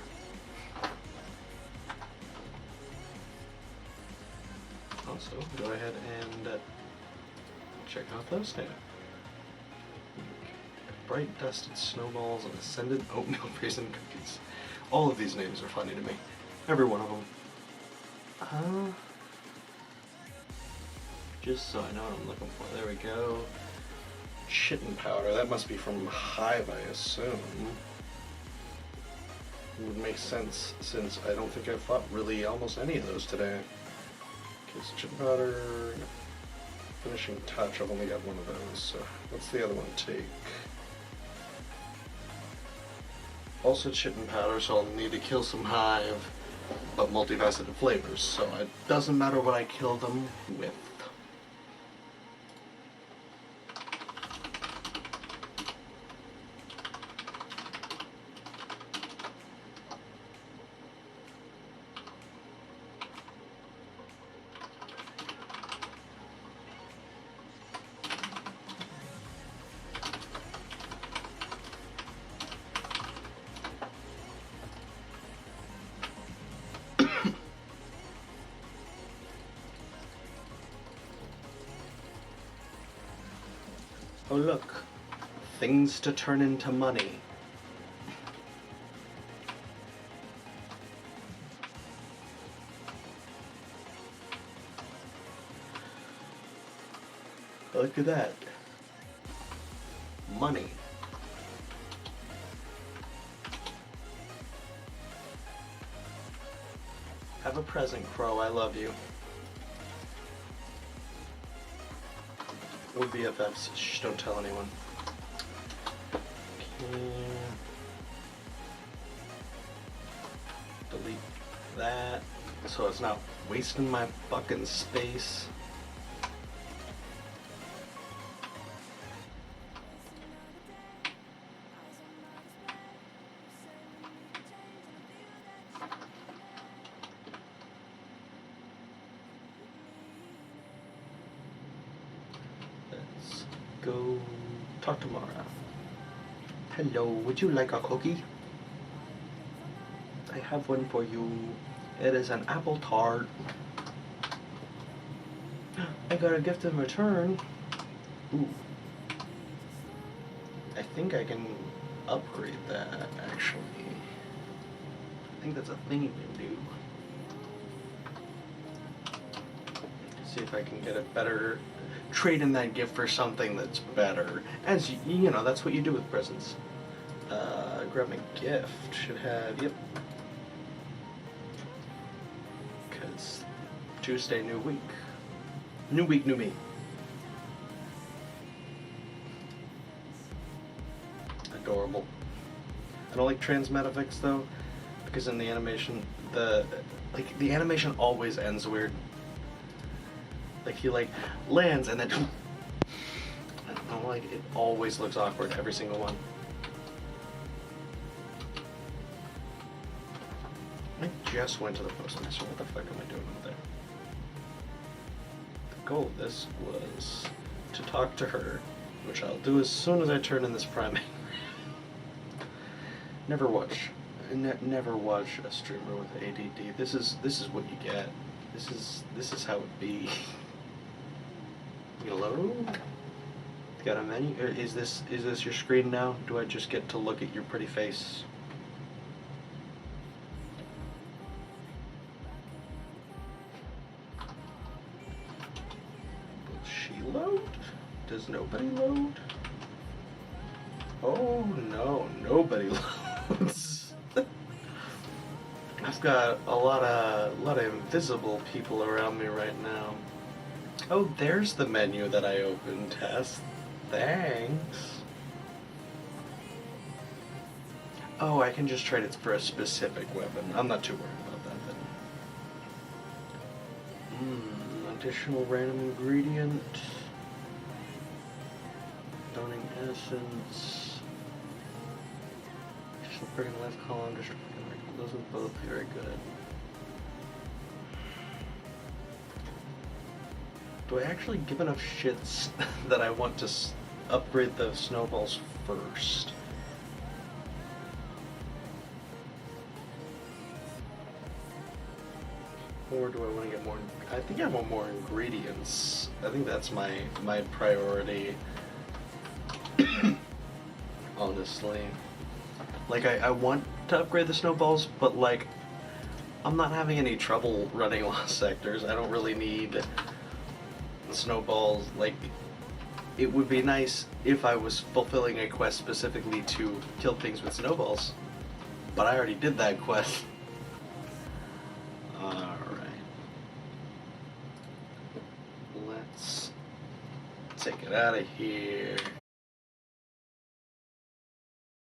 S3: Also, go ahead and check out those now. Bright dusted snowballs and ascendant oatmeal raisin cookies. All of these names are funny to me. Every one of them. Just so I know what I'm looking for. There we go. Chitin powder. That must be from Hive, I assume. Would make sense since I don't think I've fought really almost any of those today. Okay, so chitin powder. Finishing touch. I've only got one of those. So what's the other one take? Also chitin powder, so I'll need to kill some Hive, but multifaceted flavors, so it doesn't matter what I kill them with. Oh look, things to turn into money. Look at that. Money. Have a present, Crow, I love you. We're BFFs. Shh, don't tell anyone. Okay. Delete that so it's not wasting my fucking space. Go talk to Mara. Hello, would you like a cookie? I have one for you. It is an apple tart. I got a gift in return. Ooh. I think I can upgrade that, actually. I think that's a thing you can do. See if I can get a better... trade in that gift for something that's better. As you know, that's what you do with presents. Grab my gift. Should have, yep. Because Tuesday, new week. New week, new me. Adorable. I don't like transmetifics though, because in the animation, the animation always ends weird. Like he lands and then I don't know, like it always looks awkward, every single one. I just went to the postmaster. What the fuck am I doing over there? The goal of this was to talk to her, which I'll do as soon as I turn in this primate. Never watch a streamer with ADD. This is what you get. This is how it be. Hello? Got a menu? Is this your screen now? Do I just get to look at your pretty face? Will she load? Does nobody load? Oh no, nobody loads. I've got a lot of invisible people around me right now. Oh, there's the menu that I opened, Tess. Thanks. Oh, I can just trade it for a specific weapon. I'm not too worried about that then. Additional random ingredient. Stoning essence. Just bring left column, just Those would both be very good. Do I actually give enough shits that I want to upgrade the snowballs first? Or do I want to get more? I think I want more ingredients. I think that's my priority. Honestly. Like, I want to upgrade the snowballs, but like, I'm not having any trouble running lost sectors. I don't really need the snowballs. Like, it would be nice if I was fulfilling a quest specifically to kill things with snowballs. But I already did that quest. Alright. Let's take it out of here.